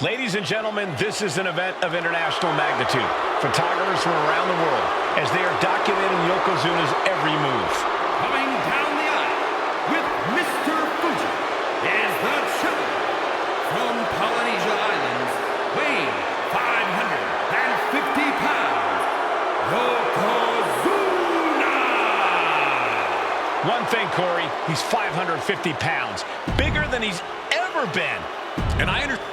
Ladies and gentlemen, this is an event of international magnitude. Photographers from around the world as they are documenting Yokozuna's every move. Coming down the aisle with Mr. Fuji is the champion from Polynesia Islands, weighing 550 pounds, Yokozuna! One thing, Corey, he's 550 pounds, bigger than he's ever been. And I understand.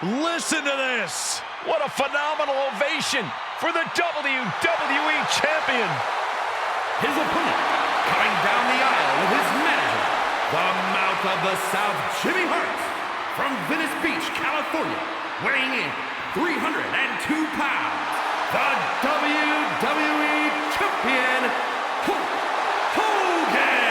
Listen to this. What a phenomenal ovation for the WWE Champion. His opponent, coming down the aisle with his manager, the Mouth of the South, Jimmy Hart, from Venice Beach, California, weighing in 302 pounds, the WWE Champion, Hulk Hogan.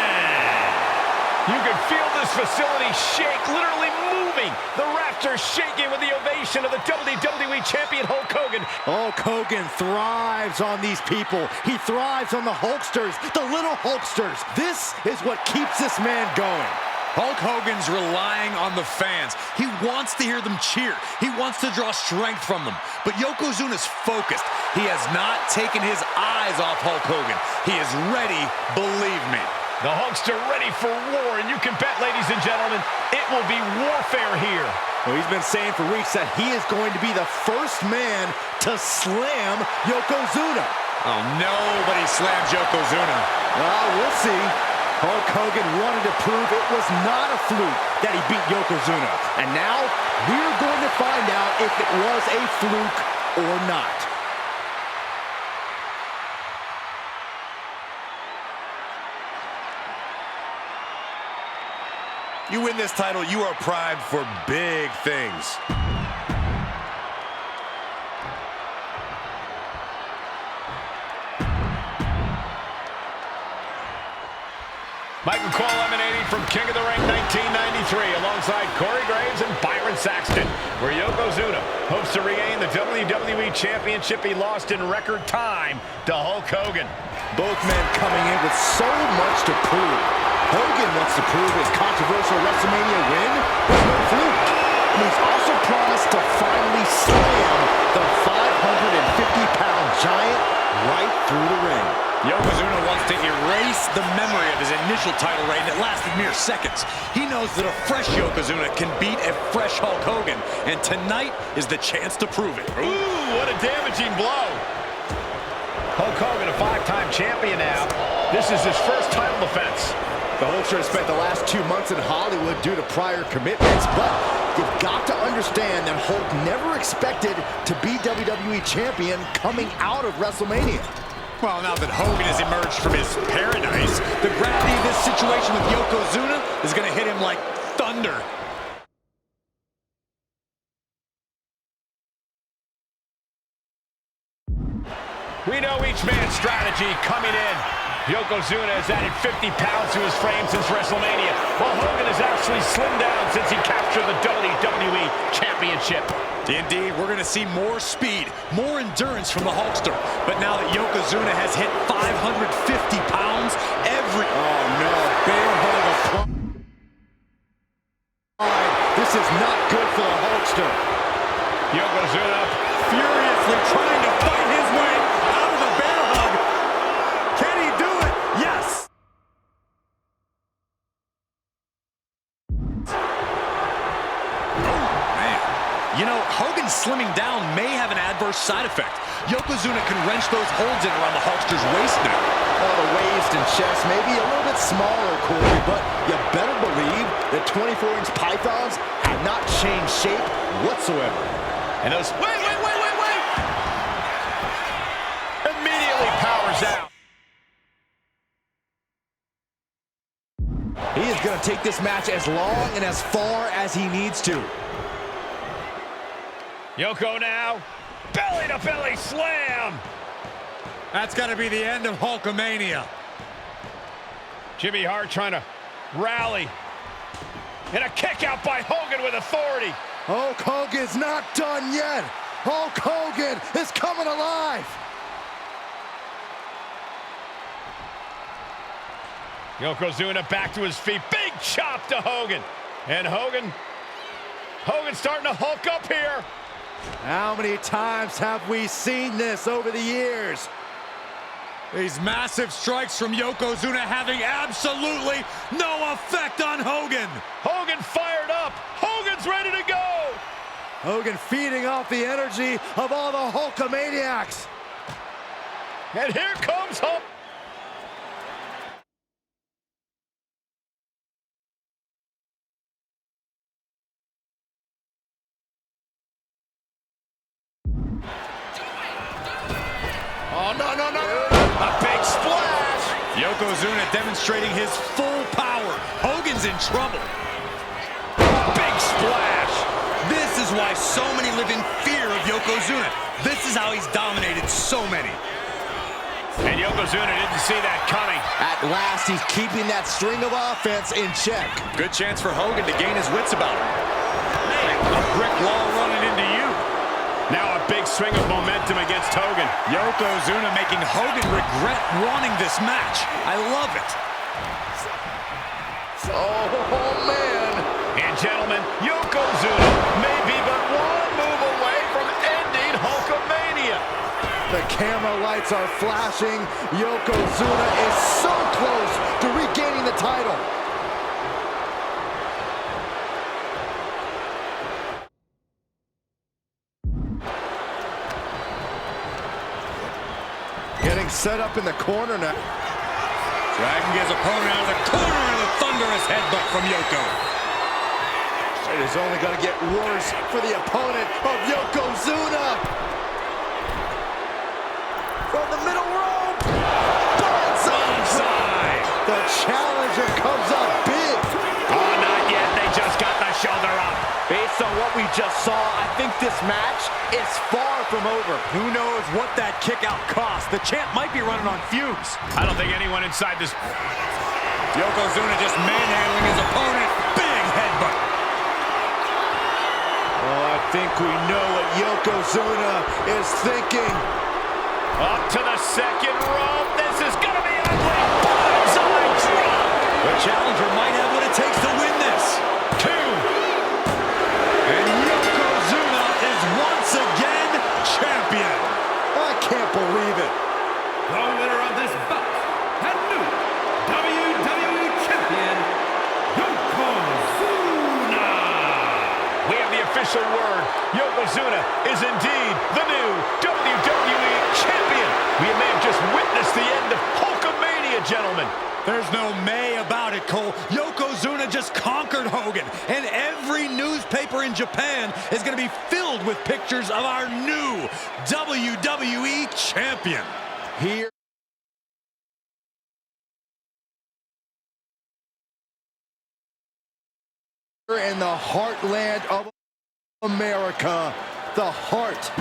You can feel this facility shake, literally moving. The rafters shaking with the ovation of the WWE Champion, Hulk Hogan. Hulk Hogan thrives on these people. He thrives on the Hulksters, the little Hulksters. This is what keeps this man going. Hulk Hogan's relying on the fans. He wants to hear them cheer. He wants to draw strength from them. But Yokozuna's focused. He has not taken his eyes off Hulk Hogan. He is ready, believe me. The Hulkster ready for war, and you can bet, ladies and gentlemen, it will be warfare here. Well, he's been saying for weeks that he is going to be the first man to slam Yokozuna. Oh, nobody slams Yokozuna. Well, we'll see. Hulk Hogan wanted to prove it was not a fluke that he beat Yokozuna. And now, we're going to find out if it was a fluke or not. You win this title, you are primed for big things. Michael Cole emanating from King of the Ring 1993 alongside Corey Graves and Byron Saxton, where Yokozuna hopes to regain the WWE Championship he lost in record time to Hulk Hogan. Both men coming in with so much to prove. Hogan wants to prove his controversial WrestleMania win was no fluke. And he's also promised to finally slam the 550-pound giant right through the ring. Yokozuna wants to erase the memory of his initial title reign that lasted mere seconds. He knows that a fresh Yokozuna can beat a fresh Hulk Hogan, and tonight is the chance to prove it. Ooh, what a damaging blow. Hulk Hogan, a five-time champion now. This is his first title defense. The Hulkster has spent the last 2 months in Hollywood due to prior commitments, but you've got to understand that Hulk never expected to be WWE Champion coming out of WrestleMania. Well, now that Hogan has emerged from his paradise, the gravity of this situation with Yokozuna is going to hit him like thunder. We know each man's strategy coming in. Yokozuna has added 50 pounds to his frame since WrestleMania, while Hogan has actually slimmed down since he captured the WWE Championship. Indeed, we're going to see more speed, more endurance from the Hulkster. But now that Yokozuna has hit 550 pounds, Oh, no. Bear hug applied. This is not good for the Hulkster. Yokozuna furiously trying to fight his way out of the bear hug. Can he do it? Yes! Oh, man. You know, Hogan slimming down may have an adverse side effect. Yokozuna can wrench those holds in around the Hulkster's waist now. Well, the waist and chest may be a little bit smaller, Corey, but you better believe that 24-inch pythons have not changed shape whatsoever. And those... Wait! Immediately powers out. He is going to take this match as long and as far as he needs to. Yoko now. Belly-to-belly slam. That's got to be the end of Hulkamania. Jimmy Hart trying to rally. And a kick out by Hogan with authority. Hulk Hogan's not done yet. Hulk Hogan is coming alive. Yokozuna back to his feet. Big chop to Hogan. And Hogan's starting to hulk up here. How many times have we seen this over the years? These massive strikes from Yokozuna having absolutely no effect on Hogan. Hogan fired up. Hogan's ready to go. Hogan feeding off the energy of all the Hulkamaniacs. And here comes Hulk. Oh, no, no, no. A big splash. Yokozuna demonstrating his full power. Hogan's in trouble. Big splash. This is why so many live in fear of Yokozuna. This is how he's dominated so many. And Yokozuna didn't see that coming. At last, he's keeping that string of offense in check. Good chance for Hogan to gain his wits about him. A brick wall running into you. Now a big swing of momentum against Hogan. Yokozuna making Hogan regret wanting this match. I love it. Oh, man. And gentlemen, Yokozuna may be but one move away from ending Hulkamania. The camera lights are flashing. Yokozuna is so close to regaining the title. Getting set up in the corner now. Dragging his opponent out of the corner and a thunderous headbutt from Yoko. It is only going to get worse for the opponent of Yokozuna. From the middle rope. Bonsai. The challenger comes up big. Oh, not yet. They just got the shoulder up. Based on what we just saw, I think this match is far from over. Who knows what that kick out cost? The champ might be running on fumes. I don't think anyone inside this... Yokozuna just manhandling his opponent. Big headbutt. Oh, I think we know what Yokozuna is thinking. Up to the second rope. This is going to be ugly. Bonsai drop. The challenger might have what it takes to win this. 2. And Yokozuna is once again champion. I can't believe it. The winner of this bout and new WWE Champion, Yokozuna. We have the official word. Yokozuna is indeed the new WWE Champion. We may have just witnessed the end of Hulkamania, gentlemen. There's no may about it, Cole. Yokozuna just conquered Hogan, and every newspaper in Japan is going to be filled with pictures of our new WWE Champion. Here in the heartland of America, the heart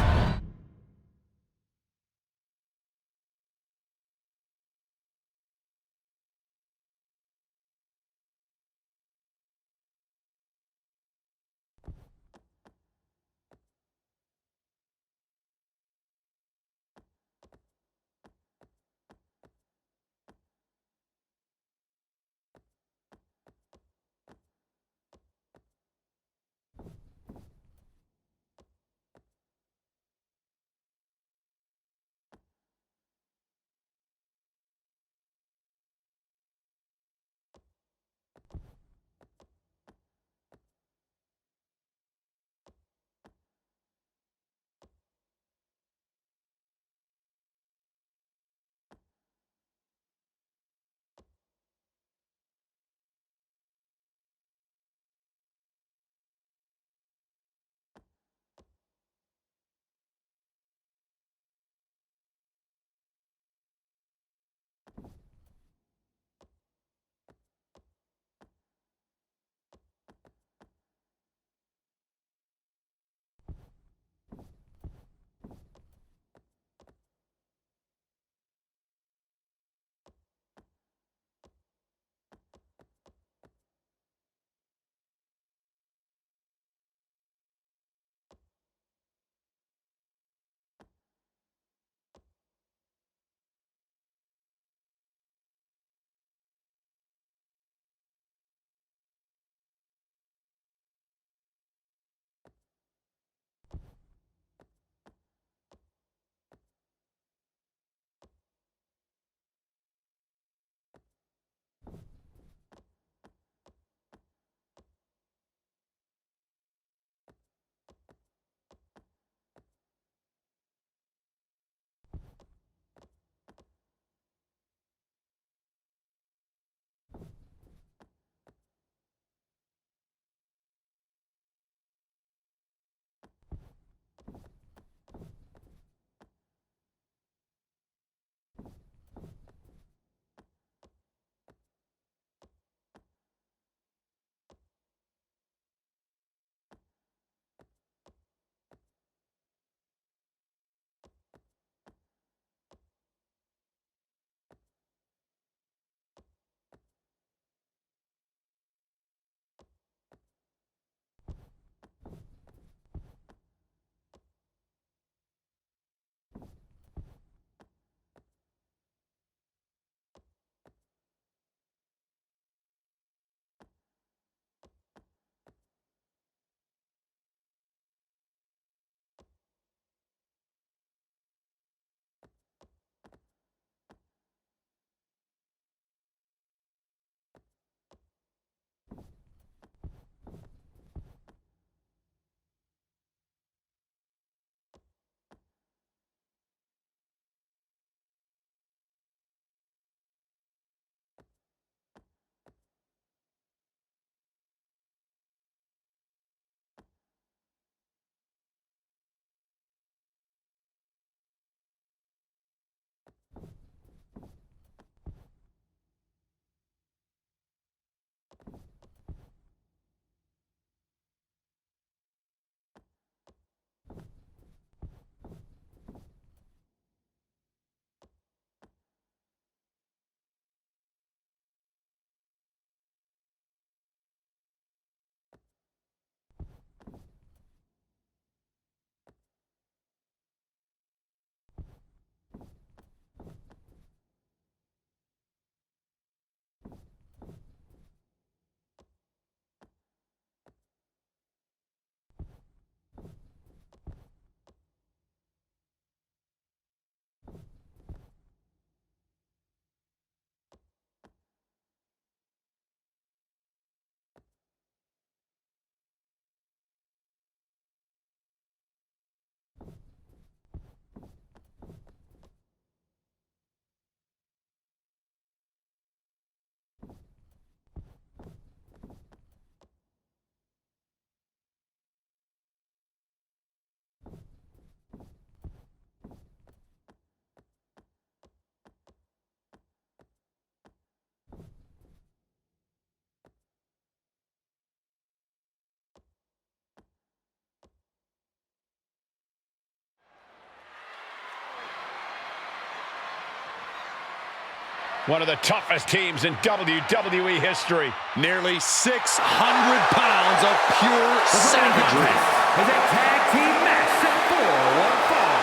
One of the toughest teams in WWE history. Nearly 600 pounds of pure savagery. Is a tag team match set for one fall.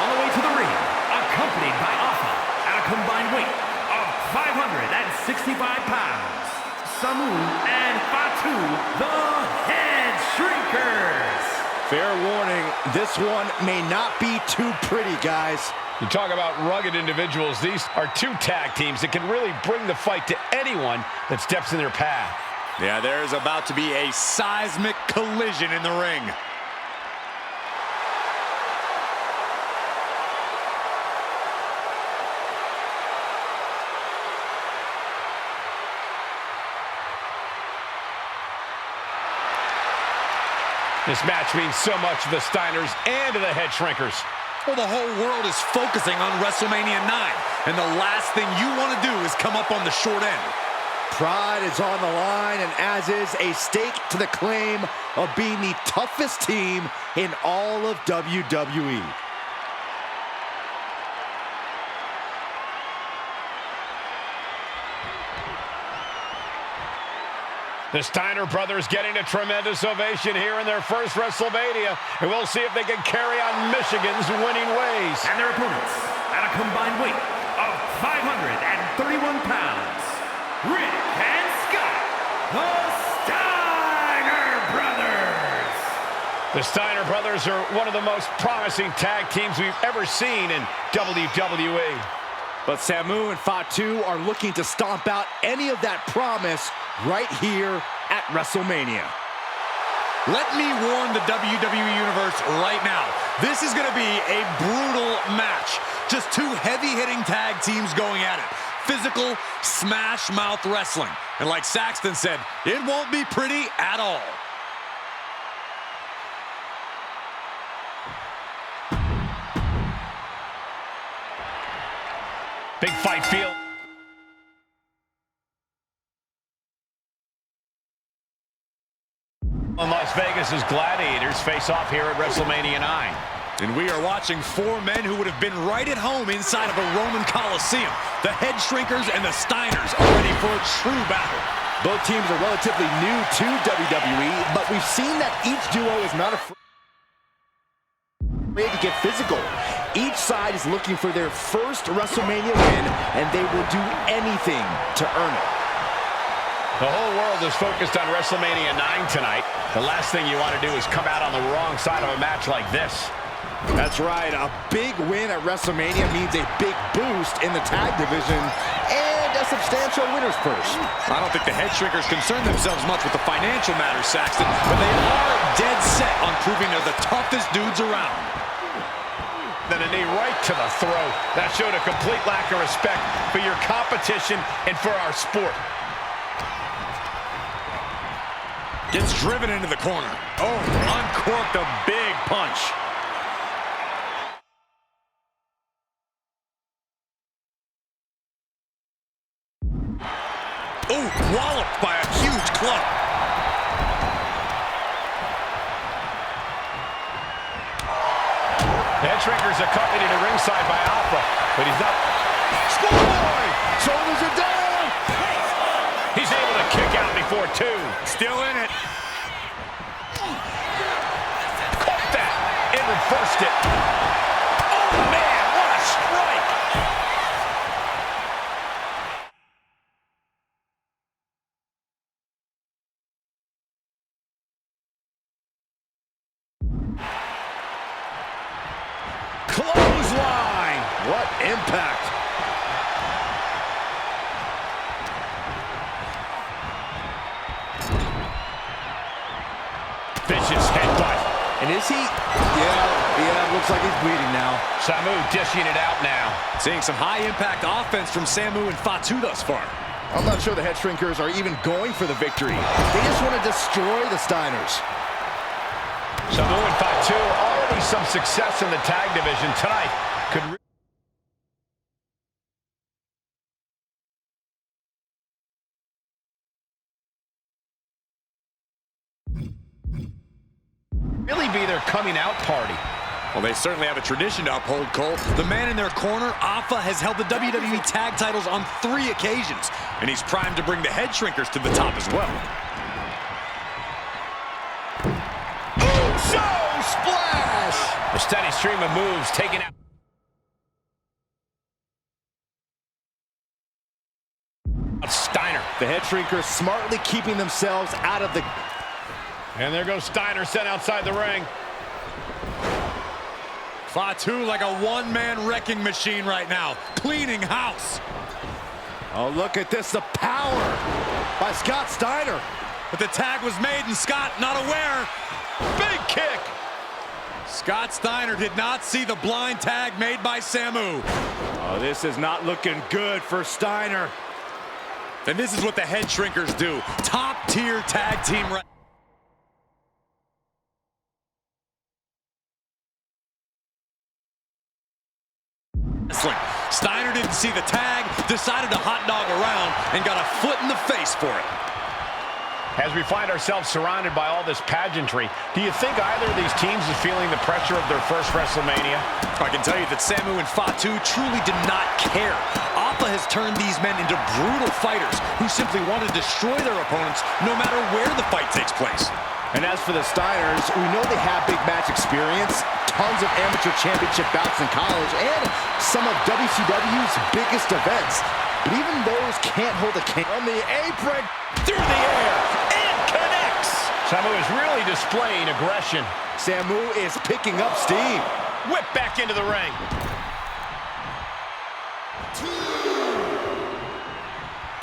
On the way to the ring, accompanied by Alpha at a combined weight of 565 pounds. Samu and Fatu, the Head Shrinkers. Fair warning, this one may not be too pretty, guys. You talk about rugged individuals. These are two tag teams that can really bring the fight to anyone that steps in their path. Yeah, there's about to be a seismic collision in the ring. This match means so much to the Steiners and to the Head Shrinkers. Well, the whole world is focusing on WrestleMania 9, and the last thing you want to do is come up on the short end. Pride is on the line, and as is a stake to the claim of being the toughest team in all of WWE. The Steiner brothers getting a tremendous ovation here in their first WrestleMania, and we'll see if they can carry on Michigan's winning ways. And their opponents, at a combined weight of 531 pounds, Rick and Scott, the Steiner brothers. The Steiner brothers are one of the most promising tag teams we've ever seen in WWE. But Samu and Fatu are looking to stomp out any of that promise right here at WrestleMania. Let me warn the WWE Universe right now. This is going to be a brutal match. Just two heavy-hitting tag teams going at it. Physical, smash-mouth wrestling. And like Saxton said, it won't be pretty at all. Big fight field. Las Vegas's Gladiators face off here at WrestleMania 9. And we are watching four men who would have been right at home inside of a Roman Coliseum. The Head Shrinkers and the Steiners are ready for a true battle. Both teams are relatively new to WWE, but we've seen that each duo is not afraid to get physical. Each side is looking for their first WrestleMania win, and they will do anything to earn it. The whole world is focused on WrestleMania 9 tonight. The last thing you want to do is come out on the wrong side of a match like this. That's right. A big win at WrestleMania means a big boost in the tag division and a substantial winner's purse. I don't think the Head Shrinkers concern themselves much with the financial matters, Saxton, but they are dead set on proving they're the toughest dudes around. Then a knee right to the throat. That showed a complete lack of respect for your competition and for our sport. Gets driven into the corner. Oh, uncorked a big punch. Oh, walloped by a huge club. The Head Shrinkers accompanied to ringside by Alpha, but he's not. Schoolboy! Shoulders are down! He's able to kick out before two. Still in it. Caught that and reversed it. Oh, man, what a strike! Clothesline! What impact! Vicious headbutt. And is he? Yeah, looks like he's bleeding now. Samu dishing it out now. Seeing some high-impact offense from Samu and Fatu thus far. I'm not sure the Head Shrinkers are even going for the victory. They just want to destroy the Steiners. Samu and Fatu, already some success in the tag division tonight. Could really be their coming out party. Well, they certainly have a tradition to uphold, Cole. The man in their corner, Alpha, has held the WWE tag titles on 3 occasions, and he's primed to bring the head shrinkers to the top as well. So splash! A steady stream of moves taken out. Steiner. The head shrinkers smartly keeping themselves out of the... And there goes Steiner, sent outside the ring. Fatu like a one-man wrecking machine right now, cleaning house. Oh, look at this, the power by Scott Steiner. But the tag was made and Scott not aware. Big kick. Scott Steiner did not see the blind tag made by Samu. Oh, this is not looking good for Steiner. And this is what the head shrinkers do. Top-tier tag team wrestling. Steiner didn't see the tag, decided to hot dog around, and got a foot in the face for it. As we find ourselves surrounded by all this pageantry, do you think either of these teams is feeling the pressure of their first WrestleMania? I can tell you that Samu and Fatu truly did not care. Appa has turned these men into brutal fighters who simply want to destroy their opponents no matter where the fight takes place. And as for the Steiners, we know they have big match experience, tons of amateur championship bouts in college, and some of WCW's biggest events. But even those can't hold a candle. On the apron, Through the air, and connects. Samu is really displaying aggression. Samu is picking up steam. Whip back into the ring.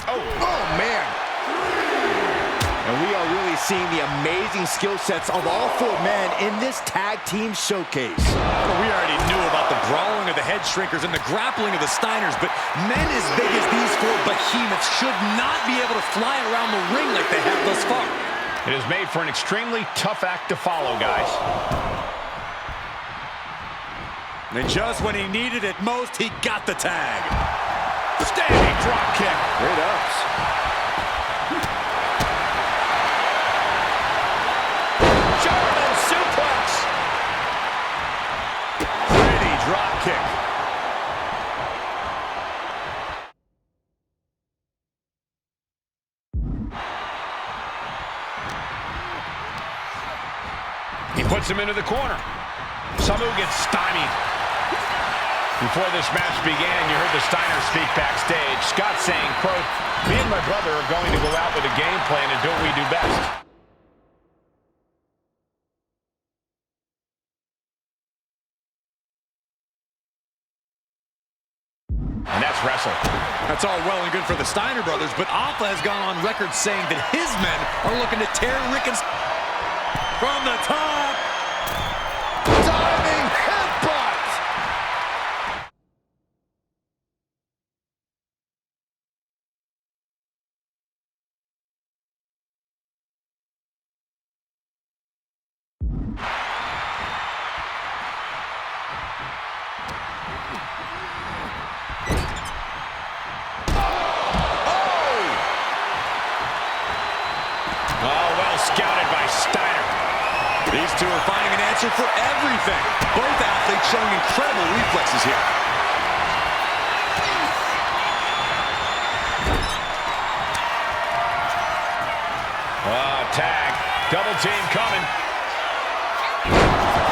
Oh, man. And we are really seeing the amazing skill sets of all 4 men in this tag team showcase. Well, we already knew about the brawling of the head shrinkers and the grappling of the Steiners, but men as big as these 4 behemoths should not be able to fly around the ring like they have thus far. It is made for an extremely tough act to follow, guys. And just when he needed it most, he got the tag. Standing drop kick. Great ups. German suplex. Pretty drop kick. He puts him into the corner. Samu gets stymied. Before this match began, you heard the Steiners speak backstage. Scott saying, quote, "Me and my brother are going to go out with a game plan and do what we do best." And that's wrestle. That's all well and good for the Steiner brothers, but Alpha has gone on record saying that his men are looking to tear Rick and from the top. Diving headbutt. Oh, well scouted by Steiner. These 2 are finding an answer for everything. Both athletes showing incredible reflexes here. Tag. Double team coming.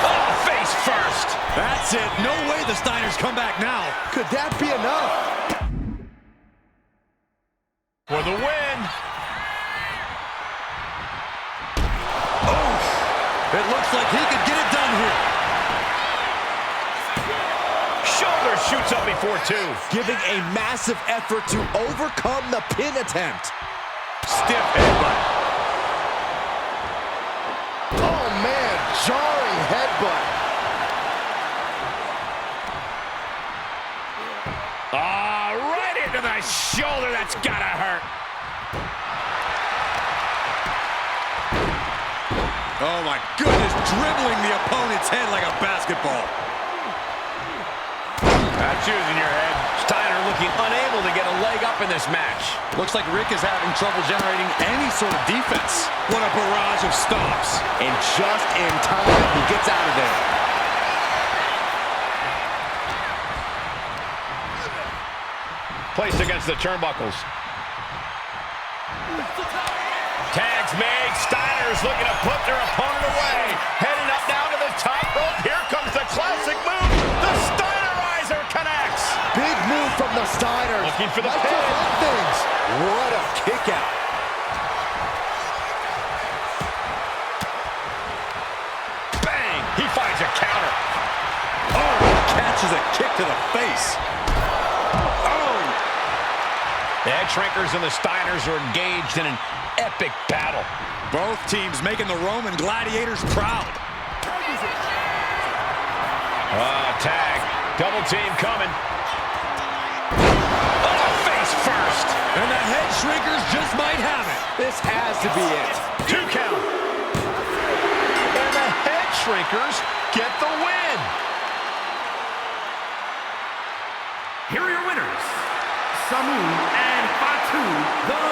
Oh, face first. That's it. No way the Steiners come back now. Could that be enough? For the win. It looks like he could get it done here. Shoulder shoots up before 2. Giving a massive effort to overcome the pin attempt. Stiff headbutt. Oh, man, jarring headbutt. Right into the shoulder. That's gotta hurt. Oh, my goodness, dribbling the opponent's head like a basketball. That's using your head. Steiner looking unable to get a leg up in this match. Looks like Rick is having trouble generating any sort of defense. What a barrage of stomps. And just in time, he gets out of there. placed against the turnbuckles. Tags made. Steiner's looking to put their opponent away. Heading up now to the top rope. Here comes the classic move. The Steinerizer connects. Big move from the Steiners. Looking for the Like pin. to hit things. What a kick out. Bang! He finds a counter. Oh, catches a kick to the face. Oh! The Head Shrinkers and the Steiners are engaged in an epic battle. Both teams making the Roman Gladiators proud. Tag. Double team coming. Oh, face first. And the Head Shrinkers just might have it. This has to be it. 2 count. And the Head Shrinkers get the win. Here are your winners, Samu and Fatu, the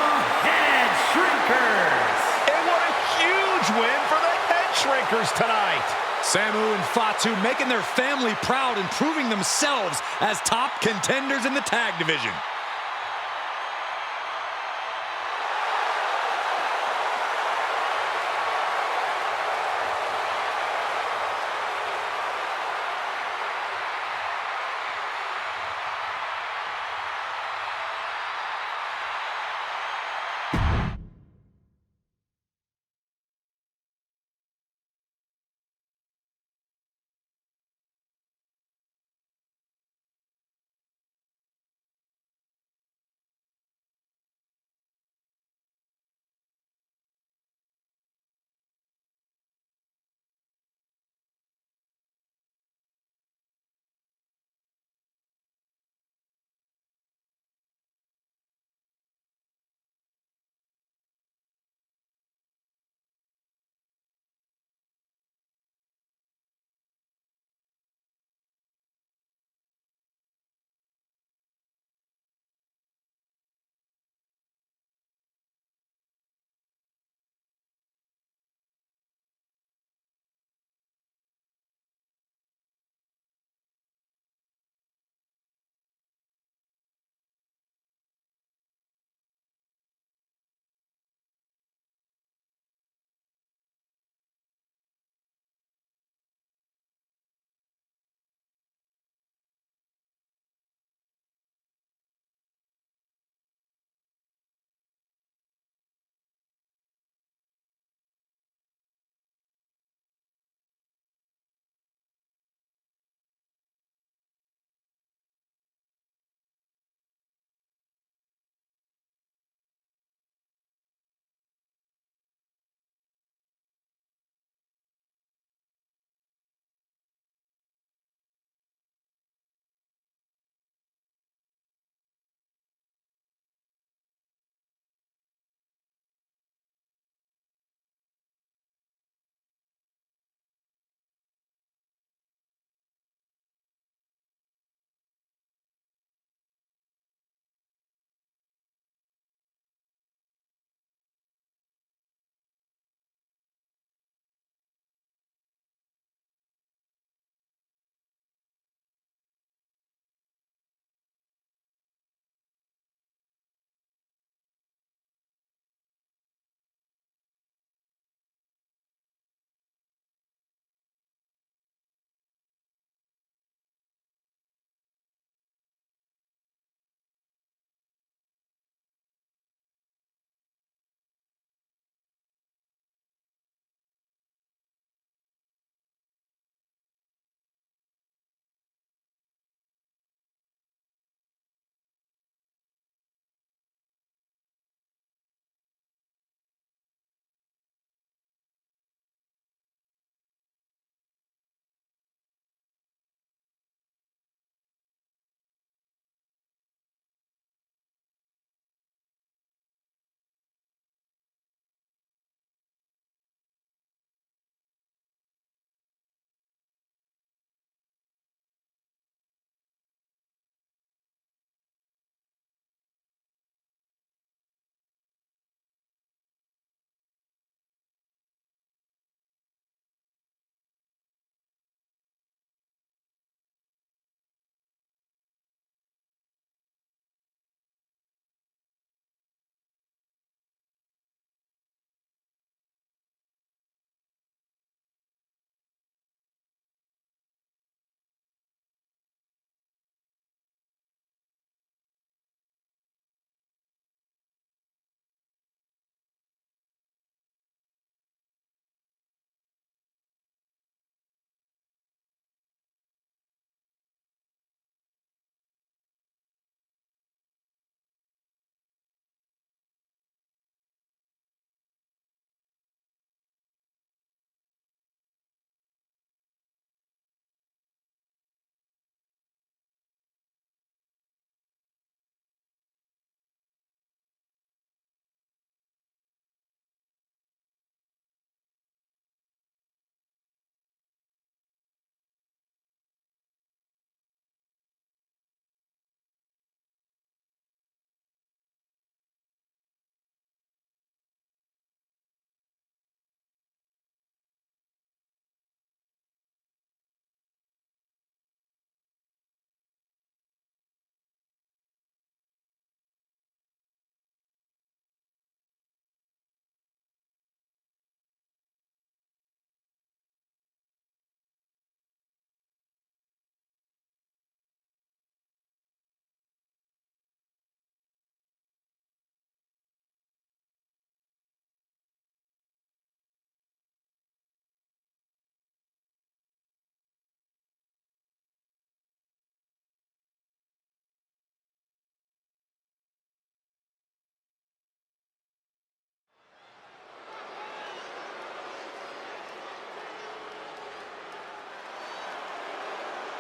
Head Shrinkers. And what a huge win for the Head Shrinkers tonight. Samu and Fatu making their family proud and proving themselves as top contenders in the tag division.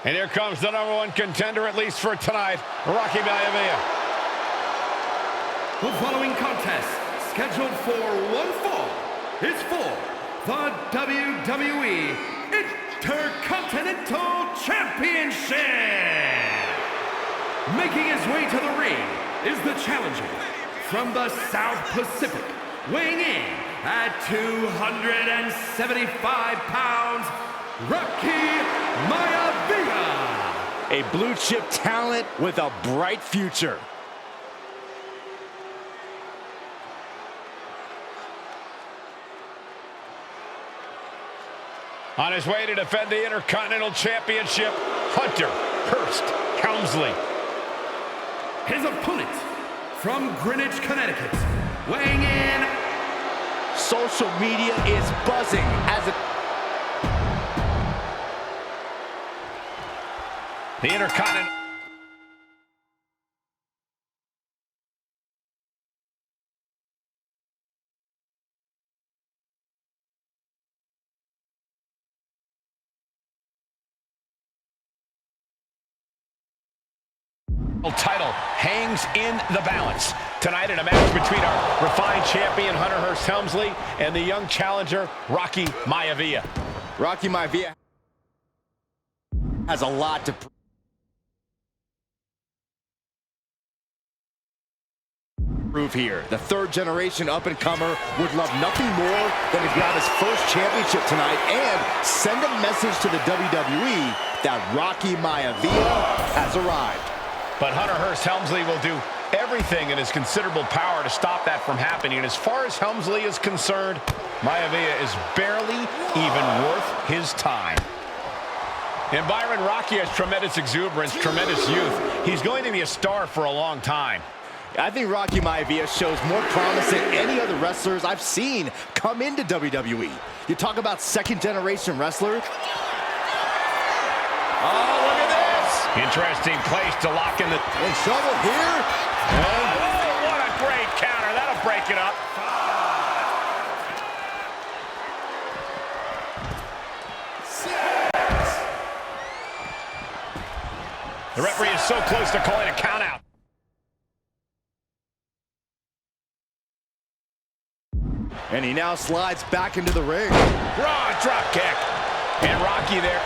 And here comes the #1 contender, at least for tonight, Rocky Maivia. The following contest, scheduled for one fall, is for the WWE Intercontinental Championship. Making his way to the ring is the challenger from the South Pacific, weighing in at 275 pounds, Rocky Maivia. A blue chip talent with a bright future. On his way to defend the Intercontinental Championship, Hunter Hearst Helmsley. His opponent from Greenwich, Connecticut, weighing in. Social media is buzzing as it. The Intercontinental. Title hangs in the balance tonight in a match between our refined champion Hunter Hearst Helmsley and the young challenger Rocky Maivia. Rocky Maivia has a lot to prove here. The third-generation up-and-comer would love nothing more than to grab his first championship tonight and send a message to the WWE that Rocky Maivia has arrived. But Hunter Hearst Helmsley will do everything in his considerable power to stop that from happening. And as far as Helmsley is concerned, Maivia is barely even worth his time. And Byron, Rocky has tremendous exuberance, tremendous youth. He's going to be a star for a long time. I think Rocky Maivia shows more promise than any other wrestlers I've seen come into WWE. You talk about second-generation wrestler. Oh, look at this! Interesting place to lock in the... In trouble here. Oh, what a great counter. That'll break it up. The referee is so close to calling a countout. And he now slides back into the ring. Raw drop kick. And Rocky there.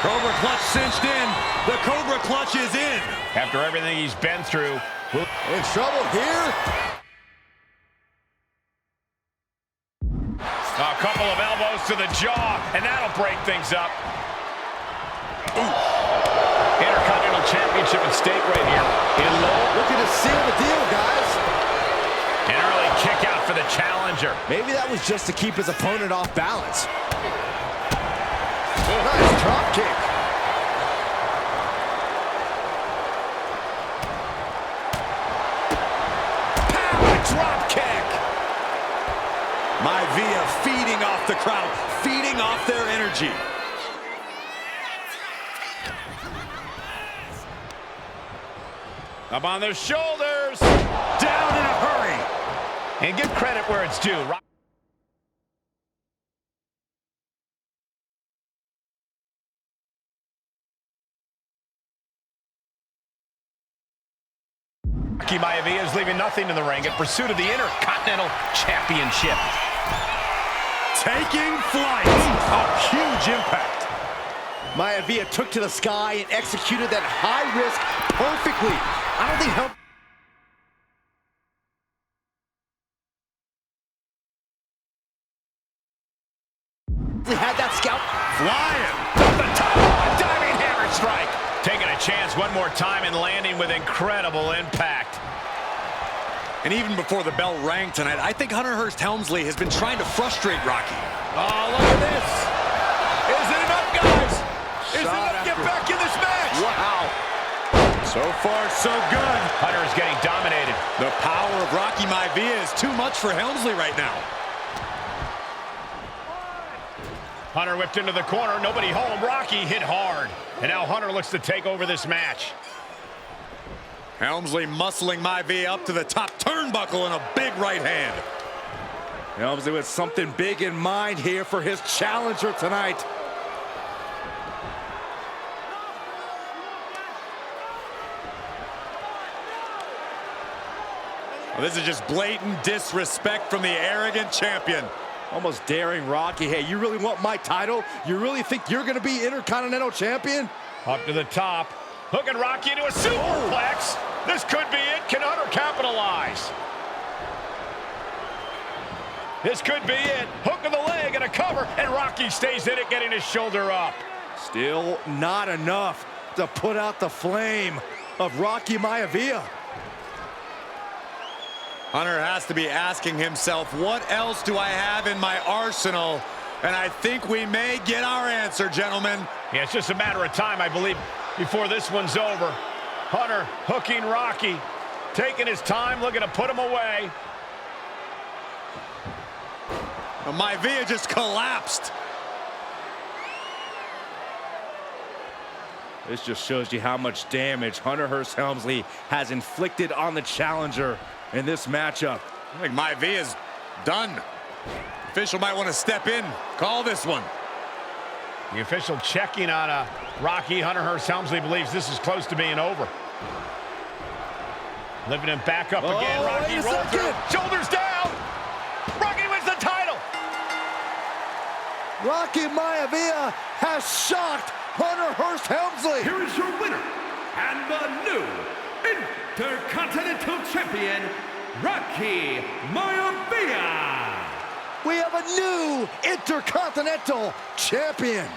Cobra clutch cinched in. The Cobra clutch is in. After everything he's been through. In trouble here. A couple of elbows to the jaw, and that'll break things up. Intercontinental Championship at stake right here. In low. Looking to seal the deal, guys. An early kick out for the challenger. Maybe that was just to keep his opponent off balance. Nice drop kick. Power drop kick. Maivia feeding off the crowd, feeding off their energy. Up on their shoulders. Down in a hurry. And give credit where it's due. Rocky Maivia is leaving nothing in the ring in pursuit of the Intercontinental Championship. Taking flight. A huge impact. Maivia took to the sky and executed that high risk perfectly. I don't think he had that scalp Flying off the top. A diving hammer strike. Taking a chance one more time and landing with incredible impact. And even before the bell rang tonight, I think Hunter Hearst Helmsley has been trying to frustrate Rocky. Oh, look at this. Is it enough, guys? Is it enough to get back in this match? Wow. So far, so good. Hunter is getting dominated. The power of Rocky Maivia is too much for Helmsley right now. Hunter whipped into the corner. Nobody home. Rocky hit hard. And now Hunter looks to take over this match. Helmsley muscling Maivia up to the top turnbuckle in a big right hand. Helmsley with something big in mind here for his challenger tonight. Well, this is just blatant disrespect from the arrogant champion. Almost daring Rocky. Hey, you really want my title? You really think you're going to be Intercontinental Champion? Up to the top. Hooking Rocky into a superplex. This could be it. Can Hunter capitalize? This could be it. Hook of the leg and a cover, and Rocky stays in it, getting his shoulder up. Still not enough to put out the flame of Rocky Maivia. Hunter has to be asking himself, what else do I have in my arsenal? And I think we may get our answer, gentlemen. Yeah, it's just a matter of time, I believe, before this one's over. Hunter hooking Rocky, taking his time, looking to put him away. Maivia just collapsed. This just shows you how much damage Hunter Hearst Helmsley has inflicted on the challenger in this matchup. I think Maivia's done. Official might want to step in, call this one. The official checking on Rocky. Hunter Hearst Helmsley believes this is close to being over. Lifting him back up again. Rocky rolls through. Shoulders down. Rocky wins the title. Rocky Maivia has shocked Hunter Hearst Helmsley. Here is your winner, and the new Intercontinental Champion, Rocky Maivia. We have a new Intercontinental Champion.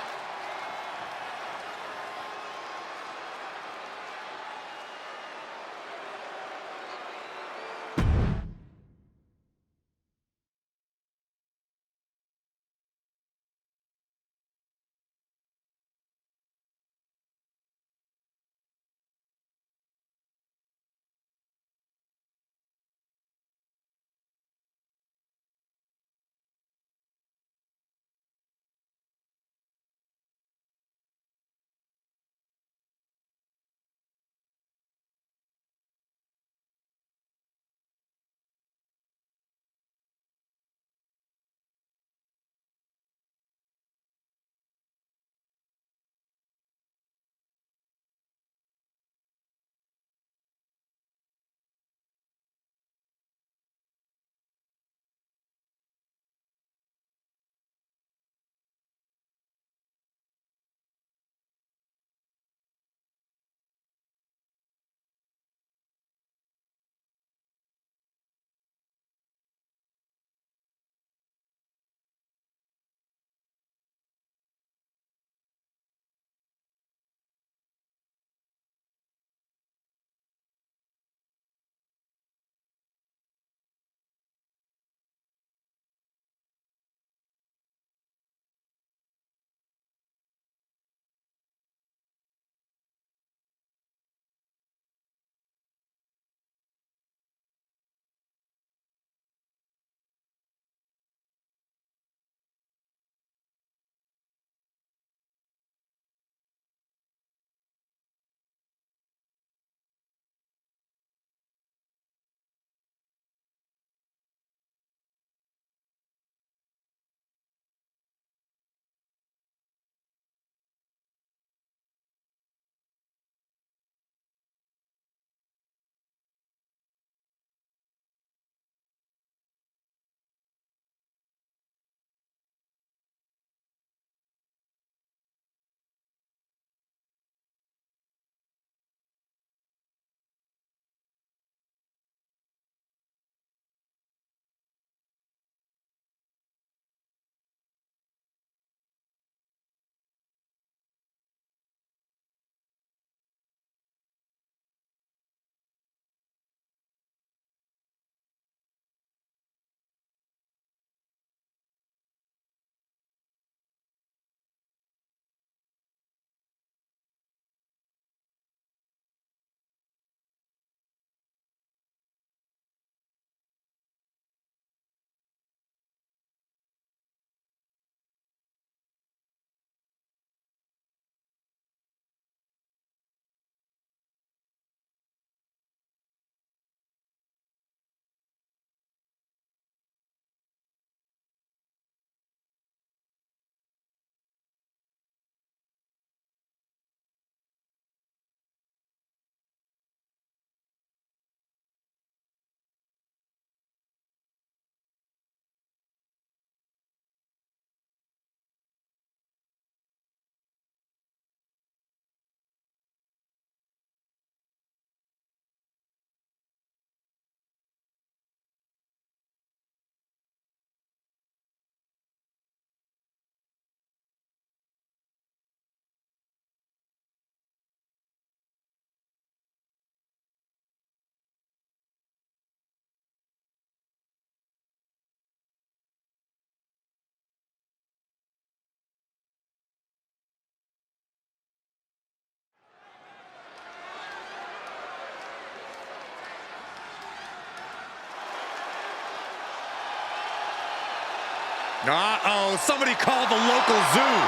Uh-oh, somebody called the local zoo.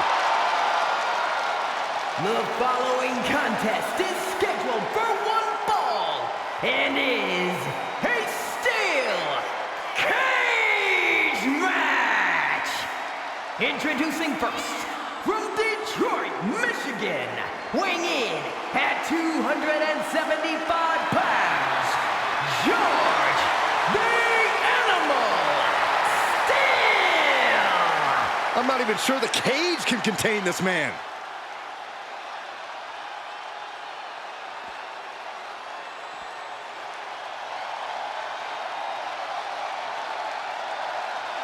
The following contest is scheduled for one fall and is a steel cage match. Introducing first, from Detroit, Michigan, weighing in at 275 pounds, George the Animal Steel. I'm not even sure the cage can contain this man.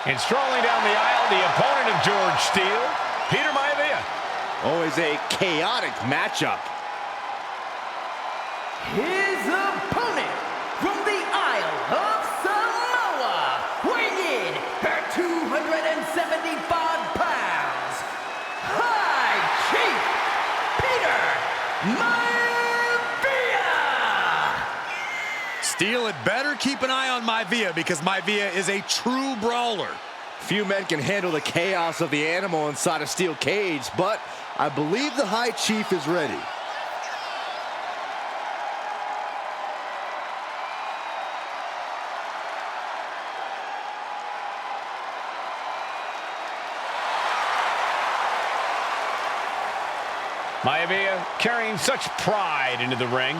And strolling down the aisle, the opponent of George Steele, Peter Maivia. Always a chaotic matchup. His opponent from the Isle of Samoa, weighing in at 275 pounds, High Chief Peter Maivia. Steele had better keep an eye on Maivia because Maivia is a true brawler. Few men can handle the chaos of the animal inside a steel cage, but I believe the High Chief is ready. Maivia carrying such pride into the ring.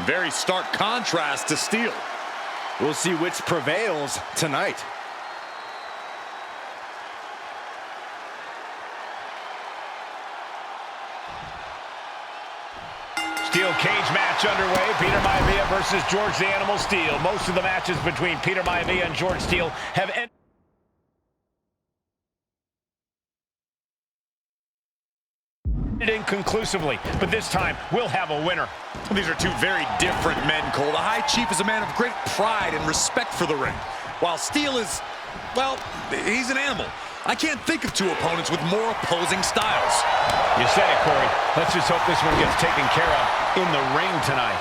Very stark contrast to Steele. We'll see which prevails tonight. Steel cage match underway. Peter Maivia versus George the Animal Steele. Most of the matches between Peter Maivia and George Steele have ended inconclusively, but this time we'll have a winner. These are two very different men, Cole. The High Chief is a man of great pride and respect for the ring, while Steele is, well, he's an animal. I can't think of two opponents with more opposing styles. You said it, Corey. Let's just hope this one gets taken care of in the ring tonight.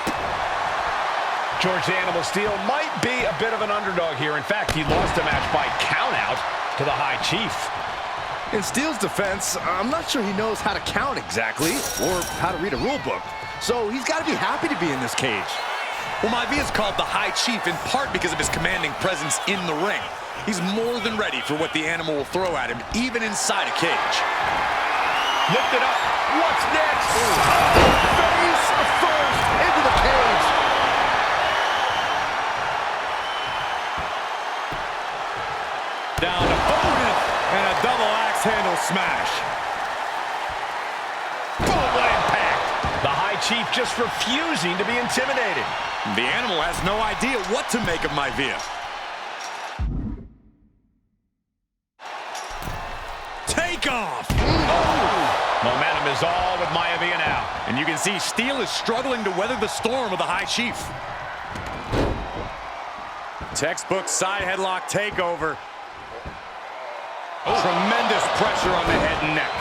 George the Animal Steele might be a bit of an underdog here. In fact, he lost the match by countout to the High Chief. In Steele's defense, I'm not sure he knows how to count exactly, or how to read a rule book. So he's got to be happy to be in this cage. Well, Maivia is called the High Chief in part because of his commanding presence in the ring. He's more than ready for what the animal will throw at him, even inside a cage. Lift it up. What's next? Face first into the cage. Down to Hogan and a double axe handle smash. Boom, what impact. The High Chief just refusing to be intimidated. The animal has no idea what to make of Maivia. Take off! Momentum is all with Maivia now. And you can see Steele is struggling to weather the storm of the High Chief. Textbook side headlock takeover. Tremendous pressure on the head and neck.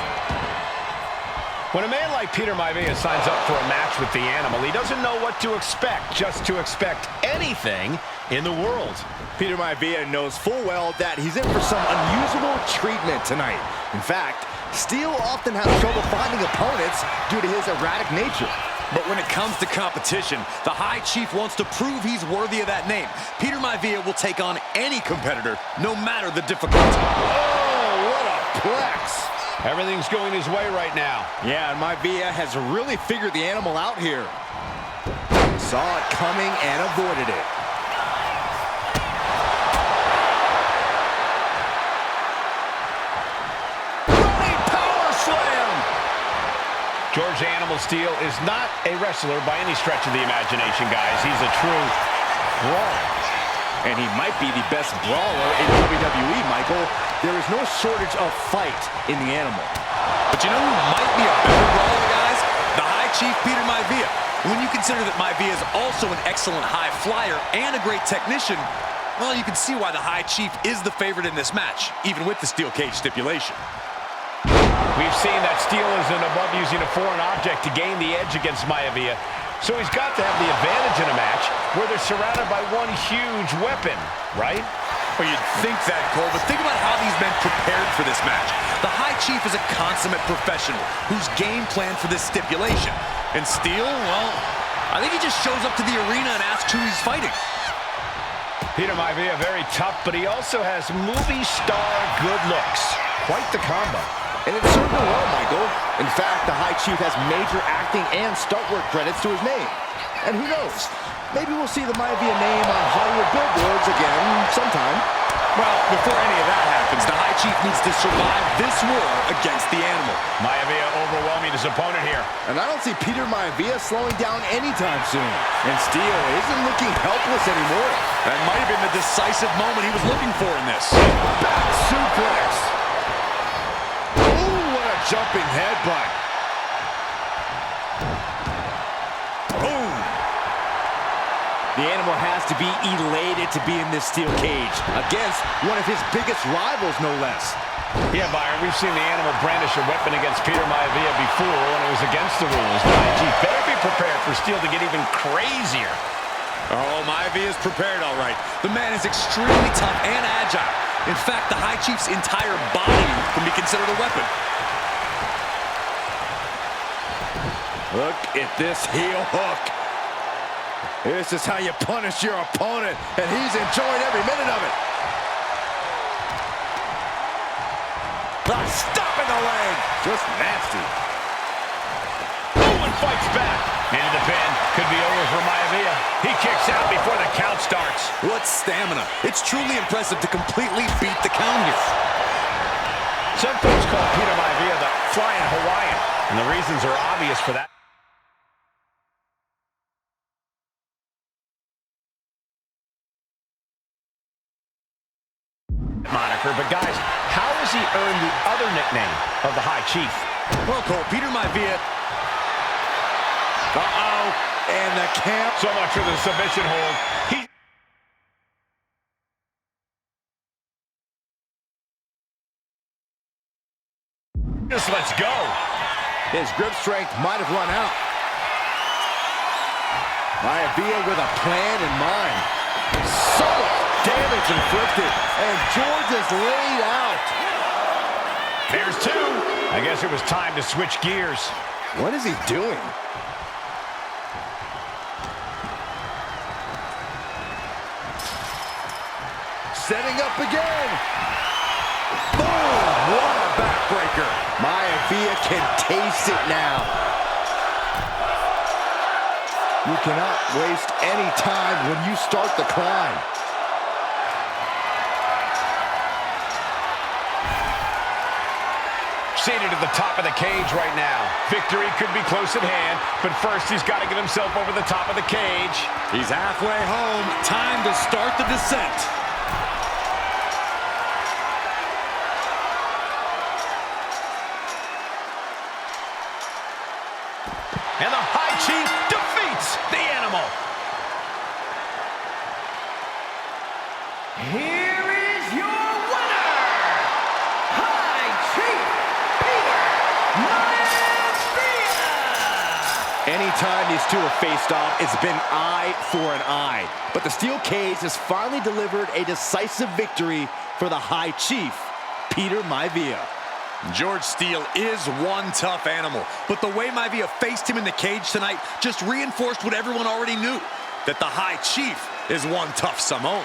When a man like Peter Maivia signs up for a match with the animal, he doesn't know what to expect, just to expect anything in the world. Peter Maivia knows full well that he's in for some unusual treatment tonight. In fact, Steele often has trouble finding opponents due to his erratic nature. But when it comes to competition, the High Chief wants to prove he's worthy of that name. Peter Maivia will take on any competitor, no matter the difficulty. Oh, what a plex! Everything's going his way right now. Yeah, and Maivia has really figured the animal out here. Saw it coming and avoided it. Running power slam! George the Animal Steele is not a wrestler by any stretch of the imagination, guys. He's a true brawler. And he might be the best brawler in WWE, Michael. There is no shortage of fight in the animal. But you know who might be a better brawler, guys? The High Chief Peter Maivia. When you consider that Maivia is also an excellent high flyer and a great technician, well, you can see why the High Chief is the favorite in this match, even with the steel cage stipulation. We've seen that Steele isn't above using a foreign object to gain the edge against Maivia. So he's got to have the advantage in a match where they're surrounded by one huge weapon, right? Well, you'd think that, Cole, but think about how these men prepared for this match. The High Chief is a consummate professional who's game planned for this stipulation. And Steel, well, I think he just shows up to the arena and asks who he's fighting. Peter Maivia, very tough, but he also has movie star good looks. Quite the combo. And it served him well, Michael. In fact, the High Chief has major acting and stunt work credits to his name. And who knows? Maybe we'll see the Maivia name on Hollywood billboards again sometime. Well, before any of that happens, the High Chief needs to survive this war against the animal. Maivia overwhelming his opponent here. And I don't see Peter Maivia slowing down anytime soon. And Steel isn't looking helpless anymore. That might have been the decisive moment he was looking for in this. Back suplex. Ooh, what a jumping headbutt. Boom. The animal has to be elated to be in this steel cage against one of his biggest rivals, no less. Yeah, Byron, we've seen the animal brandish a weapon against Peter Maivia before, and it was against the rules. The IG better be prepared for Steel to get even crazier. Oh, Maivia is prepared, all right. The man is extremely tough and agile. In fact, the High Chief's entire body can be considered a weapon. Look at this heel hook. This is how you punish your opponent, and he's enjoying every minute of it. The stop in the leg. Just nasty. Oh, and fights back. Into the pin. Could be over for Maivia. He kicks out before the count starts. What stamina. It's truly impressive to completely beat the count here. Some folks call Peter Maivia the Flying Hawaiian, and the reasons are obvious for that. Moniker, but guys, how has he earned the other nickname of the High Chief? Well, Cole, Peter Maivia. Uh-oh. And the camp. So much for the submission hold. He just lets go. His grip strength might have run out. Maivia with a plan in mind. So much damage inflicted, and George is laid out. There's two. I guess it was time to switch gears. What is he doing? Setting up again. Boom! What a backbreaker. Maivia can taste it now. You cannot waste any time when you start the climb. Seated at the top of the cage right now. Victory could be close at hand, but first he's got to get himself over the top of the cage. He's halfway home. Time to start the descent. And the High Chief defeats the animal. Here is your winner, High Chief Peter Maivia! Anytime these two have faced off, it's been eye for an eye. But the steel cage has finally delivered a decisive victory for the High Chief, Peter Maivia. George Steele is one tough animal, but the way Maivia faced him in the cage tonight just reinforced what everyone already knew, that the High Chief is one tough Samoan.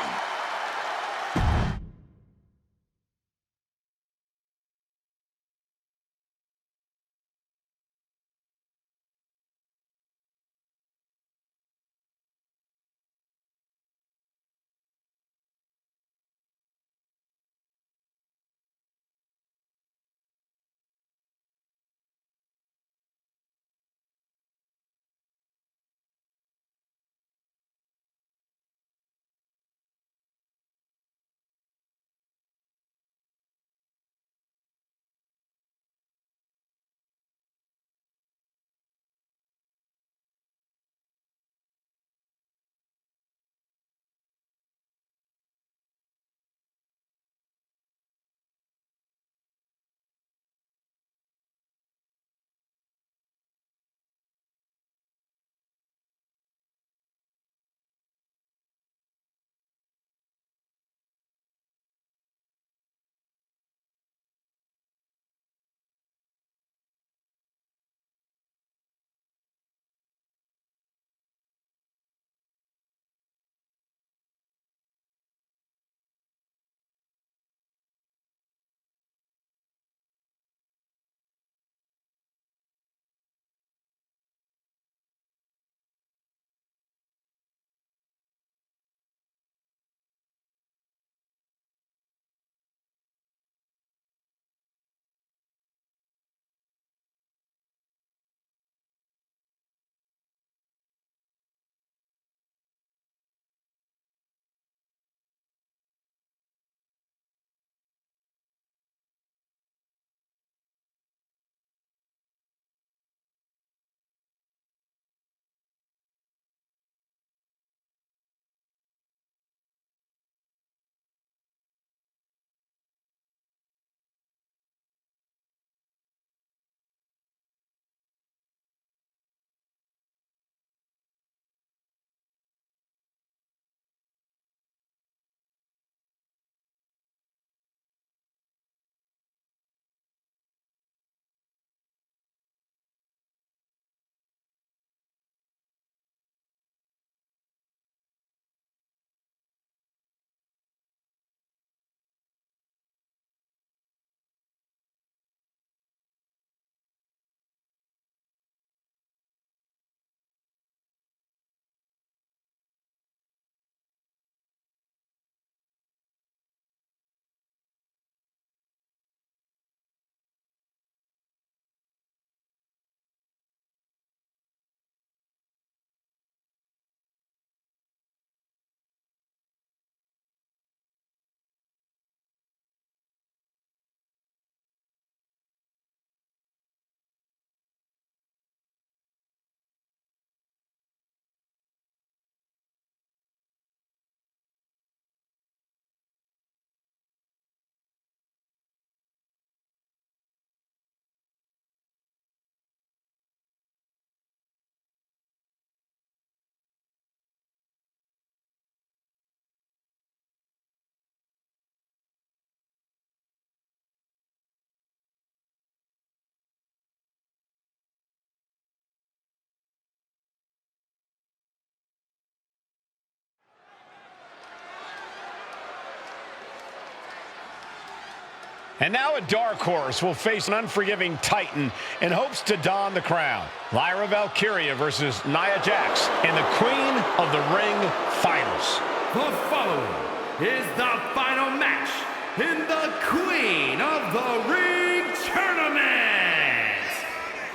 And now a dark horse will face an unforgiving titan in hopes to don the crown. Lyra Valkyria versus Nia Jax in the Queen of the Ring Finals. The following is the final match in the Queen of the Ring Tournament.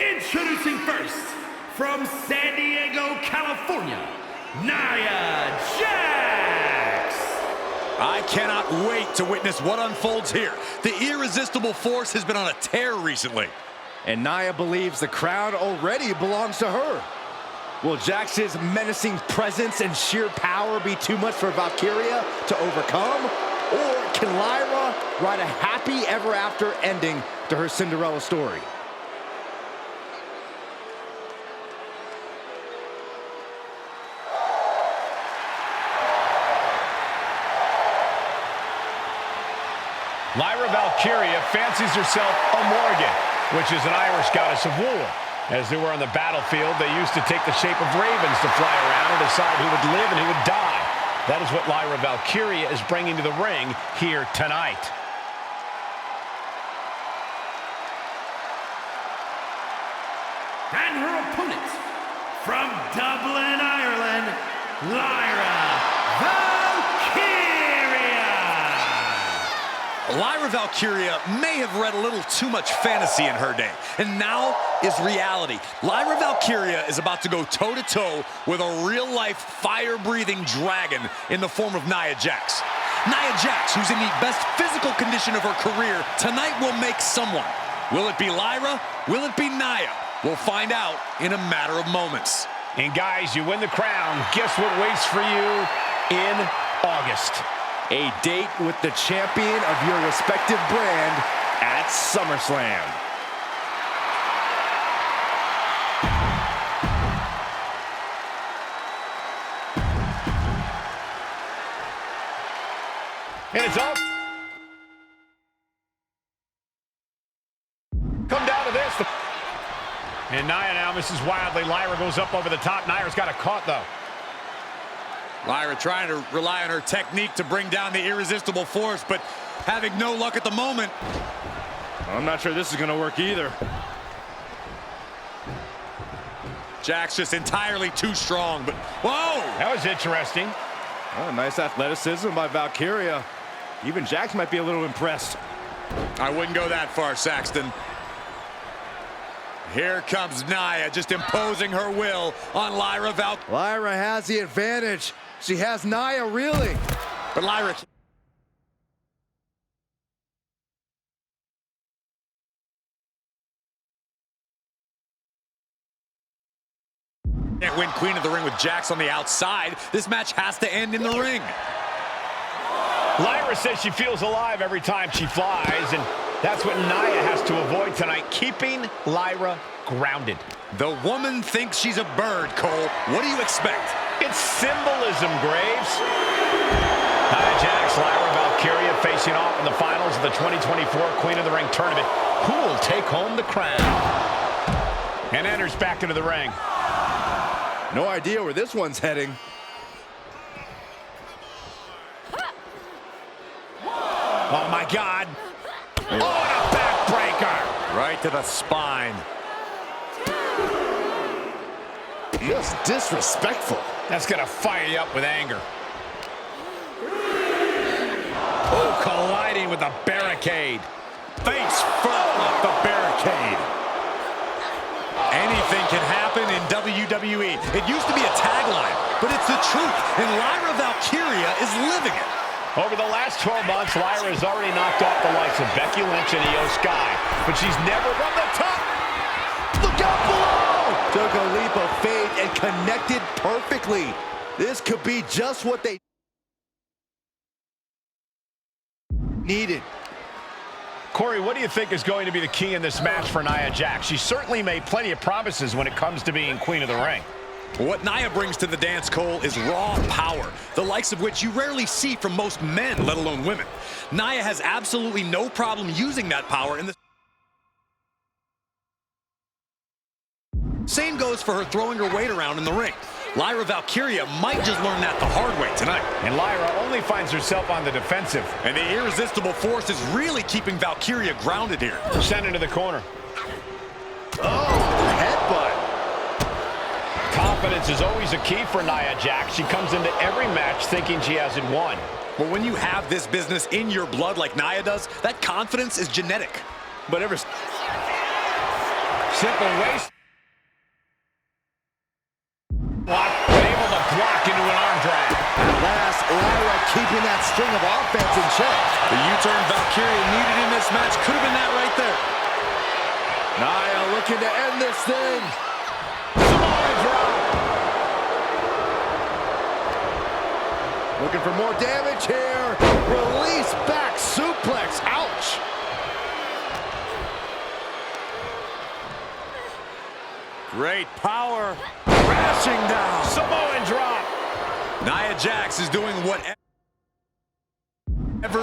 Introducing first, from San Diego, California, Nia Jax. I cannot wait to witness what unfolds here. The irresistible force has been on a tear recently. And Nia believes the crowd already belongs to her. Will Jax's menacing presence and sheer power be too much for Valkyria to overcome? Or can Lyra write a happy ever after ending to her Cinderella story? Lyra Valkyria fancies herself a Morgan, which is an Irish goddess of war. As they were on the battlefield, they used to take the shape of ravens to fly around and decide who would live and who would die. That is what Lyra Valkyria is bringing to the ring here tonight. And her opponent, from Dublin, Ireland, Lyra Valkyria. Lyra Valkyria may have read a little too much fantasy in her day, and now is reality. Lyra Valkyria is about to go toe-to-toe with a real-life, fire-breathing dragon in the form of Nia Jax. Nia Jax, who's in the best physical condition of her career, tonight will make someone. Will it be Lyra? Will it be Nia? We'll find out in a matter of moments. And guys, you win the crown. Guess what waits for you in August? A date with the champion of your respective brand at SummerSlam. And it's up. Come down to this. And Nia now misses wildly. Lyra goes up over the top. Nia's got it caught, though. Lyra trying to rely on her technique to bring down the irresistible force, but having no luck at the moment. I'm not sure this is going to work either. Jax just entirely too strong, but whoa! That was interesting. Oh, nice athleticism by Valkyria. Even Jax might be a little impressed. I wouldn't go that far, Saxton. Here comes Nia, just imposing her will on Lyra Valkyria. Lyra has the advantage. She has Nia reeling. But Lyra can't win Queen of the Ring with Jax on the outside. This match has to end in the ring. Lyra says she feels alive every time she flies, and that's what Nia has to avoid tonight, keeping Lyra grounded. The woman thinks she's a bird, Cole. What do you expect? It's symbolism, Graves. Nia Jax, Lyra Valkyria facing off in the finals of the 2024 Queen of the Ring tournament. Who will take home the crown? And enters back into the ring. No idea where this one's heading. Oh, my God. Oh, and a backbreaker. Right to the spine. Just disrespectful. That's going to fire you up with anger. Oh, colliding with the barricade. Face first off the barricade. Anything can happen in WWE. It used to be a tagline, but it's the truth, and Lyra Valkyria is living it. Over the last 12 months, Lyra has already knocked off the likes of Becky Lynch and Io Sky, but she's never from the top. Look out below! Took a leap of faith and connected perfectly. This could be just what they needed. Corey, what do you think is going to be the key in this match for Nia Jax? She certainly made plenty of promises when it comes to being Queen of the Ring. What Nia brings to the dance, Cole, is raw power, the likes of which you rarely see from most men, let alone women. Nia has absolutely no problem using that power in the... Same goes for her throwing her weight around in the ring. Lyra Valkyria might just learn that the hard way tonight. And Lyra only finds herself on the defensive. And the irresistible force is really keeping Valkyria grounded here. Sent into the corner. Oh, headbutt. Confidence is always a key for Nia Jax. She comes into every match thinking she hasn't won. But when you have this business in your blood like Nia does, that confidence is genetic. But ever Simple waist. Block, able to block into an arm drag. At last, Lyra keeping that string of offense in check. The U-turn Valkyria needed in this match could have been that right there. Nia looking to end this thing. Samoan drop. Looking for more damage here. Release back suplex. Ouch. Great power. Crashing down. Samoan drop. Nia Jax is doing whatever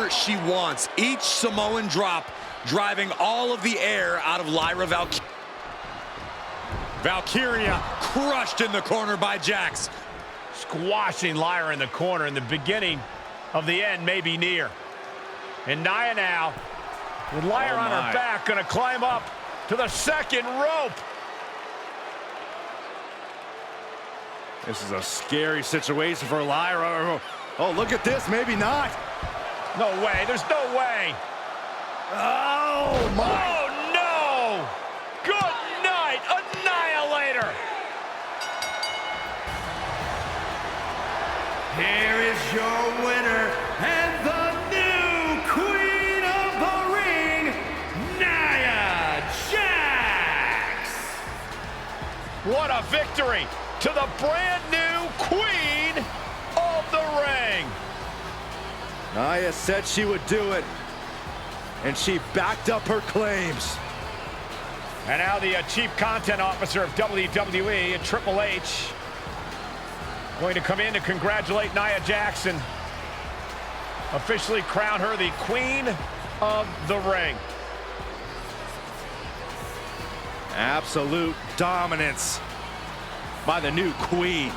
she wants. Each Samoan drop driving all of the air out of Lyra Valkyria. Valkyria crushed in the corner by Jax. Squashing Lyra in the corner, and the beginning of the end may be near. And Nia now, with Lyra on her back, going to climb up to the second rope. This is a scary situation for Lyra. Oh, look at this. Maybe not. No way. There's no way. Oh, my. Oh, no. Good night. Annihilator. Here is your winner and the new Queen of the Ring, Nia Jax. What a victory to the brand new Queen of the Ring. Nia said she would do it, and she backed up her claims. And now the Chief Content Officer of WWE and Triple H going to come in to congratulate Nia Jax, officially crown her the Queen of the Ring. Absolute dominance by the new queen.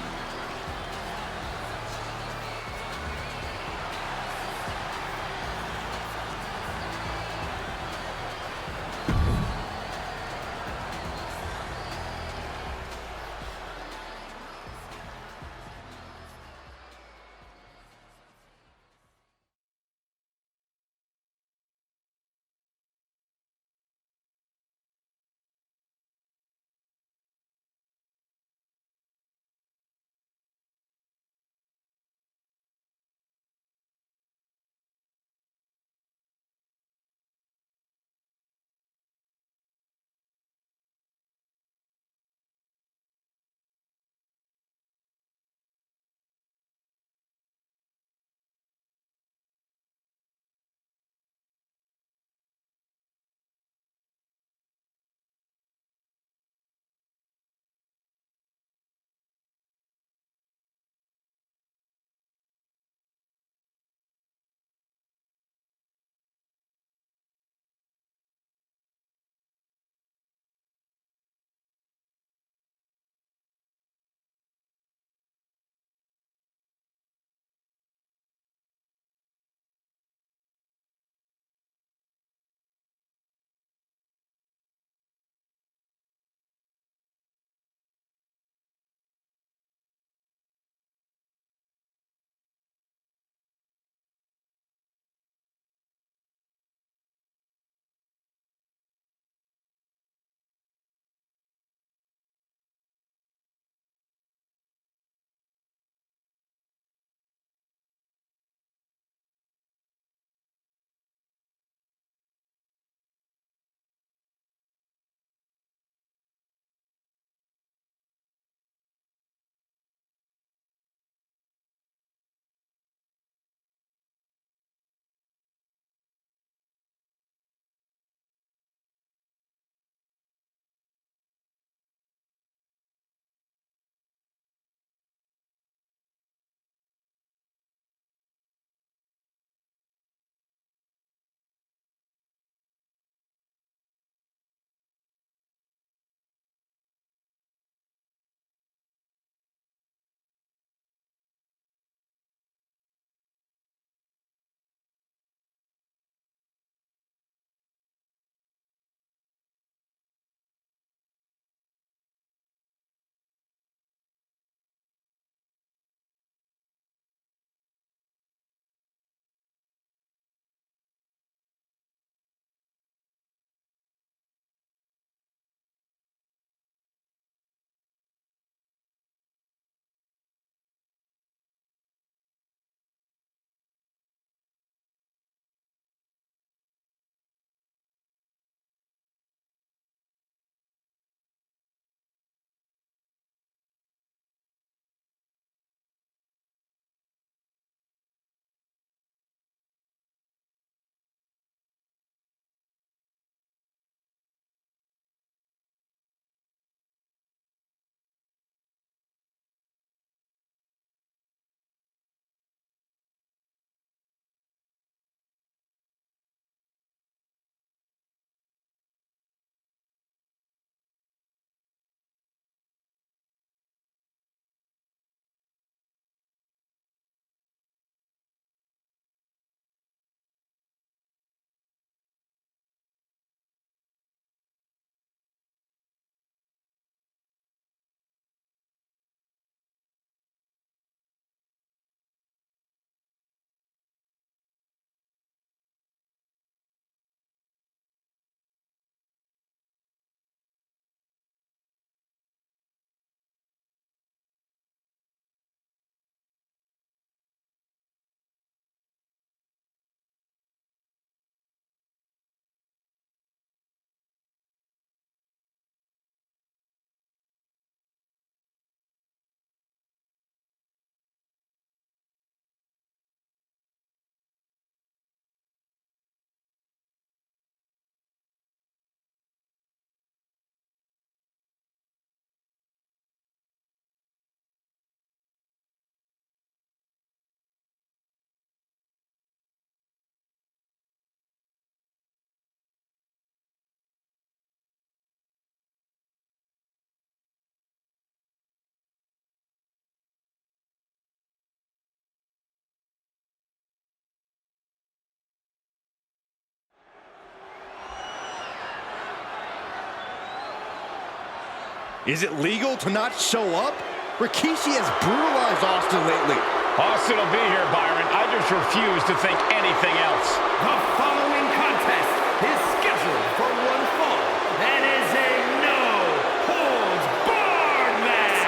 Is it legal to not show up? Rikishi has brutalized Austin lately. Austin will be here, Byron. I just refuse to think anything else. The following contest is scheduled for one fall and is a no-holds-barred match.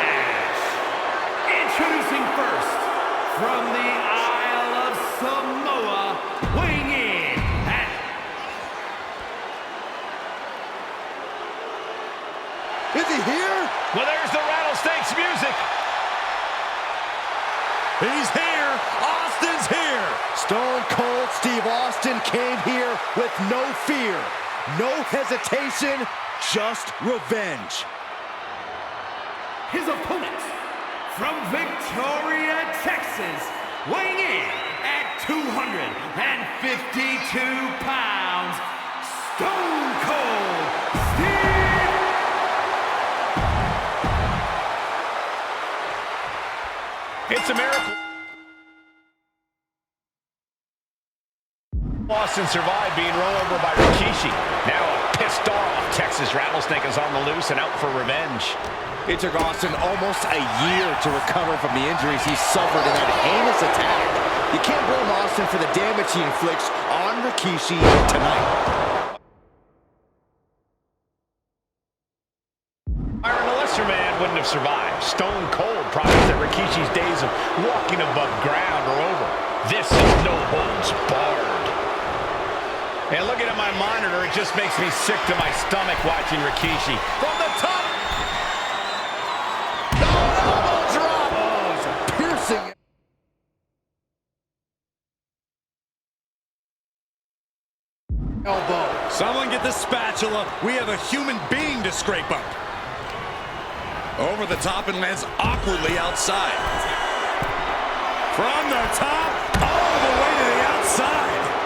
Introducing first, from the Isle of Samoa, weighing in at... Is he here? Well, there's the Rattlesnakes music. He's here. Austin's here. Stone Cold Steve Austin came here with no fear, no hesitation, just revenge. His opponent, from Victoria, Texas, weighing in at 252 pounds, Stone Cold Steve. It's a miracle. Austin survived being run over by Rikishi. Now a pissed off Texas Rattlesnake is on the loose and out for revenge. It took Austin almost a year to recover from the injuries he suffered in that heinous attack. You can't blame Austin for the damage he inflicts on Rikishi tonight. Byron, a lesser man wouldn't have survived. Stone Cold promised that Rikishi's days of walking above ground are over. This is no holds barred. And looking at my monitor, it just makes me sick to my stomach watching Rikishi. From the top! Elbow drop! Oh, it's a piercing... elbow. Someone get the spatula. We have a human being to scrape up. Over the top and lands awkwardly outside. From the top, all the way to the outside.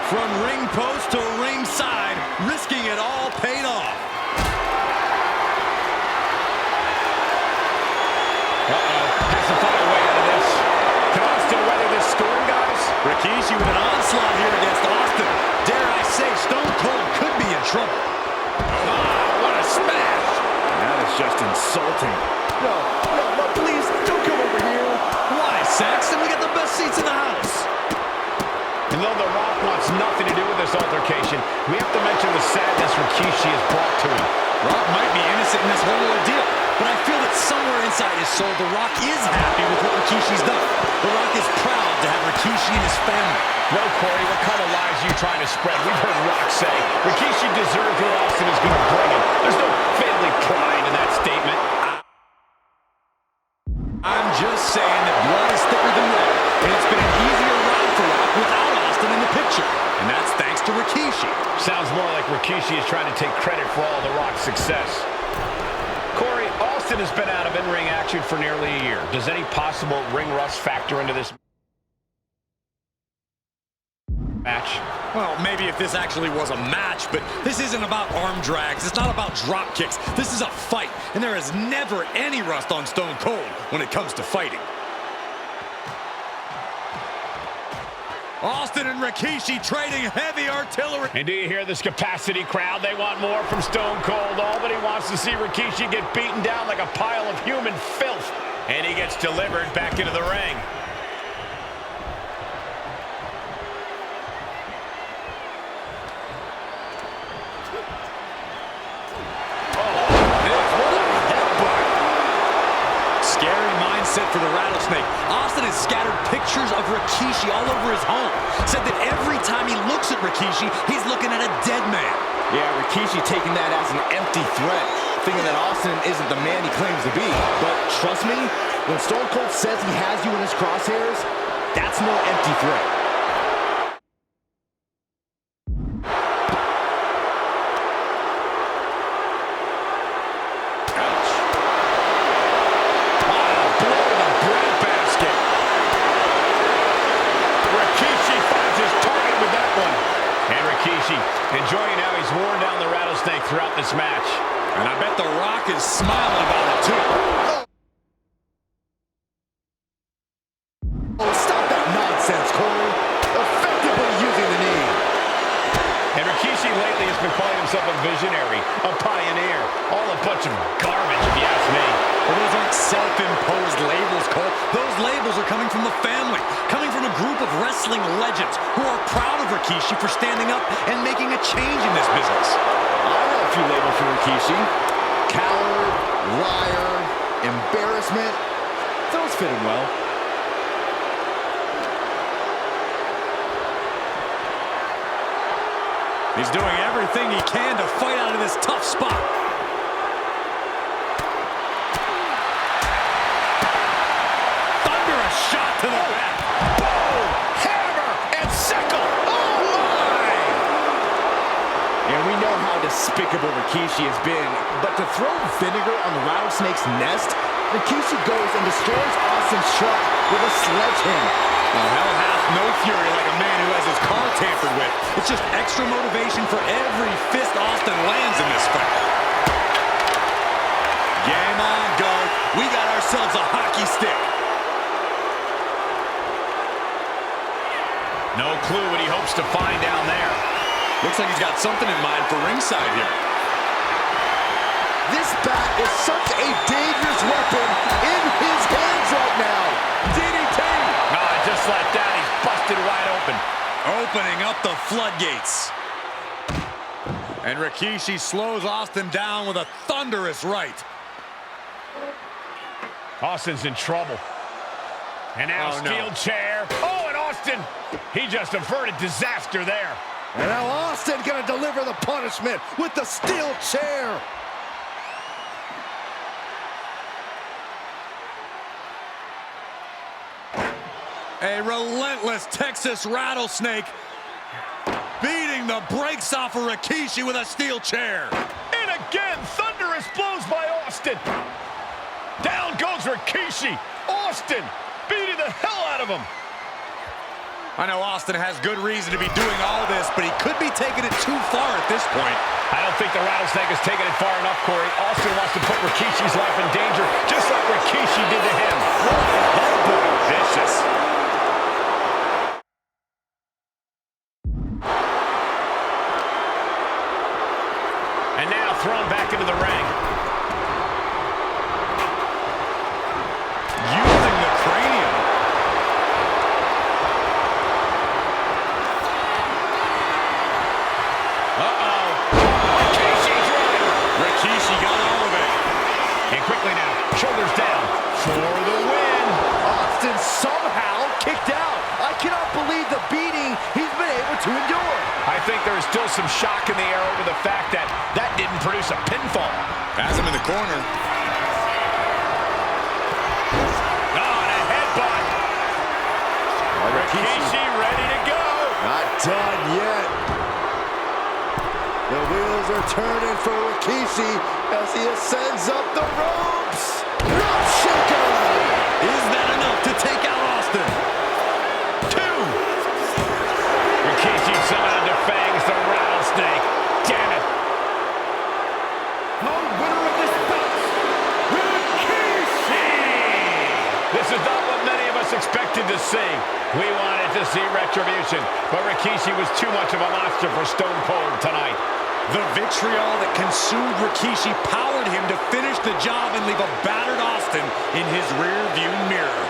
From ring post to ringside, risking it all paid off. Has to find a way out of this. Can Austin weather this storm, guys? Rikishi with an onslaught here against Austin. Dare I say, Stone Cold could be in trouble. What a smash! That is just insulting. No, please, don't come over here. Why, Saxton? We got the best seats in the house. And though The Rock wants nothing to do with this altercation, we have to mention the sadness Rikishi has brought to him. Rock might be innocent in this whole ordeal, but I feel that somewhere inside his soul, The Rock is happy with what Rikishi's done. The Rock is proud to have Rikishi and his family. No, Corey, what kind of lies are you trying to spread? We've heard Rock say Rikishi deserves what Austin is going to bring him. There's no family pride in that statement. I'm just saying that blood is thicker than water, and it's been an easier ride for Rock without Austin in the picture. And that's thanks to Rikishi. Sounds more like Rikishi is trying to take credit for all The Rock's success. Corey, Austin has been out of in-ring action for nearly a year. Does any possible ring rust factor into this match? Well, maybe if this actually was a match, but this isn't about arm drags. It's not about drop kicks. This is a fight, and there is never any rust on Stone Cold when it comes to fighting. Austin and Rikishi trading heavy artillery. And do you hear this capacity crowd? They want more from Stone Cold. All that he wants to see Rikishi get beaten down like a pile of human filth. And he gets delivered back into the ring. Scary mindset for the Rattlesnake. Austin has scattered pictures of Rikishi all over his home. Said that every time he looks at Rikishi, he's looking at a dead man. Yeah, Rikishi taking that as an empty threat, thinking that Austin isn't the man he claims to be. But trust me, when Stone Cold says he has you in his crosshairs, that's no empty threat. Enjoying how he's worn down the Rattlesnake throughout this match. And I bet The Rock is smiling about it, too. Oh, stop that nonsense, Corey. Effectively using the knee. And Rikishi lately has been calling himself a visionary, a pioneer. All a bunch of garbage, if you ask me. Well, those aren't self-imposed labels, Cole. Those labels are coming from the family, coming from a group of wrestling legends who are proud of Rikishi for standing up and making a change in this business. I know a few labels for Rikishi. Coward, liar, embarrassment. Those fit him well. He's doing everything he can to fight out of this tough spot. Thunderous shot to the back. Boom! Hammer and sickle! Oh, my! And we know how despicable Rikishi has been, but to throw vinegar on the rattlesnake's nest, Rikishi goes and destroys Austin's truck with a sledgehammer. Well, hell hath no fury like a man who has his car tampered with. It's just extra motivation for every fist Austin lands in this fight. Game on, Garth. We got ourselves a hockey stick. No clue what he hopes to find down there. Looks like he's got something in mind for ringside here. This bat is such a dangerous weapon in his hands right now. DDT! Just like that, he's busted wide open. Opening up the floodgates. And Rikishi slows Austin down with a thunderous right. Austin's in trouble. And now steel chair. Oh, and Austin, he just averted disaster there. And now Austin gonna deliver the punishment with the steel chair. A relentless Texas rattlesnake beating the brakes off of Rikishi with a steel chair. And again, thunderous blows by Austin. Down goes Rikishi. Austin beating the hell out of him. I know Austin has good reason to be doing all this, but he could be taking it too far at this point. I don't think the rattlesnake has taken it far enough, Corey. Austin wants to put Rikishi's life in danger, just like Rikishi did to him. Headbutt, vicious. And now thrown back into the ring. Using the cranium. Uh-oh. Rikishi's running. Rikishi got all of it. And quickly now, shoulders down for the win. Austin somehow kicked out. I cannot believe the beating he's been able to endure. I think there is still some shock in the air over the fact that that didn't produce a pinfall. Has him in the corner. Oh, and a headbutt. Rikishi ready to go. Not done yet. The wheels are turning for Rikishi as he ascends up the ropes. Drop shaker! Is that enough to take out Austin? Two. Rikishi summoned to fangs the rattlesnake. Damn it. The winner of this bout, Rikishi! This is not what many of us expected to see. We wanted to see retribution, but Rikishi was too much of a monster for Stone Cold tonight. The vitriol that consumed Rikishi powered him to finish the job and leave a battered Austin in his rear-view mirror.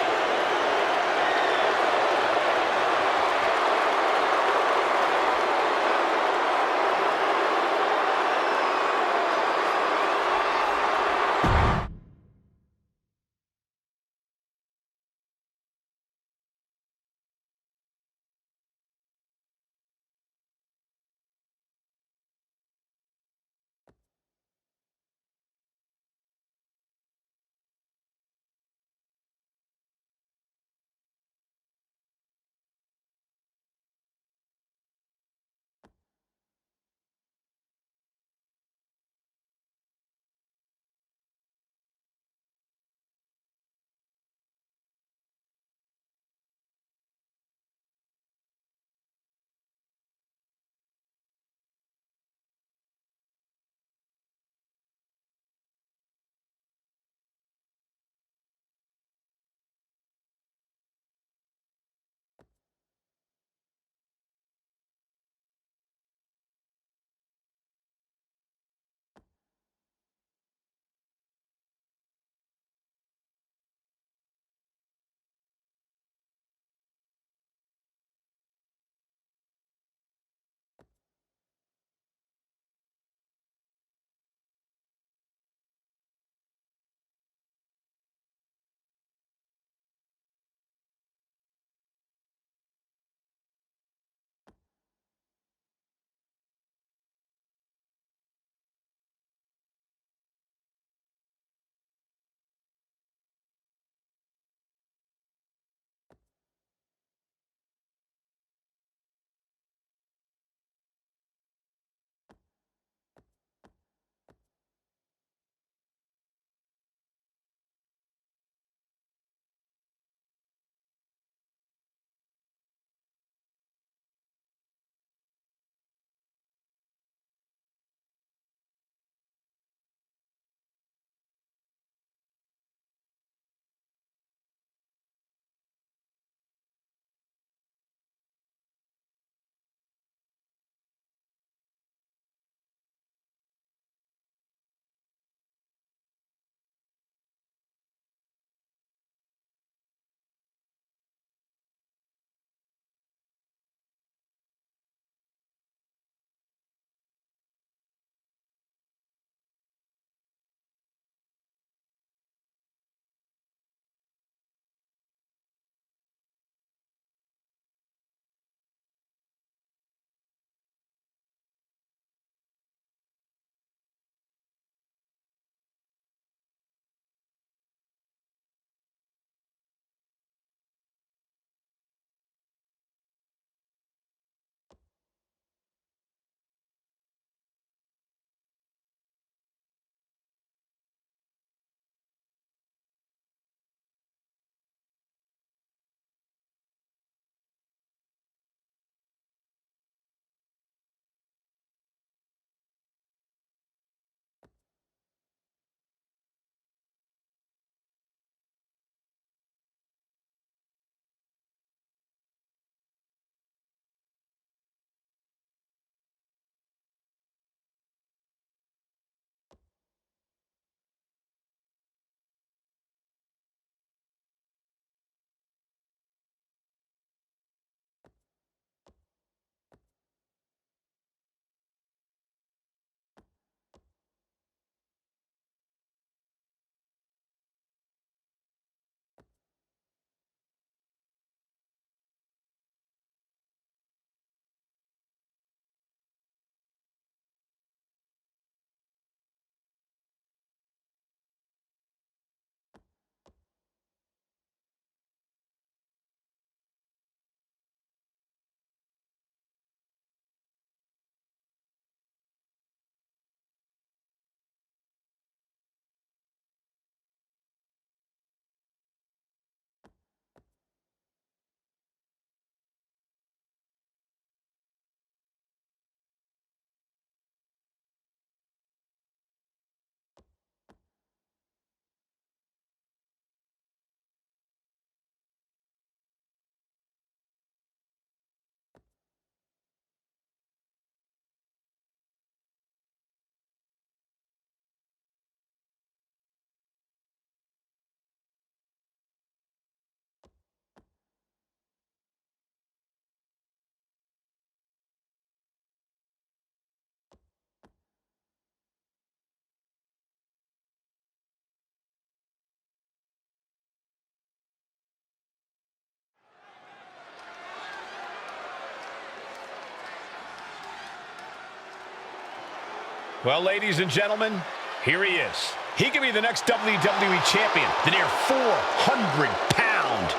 Well, ladies and gentlemen, here he is. He could be the next WWE champion, the near 400-pound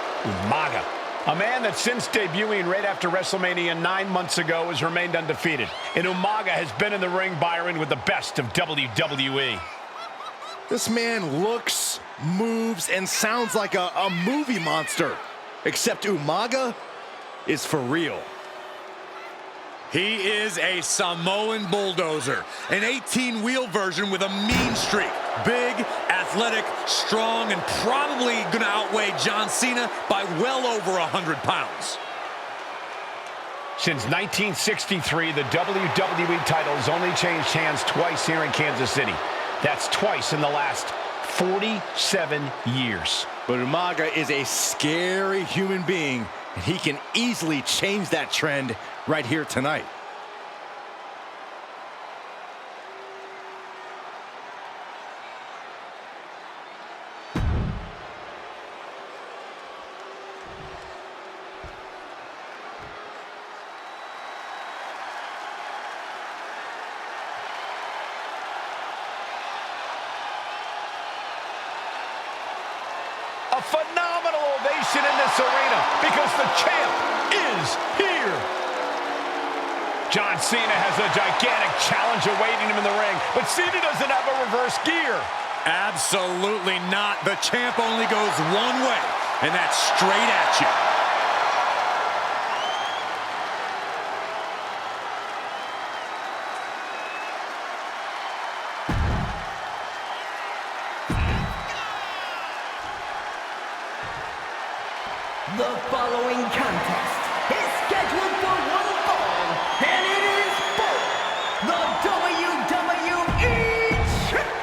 Umaga. A man that since debuting right after WrestleMania 9 months ago has remained undefeated. And Umaga has been in the ring, Byron, with the best of WWE. This man looks, moves, and sounds like a movie monster. Except Umaga is for real. He is a Samoan bulldozer, an 18-wheel version with a mean streak. Big, athletic, strong, and probably going to outweigh John Cena by well over 100 pounds. Since 1963, the WWE title has only changed hands twice here in Kansas City. That's twice in the last 47 years. But Umaga is a scary human being, and he can easily change that trend right here tonight. A phenomenal ovation in this arena because the champ is here. John Cena has a gigantic challenge awaiting him in the ring, but Cena doesn't have a reverse gear. Absolutely not. The champ only goes one way, and that's straight at you. The following contest is scheduled for one fall, and it is for the WWE Champion.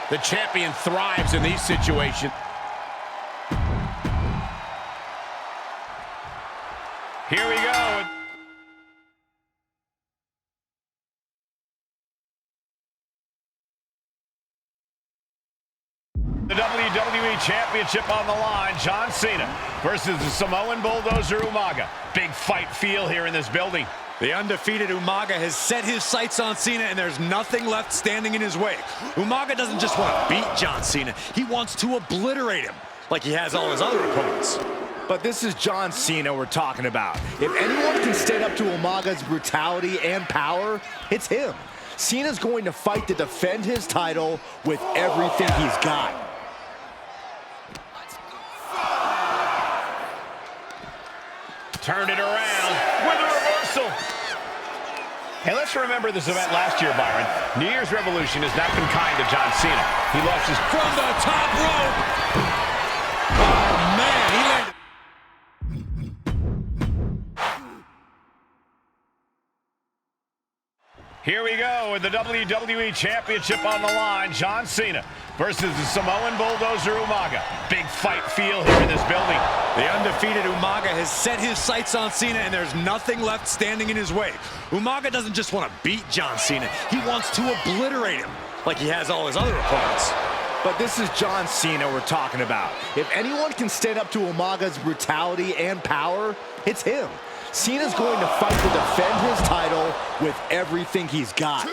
The champion thrives in these situations. Here we go. The WWE Championship on the line. John Cena versus the Samoan bulldozer Umaga. Big fight feel here in this building. The undefeated Umaga has set his sights on Cena, and there's nothing left standing in his way. Umaga doesn't just want to beat John Cena. He wants to obliterate him, like he has all his other opponents. But this is John Cena we're talking about. If anyone can stand up to Umaga's brutality and power, it's him. Cena's going to fight to defend his title with everything he's got. Turned it around with a reversal. And let's remember this event last year, Byron. New Year's Revolution has not been kind to John Cena. He lost his... From the top rope! Oh, man, he landed... Here we go with the WWE Championship on the line. John Cena versus the Samoan bulldozer Umaga. Big fight feel here in this building. The undefeated Umaga has set his sights on Cena, and there's nothing left standing in his way. Umaga doesn't just want to beat John Cena. He wants to obliterate him, like he has all his other opponents. But this is John Cena we're talking about. If anyone can stand up to Umaga's brutality and power, it's him. Cena's going to fight to defend his title with everything he's got.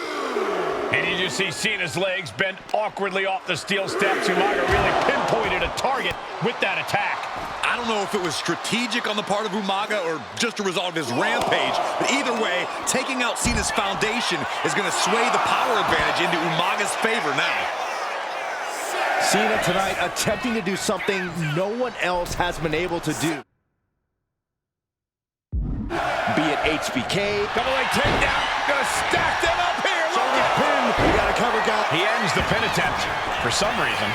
And you just see Cena's legs bent awkwardly off the steel steps. Umaga really pinpointed a target with that attack. I don't know if it was strategic on the part of Umaga or just a result of his rampage, but either way, taking out Cena's foundation is going to sway the power advantage into Umaga's favor now. Cena tonight attempting to do something no one else has been able to do. Be it HBK. Double leg takedown. Gonna stack them up here. Look Shoulder at pin. We got a cover, guy. He ends the pin attempt for some reason.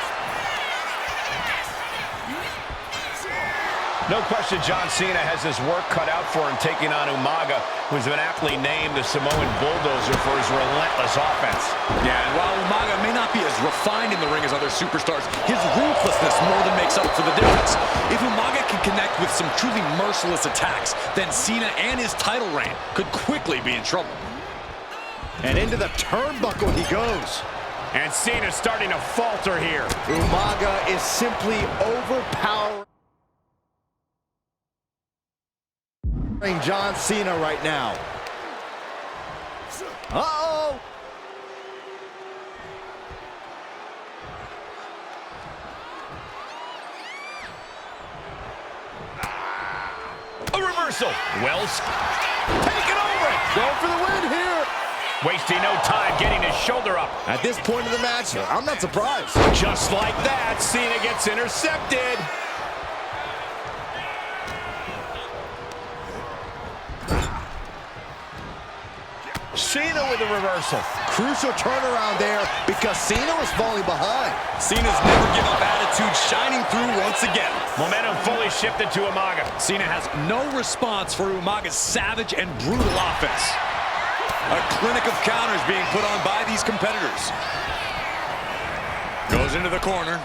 No question John Cena has his work cut out for him taking on Umaga, who's been aptly named the Samoan bulldozer for his relentless offense. Yeah, and while Umaga may not be as refined in the ring as other superstars, his ruthlessness more than makes up for the difference. If Umaga can connect with some truly merciless attacks, then Cena and his title reign could quickly be in trouble. And into the turnbuckle he goes. And Cena's starting to falter here. Umaga is simply overpowering John Cena right now. Uh-oh! reversal. Taking over it. Going for the win here. Wasting no time getting his shoulder up. At this point in the match, I'm not surprised. Just like that, Cena gets intercepted. Cena with a reversal. Crucial turnaround there because Cena was falling behind. Cena's never give up attitude, shining through once again. Momentum fully shifted to Umaga. Cena has no response for Umaga's savage and brutal offense. A clinic of counters being put on by these competitors. Goes into the corner.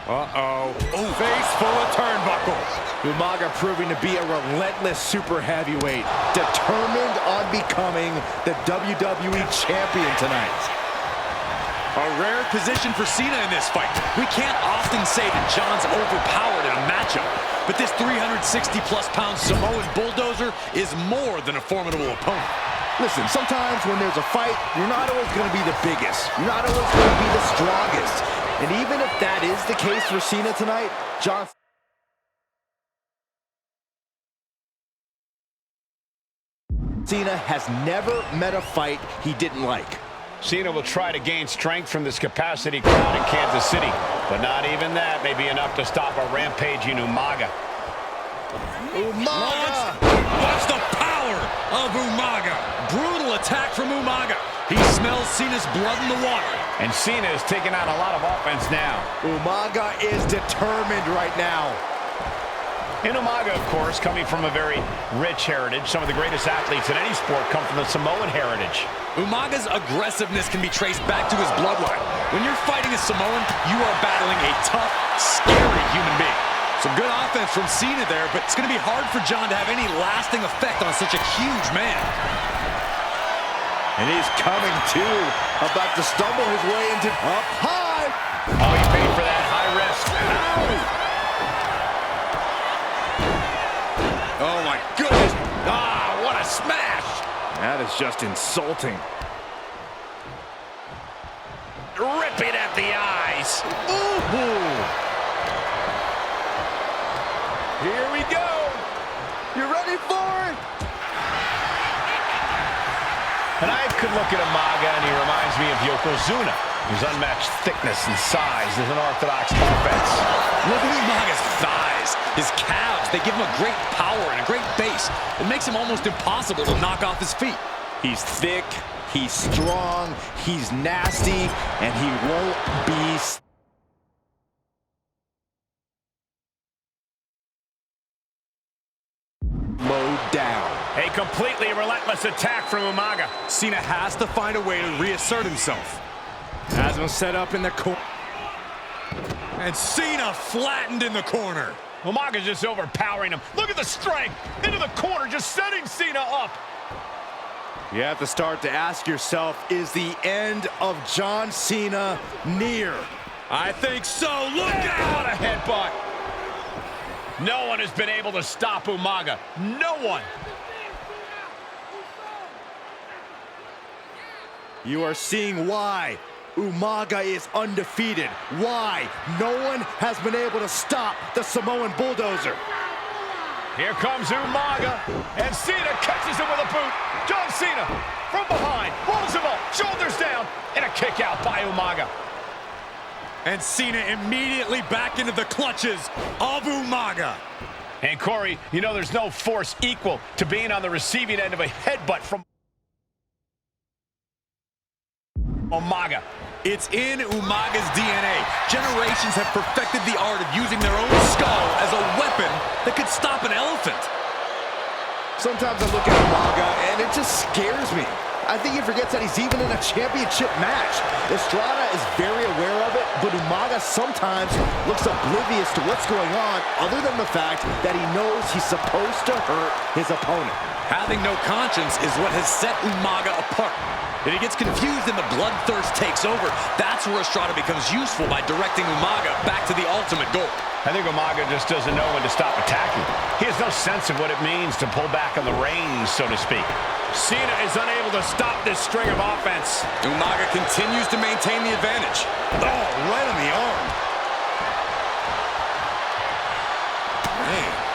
Face full of turnbuckles. Umaga proving to be a relentless super heavyweight, determined on becoming the WWE champion tonight. A rare position for Cena in this fight. We can't often say that John's overpowered in a matchup, but this 360-plus pound Samoan bulldozer is more than a formidable opponent. Listen, sometimes when there's a fight, you're not always going to be the biggest. You're not always going to be the strongest. And even if that is the case for Cena tonight, John Cena has never met a fight he didn't like. Cena will try to gain strength from this capacity crowd in Kansas City, but not even that may be enough to stop a rampaging Umaga. Umaga! Watch the power of Umaga. Brutal attack from Umaga. He smells Cena's blood in the water. And Cena is taking out a lot of offense now. Umaga is determined right now. And Umaga, of course, coming from a very rich heritage. Some of the greatest athletes in any sport come from the Samoan heritage. Umaga's aggressiveness can be traced back to his bloodline. When you're fighting a Samoan, you are battling a tough, scary human being. Some good offense from Cena there, but it's going to be hard for John to have any lasting effect on such a huge man. And he's coming to, about to stumble his way into up high. Oh, he paid for that high risk. Oh my goodness. Ah, what a smash. That is just insulting. Ripping at the eyes. Ooh. Here we go. You ready for it? And I could look at Umaga, and he reminds me of Yokozuna, whose unmatched thickness and size is an orthodox offense. Look at Umaga's thighs, his calves. They give him a great power and a great base. It makes him almost impossible to knock off his feet. He's thick, he's strong, he's nasty, and he won't be slowed down. A completely relentless attack from Umaga. Cena has to find a way to reassert himself. Has him set up in the corner. And Cena flattened in the corner. Umaga's just overpowering him. Look at the strength. Into the corner, just setting Cena up. You have to start to ask yourself, is the end of John Cena near? I think so. Look out! What a headbutt. No one has been able to stop Umaga. No one. You are seeing why Umaga is undefeated. Why no one has been able to stop the Samoan bulldozer. Here comes Umaga, and Cena catches him with a boot. John Cena from behind, rolls him up, shoulders down, and a kick out by Umaga. And Cena immediately back into the clutches of Umaga. And Corey, you know there's no force equal to being on the receiving end of a headbutt from Umaga. It's in Umaga's DNA. Generations have perfected the art of using their own skull as a weapon that could stop an elephant. Sometimes I look at Umaga and it just scares me. I think he forgets that he's even in a championship match. Estrada is very aware of it, but Umaga sometimes looks oblivious to what's going on, other than the fact that he knows he's supposed to hurt his opponent. Having no conscience is what has set Umaga apart. If he gets confused and the bloodthirst takes over, that's where Estrada becomes useful by directing Umaga back to the ultimate goal. I think Umaga just doesn't know when to stop attacking. He has no sense of what it means to pull back on the reins, so to speak. Cena is unable to stop this string of offense. Umaga continues to maintain the advantage. Oh, right on the arm. Man.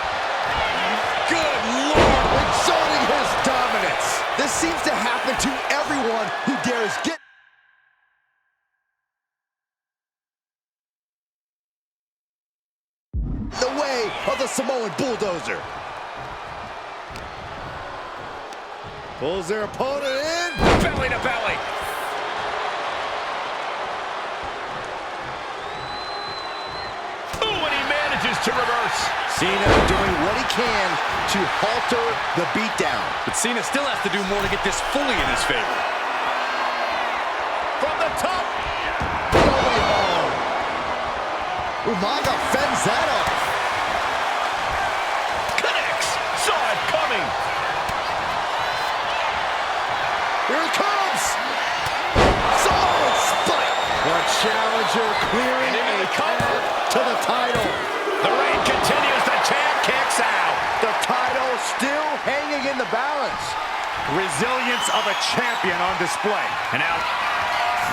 seems to happen to everyone who dares get the way of the Samoan bulldozer. Pulls their opponent in. Belly to belly. Ooh, and he manages to reverse. Cena doing what he can to halter the beatdown. But Cena still has to do more to get this fully in his favor. From the top. Going home. Umaga fends that off. Connects. Saw it coming. Here it comes. Samoan spike. The challenger clearing And into a the cover. path to the title. The reign continues. The champ kicks out. The title still hanging in the balance. Resilience of a champion on display. And now,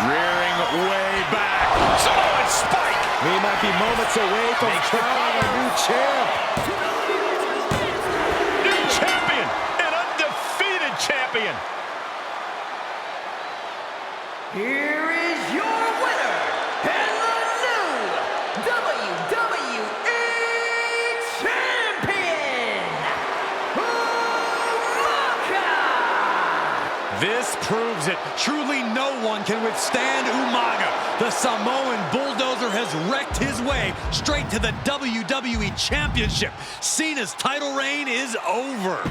rearing way back. Samoan spike. We might be moments away from crowning a new champ. New champion. An undefeated champion. Here is your winner, and the new WWE Champion, Umaga! This proves it. Truly no one can withstand Umaga. The Samoan bulldozer has wrecked his way straight to the WWE Championship. Cena's title reign is over.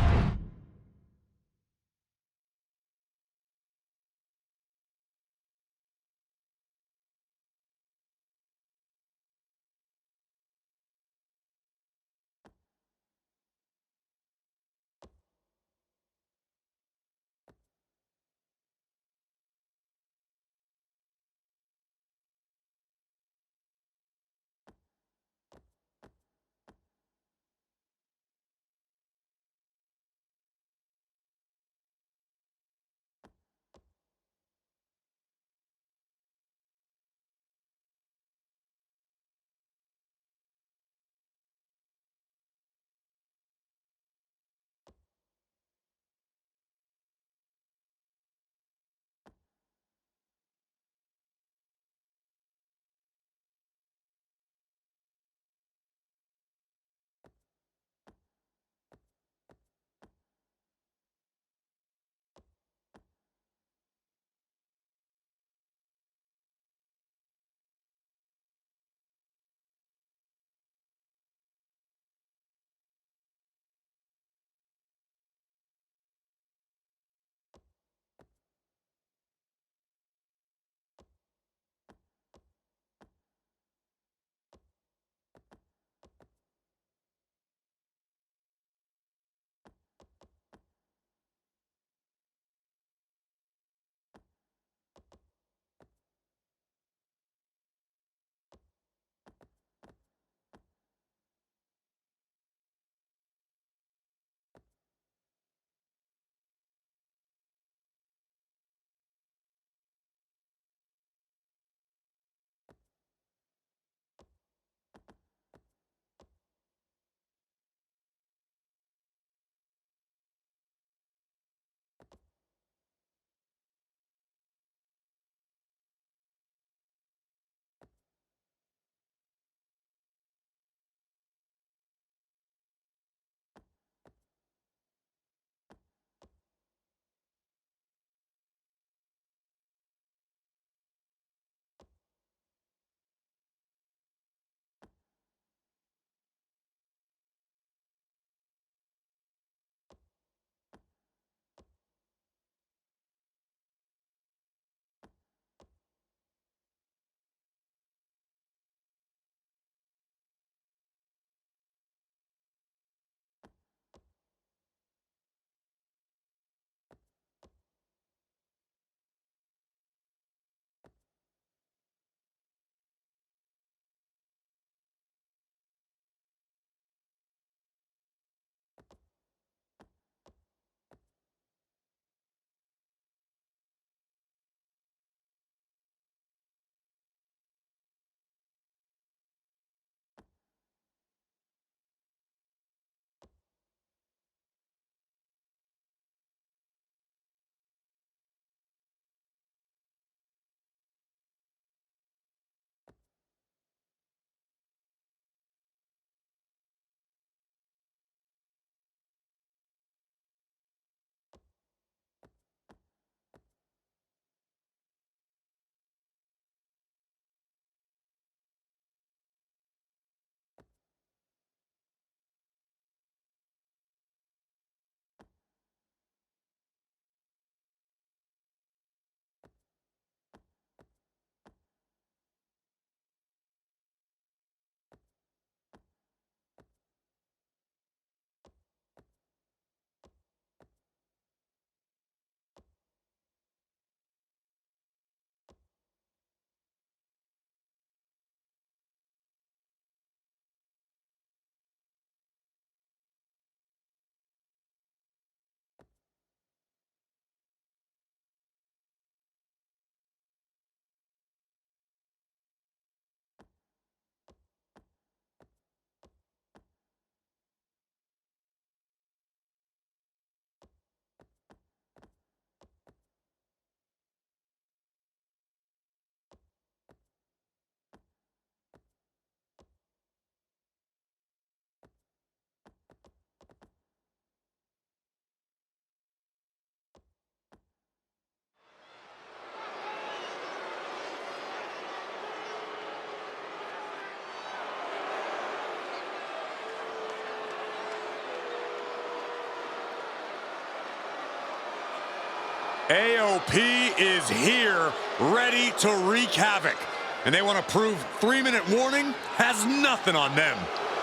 AOP is here, ready to wreak havoc. And they want to prove 3-minute warning has nothing on them.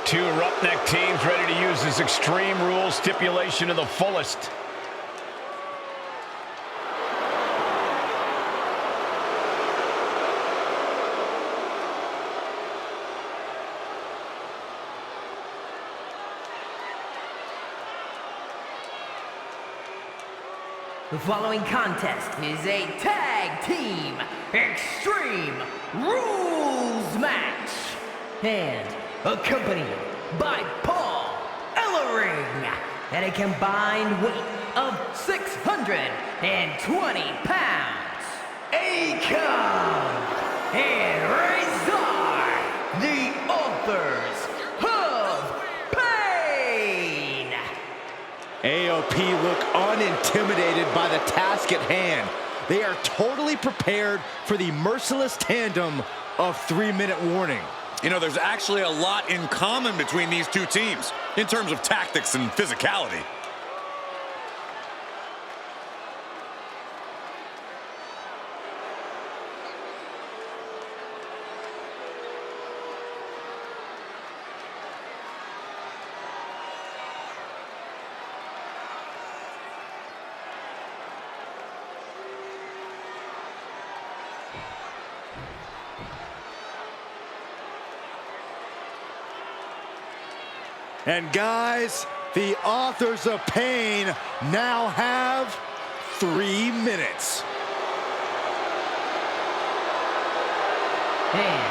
Two roughneck teams ready to use this Extreme Rules stipulation to the fullest. The following contest is a tag team Extreme Rules match and accompanied by Paul Ellering at a combined weight of 620 pounds. Akon and Razor, the authors of Pain. AOP look unintimidated by the task at hand. They are totally prepared for the merciless tandem of 3-minute warning. You know, there's actually a lot in common between these two teams in terms of tactics and physicality. And guys, the authors of Pain now have 3 minutes. And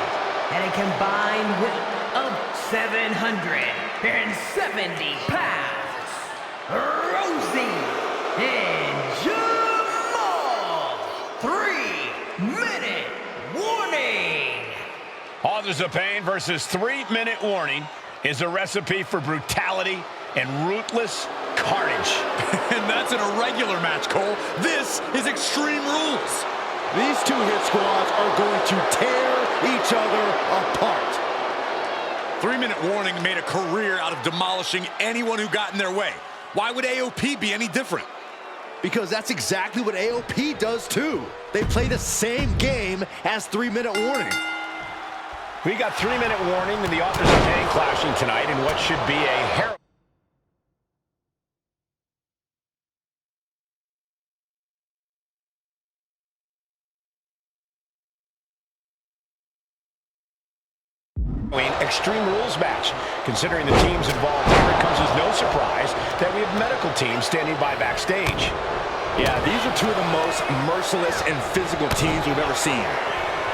at a combined weight of 770 pounds, Rosie and Jamal. 3-minute warning. Authors of Pain versus 3-minute warning is a recipe for brutality and ruthless carnage. And that's an irregular match, Cole. This is Extreme Rules. These two hit squads are going to tear each other apart. 3-minute warning made a career out of demolishing anyone who got in their way. Why would AOP be any different? Because that's exactly what AOP does too. They play the same game as 3-minute warning. We got 3-minute warning and the authors of Pain clashing tonight in what should be a harrowing Extreme Rules match. Considering the teams involved here, it comes as no surprise that we have medical teams standing by backstage. Yeah, these are two of the most merciless and physical teams we've ever seen.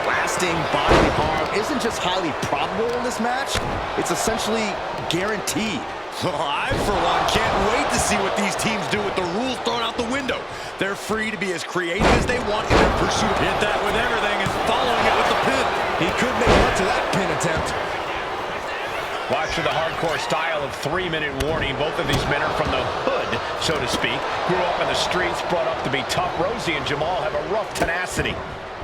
Lasting bodily harm isn't just highly probable in this match, it's essentially guaranteed. I, for one, can't wait to see what these teams do with the rules thrown out the window. They're free to be as creative as they want in their pursuit. Hit that with everything and following it with the pin. He could make much of that pin attempt. Watching the hardcore style of 3-minute warning, both of these men are from the hood, so to speak. Grew up in the streets, brought up to be tough. Rosie and Jamal have a rough tenacity.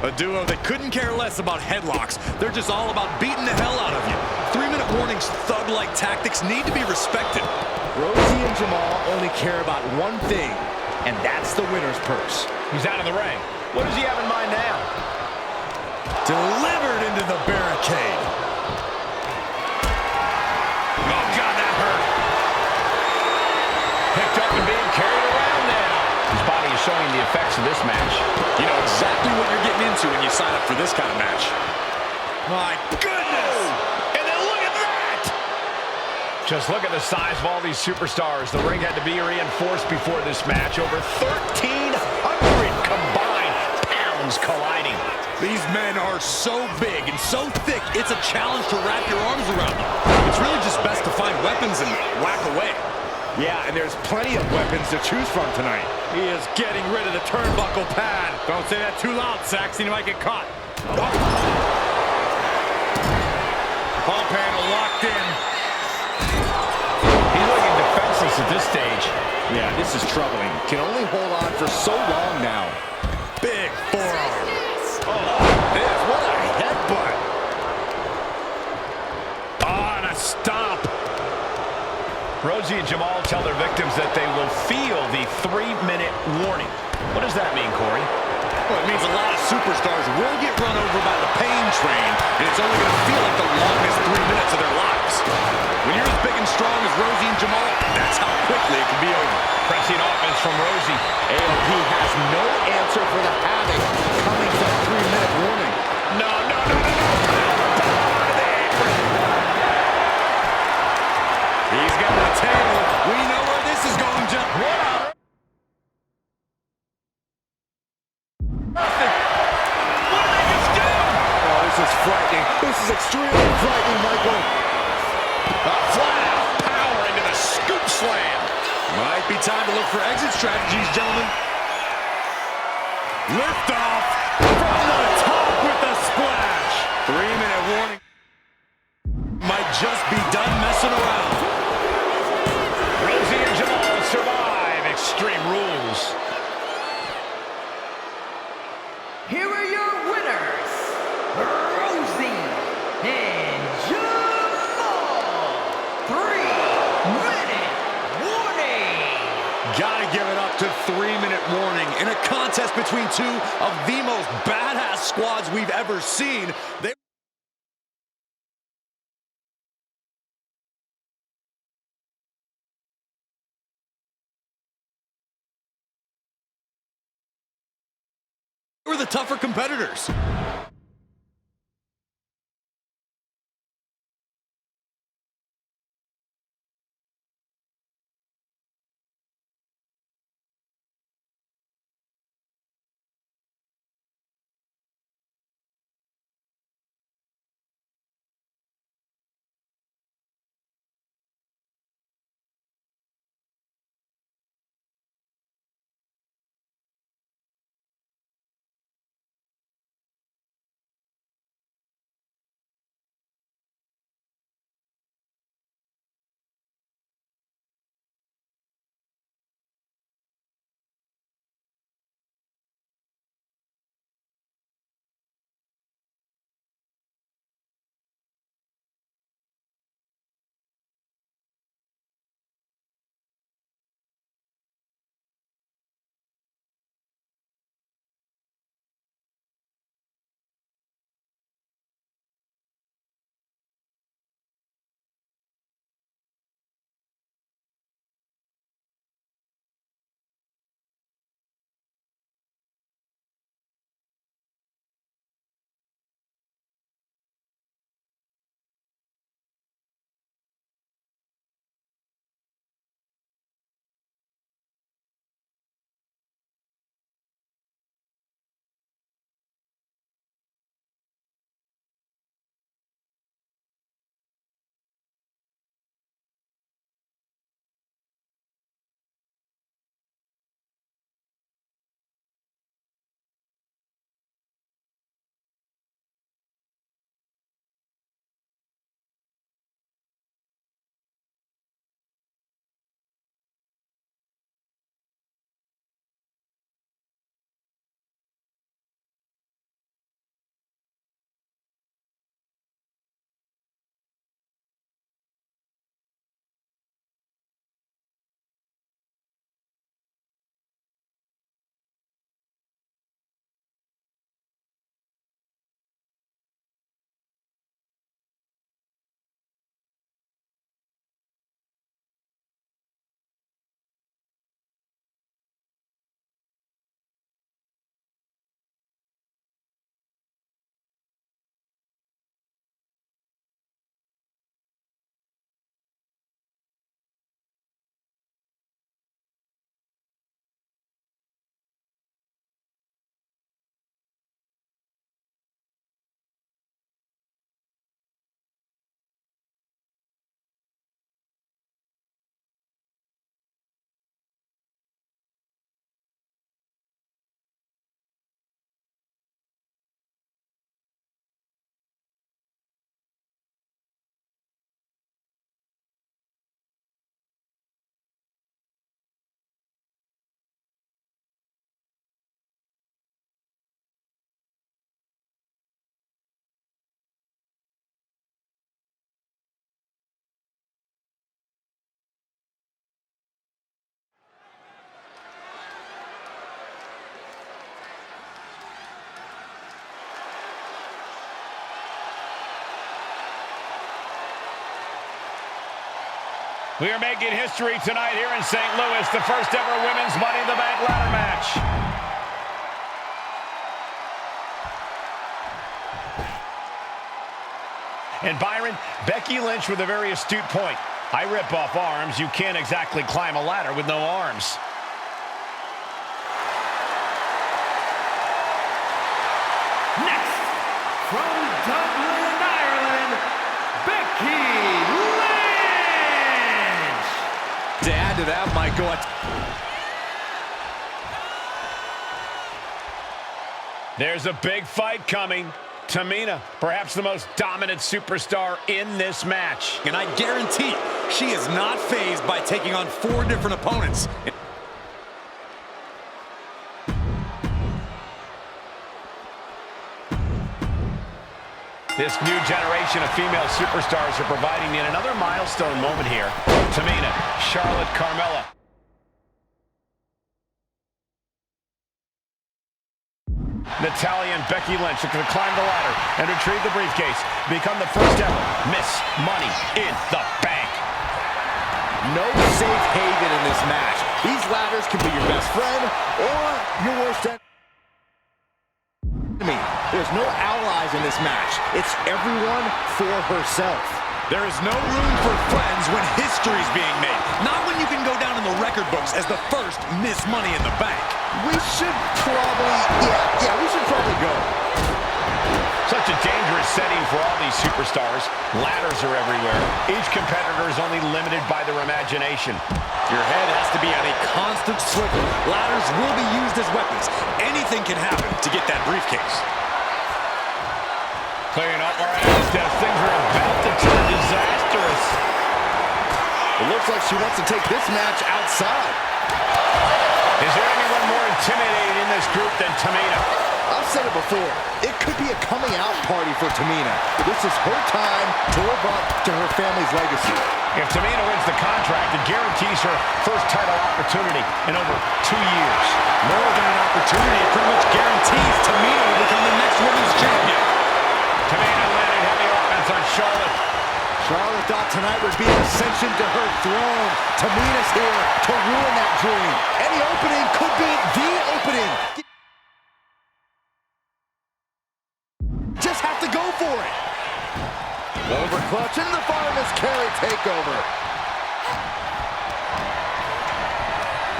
A duo that couldn't care less about headlocks. They're just all about beating the hell out of you. 3-minute warning's thug-like tactics need to be respected. Rosie and Jamal only care about one thing, and that's the winner's purse. He's out of the ring. What does he have in mind now? Delivered into the barricade. Oh, God, that hurt. Picked up and being carried around now. His body is showing the effects of this match. You know exactly what you're getting into when you sign up for this kind of match. My goodness! And then look at that! Just look at the size of all these superstars. The ring had to be reinforced before this match. Over 1,300 combined pounds colliding. These men are so big and so thick, it's a challenge to wrap your arms around them. It's really just best to find weapons and whack away. Yeah, and there's plenty of weapons to choose from tonight. He is getting rid of the turnbuckle pad. Don't say that too loud, Saxon. You might get caught. Pump handle locked in. He's looking defenseless at this stage. Yeah, this is troubling. Can only hold on for so long now. Big forearm. Oh, this, what a headbutt. Oh, and a stomp. Rosie and Jamal tell their victims that they will feel the 3-minute warning. What does that mean, Corey? Well, it means a lot of superstars will get run over by the pain train, and it's only going to feel like the longest 3 minutes of their lives. When you're as big and strong as Rosie and Jamal, that's how quickly it can be over. Pressing offense from Rosie. AOP has no answer for the havoc coming from a 3-minute warning. No, no, no, no, no. Power to the apron. He's got the table. We know where this is going, John. What a... Perfect. What did they just do? Oh, this is frightening. This is extremely frightening, Michael. A flat-out power into the scoop slam. Might be time to look for exit strategies, gentlemen. Lift off from the top with the splash. 3-minute warning. Might just be done messing around. Rosie and Jamal survive Extreme Rules. Here are your winners, Rosie and Jamal. 3-minute warning. Gotta give it up to 3-minute warning. In a contest between two of the most badass squads we've ever seen. They were the tougher competitors. We are making history tonight here in St. Louis, the first ever women's Money in the Bank ladder match. And Byron, Becky Lynch with a very astute point. I rip off arms. You can't exactly climb a ladder with no arms. Next, from Dublin, Ireland, Becky Lynch. To add to that, Michael, there's a big fight coming. Tamina, perhaps the most dominant superstar in this match. and I guarantee she is not fazed by taking on 4 different opponents. This new generation of female superstars are providing yet another milestone moment here. Tamina, Charlotte, Carmella. Natalya and Becky Lynch are going to climb the ladder and retrieve the briefcase. Become the first ever Miss Money in the Bank. No safe haven in this match. These ladders can be your best friend or your worst enemy. There's no allies in this match. It's everyone for herself. There is no room for friends when history's being made. Not when you can go down in the record books as the first Miss Money in the Bank. We should probably, we should probably go. Such a dangerous setting for all these superstars. Ladders are everywhere. Each competitor is only limited by their imagination. Your head has to be on a constant swivel. Ladders will be used as weapons. Anything can happen to get that briefcase. Clearing up our eyes as things are about to turn disastrous. It looks like she wants to take this match outside. Is there anyone more intimidating in this group than Tamina? I've said it before. It could be a coming out party for Tamina. This is her time to live up to her family's legacy. If Tamina wins the contract, it guarantees her first title opportunity in over 2 years. More than an opportunity, it pretty much guarantees Tamina will become the next women's champion. Tamina landed heavy offense on Charlotte. Charlotte thought tonight would be an ascension to her throne. Tamina's here to ruin that dream. Any opening could be the opening. Just have to go for it. Over clutch into the fireman's carry takeover.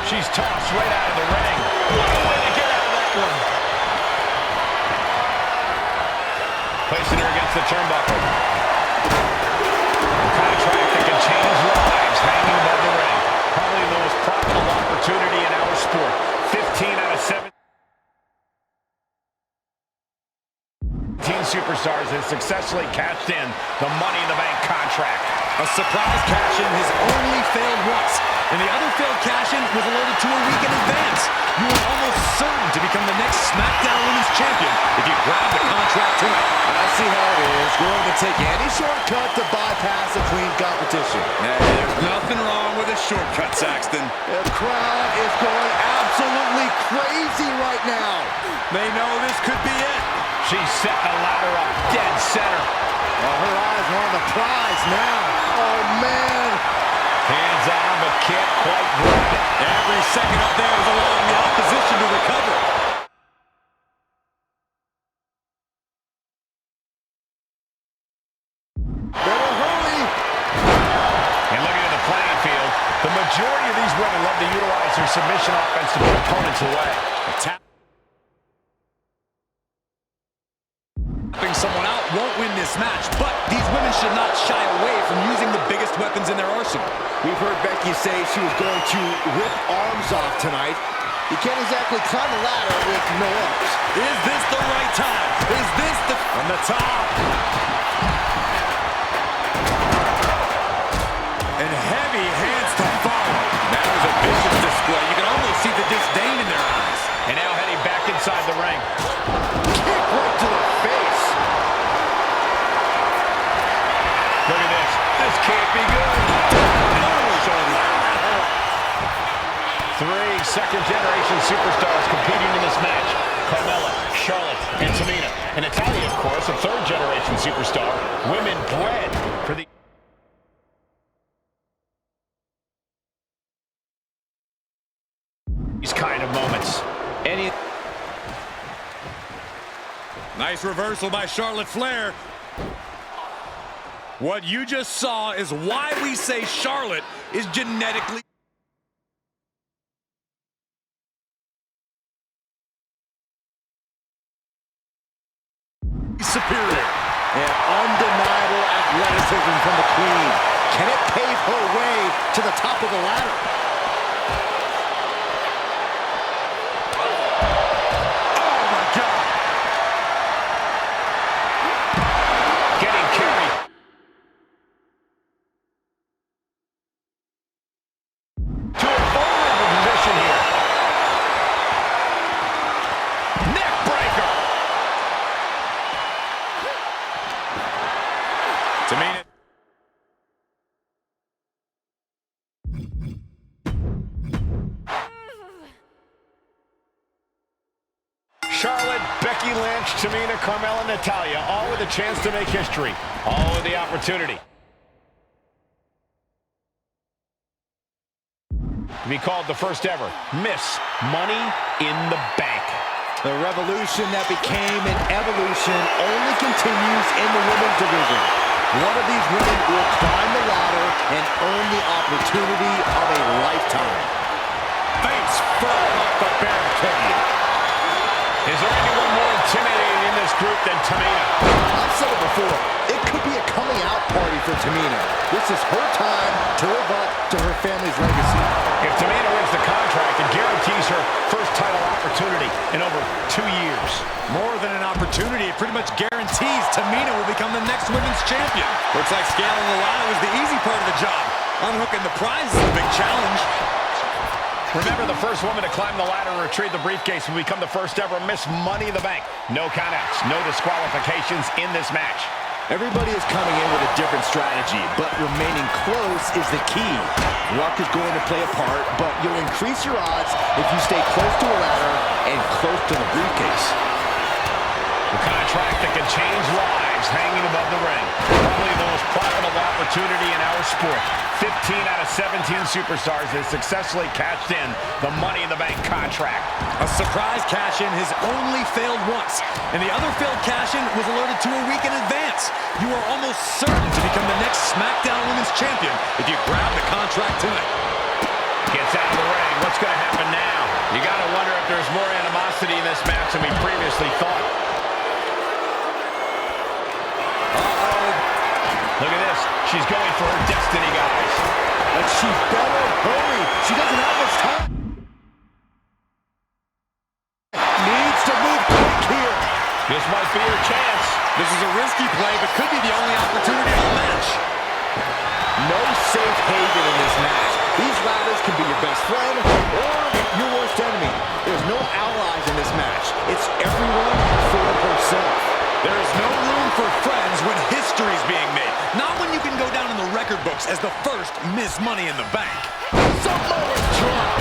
She's tossed right out of the ring. What a way to get out of that one. Placing her against the turnbuckle. Contract that can change lives hanging above the ring. Probably the most profitable opportunity in our sport. 15 out of 17 superstars have successfully cashed in the Money in the Bank contract. A surprise cash-in has only failed once, and the other failed cash-in was alerted to a week in advance. You are almost certain to become the next SmackDown Women's Champion if you grab the contract tonight. I see how it is. Going to take any shortcut to bypass a clean competition. There's nothing wrong with a shortcut, Saxton. The crowd is going absolutely crazy right now. They know this could be it. She's setting the ladder up dead center. Well, her eyes are on the prize now. Oh, man. Hands on, but can't quite grab it. Every second up there is allowing the opposition to recover. Better hurry. And looking at the playing field, the majority of these women love to utilize their submission offense to put opponents away. Tapping someone out won't win this match, but these women should not shy away from using the biggest weapons in their arsenal. We've heard Becky say she was going to rip arms off tonight. You can't exactly climb a ladder with no arms. Is this the right time? Is this the... From the top. And heavy hands to follow. That was a vicious display. You can almost see the disdain in their eyes. And now heading back inside the ring. Kick right to the face. Look at this. This can't be good. Three second-generation superstars competing in this match. Carmella, Charlotte, and Tamina. And Natalya, of course, a third-generation superstar. Women bred for the... Nice reversal by Charlotte Flair. What you just saw is why we say Charlotte is genetically superior. And undeniable athleticism from the Queen. Can it pave her way to the top of the ladder? Oh my God! Getting carried. To a vulnerable position here. Neck breaker. Tamina. Charlotte, Becky Lynch, Tamina, Carmella, Natalya, all with a chance to make history. All with the opportunity to be called the first ever Miss Money in the Bank. The revolution that became an evolution only continues in the women's division. One of these women will climb the ladder and earn the opportunity of a lifetime. Face first off the barricade. Is there anyone more intimidating in this group than Tamina? I've said it before, it could be a coming out party for Tamina. This is her time to live up to her family's legacy. If Tamina wins the contract, it guarantees her first title opportunity in over 2 years. More than an opportunity, it pretty much guarantees Tamina will become the next women's champion. Looks like scaling the ladder was the easy part of the job. Unhooking the prize is a big challenge. Remember, the first woman to climb the ladder and retrieve the briefcase will become the first ever Miss Money in the Bank. No countouts, no disqualifications in this match. Everybody is coming in with a different strategy, but remaining close is the key. Luck is going to play a part, but you'll increase your odds if you stay close to a ladder and close to the briefcase. The contract that can change lives hanging above the ring. Probably the most profitable opportunity in our sport. 15 out of 17 superstars have successfully cashed in the Money in the Bank contract. A surprise cash-in has only failed once, and the other failed cash-in was alerted to a week in advance. You are almost certain to become the next SmackDown Women's Champion if you grab the contract tonight. Gets out of the ring. What's going to happen now? You got to wonder if there's more animosity in this match than we previously thought. Look at this. She's going for her destiny, guys. But she better hurry. She doesn't have much time. Needs to move quick here. This might be her chance. This is a risky play, but could be the only opportunity in the match. No safe haven in this match. These ladders can be your best friend or your worst enemy. There's no allies in this match. It's everyone for herself. There is no room for friends when history's being made. Not when you can go down in the record books as the first Miss Money in the Bank. Samoa drop.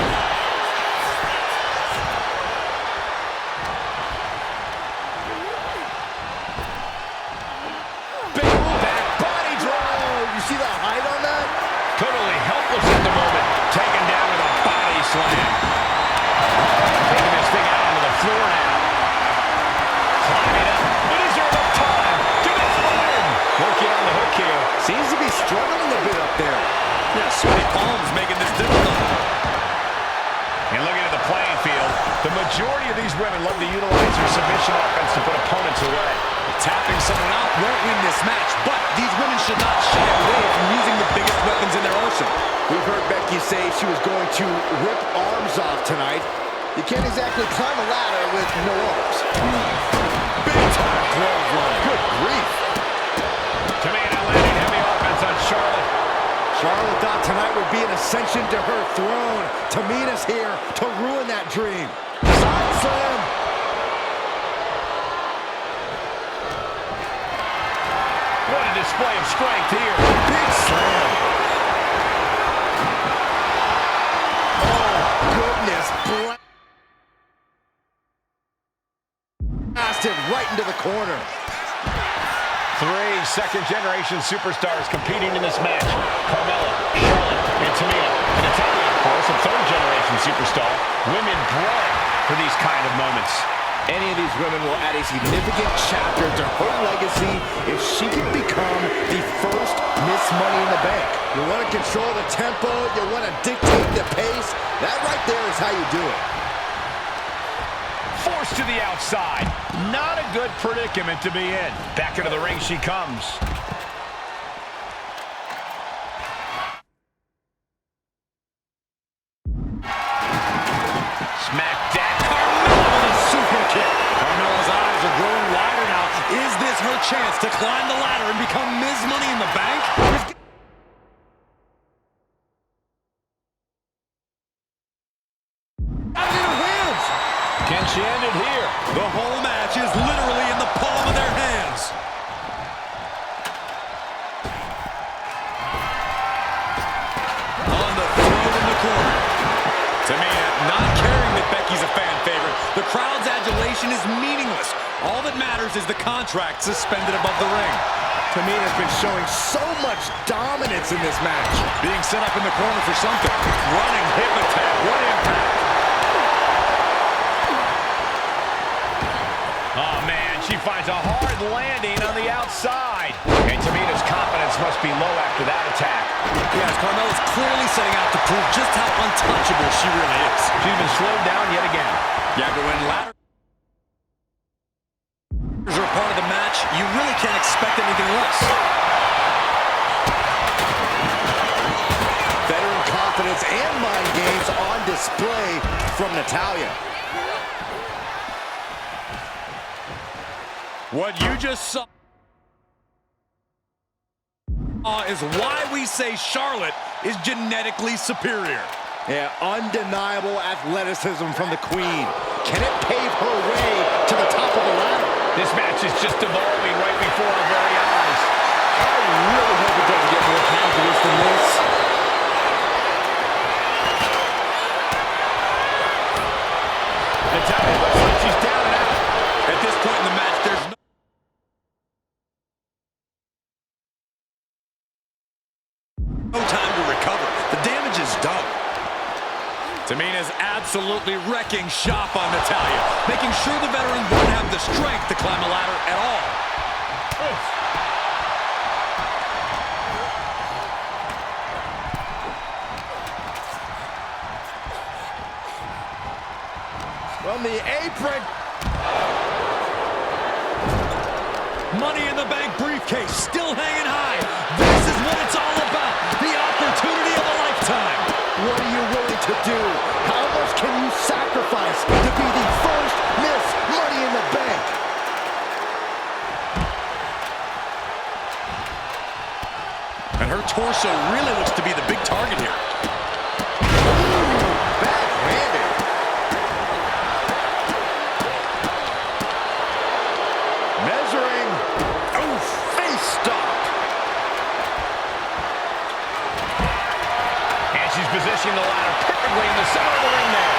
Big back body drop. You see the height on that? Totally helpless at the moment. Taken down with a body slam. Taking this thing out onto the floor now. Climbing up. But is there enough time to this win? Working on the hook here. Seems to be struggling a bit up there. Yeah, sweaty palms making this difficult. And looking at the playing field, the majority of these women love to utilize their submission offense to put opponents away. Tapping someone out won't win this match, but these women should not shy away from using the biggest weapons in their arsenal. We've heard Becky say she was going to rip arms off tonight. You can't exactly climb a ladder with no arms. Big time clothesline. Good grief. Tamina landing heavy offense on Charlotte. Charlotte thought tonight would be an ascension to her throne. Tamina's here to ruin that dream. Side slam. What a display of strength here. Big slam. Oh, goodness. Blasted right into the corner. 3 second-generation superstars competing in this match. Carmella, Charlotte, and Tamina. And Natalya, of course, a third-generation superstar. Women bred for these kind of moments. Any of these women will add a significant chapter to her legacy if she can become the first Miss Money in the Bank. You want to control the tempo, you want to dictate the pace. That right there is how you do it. Forced to the outside. Not a good predicament to be in. Back into the ring she comes. Smackdown. Carmella with a super kick. Carmella's eyes are growing wider now. Is this her chance to climb the ladder and become Ms. Money in the Bank? Can she end it here? The whole match is literally in the palm of their hands. On the throat in the corner. Tamina not caring that Becky's a fan favorite. The crowd's adulation is meaningless. All that matters is the contract suspended above the ring. Tamina's been showing so much dominance in this match. Being set up in the corner for something. Running hip attack. What impact. Oh, man, she finds a hard landing on the outside. And Tamina's confidence must be low after that attack. Yes, Carmella's clearly setting out to prove just how untouchable she really is. She's been slowed down yet again. Yeah, but when ladders are part of the match, you really can't expect anything less. Veteran confidence and mind games on display from Natalya. What you just saw is why we say Charlotte is genetically superior. Yeah, undeniable athleticism from the Queen. Can it pave her way to the top of the ladder? This match is just evolving right before our very eyes. I really hope it doesn't get more confidence than this. Natalya looks like she's down and out. At this point in the match, there's no time to recover. The damage is done. Tamina's absolutely wrecking shop on Natalya, making sure the veteran won't have the strength to climb a ladder at all. From the apron. Money in the Bank briefcase still hanging high. This is what it's all about. The opportunity of a lifetime. What are you willing to do? How much can you sacrifice to be the first Miss Money in the Bank? And her torso really looks to be the big target here. Backhanded. Measuring. Oh, face stop. And she's positioning the ladder perfectly in the center of the ring there.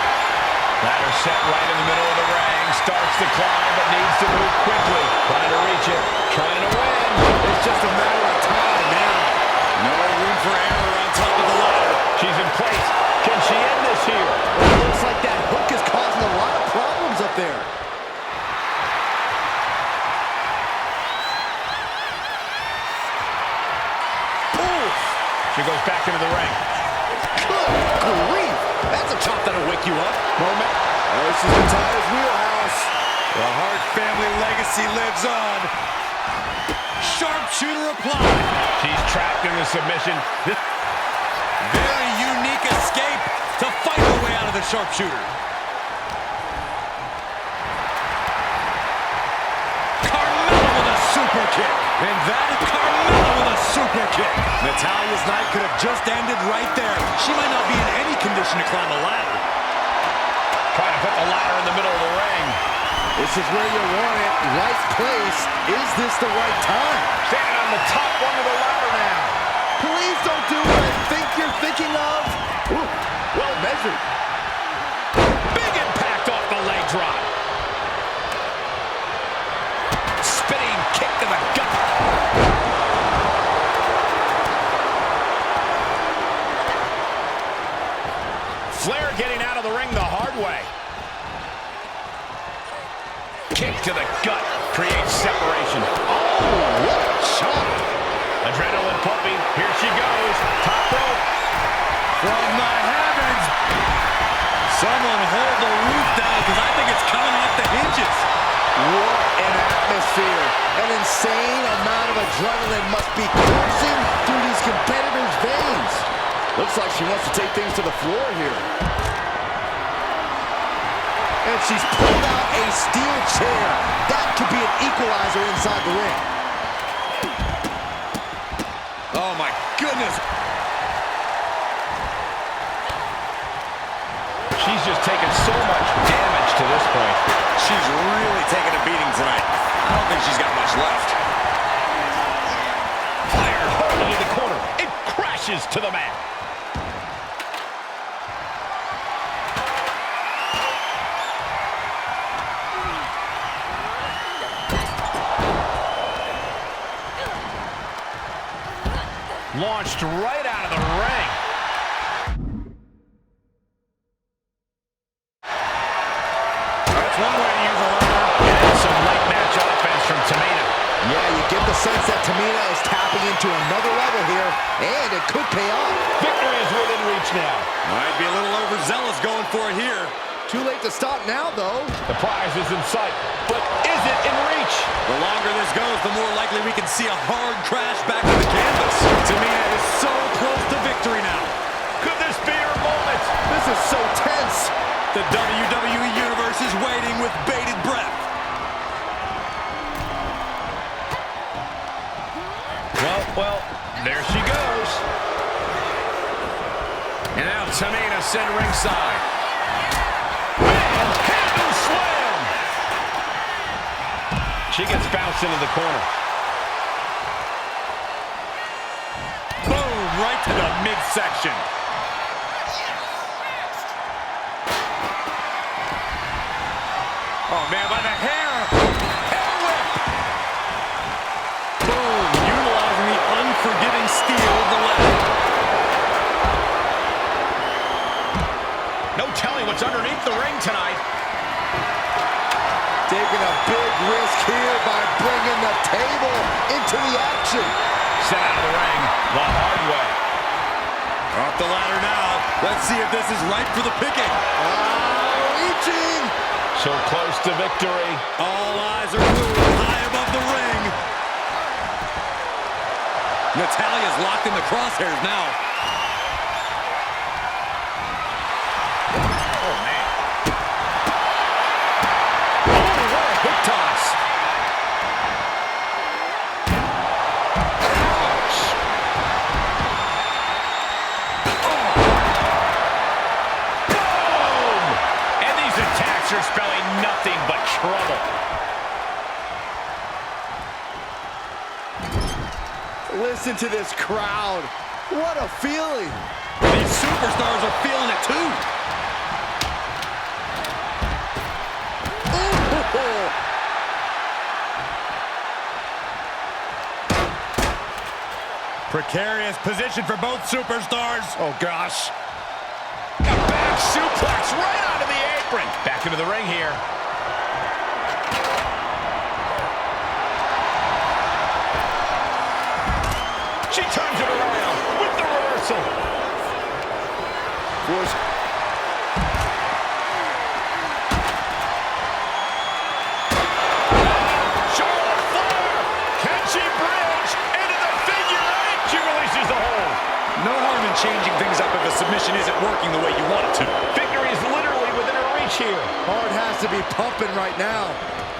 Ladder set right in the middle of the ring. Starts to climb, but needs to move quickly. Trying to reach it. Trying to win. It's just a matter of time now. No room for error on top of the ladder. She's in place. Can she end this here? It looks like that hook is causing a lot of problems up there. Oof. She goes back into the ring. Good grief. That's a chop that'll wake you up. Moment. This is Natalya's wheelhouse. The Hart family legacy lives on. Sharpshooter applied. She's trapped in the submission. Very unique escape to fight her way out of the sharpshooter. Carmella with a super kick. And that is Carmella with a super kick. Natalya's night could have just ended right there. She might not be in any condition to climb a ladder. Trying to put the ladder in the middle of the ring. This is where you want it. Right place. Is this the right time? Standing on the top rung of the ladder now. Please don't do what I think you're thinking of. Ooh, well measured. Big impact off the leg drop. Spinning kick to the gut. Flair getting out of the ring the hard way. Kick to the gut creates separation. Oh, what a shot. Adrenaline pumping. Here she goes. Top rope. From the heavens. Someone hold the roof down because I think it's coming off the hinges. What an atmosphere. An insane amount of adrenaline must be coursing through these competitors' veins. Looks like she wants to take things to the floor here. And she's pulled out a steel chair. That could be an equalizer inside the ring. Oh, my goodness. She's just taken so much damage to this point. She's really taking a beating tonight. I don't think she's got much left. Fired hard into the corner. It crashes to the mat. Launched right out of the ring. That's one way to use a ladder. And some late match offense from Tamina. Yeah, you get the sense that Tamina is tapping into another level here, and it could pay off. Victory is within reach now. Might be a little overzealous going for it here. Too late to stop now, though. The prize is in sight, but is it in reach? The longer this goes, the more likely we can see a hard crash back to the canvas. Tamina is so close to victory now. Could this be her moment? This is so tense. The WWE Universe is waiting with bated breath. Well, there she goes. And now Tamina sent ringside. And handle slam! She gets bounced into the corner. Boom, right to the midsection. Oh, man, by the hair. Hair whip. Boom, utilizing the unforgiving steel of the ladder. No telling what's underneath the ring tonight. Taking a big risk here by bringing the table into the action. Sent out of the ring the hard way. Off the ladder now. Let's see if this is right for the picking. Reaching. So close to victory. All eyes are glued high above the ring. Natalia's locked in the crosshairs now. Oh, man. Oh, what a hip toss. Ouch. Boom! And these attacks are spelling nothing but trouble. Listen to this crowd. What a feeling. These superstars are feeling it too. Ooh. Precarious position for both superstars. Oh, gosh. A back suplex right onto the apron. Back into the ring here. She turns it around with the reversal. Force. Charlotte Flair. Can she bridge into the figure eight? She releases the hold. No harm in changing things up if a submission isn't working the way you want it to. Victory is literally within her reach here. Heart has to be pumping right now.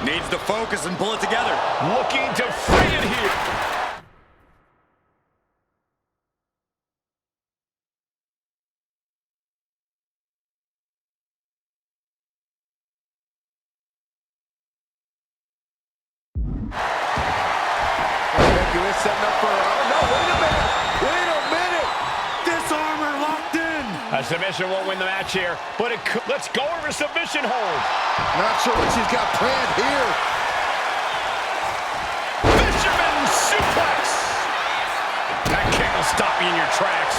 Needs to focus and pull it together. Looking to free it here. Becky is setting up for her. Oh, no, wait a minute. Wait a minute. Disarm her locked in. A submission won't win the match here, but it could. Let's go over submission hold. Not sure what she's got planned here. Fisherman suplex. That kick will stop you in your tracks.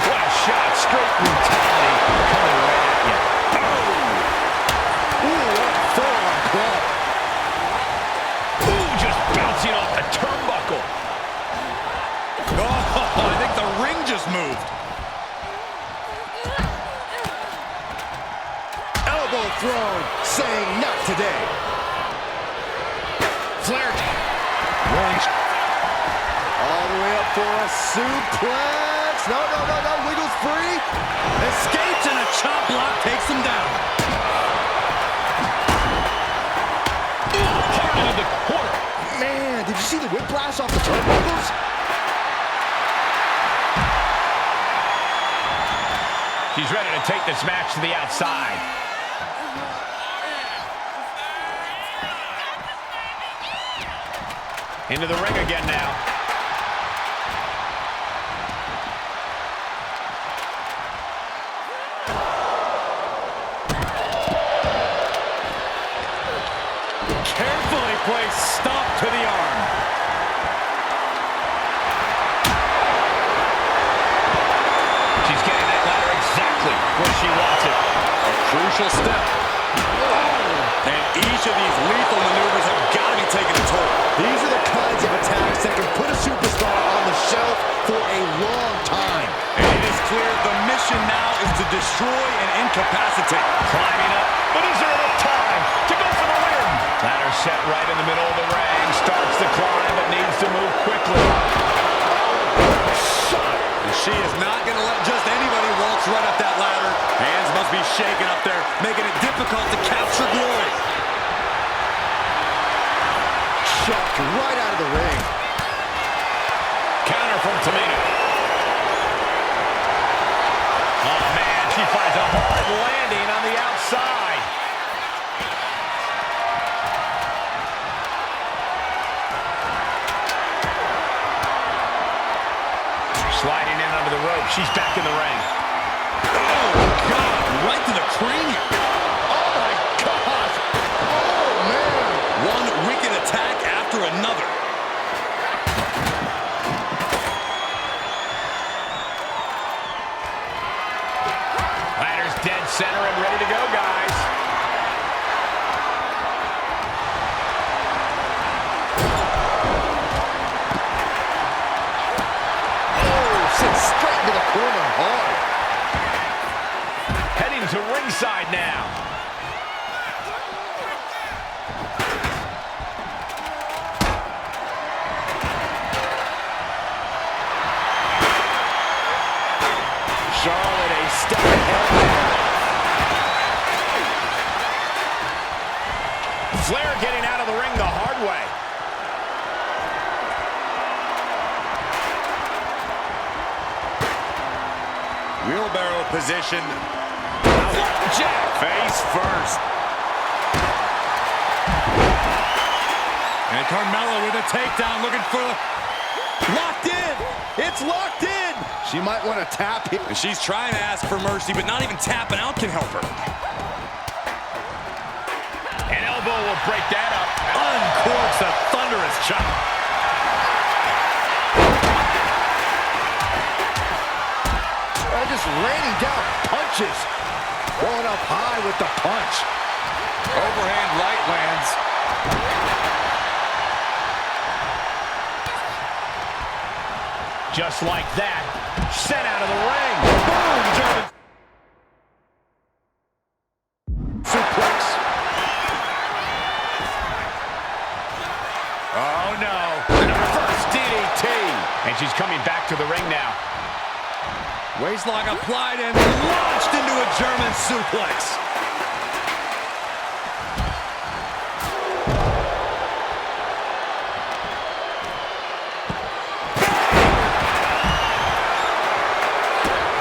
What a shot. Straight brutality coming right at you. throne, saying not today. Flair. Range. All the way up for a suplex. No, wiggles free. Escapes and a chop block takes him down. Hard into the corner. Man, did you see the whiplash off the turnbuckles? She's ready to take this match to the outside. Into the ring again now. Carefully placed stomp to the arm. She's getting that ladder exactly where she wants it. A crucial step. And each of these lethal maneuvers have got to be taking a toll. These are the kinds of attacks that can put a superstar on the shelf for a long time. And it is clear the mission now is to destroy and incapacitate. Climbing up, but is there enough time to go for the win? Ladder set right in the middle of the ring. Starts to climb, but needs to move quickly. Shot. And she is not going to let just anybody waltz right up that ladder. Hands must be shaking up there, making it difficult to capture glory. Chucked right out of the ring. Counter from Tamina. Oh, man, she finds a hard landing on the outside. Sliding in under the rope. She's back in the ring. Oh, God, right to the cranium. Oh, my gosh. Oh, man. One wicked attack after another. Ladder's dead center and ready to go, guys. Sits straight into the corner hard. Heading to ringside now. Charlotte a step ahead. Flair getting out of the ring the hard way. Wheelbarrow position. Jack face first. And Carmella with a takedown, looking for locked in. It's locked in. She might want to tap him. She's trying to ask for mercy, but not even tapping out can help her. An elbow will break that up. Uncorks a thunderous chop. Just raining down punches. Going up high with the punch. Overhand right lands. Just like that, sent out of the ring. Boom, German suplex. Oh no, and a reverse DDT. And she's coming back to the ring now. Waistlock applied and launched into a German suplex.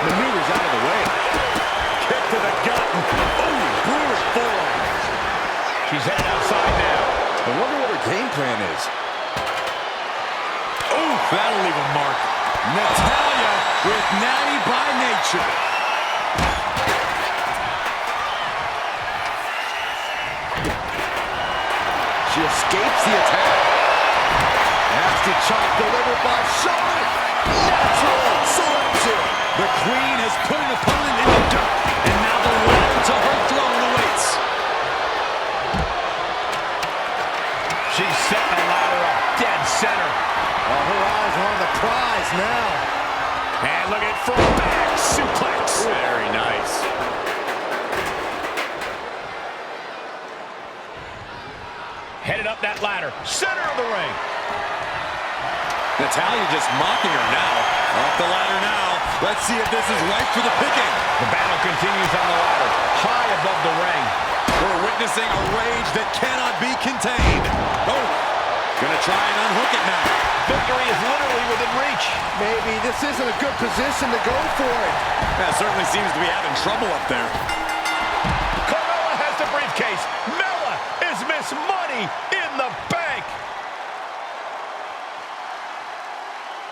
Maneuvers out of the way. Kick to the gut. Oh, brutal forearm. She's headed outside now. I wonder what her game plan is. Oh, that'll leave a mark. Natalya with natty by nature. She escapes the attack. Nasty chop delivered by Charlotte. Natural selection. The Queen has put an opponent in the dirt, and now the ladder to her throne awaits. She's setting the ladder up dead center. Oh, her eyes are on the prize now. And look at full back suplex. Very nice. that ladder, center of the ring. Natalya just mocking her now. Up the ladder now. Let's see if this is right for the picking. The battle continues on the ladder, high above the ring. We're witnessing a rage that cannot be contained. Oh, gonna try and unhook it now. Victory is literally within reach. Maybe this isn't a good position to go for it. That certainly seems to be having trouble up there. Carmella has the briefcase. Mella is Miss Money in the Bank.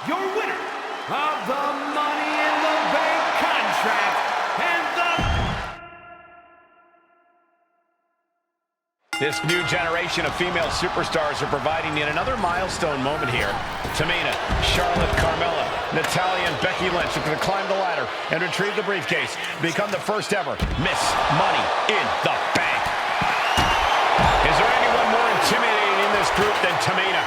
Your winner of the Money in the Bank contract and the... This new generation of female superstars are providing yet another milestone moment here. Tamina, Charlotte, Carmella, Natalya, and Becky Lynch are going to climb the ladder and retrieve the briefcase, become the first ever Miss Money in the Bank. Is there anyone more intimidating in this group than Tamina?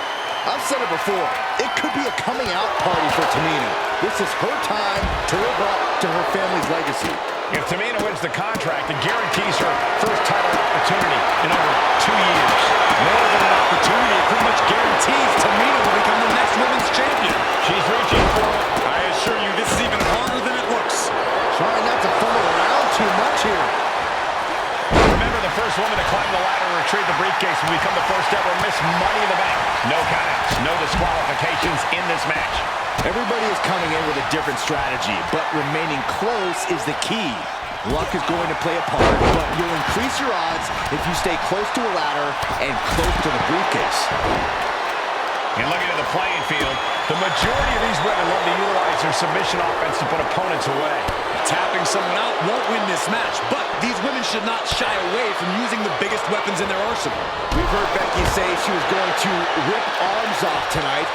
I've said it before, it could be a coming out party for Tamina. This is her time to live up to her family's legacy. If Tamina wins the contract, it guarantees her first title opportunity in over 2 years. More than an opportunity, it pretty much guarantees Tamina will become the next women's champion. She's reaching for it. I assure you, this is even harder than it looks. Trying not to fumble around too much here. Remember, the first woman to climb the ladder and retrieve the briefcase will become the first ever Miss Money in the Bank. No countouts, no disqualifications in this match. Everybody is coming in with a different strategy, but remaining close is the key. Luck is going to play a part, but you'll increase your odds if you stay close to a ladder and close to the briefcase. And looking at the playing field, the majority of these women love to utilize their submission offense to put opponents away. Tapping someone out won't win this match, but these women should not shy away from using the biggest weapons in their arsenal. We've heard Becky say she was going to rip arms off tonight.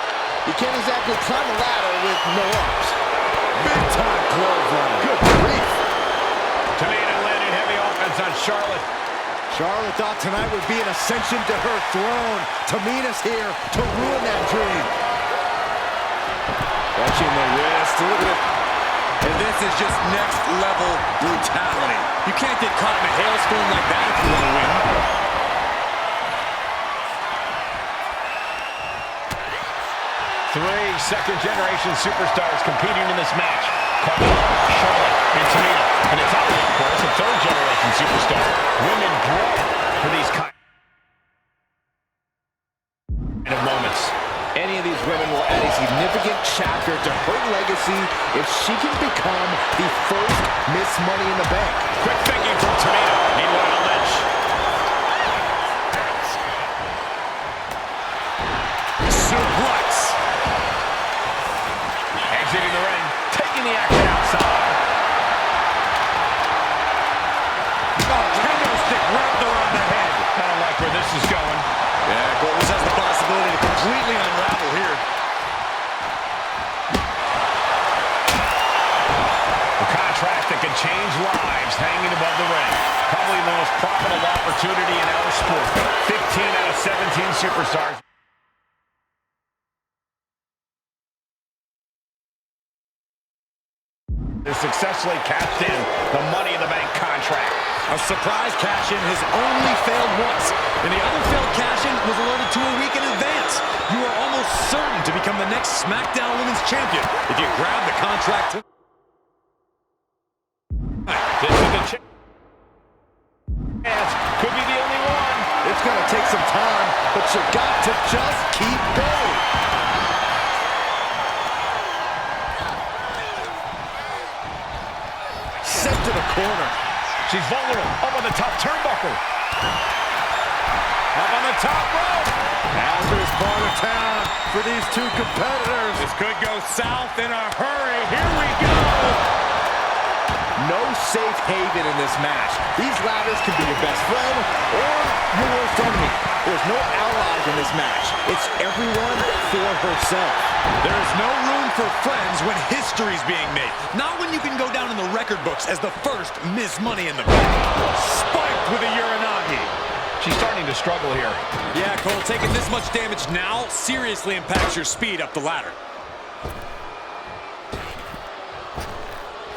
You can't exactly climb a ladder with no arms. Big time clothesline. Good grief. Tamina landing heavy offense on Charlotte. Charlotte thought tonight would be an ascension to her throne. Tamina's here to ruin that dream. Watching the wrist. Look at it. And this is just next level brutality. You can't get caught in a hailstorm like that if you want to win. 3 second-generation superstars competing in this match. Carmella, Charlotte, and Tamina. And Natalya, of course, a third-generation superstar. Women bred for these kind of moments. Any of these women will add a significant chapter to her legacy if she can become the first Miss Money in the Bank. Quick thinking from Tamina. Meanwhile, Lynch. Suplex. Exiting the ring, taking the action outside. Oh, kendo stick wrapped around the head. I don't like where this is going. Yeah, Cole, this has the possibility to completely unravel here. A contract that can change lives hanging above the ring. Probably the most profitable opportunity in our sport. 15 out of 17 superstars. They successfully cashed in the Money in the Bank contract. A surprise cash-in has only failed once, and the other failed cash-in was alerted to a week in advance. You are almost certain to become the next SmackDown Women's Champion if you grab the contract. This is the chance. Could be the only one. It's going to take some time, but you got to just keep going. Sent to the corner. She's vulnerable. Up on the top turnbuckle. Up on the top rope. Hazardous part of town for these two competitors. This could go south in a hurry. Here we go. No safe haven in this match. These ladders can be your best friend or your worst enemy. There's no allies in this match. It's everyone for herself. There is no room for friends when history's being made. Not when you can go down in the record books as the first Miss Money in the Bank. Spiked with a Uranagi. She's starting to struggle here. Yeah, Cole, taking this much damage now seriously impacts your speed up the ladder.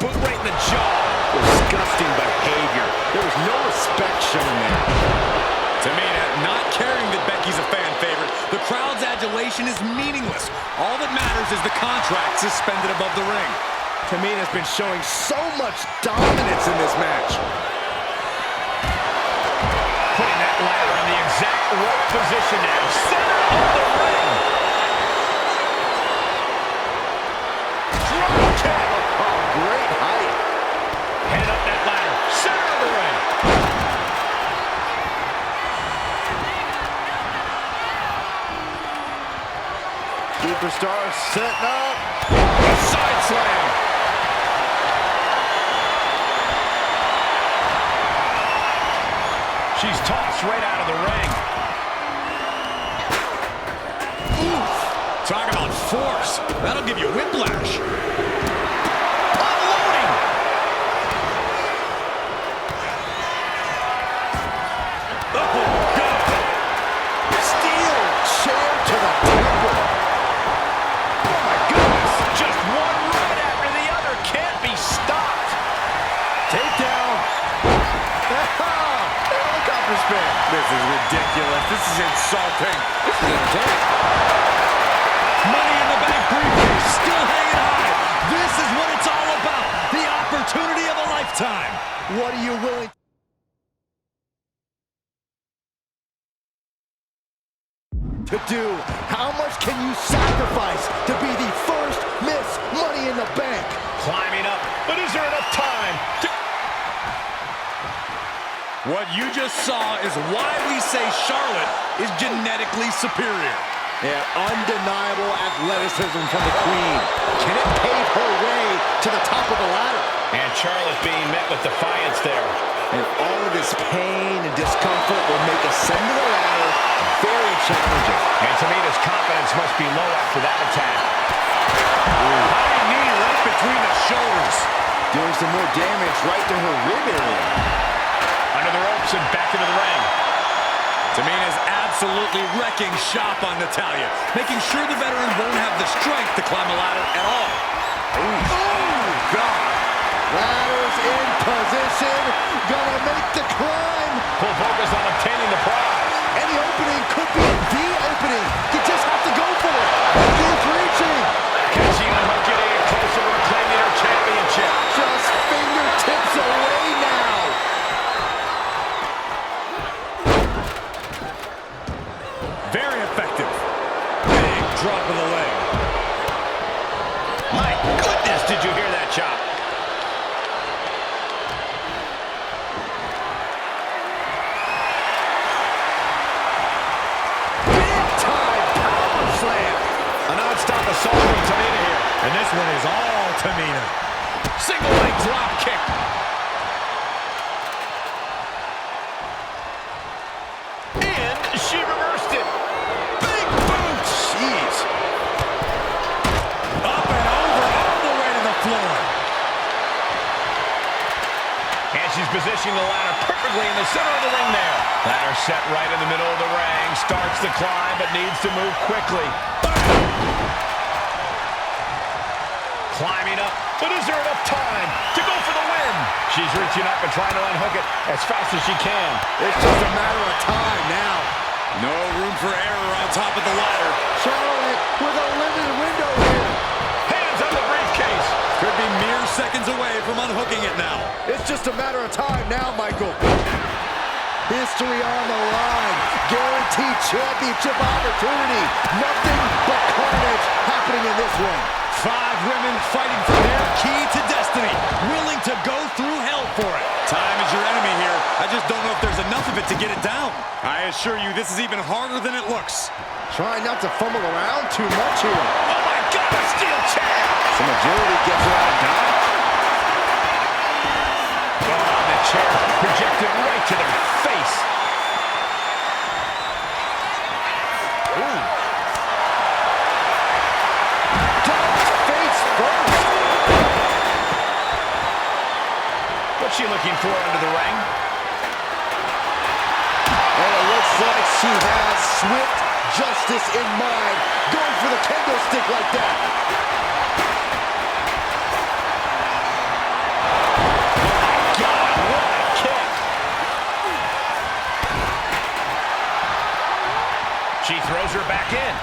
Boot right in the jaw. Disgusting behavior. There was no respect shown there. Tamina not caring that Becky's a fan elimination is meaningless. All that matters is the contract suspended above the ring. Tamina's been showing so much dominance in this match. Putting that ladder in the exact right position now. Center of the ring. Drop kick. Oh, great height. Head up that ladder. Center of the ring. Superstar setting up. A side slam. She's tossed right out of the ring. Oof. Talk about force. That'll give you whiplash. Unloading. Oh, God. Steel chair to the temple. Oh, my goodness. Just one right after the other. Can't be stopped. Takedown. Helicopter spin. This is ridiculous. This is insulting. This is intense. Money in the Bank briefcase still hanging high. This is what it's all about. The opportunity of a lifetime. What are you willing to do? How much can you sacrifice to be the first Miss Money in the Bank? Climbing up. But is there enough time to... What you just saw is why we say Charlotte is genetically superior. Yeah, undeniable athleticism from the Queen. Can it pave her way to the top of the ladder? And Charlotte being met with defiance there. And all of this pain and discomfort will make ascend to the ladder very challenging. And Tamina's confidence must be low after that attack. High knee right between the shoulders. Doing some more damage right to her rib area. Under the ropes and back into the ring. Tamina's absolutely wrecking shop on Natalya, making sure the veteran won't have the strength to climb a ladder at all. Oh, God. Ladder's in position. Gonna make the climb. Full focus on obtaining the prize. And the opening could be the opening. You just have to go for it. Keep reaching. Can she unhook getting it closer to reclaiming her championship? Just fingertips away now. Very effective. Big drop of the leg. My goodness, did you hear that chop? Big time power slam. A non-stop assault from Tamina here. And this one is all Tamina. Single leg drop kick. And she reversed it. Big boot. Jeez. Up and over, all the way to the floor. And she's positioning the ladder perfectly in the center of the ring there. Ladder set right in the middle of the ring. Starts the climb, but needs to move quickly. Climbing up, but is there enough time to go for the win? She's reaching up and trying to unhook it as fast as she can. It's just a matter of time now. No room for error on top of the ladder. Charlotte with a limited window here. Hands on the briefcase. Could be mere seconds away from unhooking it now. It's just a matter of time now, Michael. History on the line. Guaranteed championship opportunity. Nothing but carnage happening in this one. 5 women fighting for their key to destiny, willing to go through hell for it. Time is your enemy here. I just don't know if there's enough of it to get it down. I assure you, this is even harder than it looks. Trying not to fumble around too much here. Oh my God, a steel chair. Some agility gets her out of dodge. Oh, the chair projected right to their face. Ooh. What's she looking for under the ring? And it looks like she has swift justice in mind. Going for the kendo stick like that. God, what a kick. She throws her back in.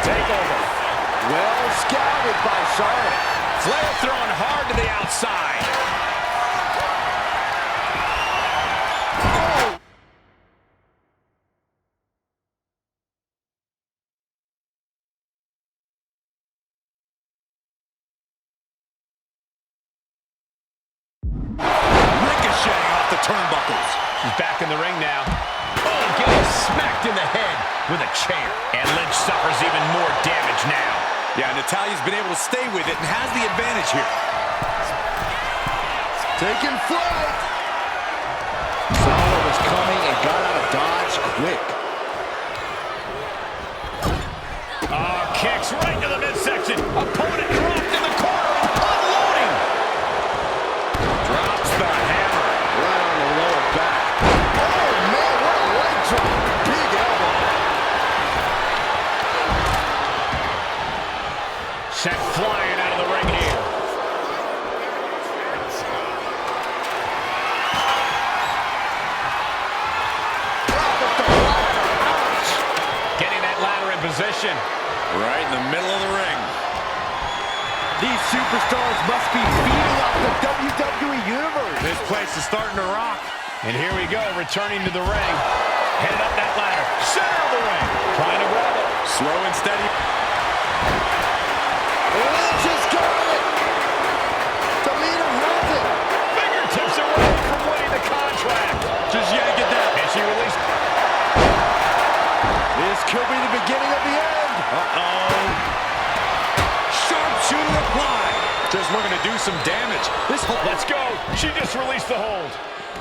takeover. Well scouted by Charlotte. Flair thrown hard to the outside. Ricocheting off the turnbuckles. She's back in the ring now. Oh, getting smacked in the head with a chair. And Lynch suffers even more damage now. Yeah, Natalya's been able to stay with it and has the advantage here. Taking flight. Solo was coming and got out of dodge quick. Oh, kicks right to the midsection. Opponent dropped in the corner and unloading. Drops the hammer. Right on the lower back. Oh, man, what a leg drop. Big elbow. Sent flying out of the ring here. Getting that ladder in position. Right in the middle of the ring. These superstars must be feeding off the WWE Universe. This place is starting to rock. And here we go, returning to the ring. Headed up that ladder. Center of the ring. Trying to grab it. Slow and steady. Lynch has got it. The leader has it. Fingertips away from winning the contract. Just yank it down. And she released. This could be the beginning of the end. Uh-oh. Sharpshooter applied. Just looking to do some damage. Let's go. She just released the hold.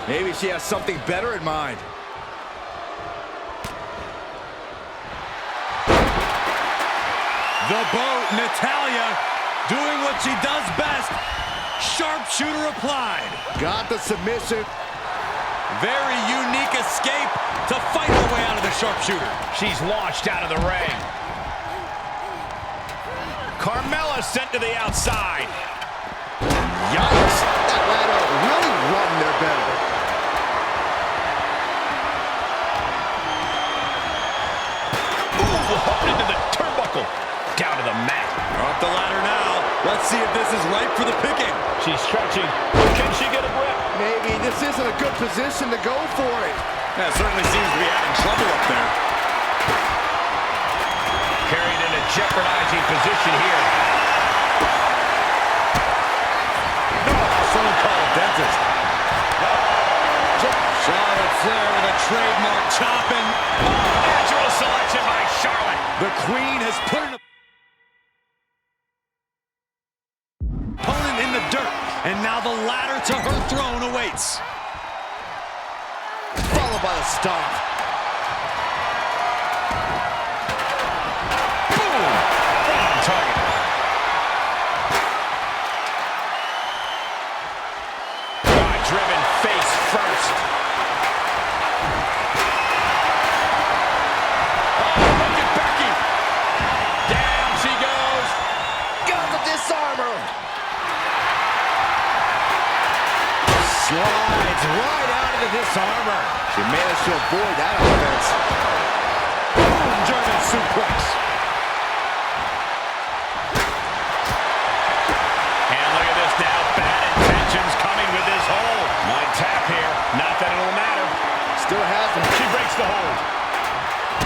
Maybe she has something better in mind. The boat, Natalya, doing what she does best. Sharpshooter applied. Got the submission. Very unique escape to fight her way out of the sharpshooter. She's launched out of the ring. Carmella sent to the outside. Yikes. That ladder really run their belly. Ooh, hooked into the turnbuckle. Down to the mat. Off the ladder now. Let's see if this is ripe for the picking. She's stretching. Can she get a grip? Maybe this isn't a good position to go for it. That certainly seems to be having trouble up there. Carried in a jeopardizing position here. Someone call a dentist. Charlotte Flair with a trademark chopping. Natural selection by Charlotte. The Queen has put an opponent in the dirt, and now the ladder to her throne awaits. Followed by the stomp. Boom. Right on target. Driven face first. Oh, look at Becky. Down she goes. Got the disarmer. Slides right out of the disarmer. She managed to avoid that offense. Boom, German suplex. And look at this now. Bad intentions coming with this hold. Might tap here. Not that it'll matter. Still has him. She breaks the hold.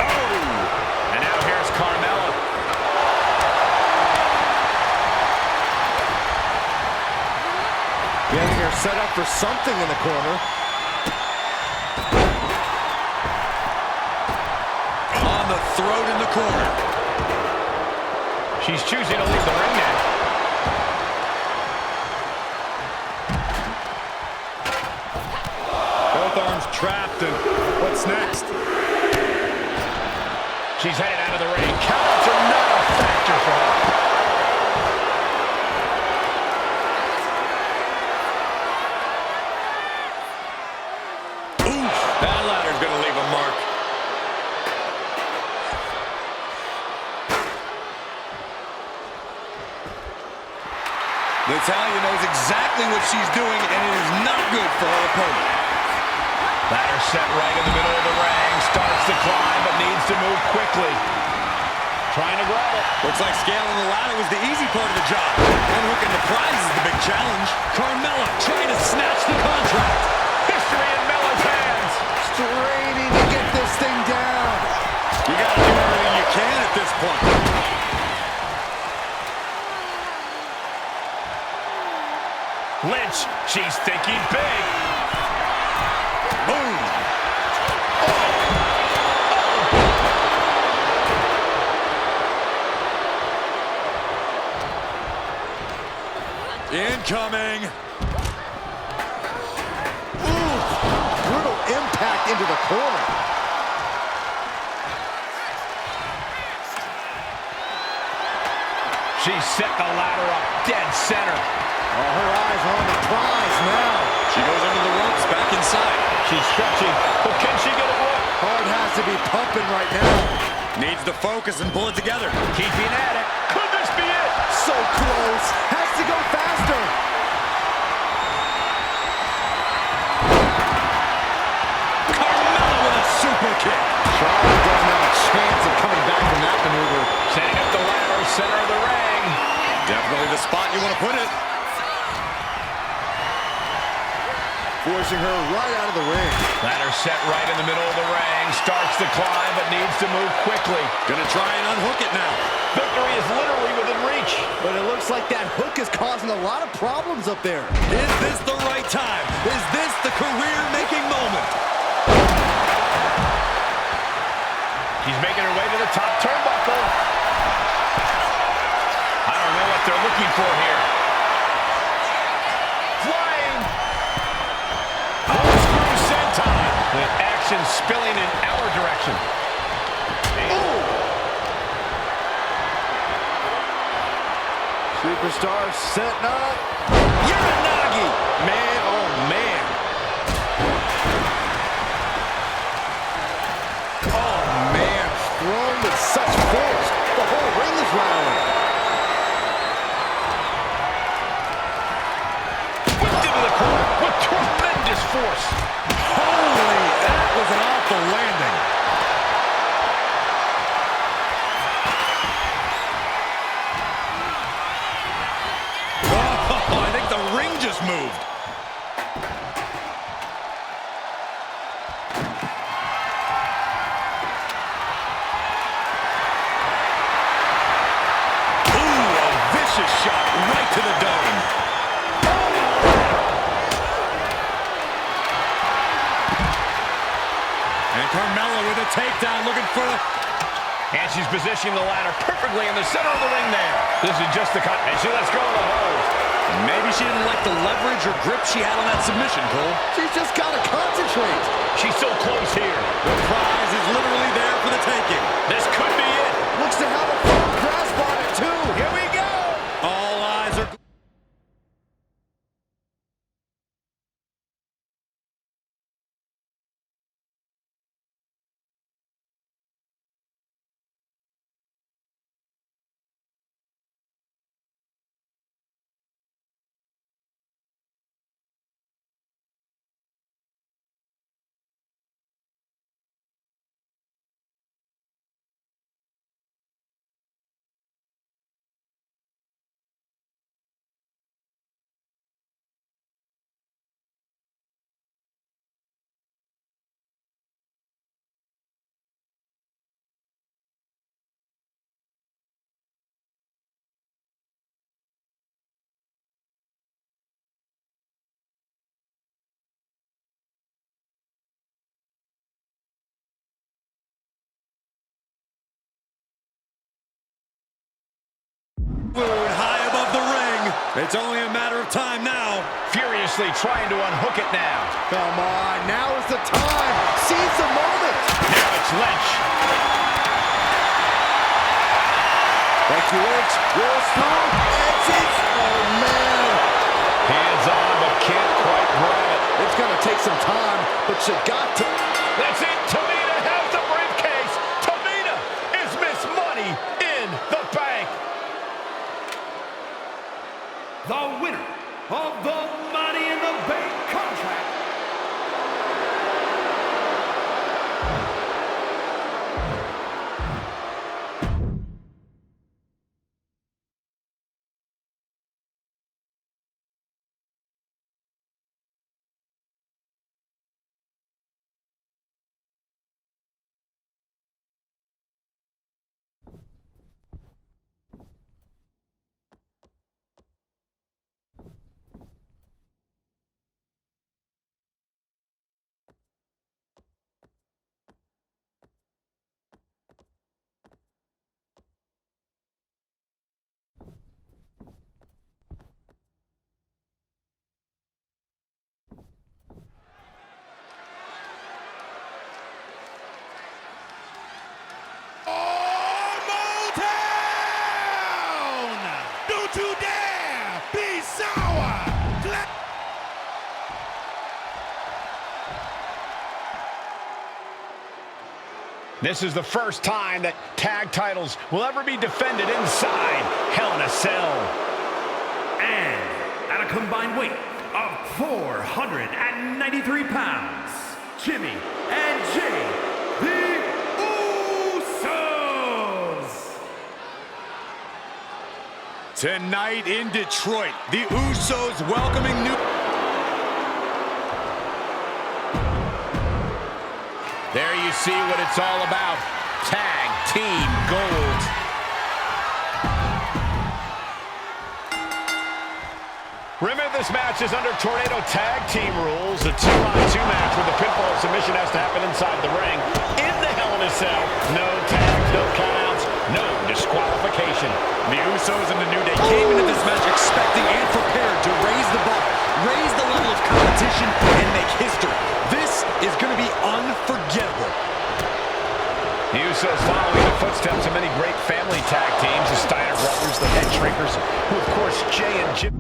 Oh! And now here's Carmella. Getting her set up for something in the corner. On the throat in the corner. She's choosing to leave the ring now. Both arms trapped, and what's next? She's headed out of the ring. Counts are not a factor for her. Oof, that ladder's gonna leave a mark. Natalya knows exactly what she's doing, and it is not good for her opponent. Ladder set right in the middle of the ring. Starts to climb, but needs to move quickly. trying to grab it. Looks like scaling the ladder was the easy part of the job. Unhooking the prize is the big challenge. Carmella trying to snatch the contract. History in Mella's hands. Straining to get this thing down. You gotta do everything you can at this point. Lynch, she's thinking big. Boom. Incoming. Ooh, brutal impact into the corner. She set the ladder up dead center. Oh, her eyes are on the prize now. She goes under the ropes, back inside. She's stretching, but can she get it work? Heart has to be pumping right now. Needs to focus and pull it together. Keeping at it. Could this be it? So close. Has to go faster. Carmella with a super kick. Charlotte doesn't have a chance of coming back from that maneuver. Setting up the ladder, center of the ring. Definitely the spot you want to put it. Forcing her right out of the ring. Ladder set right in the middle of the ring. Starts to climb, but needs to move quickly. Gonna try and unhook it now. Victory is literally within reach. But it looks like that hook is causing a lot of problems up there. Is this the right time? Is this the career-making moment? She's making her way to the top turnbuckle. I don't know what they're looking for here. Flying. Corkscrew senton. With action spilling in our direction. Ooh. Superstar setting up. Uranagi! Man, oh man. Oh man, thrown with such force. The whole ring is rattling. Whipped into the corner with tremendous force. Holy, that was an awful landing. Oh, I think the ring just moved. Ooh, a vicious shot right to the dome. And Carmella with a takedown, looking for the... And she's positioning the ladder perfectly in the center of the ring there. This is just the cut, and she lets go of the hold. Maybe she didn't like the leverage or grip she had on that submission, Cole. She's just got to concentrate. She's so close here. The prize is literally there for the taking. This could be it. Looks to have a firm grasp on it, too. Here we go. All eyes are... high above the ring. It's only a matter of time now. Furiously trying to unhook it now. Come on, now is the time. Seize the moment. Now it's Lynch. Thank you, Lynch. Rolls through. Exits. Oh, man. Hands on, but can't quite grab it. It's going to take some time, but you got to. That's it. Tamina has the briefcase. Tamina is Miss Money in the Bank. The winner of the Money in the Bank contract, This is the first time that tag titles will ever be defended inside Hell in a Cell. And at a combined weight of 493 pounds, Jimmy and Jay, the Usos. Tonight in Detroit, the Usos welcoming new... There you see what it's all about. Tag Team Gold. Remember, this match is under Tornado Tag Team rules. A 2-on-2 match where the pinfall submission has to happen inside the ring. In the Hell in a Cell. No tags, no countouts, no disqualification. The Usos and the New Day came into this match expecting and prepared to raise the bar, raise the level of competition, and make history. This is going to be unforgettable. The Usos following the footsteps of many great family tag teams, the Steiner brothers, the Head Shrinkers, who of course Jay and Jimmy's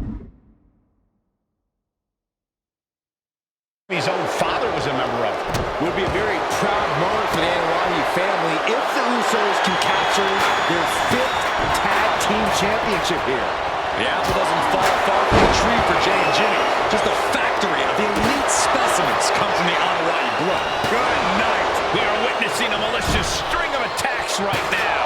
own father was a member of. Would be a very proud moment for the Anoa'i family if the Usos can capture their 5th tag team championship here. The apple doesn't fall far from the tree for Jay and Jimmy. Just a factory of elite specimens come from the Anoa'i blood. Good night. We are witnessing a malicious string of attacks right now.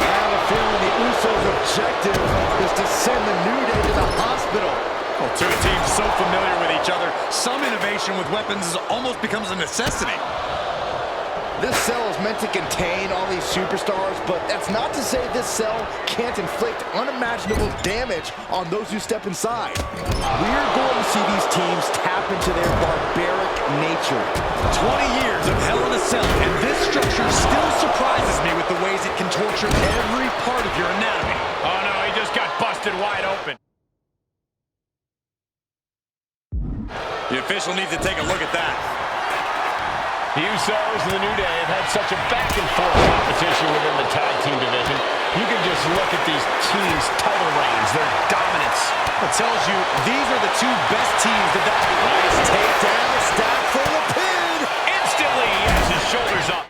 I have a feeling the Usos' objective is to send the New Day to the hospital. Well, two teams so familiar with each other, some innovation with weapons almost becomes a necessity. This cell is meant to contain all these superstars, but that's not to say this cell can't inflict unimaginable damage on those who step inside. We're going to see these teams tap into their barbaric nature. 20 years of Hell in a Cell, and this structure still surprises me with the ways it can torture every part of your anatomy. Oh no, he just got busted wide open. The official needs to take a look at that. The Usos and the New Day have had such a back-and-forth competition within the tag team division. You can just look at these teams' title reigns, their dominance. It tells you these are the two best teams to die. Nice takedown, stab for the pin. Instantly, he has his shoulders up.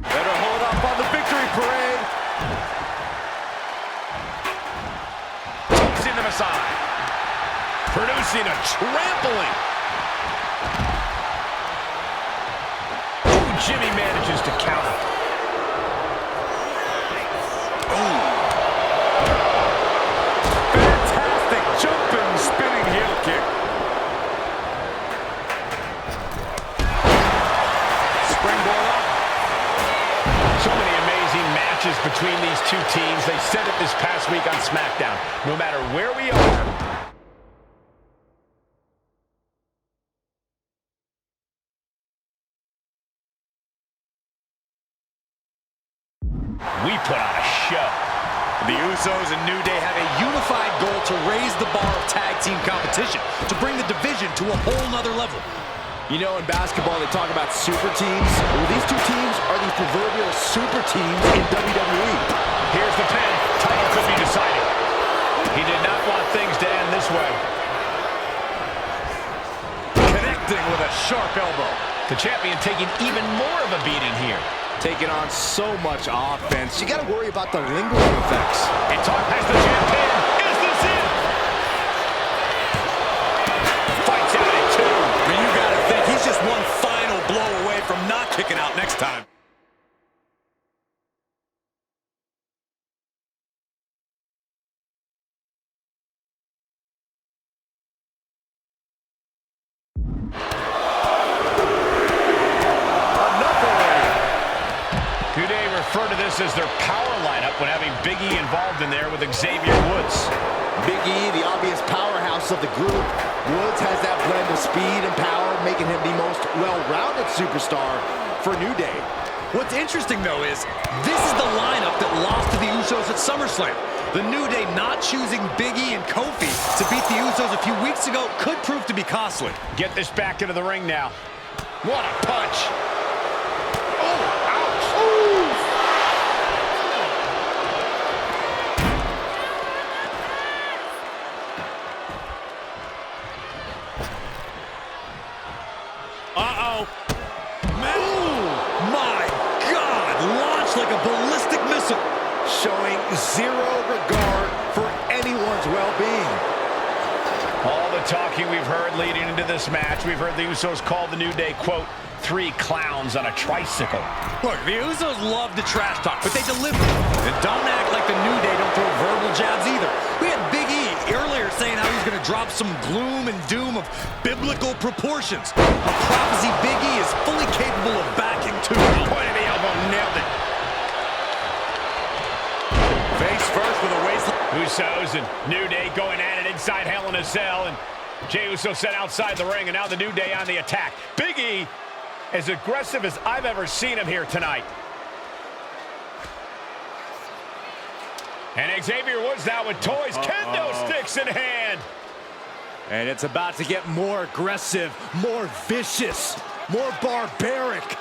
Better hold up on the victory parade. Tossing them aside. Producing a trampling. Jimmy manages to counter. Fantastic jumping, spinning heel kick. Springboard up. So many amazing matches between these two teams. They said it this past week on SmackDown. No matter where we are, we put on a show. The Usos and New Day have a unified goal to raise the bar of tag team competition, to bring the division to a whole nother level. You know, in basketball, they talk about super teams. Well, these two teams are the proverbial super teams in WWE. Here's the pin. Title could be decided. He did not want things to end this way. Connecting with a sharp elbow. The champion taking even more of a beating here. Taking on so much offense. You got to worry about the lingering effects. And Talk has the champion. Is this it? Fights out at 2. I mean, you got to think he's just one final blow away from not kicking out next time. Refer to this as their power lineup when having Big E involved in there with Xavier Woods. Big E, the obvious powerhouse of the group. Woods has that blend of speed and power, making him the most well-rounded superstar for New Day. What's interesting, though, is this is the lineup that lost to the Usos at SummerSlam. The New Day not choosing Big E and Kofi to beat the Usos a few weeks ago could prove to be costly. Get this back into the ring now. What a punch. showing zero regard for anyone's well-being. All the talking we've heard leading into this match, we've heard the Usos call the New Day, quote, 3 clowns on a tricycle. Look, the Usos love to trash talk, but they deliver. And don't act like the New Day don't throw verbal jabs either. We had Big E earlier saying how he's going to drop some gloom and doom of biblical proportions. A prophecy Big E is fully capable of backing too. Point of the elbow, nailed it. Face first with a waistline. Usos and New Day going at it inside Hell in a Cell, and Jey Uso sent outside the ring, and now the New Day on the attack. Big E, as aggressive as I've ever seen him here tonight. And Xavier Woods now with toys, kendo sticks in hand. And it's about to get more aggressive, more vicious, more barbaric.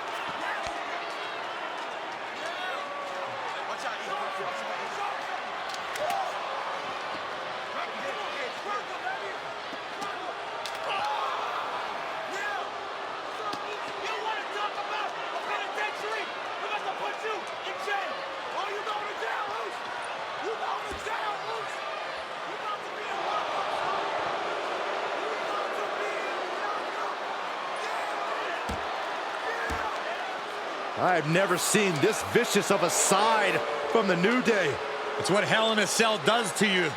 I've never seen this vicious of a side from the New Day. It's what Hell in a Cell does to you.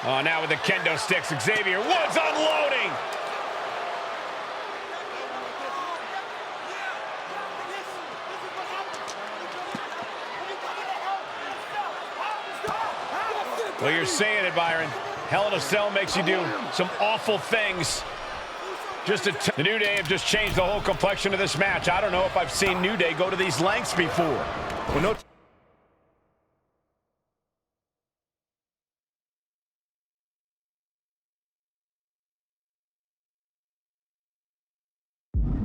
Oh, now with the kendo sticks, Xavier Woods unloading. Well, you're saying it, Byron. Hell in a Cell makes you do some awful things. The New Day have just changed the whole complexion of this match. I don't know if I've seen New Day go to these lengths before. Well, no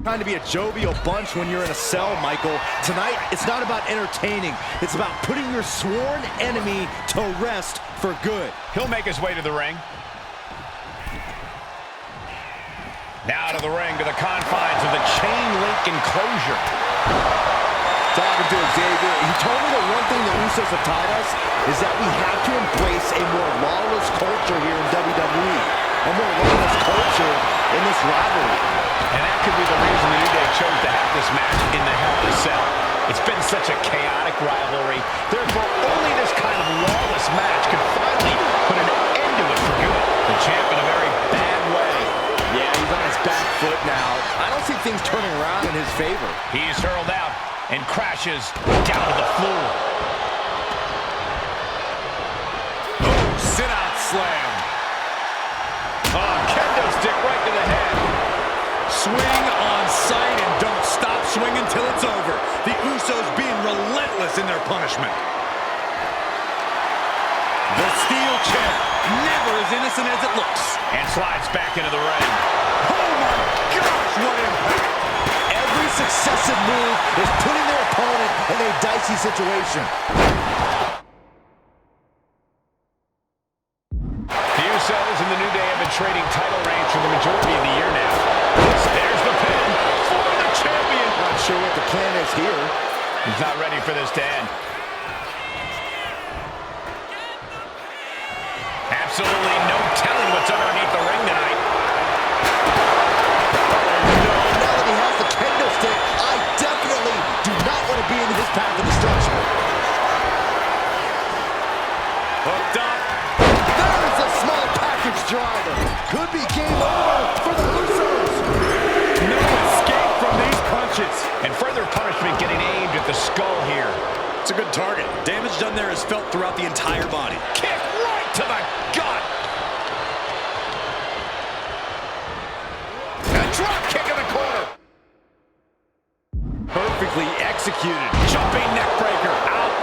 trying to be a jovial bunch when you're in a cell, Michael. Tonight, it's not about entertaining. It's about putting your sworn enemy to rest for good. He'll make his way to the ring. Now to the ring, to the confines of the chain link enclosure. Talking to Xavier, he told me the one thing the Usos have taught us is that we have to embrace a more lawless culture here in WWE. A more lawless culture in this rivalry. And that could be the reason the New Day chose to have this match in the Hell in a Cell. It's been such a chaotic rivalry. Therefore, only this kind of lawless match could finally put an end to it for good. The champ in a very bad way. Yeah, he's on his back foot now. I don't see things turning around in his favor. He's hurled out and crashes down to the floor. Oh, sit-out slam. Oh, kendo stick right to the head. Swing on sight and don't stop swinging till it's over. The Usos being relentless in their punishment. The steel chair, never as innocent as it looks. And slides back into the ring. Oh my gosh, what impact! Every successive move is putting their opponent in a dicey situation. The Usos and the New Day have been trading title reigns for the majority of the year now. There's the pin for the champion. Not sure what the plan is here. He's not ready for this to end. Absolutely no telling what's underneath the ring tonight. Now that he has the kendo stick, I definitely do not want to be in his path of destruction. Hooked up. There's a small package driver. Could be game over for the Usos. No escape from these punches. And further punishment getting aimed at the skull here. It's a good target. Damage done there is felt throughout the entire body. Kick right to the gut. A drop kick in the corner. Perfectly executed. Jumping neck breaker out.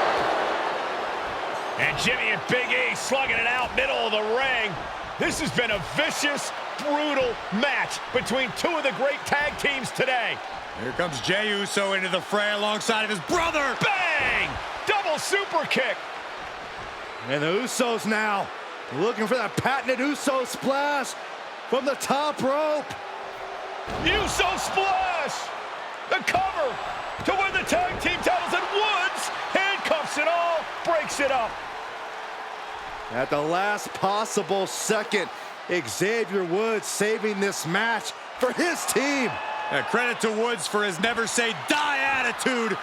And Jimmy and Big E slugging it out middle of the ring. This has been a vicious, brutal match between two of the great tag teams today. Here comes Jey Uso into the fray alongside of his brother. Bang! Double super kick. And the Usos now looking for that patented Uso splash from the top rope. Uso splash! The cover to win the tag team titles, and Woods handcuffs it all, breaks it up. At the last possible second, Xavier Woods saving this match for his team. Credit to Woods for his never say die attitude,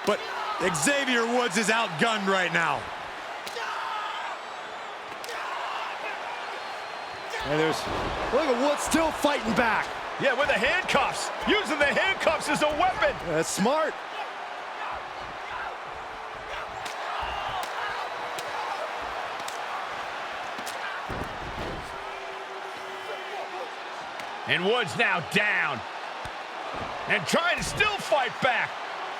but Xavier Woods is outgunned right now. And look at Woods still fighting back. Yeah, with the handcuffs. Using the handcuffs as a weapon. That's smart. And Woods now down. And trying to still fight back.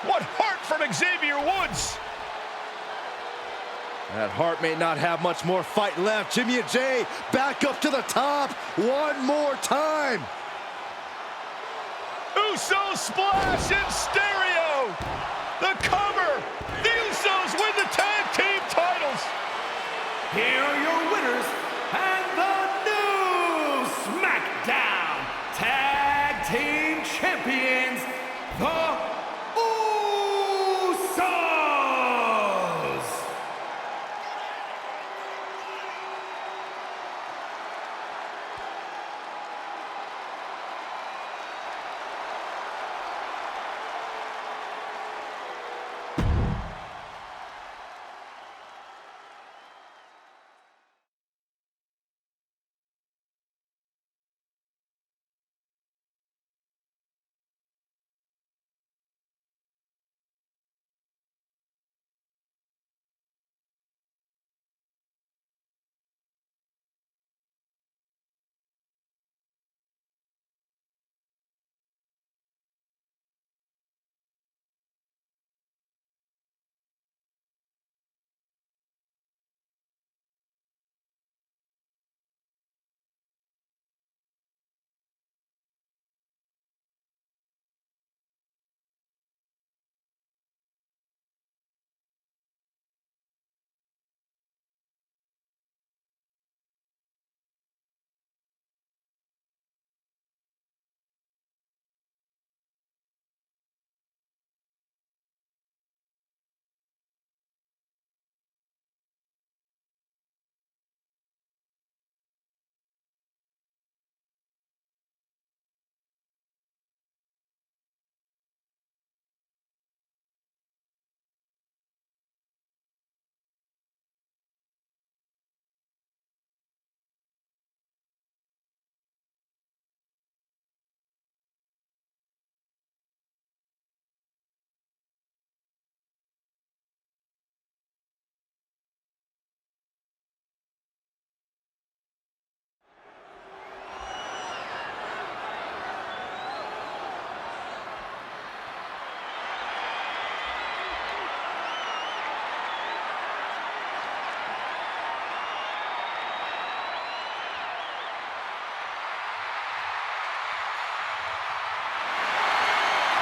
What heart from Xavier Woods. That Hart may not have much more fight left. Jimmy and Jay back up to the top one more time. Uso splash in stereo. The cover. The Usos win the tag team titles. Here are your winners and the new SmackDown Tag Team Champions, the Usos.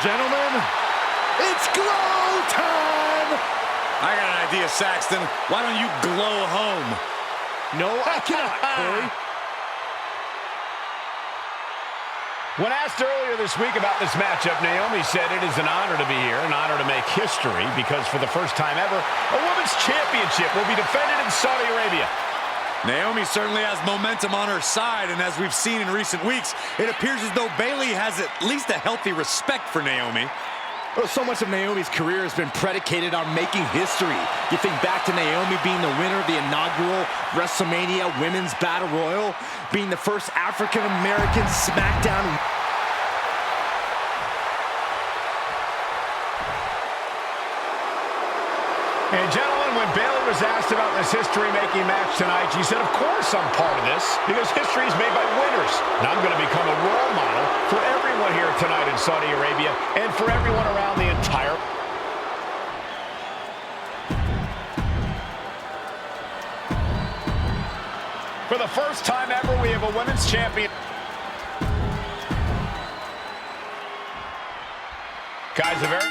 Gentlemen, it's glow time! I got an idea, Saxton. Why don't you glow home? No, I cannot, Corey. When asked earlier this week about this matchup, Naomi said it is an honor to be here, an honor to make history, because for the first time ever, a women's championship will be defended in Saudi Arabia. Naomi certainly has momentum on her side, and as we've seen in recent weeks, it appears as though Bayley has at least a healthy respect for Naomi. Well, so much of Naomi's career has been predicated on making history. You think back to Naomi being the winner of the inaugural WrestleMania Women's Battle Royal, being the first African-American SmackDown. And gentlemen, when Bayley was asked about this history-making match tonight, she said, of course I'm part of this, because history is made by winners. And I'm going to become a role model for everyone here tonight in Saudi Arabia and for everyone around the entire... For the first time ever, we have a women's champion. Guys, a very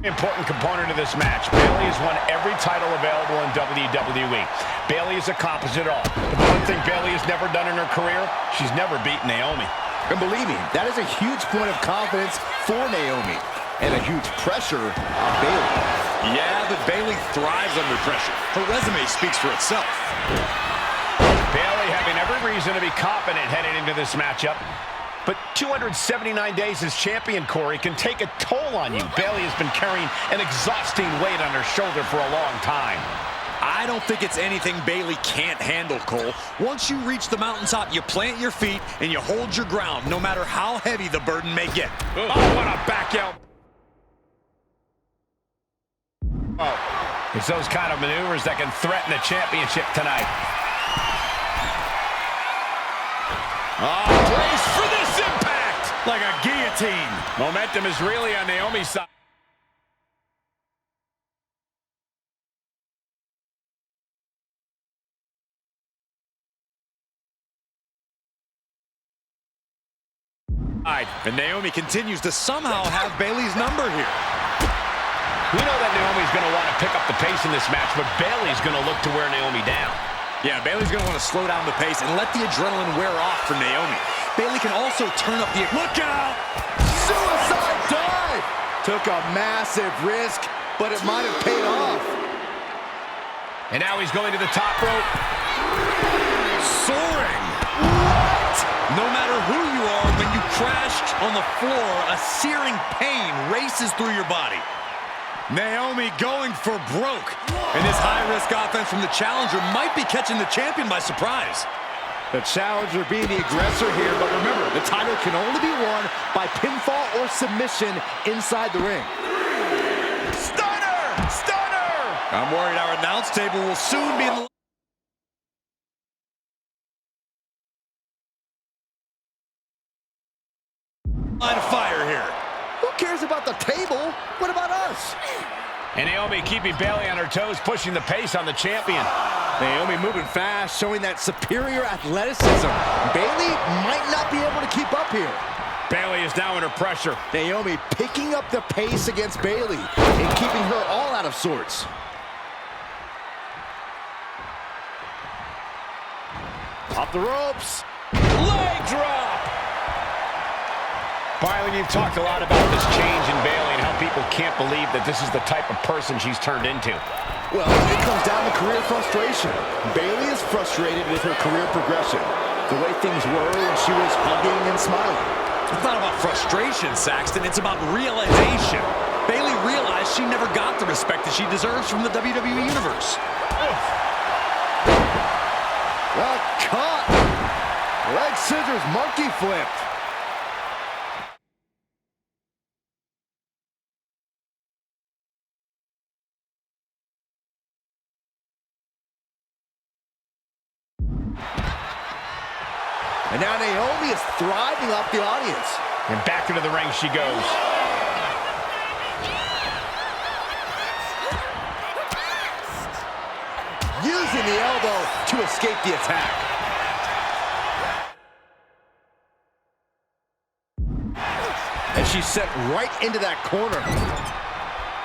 important opponent of this match. Bayley has won every title available in WWE. Bayley has accomplished it all. But the one thing Bayley has never done in her career, she's never beaten Naomi. And believe me, that is a huge point of confidence for Naomi. And a huge pressure on Bayley. Yeah, but Bayley thrives under pressure. Her resume speaks for itself. Bayley having every reason to be confident heading into this matchup. But 279 days as champion, Corey, can take a toll on you. Bayley has been carrying an exhausting weight on her shoulder for a long time. I don't think it's anything Bayley can't handle, Cole. Once you reach the mountaintop, you plant your feet and you hold your ground, no matter how heavy the burden may get. Oh, what a back out. Oh, it's those kind of maneuvers that can threaten the championship tonight. Oh, brace for this impact! Like a guillotine. Momentum is really on Naomi's side. And Naomi continues to somehow have Bayley's number here. We know that Naomi's going to want to pick up the pace in this match, but Bayley's going to look to wear Naomi down. Yeah, Bayley's going to want to slow down the pace and let the adrenaline wear off for Naomi. Bayley can also turn up the... Look out! Suicide dive! Took a massive risk, but it might have paid off. And now he's going to the top rope. Soaring! What? No matter who you are, when you crash on the floor, a searing pain races through your body. Naomi going for broke. And this high-risk offense from the challenger might be catching the champion by surprise. The challenger being the aggressor here, but remember, the title can only be won by pinfall or submission inside the ring. Stunner! Stunner! I'm worried our announce table will soon be in the... line of fire here. Who cares about the table? What about us? And Naomi keeping Bayley on her toes, pushing the pace on the champion. Naomi moving fast, showing that superior athleticism. Bayley might not be able to keep up here. Bayley is now under pressure. Naomi picking up the pace against Bayley and keeping her all out of sorts. Off the ropes. Leg drop! Byron, you've talked a lot about this change in Bayley and how people can't believe that this is the type of person she's turned into. Well, it comes down to career frustration. Bayley is frustrated with her career progression. The way things were when she was hugging and smiling. It's not about frustration, Saxton. It's about realization. Bayley realized she never got the respect that she deserves from the WWE Universe. Well, caught. Leg scissors, monkey flipped. And now Naomi is thriving off the audience. And back into the ring she goes. Using the elbow to escape the attack. And she's sent right into that corner.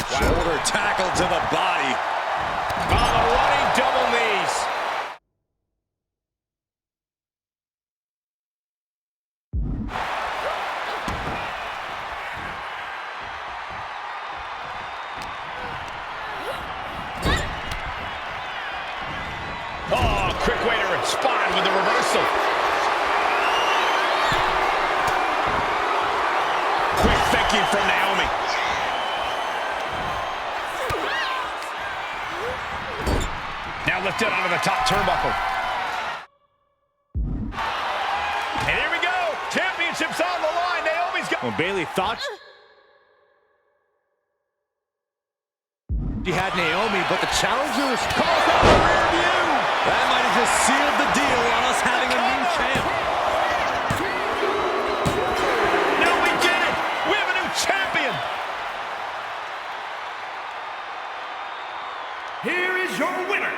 Shoulder tackle to the body. Oh, the running double knees. Oh, quick way to respond with the reversal. Quick thinking from Naomi. Now lifted onto the top turnbuckle. And here we go. Championship's on the line. Naomi's got... Well, Bayley thought she had Naomi, but the challenger was called out the rear view. That might have just sealed the deal on us having a new champ. No, we did it. We have a new champion. Here is your winner,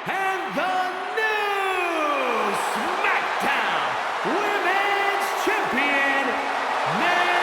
and the new SmackDown Women's Champion, Naomi.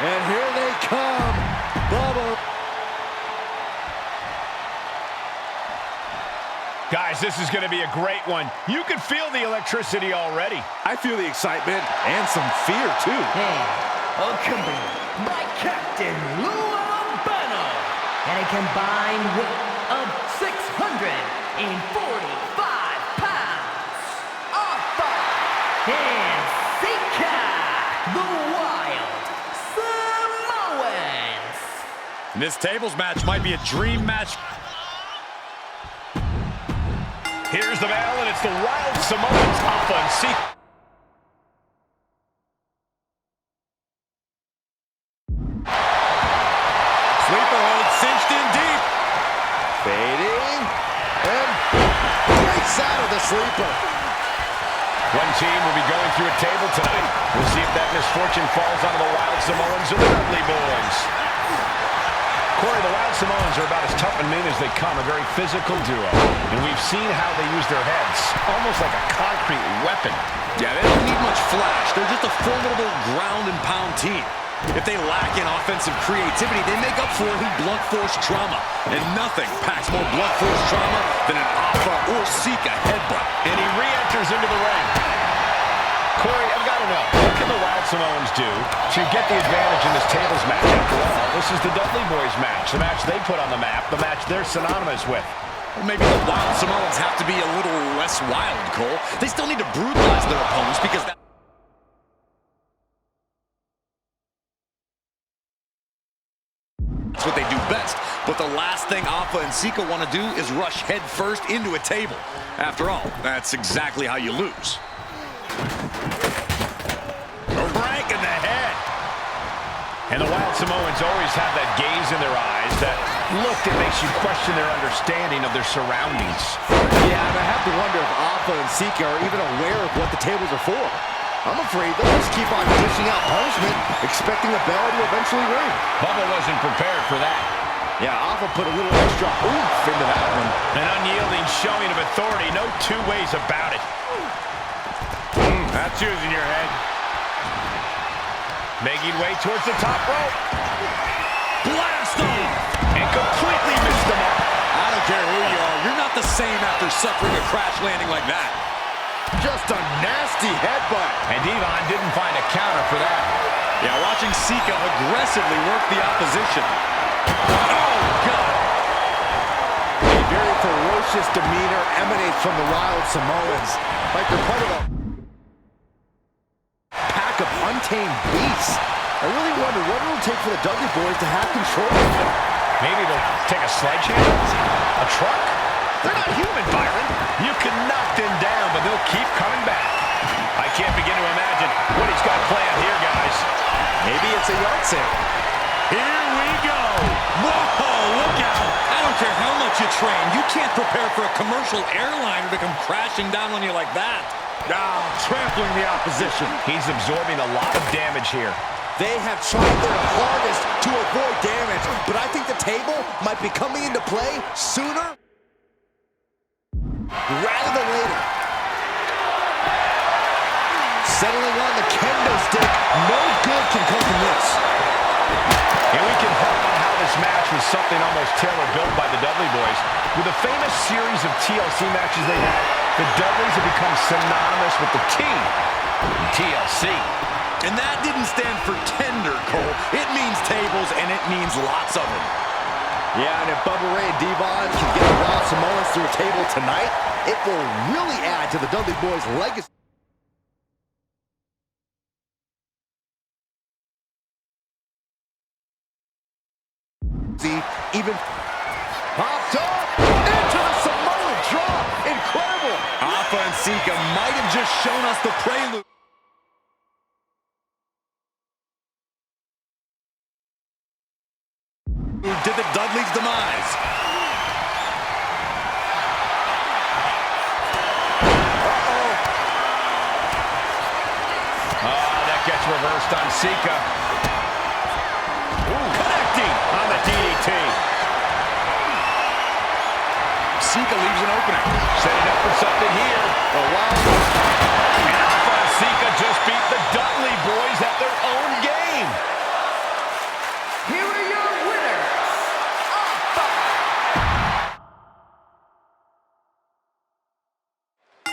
And here they come. Bubba. Guys, this is going to be a great one. You can feel the electricity already. I feel the excitement and some fear, too. And accompanied by Captain Lou Albano and a combined weight of 645 pounds. Alpha and Sika, the Wild Samoans. This tables match might be a dream match. Here's the bell, and it's the Wild Samoans, Alpha and Sika. Sleeper hold cinched in deep. Fading. And breaks out of the sleeper. One team will be going through a table tonight. We'll see if that misfortune falls onto the Wild Samoans or the Dudley Boys. Corey, the Wild Samoans are about as tough and mean as they come, a very physical duo. And we've seen how they use their heads, almost like a concrete weapon. Yeah, they don't need much flash. They're just a formidable ground and pound team. If they lack in offensive creativity, they make up for it in blunt force trauma. And nothing packs more blunt force trauma than an Alpha or Sika headbutt. And he re-enters into the ring. Corey, I've got to know, what can the Wild Samoans do to get the advantage in this tables match? After all, this is the Dudley Boys match, the match they put on the map, the match they're synonymous with. Well, maybe the Wild Samoans have to be a little less wild, Cole. They still need to brutalize their opponents because that's what they do best. But the last thing Alpha and Sika want to do is rush head first into a table. After all, that's exactly how you lose. A rank in the head. And the Wild Samoans always have that gaze in their eyes, that look that makes you question their understanding of their surroundings. Yeah, and I have to wonder if Alpha and Sika are even aware of what the tables are for. I'm afraid they'll just keep on dishing out punishment, expecting the bell to eventually ring. Bubba wasn't prepared for that. Yeah, Alpha put a little extra oomph into that one. An unyielding showing of authority, no two ways about it. That's using your head. Making way towards the top rope. Blast off! And completely missed the mark. I don't care who you are. You're not the same after suffering a crash landing like that. Just a nasty headbutt. And Devon didn't find a counter for that. Yeah, watching Sika aggressively work the opposition. Oh, God! A very ferocious demeanor emanates from the Wild Samoans. Like they're part of a pack of untamed beasts. I really wonder what it'll take for the Dudley Boys to have control of them. Maybe they'll take a sledgehammer? A truck? They're not human, Byron. You can knock them down, but they'll keep coming back. I can't begin to imagine what he's got planned here, guys. Maybe it's a yard sale. Here we go. Whoa, look out. I don't care how much you train. You can't prepare for a commercial airliner to come crashing down on you like that. Ah, trampling the opposition. He's absorbing a lot of damage here. They have tried their hardest to avoid damage, but I think the table might be coming into play sooner rather than later. Settling on the kendo stick. No good can come from this. And we can harp on how this match was something almost tailor-built by the Dudley Boys. With a famous series of TLC matches they had, the Dudleys have become synonymous with the T in TLC. And that didn't stand for tender, Cole. It means tables, and it means lots of them. Yeah, and if Bubba Ray and Devon can get the Wild Samoans through a table tonight, it will really add to the Dudley Boys' legacy. Even popped up into the Samoan drop. Incredible. Alpha and Sika might have just shown us the prelude. To the Dudley's demise. That gets reversed on Sika. Connecting on the DDT. Sika leaves an opening. Setting up for something here. Oh, wow. And Alpha and Sika just beat the Dudley Boys at their own game.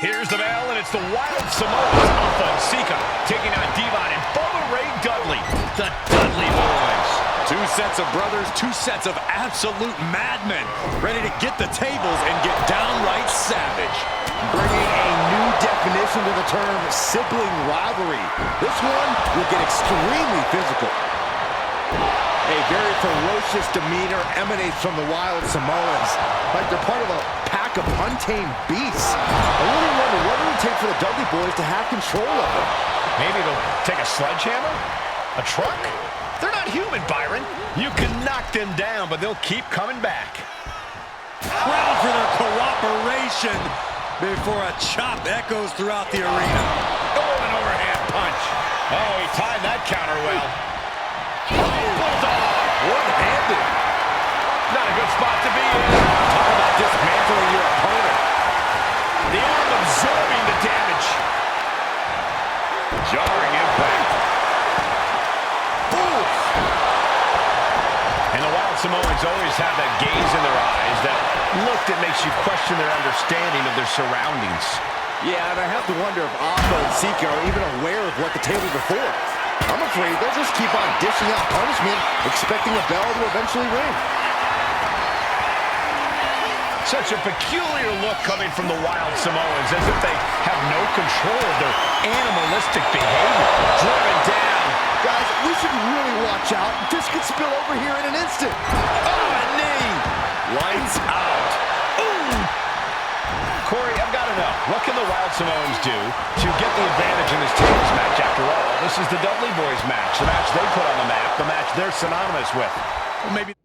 Here's the bell, and it's the Wild Samoans, Alpha and Sika, taking on Devon and Bubba Ray Dudley, the Dudley Boys. Two sets of brothers, two sets of absolute madmen, ready to get the tables and get downright savage. Bringing a new definition to the term sibling rivalry. This one will get extremely physical. A very ferocious demeanor emanates from the Wild Samoans, like they're part of a pack of untamed beasts. I really wonder what it would take for the Dudley Boys to have control of them. Maybe they'll take a sledgehammer? A truck? They're not human, Byron. You can knock them down, but they'll keep coming back. Proud for their cooperation before a chop echoes throughout the arena. Oh, an overhand punch. Oh, he timed that counter well. Bulldog! One-handed. Not a good spot to be in. Talk about dismantling your opponent. The arm absorbing the damage. Jarring impact. Oof. And the Wild Samoans always have that gaze in their eyes, that look that makes you question their understanding of their surroundings. Yeah, and I have to wonder if Alpha and Sika are even aware of what the table before. I'm afraid they'll just keep on dishing out punishment, expecting a bell to eventually ring. Such a peculiar look coming from the Wild Samoans, as if they have no control of their animalistic behavior. Driven down. Guys, we should really watch out. This could spill over here in an instant. Oh, a knee. Lights out. Ooh. Corey, I've got to know, what can the Wild Samoans do to get the advantage in this tables match? After all, this is the Dudley Boys match, the match they put on the map, the match they're synonymous with. Well, maybe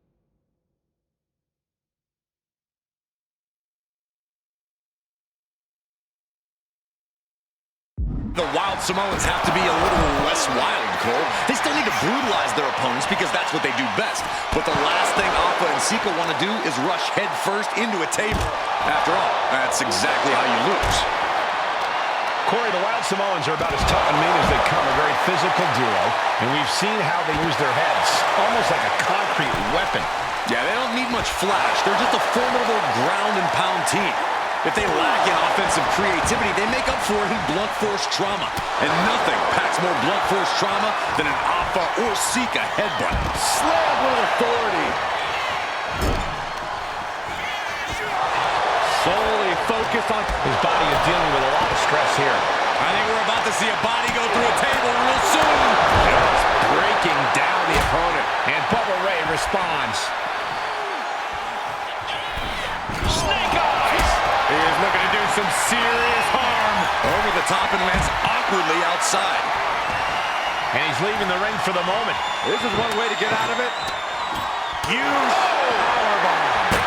the Wild Samoans have to be a little less wild, Cole. They still need to brutalize their opponents because that's what they do best. But the last thing Alpha and Sika want to do is rush head first into a table. After all, that's exactly how you lose. Corey, the Wild Samoans are about as tough and mean as they come, a very physical duo, and we've seen how they use their heads, almost like a concrete weapon. Yeah, they don't need much flash. They're just a formidable ground and pound team. If they lack in offensive creativity, they make up for it in blunt force trauma. And nothing packs more blunt force trauma than an Alpha or Sika headbutt. Slam with authority. Solely focused on his body, is dealing with a lot of stress here. I think we're about to see a body go through a table real soon. Just breaking down the opponent. And Bubba Ray responds. Snake eyes! He is looking to do some serious harm. Over the top and lands awkwardly outside. And he's leaving the ring for the moment. This is one way to get out of it. Huge powerbomb.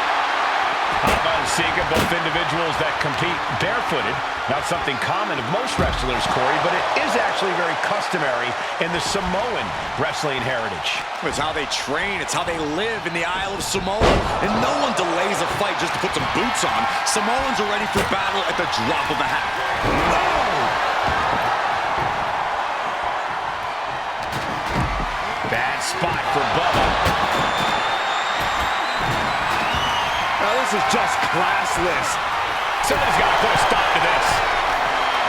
Alpha and Sika, both individuals that compete barefooted. Not something common of most wrestlers, Corey, but it is actually very customary in the Samoan wrestling heritage. It's how they train. It's how they live in the Isle of Samoa. And no one delays a fight just to put some boots on. Samoans are ready for battle at the drop of a hat. Bad spot for Bubba. Now this is just classless. Somebody's got to put a stop to this.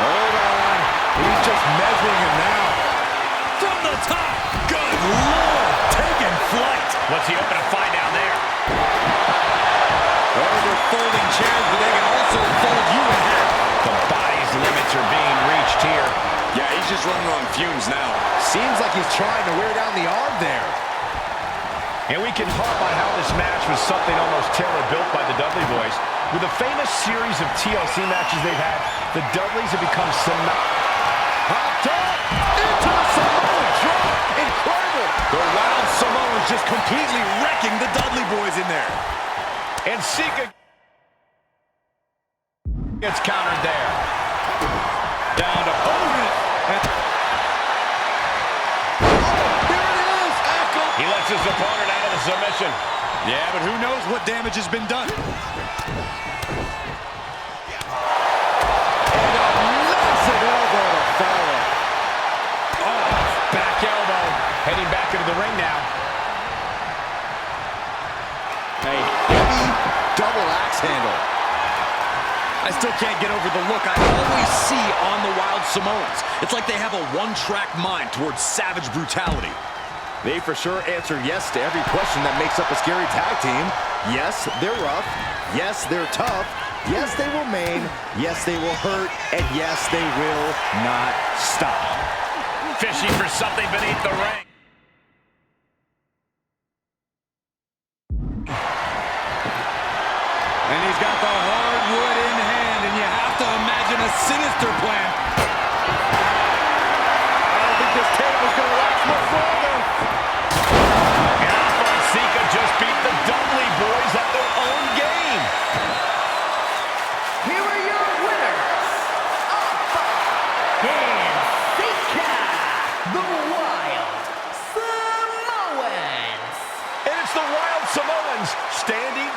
Hold on. He's just measuring him now. From the top. Good Lord. Taking flight. What's he hoping to find down there? Oh, they're folding chairs, but they can also fold you in half. The body's limits are being reached here. Yeah, he's just running on fumes now. Seems like he's trying to wear down the arm there. And we can harp on how this match was something almost tailor-built by the Dudley Boys. With a famous series of TLC matches they've had, the Dudleys have become Hopped up into the Samoan drop. Incredible. The Wild Samoans just completely wrecking the Dudley Boys in there. And Sika gets countered there. Down to Hogan. There it is. Ankle. He lets his opponent out of the submission. Yeah, but who knows what damage has been done. And a massive elbow to follow. Oh, back elbow. Heading back into the ring now. A heavy double axe handle. I still can't get over the look I always see on the Wild Samoans. It's like they have a one-track mind towards savage brutality. They for sure answer yes to every question that makes up a scary tag team. Yes, they're rough. Yes, they're tough. Yes, they will maim. Yes, they will hurt. And yes, they will not stop. Fishing for something beneath the ring. And he's got the hardwood in hand, and you have to imagine a sinister plan. I don't think this table's going to last much longer. And Fonseca just beat the Dudley boys at their own game. Here are your winners, Fonseca, the Wild Samoans. And it's the Wild Samoans standing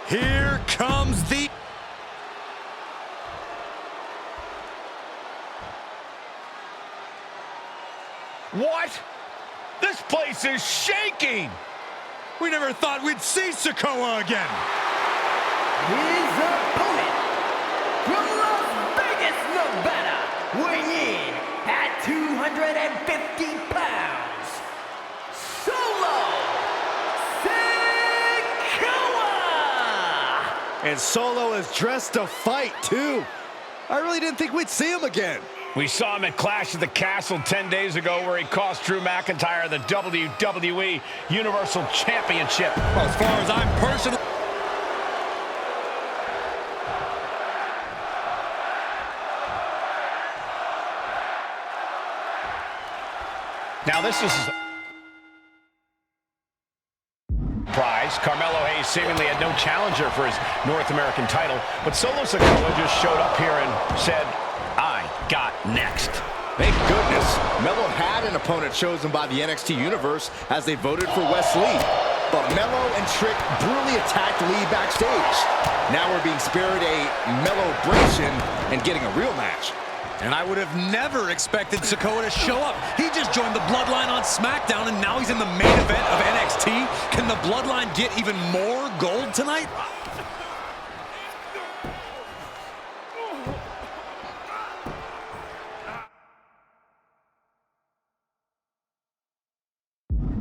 Here comes the... What? This place is shaking! We never thought we'd see Sikoa again. His opponent, from Las Vegas, Nevada, weighing in at 250 pounds, Solo Sikoa! And Solo is dressed to fight, too. I really didn't think we'd see him again. We saw him at Clash at the Castle 10 days ago where he cost Drew McIntyre the WWE Universal Championship. Well, as far as I'm personally... Now this is... Prize. Carmelo Hayes seemingly had no challenger for his North American title, but Solo Sikoa just showed up here and said, I got next. Thank goodness. Melo had an opponent chosen by the NXT Universe as they voted for Wes Lee. But Melo and Trick brutally attacked Lee backstage. Now we're being spared a Melo-bration and getting a real match. And I would have never expected Sikoa to show up. He just joined the Bloodline on SmackDown, and now he's in the main event of NXT. Can the Bloodline get even more gold tonight?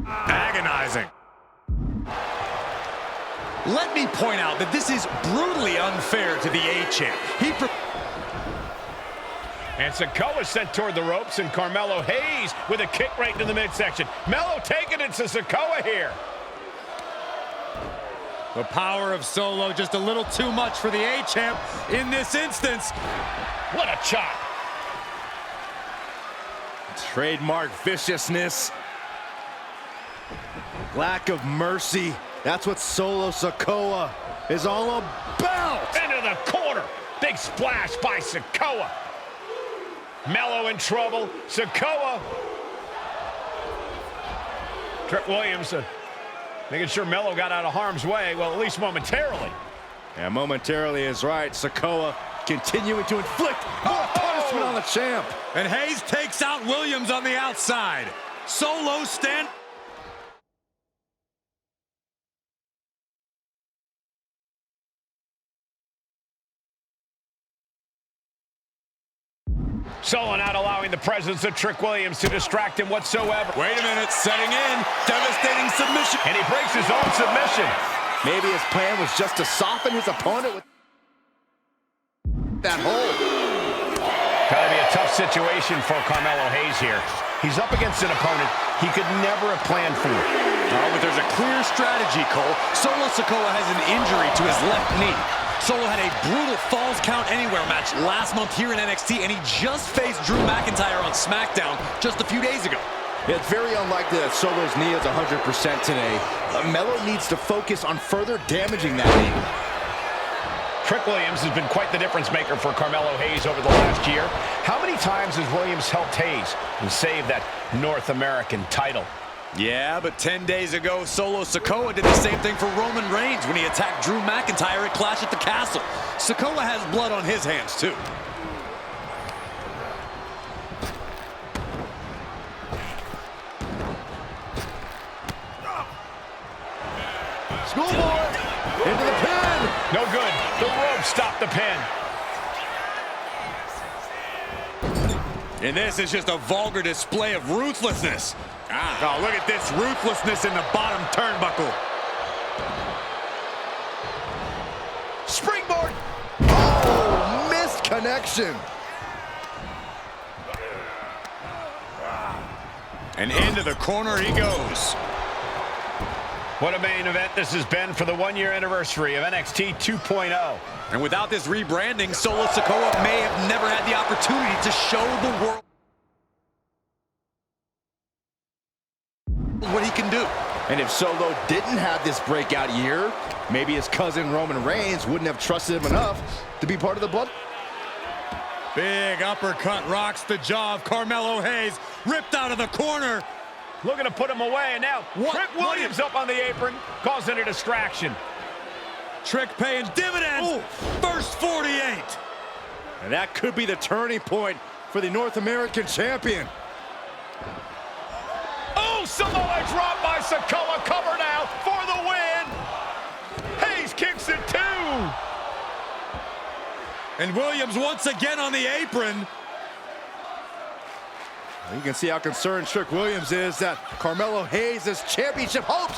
Agonizing. Let me point out that this is brutally unfair to the A-Champ. And Sikoa sent toward the ropes, and Carmelo Hayes with a kick right into the midsection. Melo taking it to Sikoa here. The power of Solo just a little too much for the A-Champ in this instance. What a chop. Trademark viciousness. Lack of mercy. That's what Solo Sikoa is all about. Into the corner. Big splash by Sikoa. Melo in trouble. Sikoa. Trick Williams making sure Melo got out of harm's way. Well, at least momentarily. Yeah, momentarily is right. Sikoa continuing to inflict more punishment on the champ. And Hayes takes out Williams on the outside. Solo stand. Solo not allowing the presence of Trick Williams to distract him whatsoever. Wait a minute, setting in. Devastating submission. And he breaks his own submission. Maybe his plan was just to soften his opponent with that hold. Gotta be a tough situation for Carmelo Hayes here. He's up against an opponent he could never have planned for. Oh, but there's a clear strategy, Cole. Solo Sikoa has an injury to his left knee. Solo had a brutal Falls Count Anywhere match last month here in NXT, and he just faced Drew McIntyre on SmackDown just a few days ago. It's very unlikely that Solo's knee is 100% today. Melo needs to focus on further damaging that knee. Trick Williams has been quite the difference maker for Carmelo Hayes over the last year. How many times has Williams helped Hayes and saved that North American title? Yeah, but 10 days ago, Solo Sikoa did the same thing for Roman Reigns when he attacked Drew McIntyre at Clash at the Castle. Sikoa has blood on his hands, too. Schoolboy into the pin. No good. The rope stopped the pin. And this is just a vulgar display of ruthlessness. Oh, look at this ruthlessness in the bottom turnbuckle. Springboard. Oh, missed connection. And into the corner he goes. What a main event this has been for the one-year anniversary of NXT 2.0. And without this rebranding, Solo Sikoa may have never had the opportunity to show the world what he can do. And if Solo didn't have this breakout year, maybe his cousin Roman Reigns wouldn't have trusted him enough to be part of the Blood. Big uppercut rocks the jaw of Carmelo Hayes, ripped out of the corner. Looking to put him away, and now What? Trick Williams up on the apron, causing a distraction. Trick paying dividends. Ooh. First 48. And that could be the turning point for the North American champion. Oh, Samoa drop by Sikoa, cover now for the win. Hayes kicks it too. And Williams once again on the apron. You can see how concerned Trick Williams is that Carmelo Hayes' championship hopes,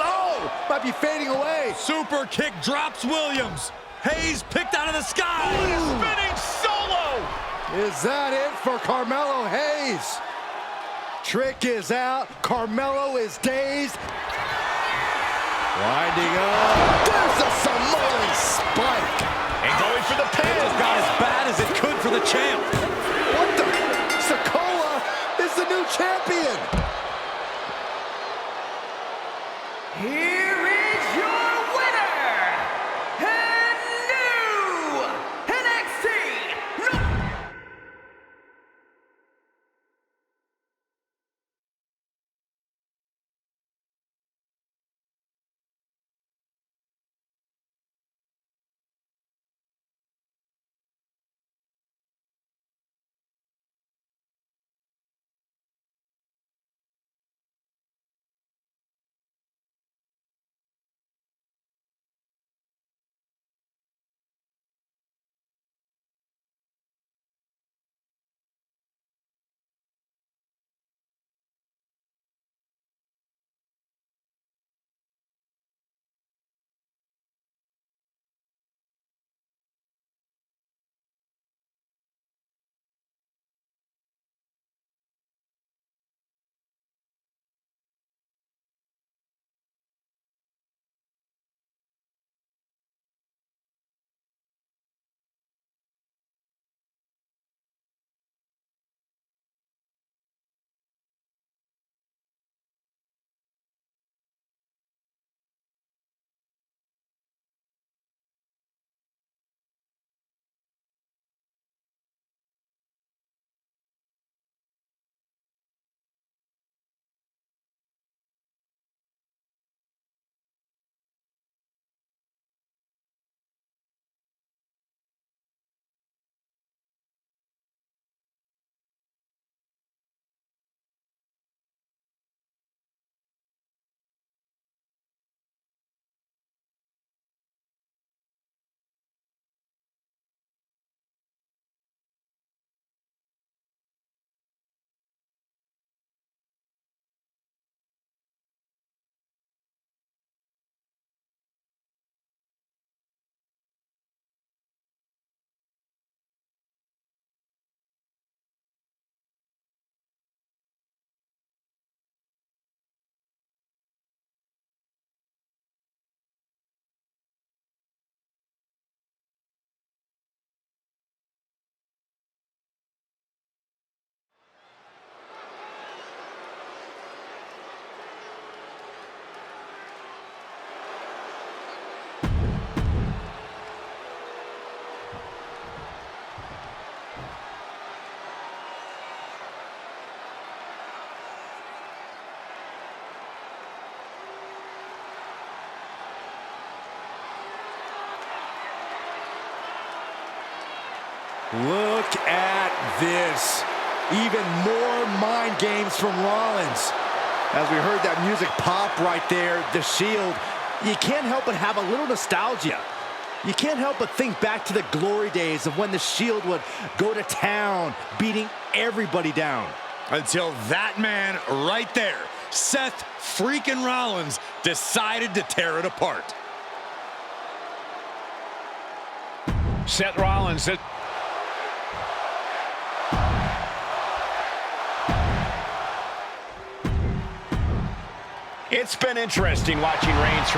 might be fading away. Super kick drops Williams. Hayes picked out of the sky. Spinning Solo. Is that it for Carmelo Hayes? Trick is out. Carmelo is dazed. Winding up. There's a Samoan spike. And going for the pin. It got as bad as it could for the champ. What the? Sikoa is the new champion. Here is your winner, and new NXT. Look at this. Even more mind games from Rollins. As we heard that music pop right there, the Shield, you can't help but have a little nostalgia. You can't help but think back to the glory days of when the Shield would go to town, beating everybody down. Until that man right there, Seth freaking Rollins, decided to tear it apart. Seth Rollins. It's been interesting watching Reigns.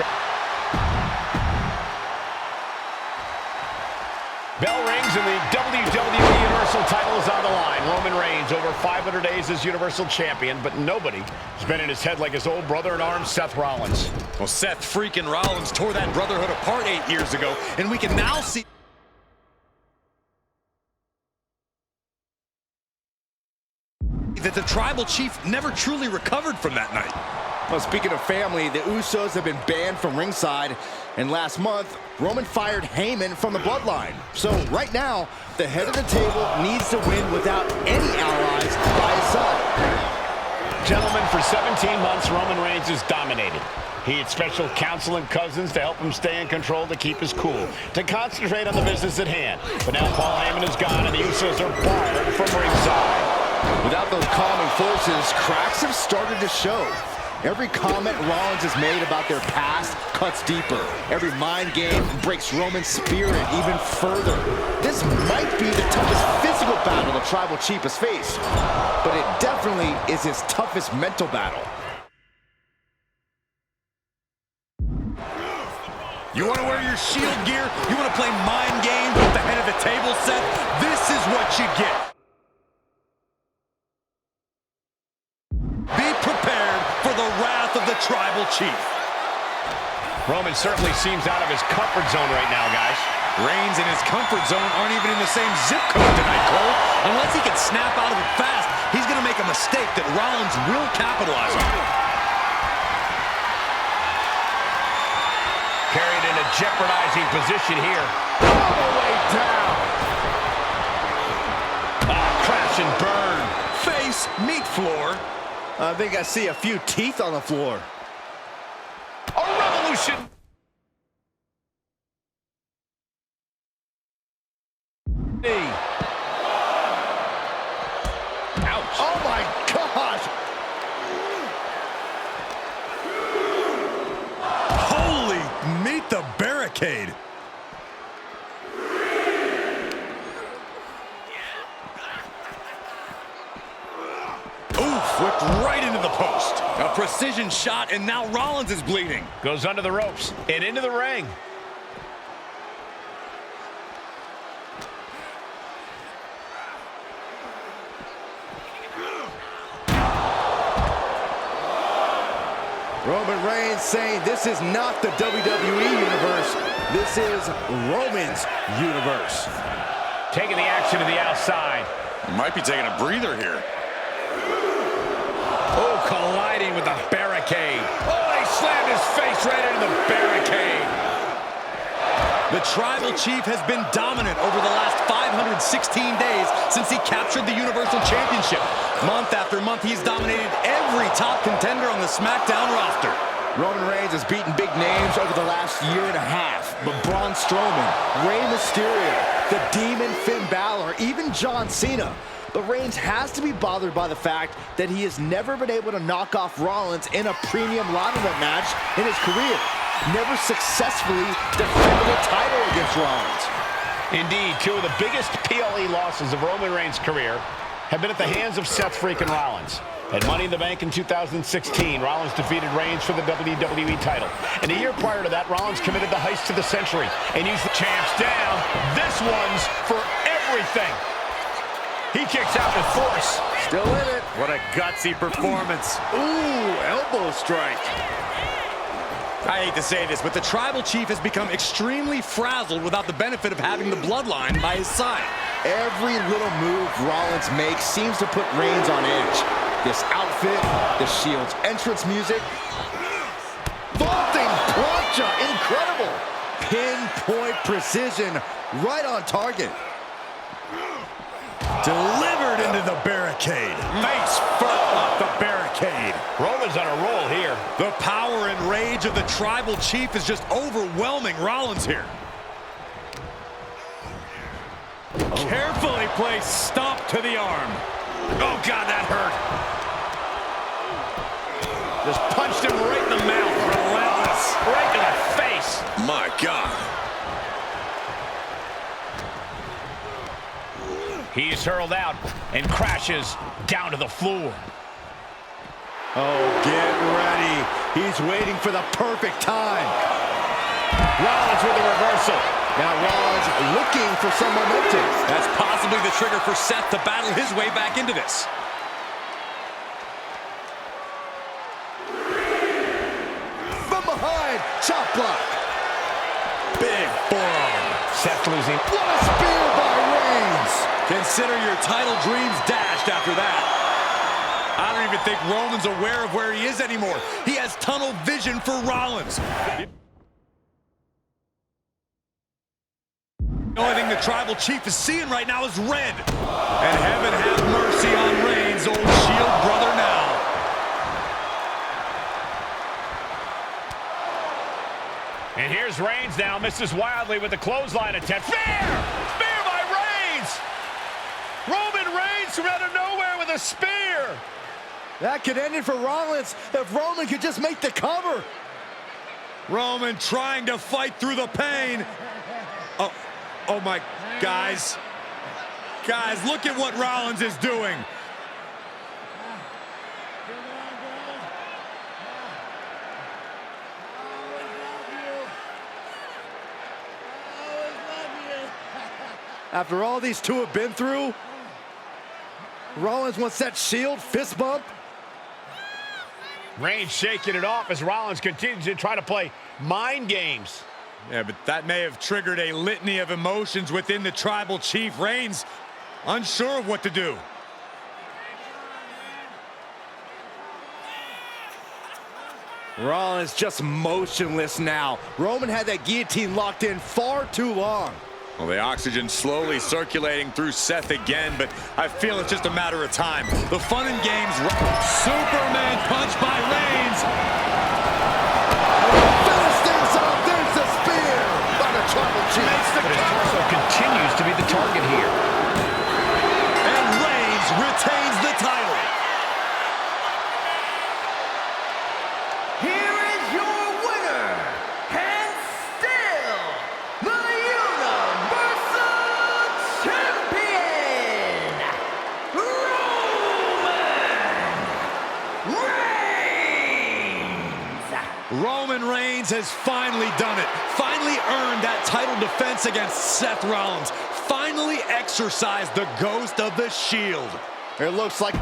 Bell rings and the WWE Universal title is on the line. Roman Reigns over 500 days as Universal Champion, but nobody has been in his head like his old brother-in-arms, Seth Rollins. Well, Seth freaking Rollins tore that brotherhood apart 8 years ago, and we can now see that the Tribal Chief never truly recovered from that night. Well, speaking of family, the Usos have been banned from ringside, and last month, Roman fired Heyman from the Bloodline. So right now, the head of the table needs to win without any allies by his side. Gentlemen, for 17 months, Roman Reigns has dominated. He had special counsel and cousins to help him stay in control, to keep his cool, to concentrate on the business at hand. But now Paul Heyman is gone, and the Usos are barred from ringside. Without those calming forces, cracks have started to show. Every comment Rollins has made about their past cuts deeper. Every mind game breaks Roman's spirit even further. This might be the toughest physical battle the Tribal Chief has faced, but it definitely is his toughest mental battle. You want to wear your Shield gear? You want to play mind games with the head of the table set? This is what you get. Be prepared for the wrath of the Tribal Chief. Roman certainly seems out of his comfort zone right now, guys. Reigns and his comfort zone aren't even in the same zip code tonight, Cole. Unless he can snap out of it fast, he's going to make a mistake that Rollins will capitalize on. Carried in a jeopardizing position here. All the way down. Crash and burn. Face, meat floor. I think I see a few teeth on the floor. A revolution. Knee. Ouch. Oh my gosh. Holy, meet the barricade. Oof, whipped right into the post. A precision shot, and now Rollins is bleeding. Goes under the ropes and into the ring. Roman Reigns saying this is not the WWE Universe. This is Roman's universe. Taking the action to the outside. Might be taking a breather here. Oh, colliding with the barricade. Oh, they slammed his face right into the barricade. The Tribal Chief has been dominant over the last 516 days since he captured the Universal Championship. Month after month, he's dominated every top contender on the SmackDown roster. Roman Reigns has beaten big names over the last year and a half, but Braun Strowman, Rey Mysterio, the Demon Finn Balor, even John Cena. But Reigns has to be bothered by the fact that he has never been able to knock off Rollins in a premium live event match in his career. Never successfully defended a title against Rollins. Indeed, two of the biggest PLE losses of Roman Reigns' career have been at the hands of Seth freaking Rollins. At Money in the Bank in 2016, Rollins defeated Reigns for the WWE title. And a year prior to that, Rollins committed the heist to the century and used the champs down. This one's for everything. He kicks out with force. Still in it. What a gutsy performance. Ooh, elbow strike. I hate to say this, but the Tribal Chief has become extremely frazzled without the benefit of having the Bloodline by his side. Every little move Rollins makes seems to put Reigns on edge. This outfit, the Shield's entrance music. Vaulting plancha, incredible. Pinpoint precision, right on target. Delivered into the barricade. Face first off the barricade. Roman's on a roll here. The power and rage of the Tribal Chief is just overwhelming Rollins here. Carefully placed stomp to the arm. Oh, God, that hurt. Just punched him right in the mouth. Relentless. Right to the face. My God. He's hurled out and crashes down to the floor. Oh, get ready. He's waiting for the perfect time. Rollins with a reversal. Now Rollins looking for some momentum. That's possibly the trigger for Seth to battle his way back into this. From behind, chop block. Big forearm. Seth losing. What a spear by Reigns. Consider your title dreams dashed after that. I don't even think Roman's aware of where he is anymore. He has tunnel vision for Rollins. The only thing the Tribal Chief is seeing right now is red. And heaven have mercy on Reigns, old Shield brother now. And here's Reigns now, misses wildly with the clothesline attempt. Spear! Spear by Reigns! Roman Reigns from out of nowhere with a spear! That could end it for Rollins if Roman could just make the cover. Roman trying to fight through the pain. Oh my, guys. Guys, look at what Rollins is doing. After all these two have been through, Rollins wants that Shield fist bump. Reigns shaking it off as Rollins continues to try to play mind games. Yeah, but that may have triggered a litany of emotions within the Tribal Chief. Reigns unsure of what to do. Rollins just motionless now. Roman had that guillotine locked in far too long. Well, the oxygen slowly circulating through Seth again, but I feel it's just a matter of time. The fun and games. Superman punch by Reigns. Finish things off. There's the spear by the Tribal Chief. But his torso continues to be the target here. And Reigns retains the title. Here is your winner, and still the Universal Champion, Roman Reigns. Roman Reigns has finally done it. Finally earned that title defense against Seth Rollins. Finally exorcised the ghost of the Shield. It looks like...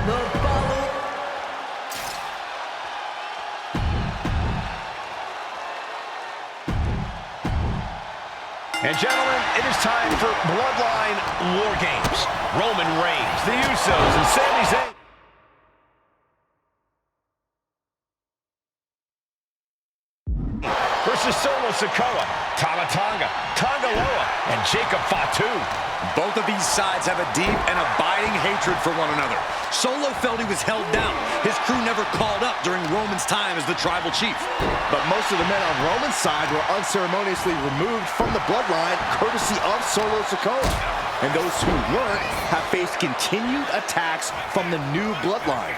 The follow. And gentlemen, it is time for Bloodline War Games. Roman Reigns, the Usos, and Sami Zayn versus Solo Sikoa, Tama Tonga, Tonga Loa, and Jacob Fatu. Both of these sides have a deep and abiding hatred for one another. Solo felt he was held down. His crew never called up during Roman's time as the Tribal Chief. But most of the men on Roman's side were unceremoniously removed from the Bloodline, courtesy of Solo Sikoa. And those who weren't have faced continued attacks from the new Bloodline.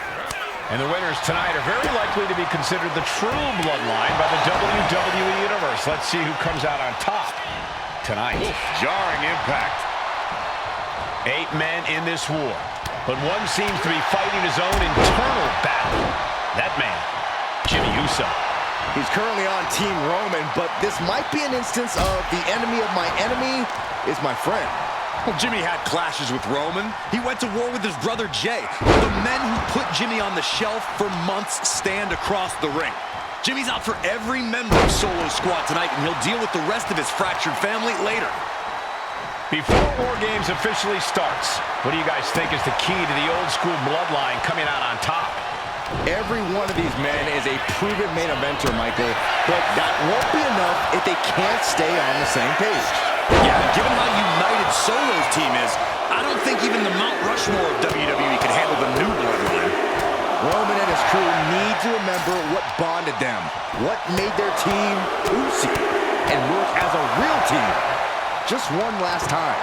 And the winners tonight are very likely to be considered the true Bloodline by the WWE Universe. Let's see who comes out on top tonight. Jarring impact. 8 men in this war, but one seems to be fighting his own internal battle. That man, Jimmy Uso. He's currently on Team Roman, but this might be an instance of the enemy of my enemy is my friend. Well, Jimmy had clashes with Roman. He went to war with his brother Jay. The men who put Jimmy on the shelf for months stand across the ring. Jimmy's out for every member of Solo's squad tonight, and he'll deal with the rest of his fractured family later. Before War Games officially starts, what do you guys think is the key to the old school Bloodline coming out on top? Every one of these men is a proven main eventer, Michael, but that won't be enough if they can't stay on the same page. Yeah, given how united Solo's team is, I don't think even the Mount Rushmore of WWE can handle the new Bloodline. Roman and his crew need to remember what bonded them, what made their team Uzi, and work as a real team. Just one last time.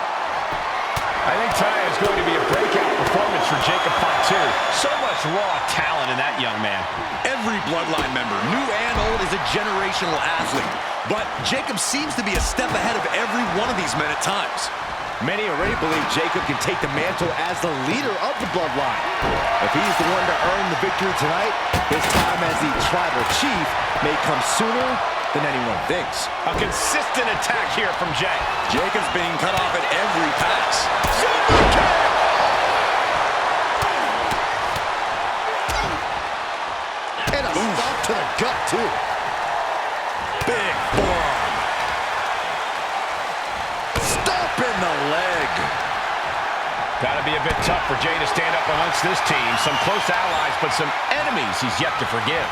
I think tonight is going to be a breakout performance for Jacob Fatu. So much raw talent in that young man. Every Bloodline member, new and old, is a generational athlete. But Jacob seems to be a step ahead of every one of these men at times. Many already believe Jacob can take the mantle as the leader of the Bloodline. If he's the one to earn the victory tonight, his time as the Tribal Chief may come sooner than anyone thinks. A consistent attack here from Jay. Jacob's being cut off at every pass. Super kick! And a stop to the gut, too. Big forearm. Stop in the leg. Gotta be a bit tough for Jay to stand up amongst this team. Some close allies, but some enemies he's yet to forgive.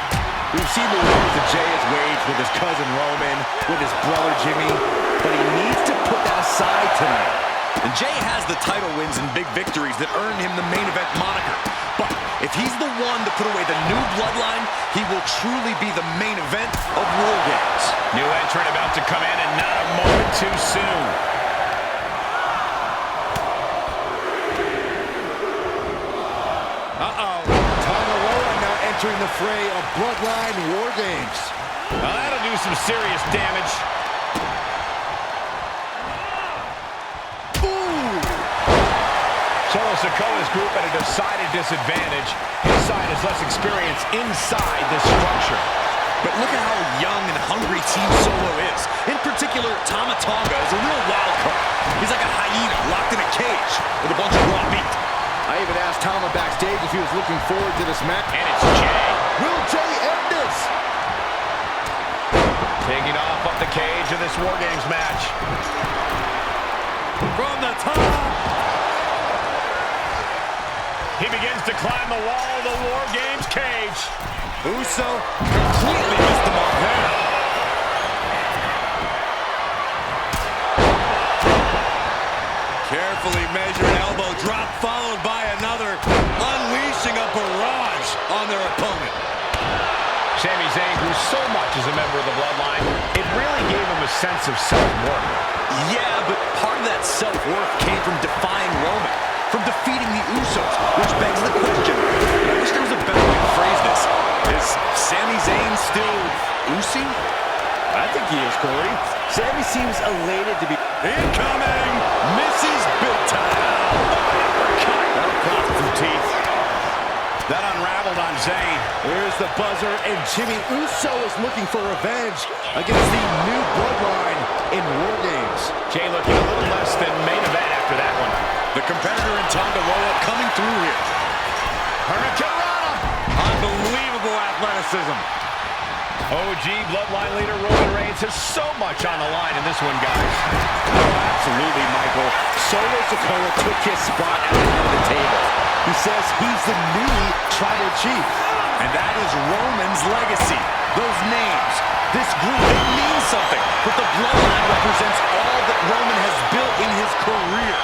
We've seen the wars that Jay has waged with his cousin Roman, with his brother Jimmy, but he needs to put that aside tonight. And Jay has the title wins and big victories that earned him the main event moniker. But if he's the one to put away the new Bloodline, he will truly be the main event of War Games. New entrant about to come in, and not a moment too soon. Entering the fray of Bloodline War Games. Now that'll do some serious damage. Ooh! Solo Sikoa's group at a decided disadvantage. His side has less experience inside this structure. But look at how young and hungry Team Solo is. In particular, Tama Tonga is a real wild card. He's like a hyena locked in a cage with a bunch of raw meat. I even asked Tama backstage if he was looking forward to this match. And it's Jay. Will Jay end this? Taking off the cage of this War Games match. From the top. He begins to climb the wall of the War Games cage. Uso completely missed the mark there. Carefully measured elbow drop followed by another, unleashing a barrage on their opponent. Sami Zayn grew so much as a member of the Bloodline, it really gave him a sense of self-worth. Yeah, but part of that self-worth came from defying Roman, from defeating the Usos, which begs the question, and I wish there was a better way to phrase this, is Sami Zayn still Usi? I think he is, Corey. Sami seems elated to be... Incoming! Misses big time! That'll cost some teeth. That unraveled on Zayn. There's the buzzer, and Jimmy Uso is looking for revenge against the new Bloodline in War Games. Jay looking a little less than main event after that one. The competitor in Tonga Loa coming through here. Hurricanrana! Unbelievable athleticism. OG Bloodline leader Roman Reigns has so much on the line in this one, guys. Oh, absolutely, Michael. Solo Sikoa took his spot at the head of the table. He says he's the new tribal chief. And that is Roman's legacy. Those names, this group, it means something. But the Bloodline represents all that Roman has built in his career.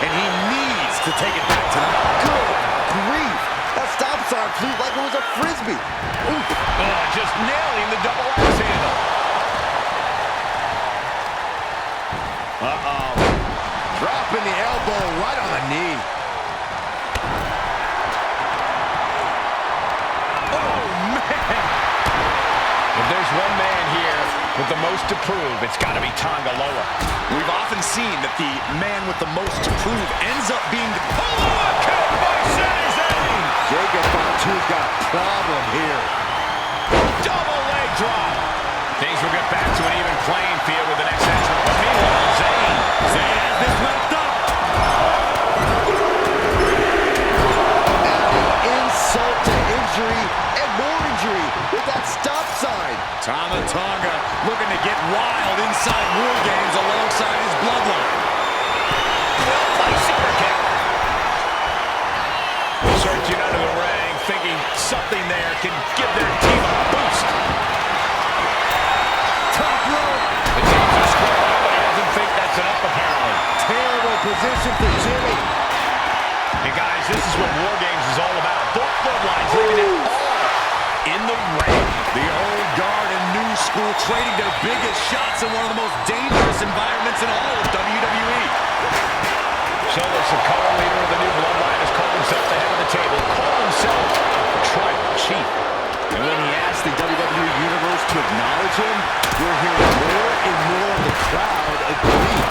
And he needs to take it back tonight. Good grief. That stop sign flew like it was a Frisbee. Oof. Oh, just nailing the double axe handle. Uh-oh. Dropping the elbow right on the knee. Oh, man. If there's one man here with the most to prove, it's got to be Tonga Loa. We've often seen that the man with the most to prove ends up being the... Oh, kick by Sami Zayn! Jacob Fontu's got a problem here. Double leg drop. Things will get back to an even playing field with the next entrant. But meanwhile, Zayn has this wrapped up. Adding insult to injury and more injury with that stop sign. Tama Tonga looking to get wild inside War Games alongside his Bloodline. Well-placed super kick. Searching under the ring, thinking something there can give their team a boost. Top rope. The teams are squared up, but he doesn't think that's enough, apparently. Terrible position for Jimmy. And guys, this is what War Games is all about. Both Bloodlines leaving it all in the ring. The old guard and new school trading their biggest shots in one of the most dangerous environments in all of WWE. Solo Sikoa, leader of the new Bloodline, has called himself the head of the table, called himself the tribal chief. And when he asked the WWE Universe to acknowledge him, we're hearing more and more of the crowd agree.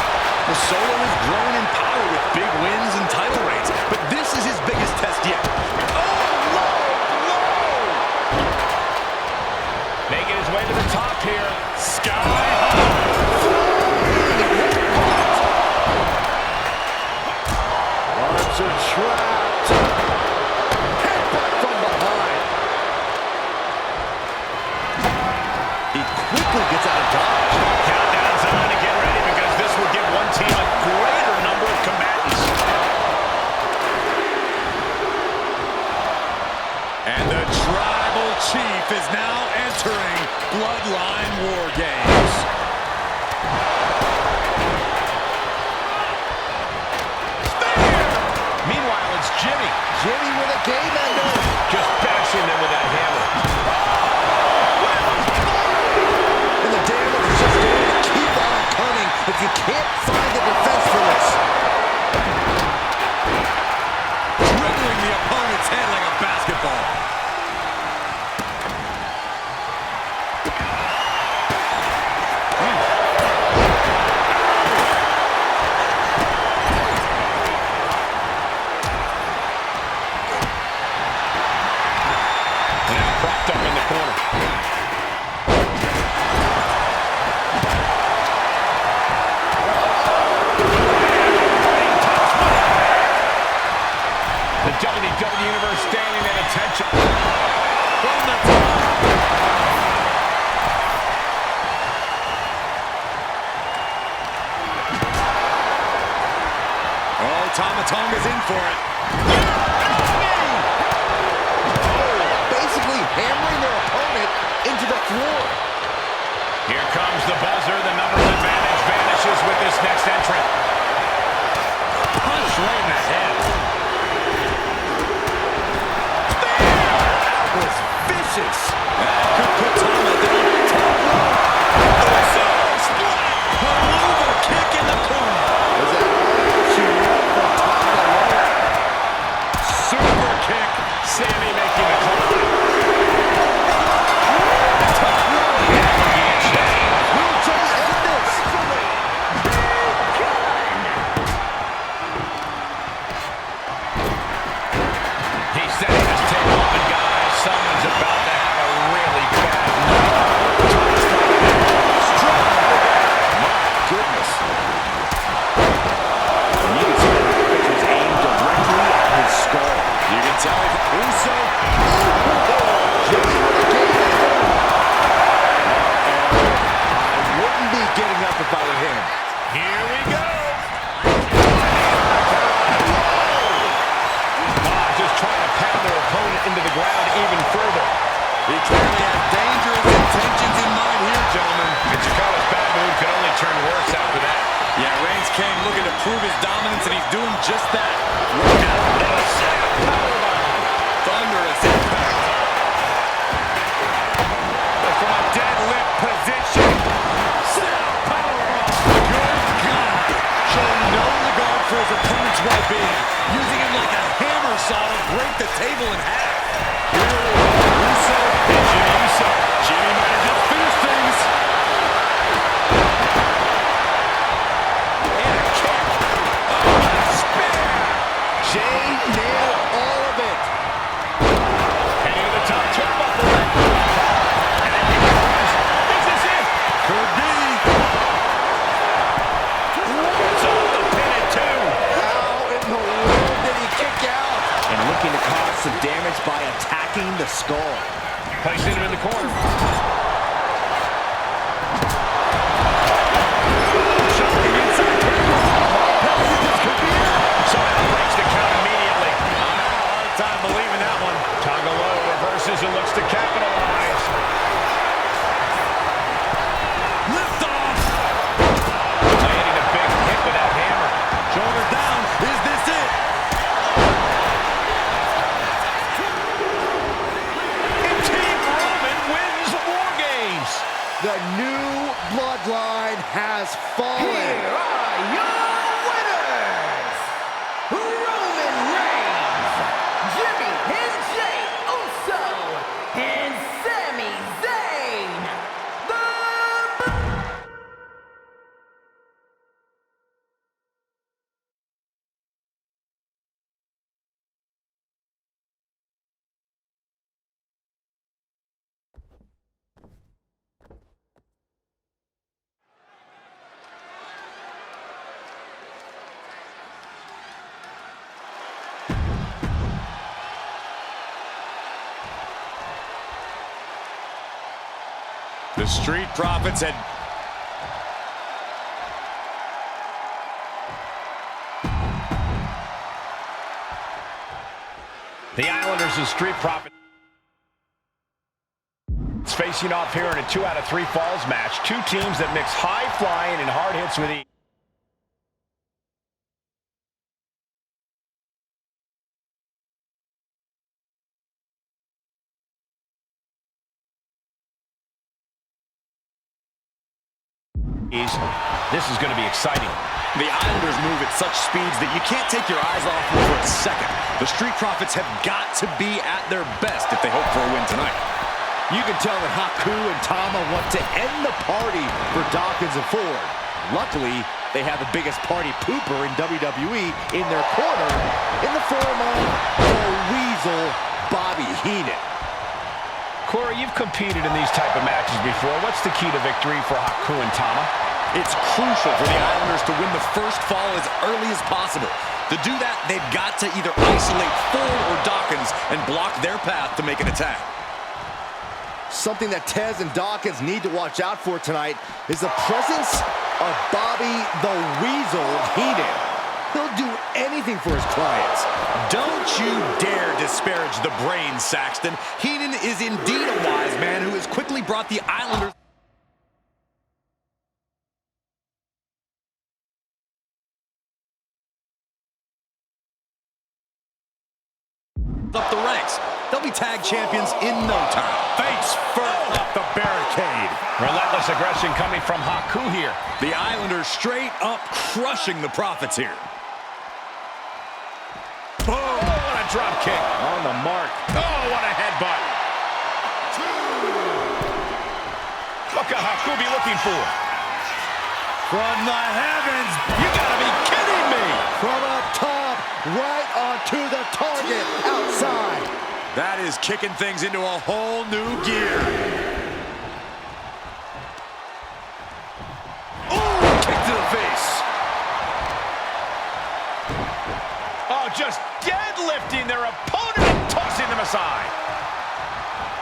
The Solo has grown in power with big wins and title reigns, but this is his biggest test yet. Making his way to the top here. Sky high. Arms are trapped. Headbutt from behind. He quickly gets out of dodge. Countdown's on to get ready because this will give one team a greater number of combatants. is now entering Bloodline War Games. Meanwhile, it's Jimmy. Jimmy with a game ender. Just bashing them with that hammer. And the damage is just going to keep on coming if you can't find the defense for this. Dribbling the opponent's head like a basketball. Propped up in the corner. The WWE Universe standing at attention. From the top. Oh, Tamatonga's in for it. Basically hammering their opponent into the floor. Here comes the buzzer. The numbers advantage vanishes with this next entrant. Punch right in the head. That was vicious. Could put Tama down. Top rope. Haluva kick in the corner. Was that she went from top to lower? Super kick. Sammy making the call. Top rope. We'll just end this. He's setting his table up, and guys, someone's about to have a really bad night. Strong. My goodness. And you can see that was aimed directly at his skull. You can tell Uso. Jimmy with a game ender. I wouldn't be getting up if I were him. Here we go. Just trying to pound their opponent into the ground even further. He clearly has dangerous intentions in mind here, gentlemen. And Chicago's bad mood could only turn worse after that. Yeah, Reigns came looking to prove his dominance, and he's doing just that. Thunderous impact. From a deadlift position. Good God. Showing no regard for his opponent's well-being. Using him like a hammer saw to break the table in half. Uso and Jimmy Uso. Jimmy might have just finished things. And a kick. Oh, a spear. Jay nailed all of it. Heading to the top turnbuckle. And there he goes. Is this it? Could be. It's off the pin at 2. How in the world did he kick out? And looking to cause some damage by attacking the skull. Placing him in the corner. Shocking inside this could be it. Somehow breaks the count immediately. I'm having a hard time believing that one. Tonga low reverses and looks to capitalize. Lift off. Landing a big hit with that hammer. Shoulder down. Is this it? And Team Roman wins War Games. The new bloodline has fallen. Here are your winners, Roman Reigns, Jimmy and Jay Uso, and Sami Zayn. The Street Profits had... The Islanders and Street Profits. facing off here in a 2 out of 3 falls match. Two teams that mix high flying and hard hits with ease. This is going to be exciting. The Islanders move at such speeds that you can't take your eyes off them for a second. The Street Profits have got to be at their best if they hope for a win tonight. You can tell that Haku and Tama want to end the party for Dawkins and Ford. Luckily, they have the biggest party pooper in WWE in their corner in the form of the Weasel, Bobby Heenan. Corey, you've competed in these type of matches before. What's the key to victory for Haku and Tama? It's crucial for the Islanders to win the first fall as early as possible. To do that, they've got to either isolate Ford or Dawkins and block their path to make an attack. Something that Tez and Dawkins need to watch out for tonight is the presence of Bobby the Weasel Heenan. He'll do anything for his clients. Don't you dare disparage the brain, Saxton. Heenan is indeed a wise man who has quickly brought the Islanders up the ranks. They'll be tag champions in no time. Face first up the barricade. Relentless aggression coming from Haku here. The Islanders straight up crushing the Profits here. Boom! Oh, what a drop kick. On the mark. Oh, what a headbutt. What could Haku be looking for? From the heavens. You gotta be kidding me. From up top, right onto the target outside. That is kicking things into a whole new gear. Ooh, kick to the face. Oh, just deadlifting their opponent and tossing them aside.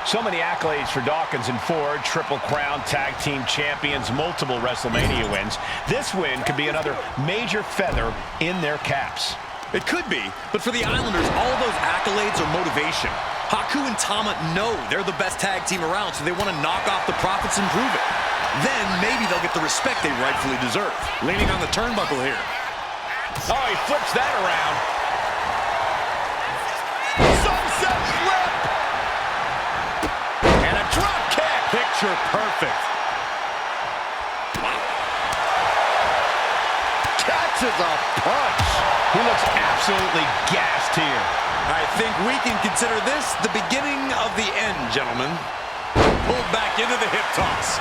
So many accolades for Dawkins and Ford. Triple Crown Tag Team Champions, multiple WrestleMania wins. This win could be another major feather in their caps. It could be, but for the Islanders, all those accolades are motivation. Haku and Tama know they're the best tag team around, so they want to knock off the Profits and prove it. Then maybe they'll get the respect they rightfully deserve. Leaning on the turnbuckle here. Oh, he flips that around. Sunset flip! And a drop kick! Picture perfect. Catches a punch. He looks absolutely gassed here. I think we can consider this the beginning of the end, gentlemen. Pulled back into the hip toss.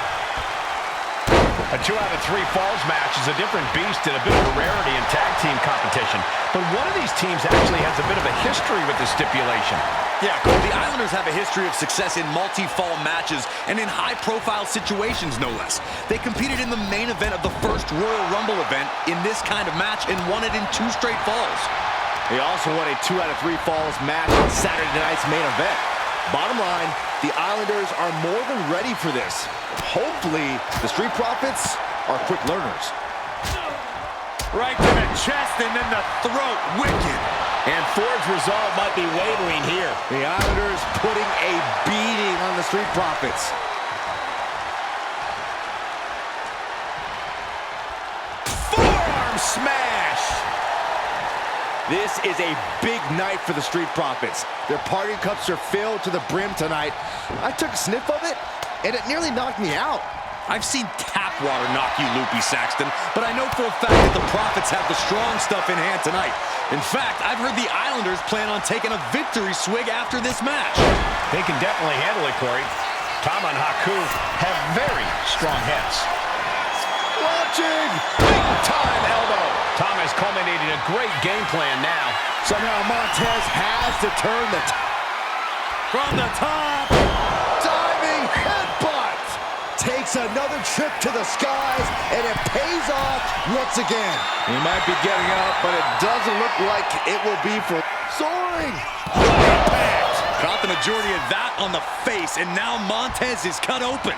A 2 out of 3 falls match is a different beast and a bit of a rarity in tag team competition. But one of these teams actually has a bit of a history with the stipulation. Yeah, Cole, the Islanders have a history of success in multi-fall matches and in high-profile situations, no less. They competed in the main event of the first Royal Rumble event in this kind of match and won it in 2 straight falls. They also won a 2 out of 3 falls match on Saturday night's main event. Bottom line, the Islanders are more than ready for this. Hopefully, the Street Profits are quick learners. Right to the chest and then the throat. Wicked. And Ford's resolve might be wavering here. The Islanders putting a beating on the Street Profits. Forearm smash. This is a big night for the Street Profits. Their party cups are filled to the brim tonight. I took a sniff of it, and it nearly knocked me out. I've seen tap water knock you loopy, Saxton, but I know for a fact that the Profits have the strong stuff in hand tonight. In fact, I've heard the Islanders plan on taking a victory swig after this match. They can definitely handle it, Corey. Tama and Haku have very strong heads. Watching! Big-time elbow. Tama is culminating a great game plan now. Somehow Montez has to turn the From the top. diving headbutt. Takes another trip to the skies, and it pays off once again. He might be getting up, but it doesn't look like it will be for soaring. Got the majority of that on the face, and now Montez is cut open.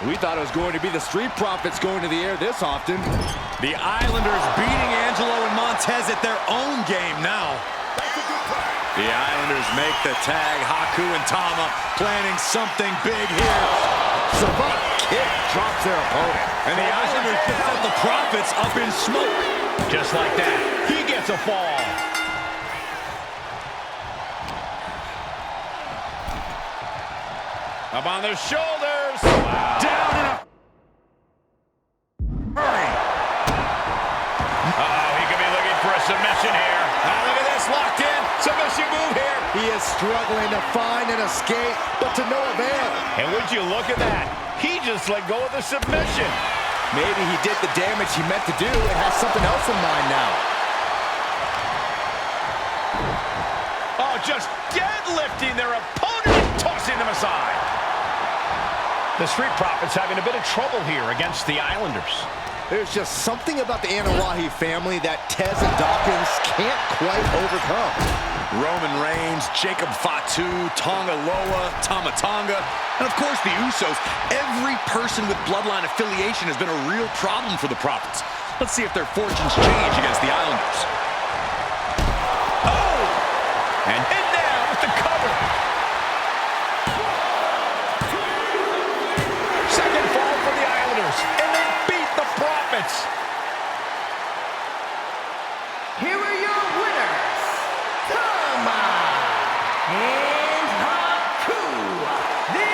We thought it was going to be the Street Profits going to the air this often. The Islanders beating Angelo and Montez at their own game now. That's a good plan. The Islanders make the tag. Haku and Tama planning something big here. Savant kick drops their opponent. And the Islanders just set the Profits up in smoke. Just like that, he gets a fall. Up on their shoulders. Wow. Down in a hurry. Uh-oh, he could be looking for a submission here. Now look at this, locked in. Submission move here. He is struggling to find an escape, but to no avail. And would you look at that? He just let go of the submission. Maybe he did the damage he meant to do and has something else in mind now. Oh, just deadlifting their opponent and tossing them aside. The Street Profits having a bit of trouble here against the Islanders. There's just something about the Anawahi family that Tez and Dawkins can't quite overcome. Roman Reigns, Jacob Fatu, Tonga Loa, Tama Tonga, and of course the Usos. Every person with Bloodline affiliation has been a real problem for the Profits. Let's see if their fortunes change against the Islanders. Oh! And in now with the cover. Second fall for the Islanders, and they beat the Profits. Here are your winners, Tama and Haku, the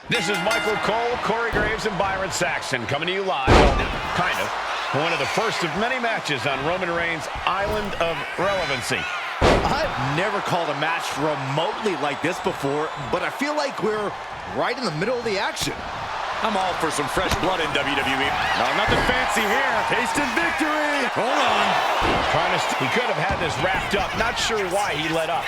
This is Michael Cole, Corey Graves, and Byron Saxton coming to you live, well, kind of, one of the first of many matches on Roman Reigns' Island of Relevancy. I've never called a match remotely like this before, but I feel like we're right in the middle of the action. I'm all for some fresh blood in WWE. No, nothing fancy here. Tasting victory. Hold on. He could have had this wrapped up. Not sure why he let up.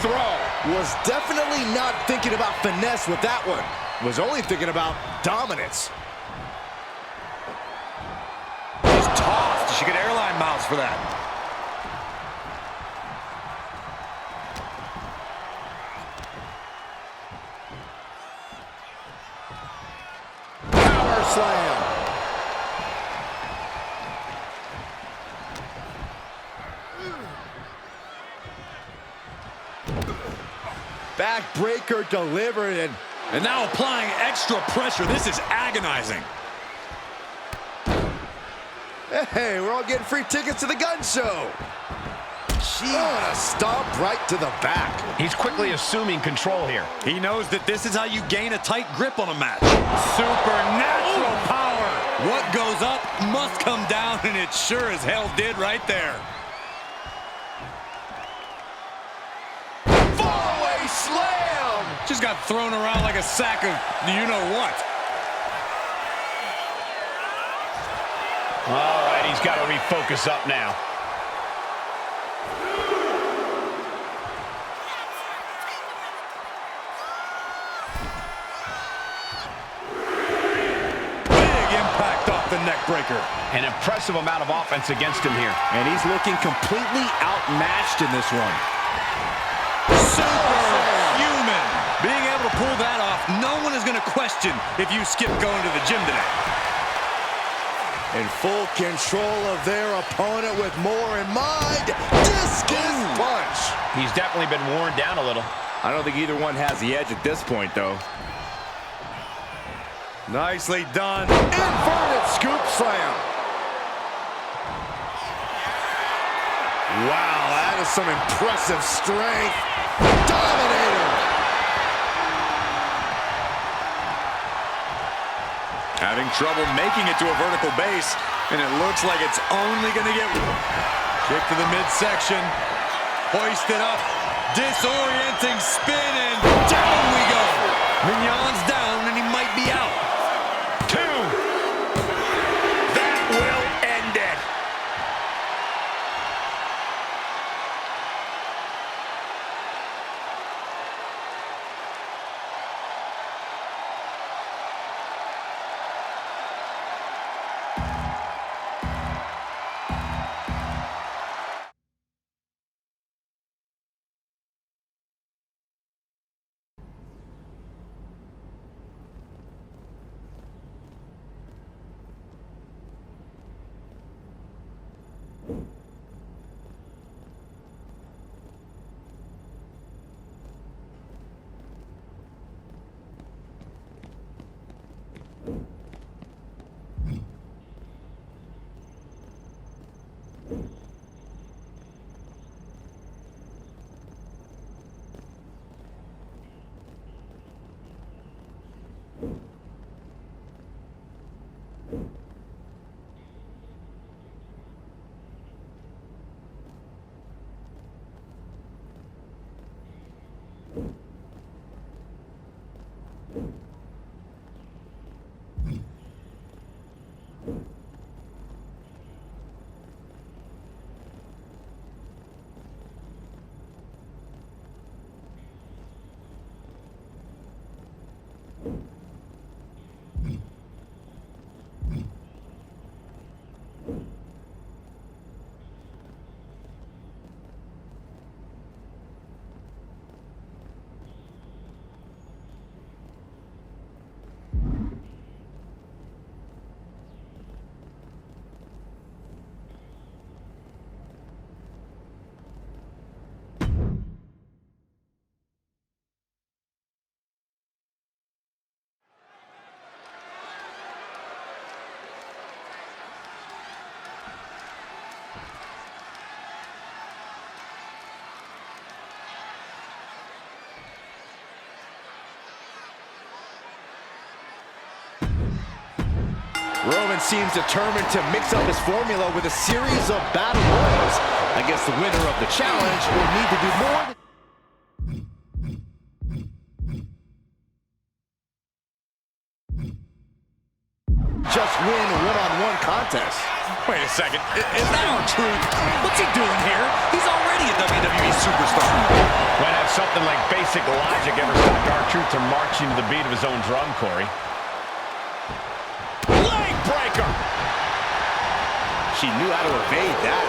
Throw. Was definitely not thinking about finesse with that one. Was only thinking about dominance. Just tossed. She could airline miles for that. Power slam. Backbreaker delivered, and now applying extra pressure. This is agonizing. Hey, we're all getting free tickets to the gun show. Jeez. Oh, and a stomp right to the back. He's quickly assuming control here. He knows that this is how you gain a tight grip on a match. Supernatural power. What goes up must come down, and it sure as hell did right there. Fallaway slam. Just got thrown around like a sack of you-know-what. All right, he's got to refocus up now. The neck breaker. An impressive amount of offense against him here. And he's looking completely outmatched in this one. Superhuman. Being able to pull that off, no one is going to question if you skip going to the gym today. In full control of their opponent with more in mind. Discus punch. He's definitely been worn down a little. I don't think either one has the edge at this point, though. Nicely done. Inverted scoop slam. Wow, that is some impressive strength. Dominator. Having trouble making it to a vertical base, and it looks like it's only going to get... Kick to the midsection. Hoisted up. Disorienting spin, and down we go. Mignon's down, and he might be out. seems determined to mix up his formula with a series of battle royals. I guess the winner of the challenge will need to do more than just win a one-on-one contest. Wait a second, is that our truth? What's he doing here? He's already a WWE superstar. When has something like basic logic ever stopped R-Truth from marching to the beat of his own drum, Corey? Leg breaker! She knew how to evade that.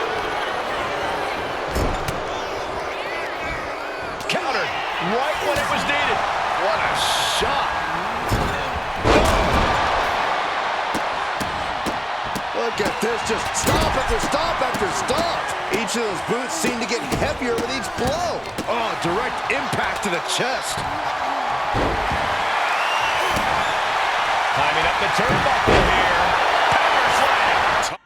Countered right when it was needed. What a shot. Look at this, just stop after stop after stop. Each of those boots seem to get heavier with each blow. Oh, direct impact to the chest. Climbing up the turnbuckle here. Power slam.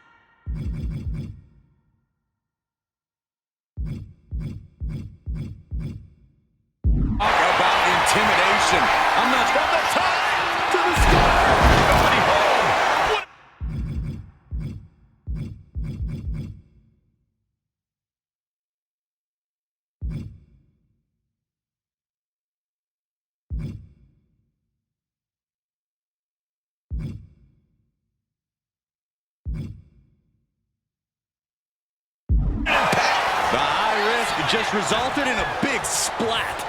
Talk about intimidation. I'm not From the top to the sky. Nobody home. The high risk just resulted in a big splat.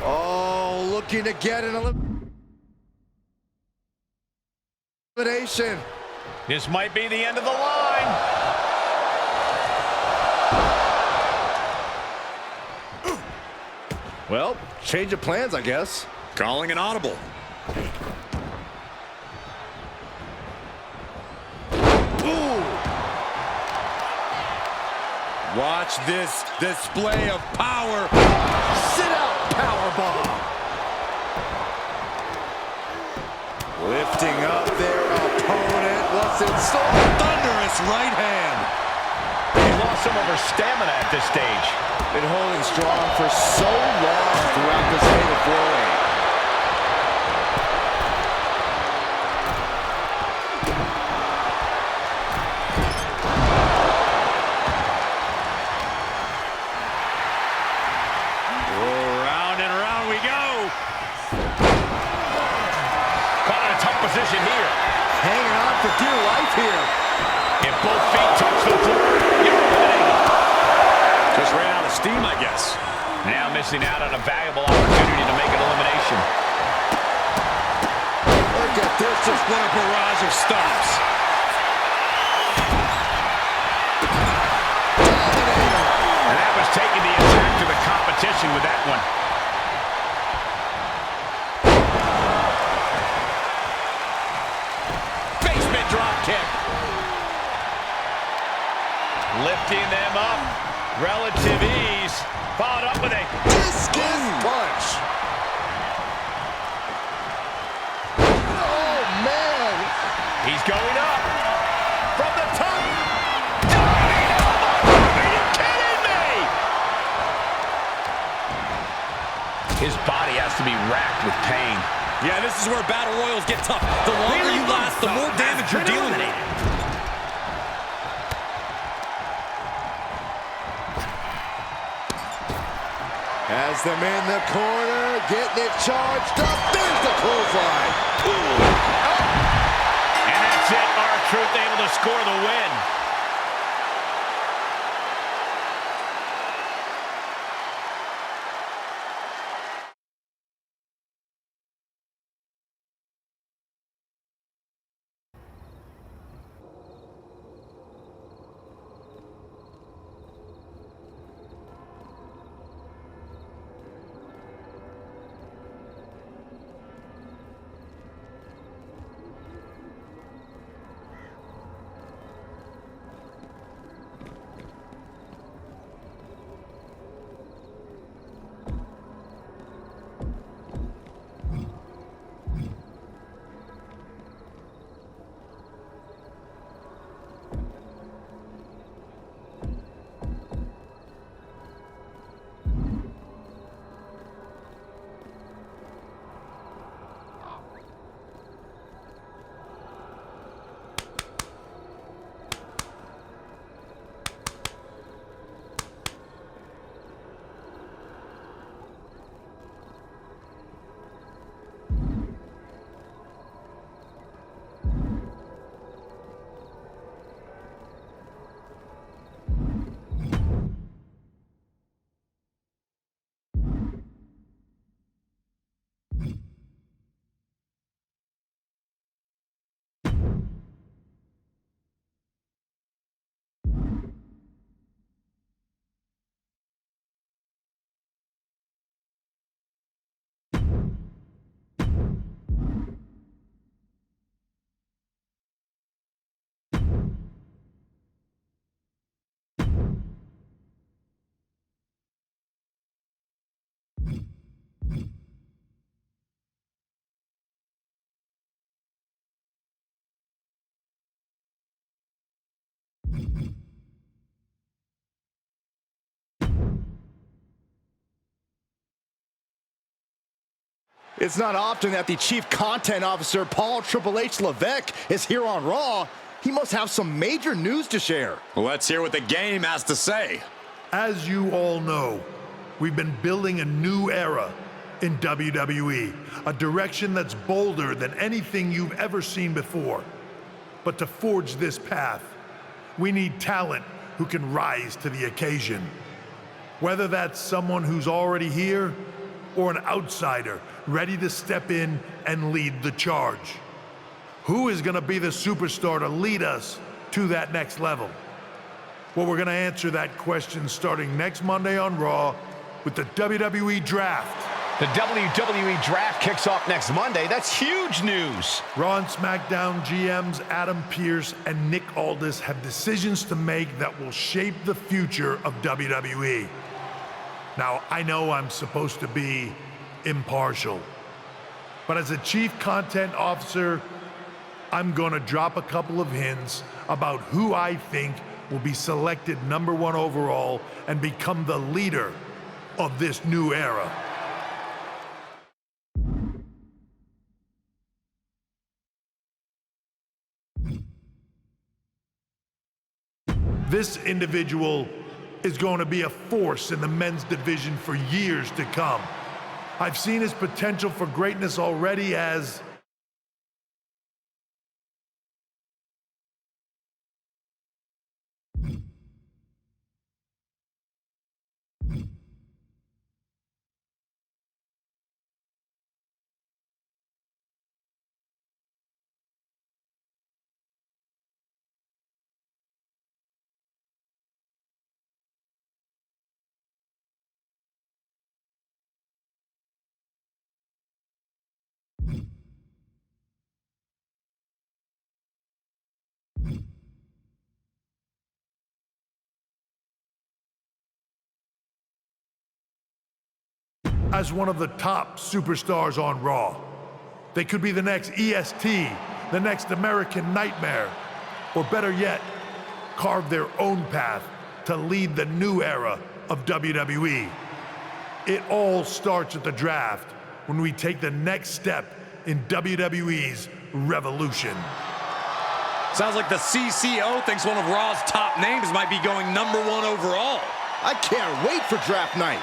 Oh, looking to get an elimination. This might be the end of the line. Well, change of plans, I guess. Calling an audible. Ooh. Watch this display of power. Sit out powerbomb. Lifting up their opponent. What's in store? Thunderous right hand. She lost some of her stamina at this stage. Been holding strong for so long throughout this fatal four-way. Round and round we go. Caught in a tough position here. Hanging on for dear life here. If both feet touch the floor, you're eliminated. Just ran out of steam, I guess. Now missing out on a valuable opportunity to make an elimination. Look at this, just What a barrage of stops. dominating. And that was taking the attack to the competition with that one. Basement drop kick. Lifting them up. Relative ease. Followed up with a Discus punch. Oh, man. He's going up. From the top. Diving elbow. Are you kidding me? His body has to be racked with pain. Yeah, this is where battle royals get tough. The longer you last, the more damage you're dealing with. Has them in the corner, getting it charged up. There's the clothesline. And that's it. R-Truth able to score the win. It's not often that the Chief Content Officer, Paul Triple H Levesque, is here on Raw. He must have some major news to share. Let's hear what the game has to say. As you all know, we've been building a new era in WWE, a direction that's bolder than anything you've ever seen before. But to forge this path, we need talent who can rise to the occasion. Whether that's someone who's already here or an outsider ready to step in and lead the charge. Who is going to be the superstar to lead us to that next level? Well, we're going to answer that question starting next Monday on Raw with the WWE Draft. The WWE Draft kicks off next Monday. That's huge news. Raw and SmackDown GMs Adam Pearce and Nick Aldis have decisions to make that will shape the future of WWE. Now, I know I'm supposed to be impartial, but as a Chief Content Officer, I'm gonna drop a couple of hints about who I think will be selected #1 overall and become the leader of this new era. This individual is going to be a force in the men's division for years to come. I've seen his potential for greatness already as one of the top superstars on Raw. They could be the next EST, the next American Nightmare, or better yet, carve their own path to lead the new era of WWE. It all starts at the draft when we take the next step in WWE's revolution. Sounds like the CCO thinks one of Raw's top names might be going #1 overall. I can't wait for draft night.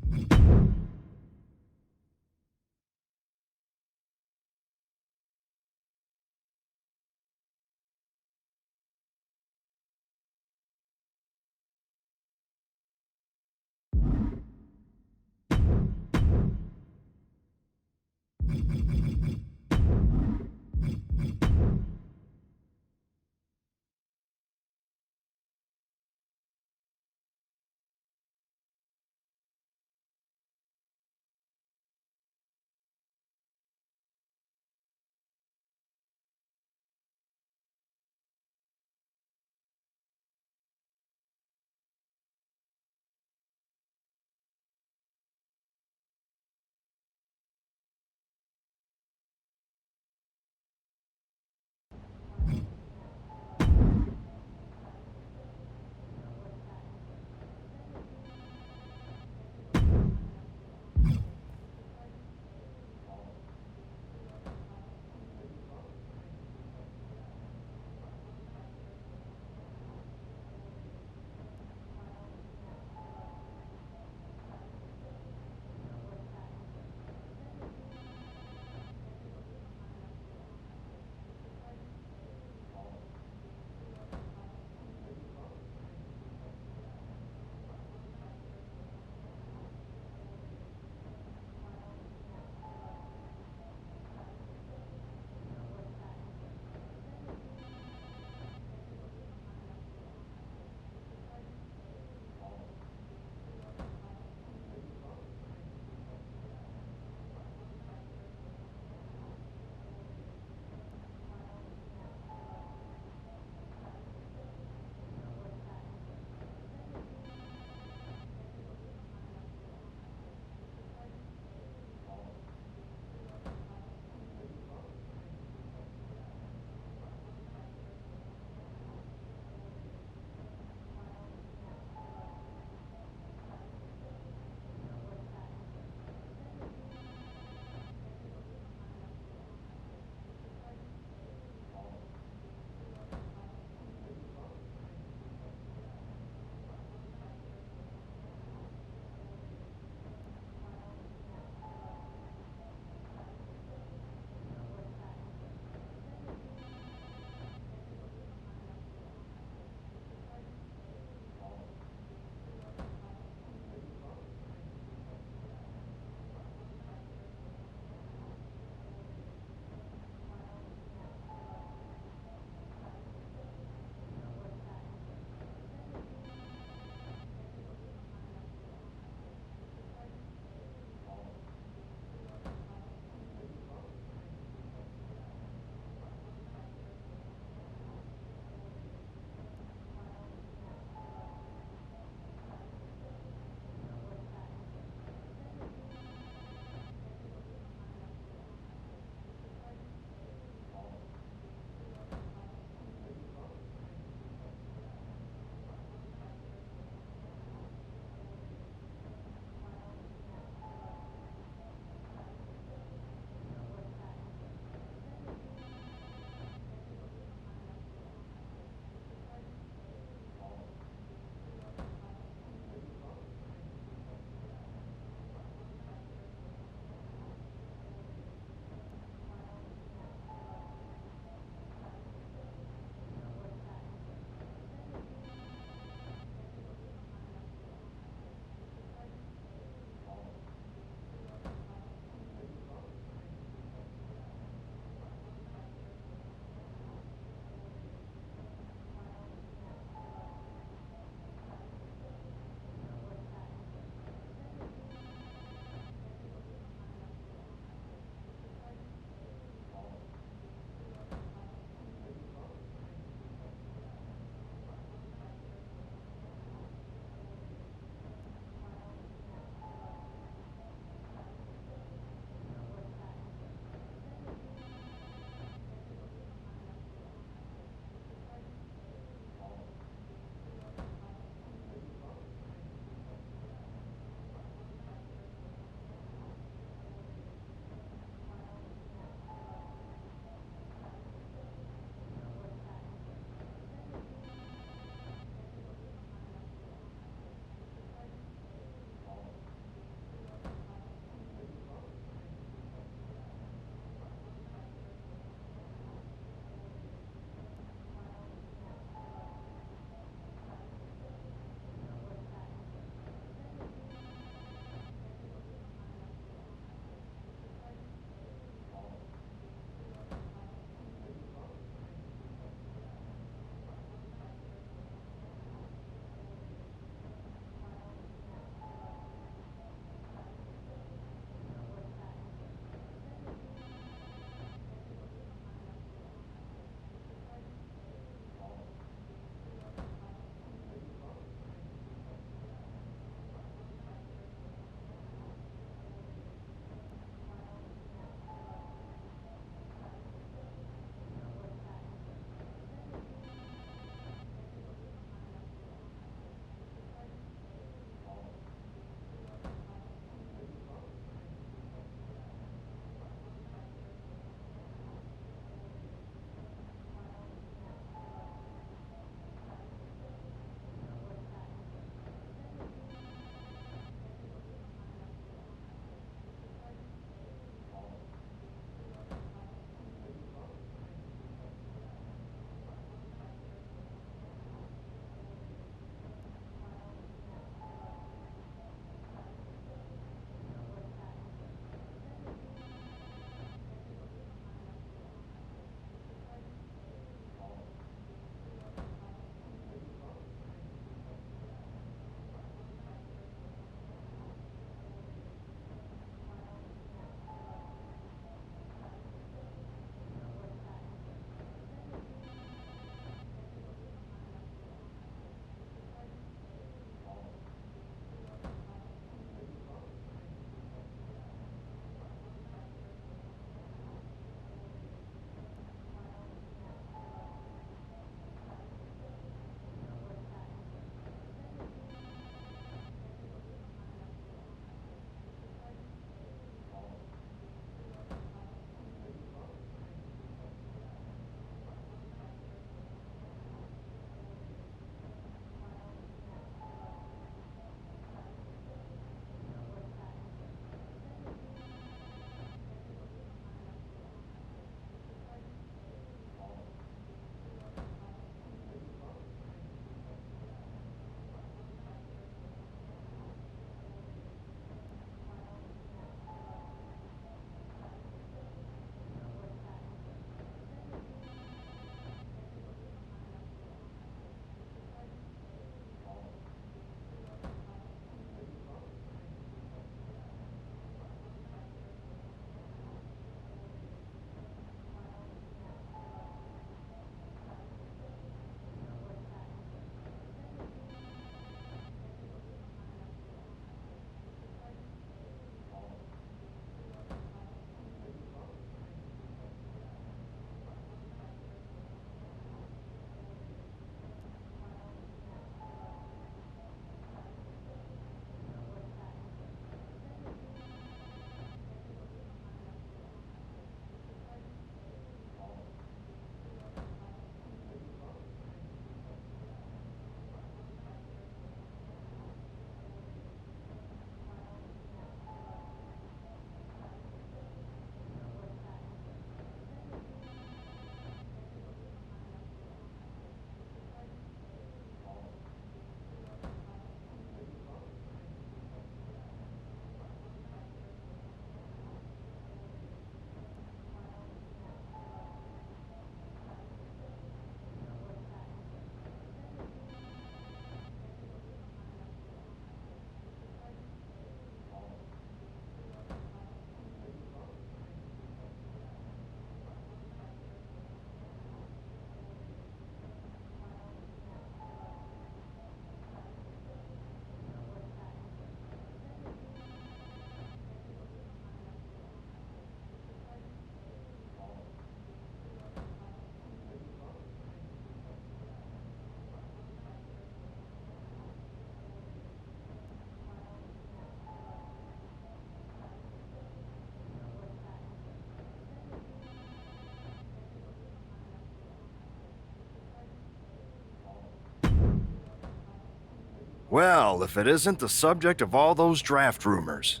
Well, if it isn't the subject of all those draft rumors.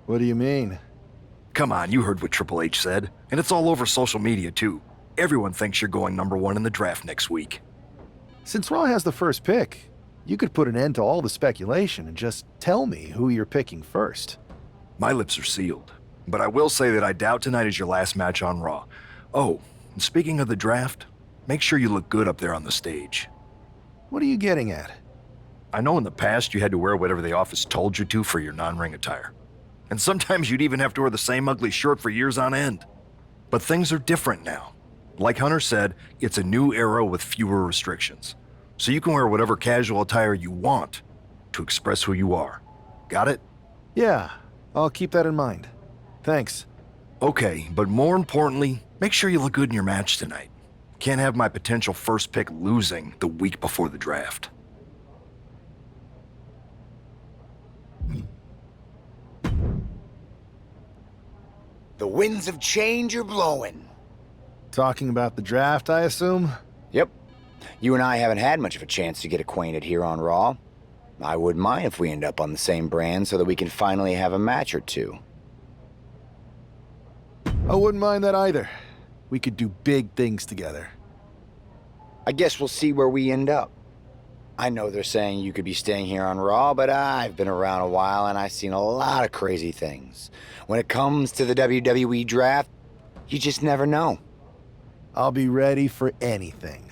What do you mean? Come on, you heard what Triple H said, and it's all over social media too. Everyone thinks you're going #1 in the draft next week. Since Raw has the first pick, you could put an end to all the speculation and just tell me who you're picking first. My lips are sealed, but I will say that I doubt tonight is your last match on Raw. Oh, and speaking of the draft, make sure you look good up there on the stage. What are you getting at? I know in the past you had to wear whatever the office told you to for your non-ring attire. And sometimes you'd even have to wear the same ugly shirt for years on end. But things are different now. Like Hunter said, it's a new era with fewer restrictions. So you can wear whatever casual attire you want to express who you are. Got it? Yeah, I'll keep that in mind. Thanks. Okay, but more importantly, make sure you look good in your match tonight. Can't have my potential first pick losing the week before the draft. The winds of change are blowing. Talking about the draft, I assume? Yep. You and I haven't had much of a chance to get acquainted here on Raw. I wouldn't mind if we end up on the same brand so that we can finally have a match or two. I wouldn't mind that either. We could do big things together. I guess we'll see where we end up. I know they're saying you could be staying here on Raw, but I've been around a while and I've seen a lot of crazy things. When it comes to the WWE draft, you just never know. I'll be ready for anything.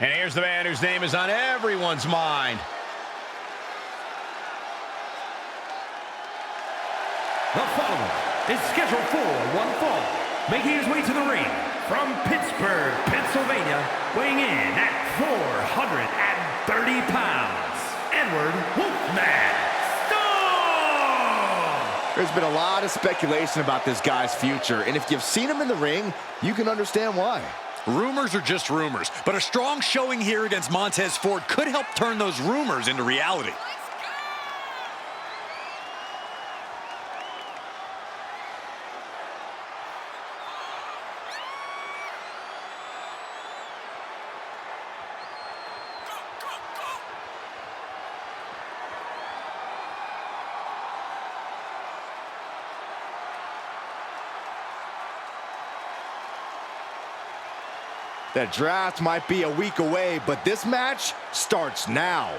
And here's the man whose name is on everyone's mind. The following is scheduled for one fall, making his way to the ring from Pittsburgh, Pennsylvania, weighing in at 430 pounds, Edward Wolfman Stone! There's been a lot of speculation about this guy's future, and if you've seen him in the ring, you can understand why. Rumors are just rumors, but a strong showing here against Montez Ford could help turn those rumors into reality. The draft might be a week away, but this match starts now.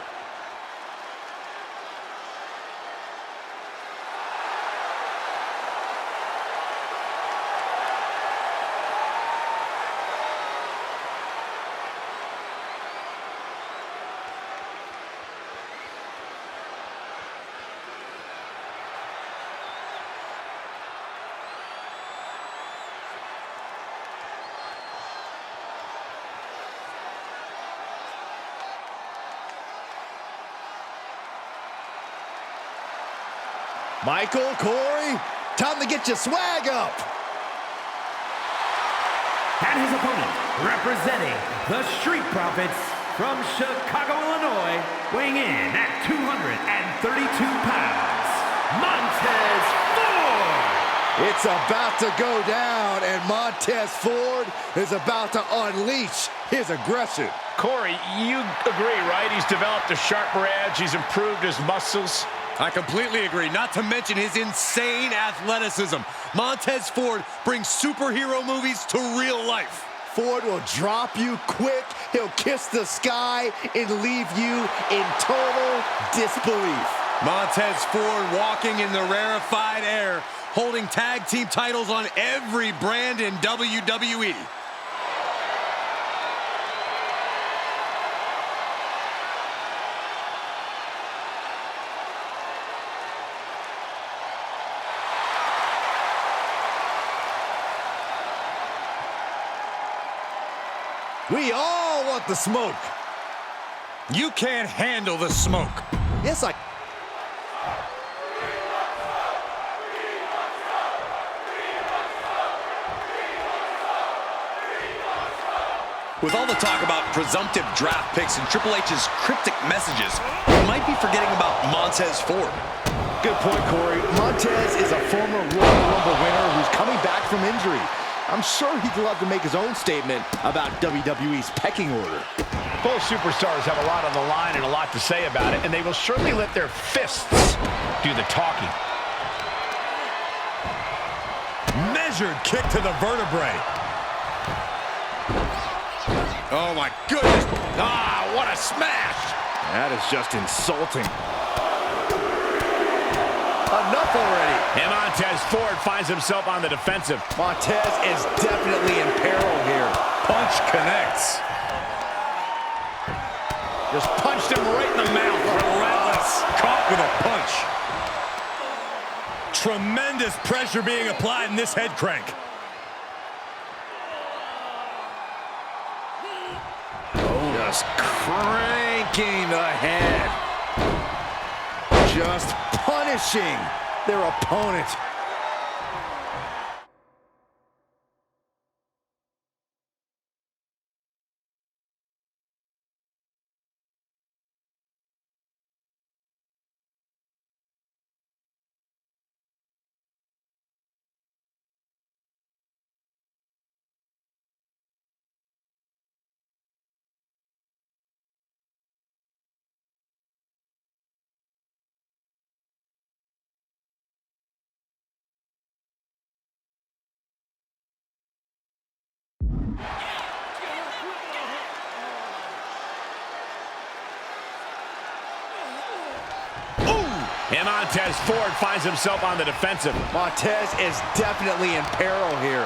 Michael, Corey, time to get your swag up. And his opponent, representing the Street Profits from Chicago, Illinois, weighing in at 232 pounds, Montez Ford! It's about to go down, and Montez Ford is about to unleash his aggression. Corey, you agree, right? He's developed a sharper edge. He's improved his muscles. I completely agree, not to mention his insane athleticism. Montez Ford brings superhero movies to real life. Ford will drop you quick, he'll kiss the sky, and leave you in total disbelief. Montez Ford walking in the rarefied air, holding tag team titles on every brand in WWE. We all want the smoke. You can't handle the smoke. Yes, I... With all the talk about presumptive draft picks and Triple H's cryptic messages, we might be forgetting about Montez Ford. Good point, Corey. Montez is a former Royal Rumble winner who's coming back from injury. I'm sure he'd love to make his own statement about WWE's pecking order. Both superstars have a lot on the line and a lot to say about it, and they will surely let their fists do the talking. Measured kick to the vertebrae. Oh my goodness. Ah, what a smash. That is just insulting. Enough already. And Montez Ford finds himself on the defensive. Montez is definitely in peril here. Punch connects. Just punched him right in the mouth. Relentless. Caught with a punch. Tremendous pressure being applied in this head crank. Just cranking the head. Just punishing their opponent. And Montez Ford finds himself on the defensive. Montez is definitely in peril here.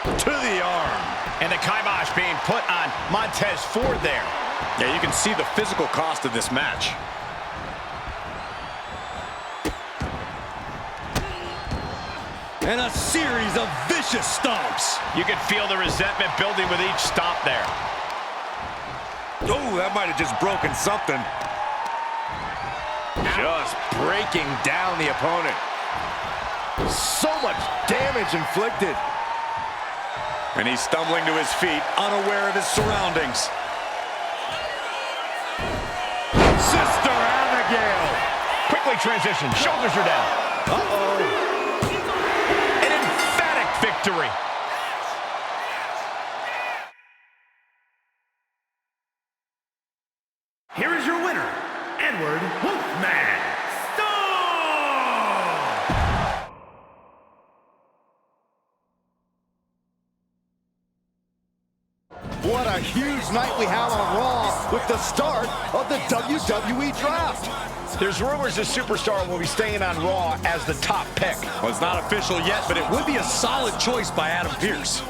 To the arm. And the kibosh being put on Montez Ford there. Yeah, you can see the physical cost of this match. And a series of vicious stomps. You can feel the resentment building with each stomp there. Oh, that might have just broken something. Just breaking down the opponent. So much damage inflicted. And he's stumbling to his feet, unaware of his surroundings. Sister Abigail. Quickly transition. Shoulders are down. Uh-oh. An emphatic victory. Here is your winner, Edward Wolfman Stone! What a huge night we have on Raw with the start of the WWE Draft. There's rumors this superstar will be staying on Raw as the top pick. Well, it's not official yet, but it would be a solid choice by Adam Pearce.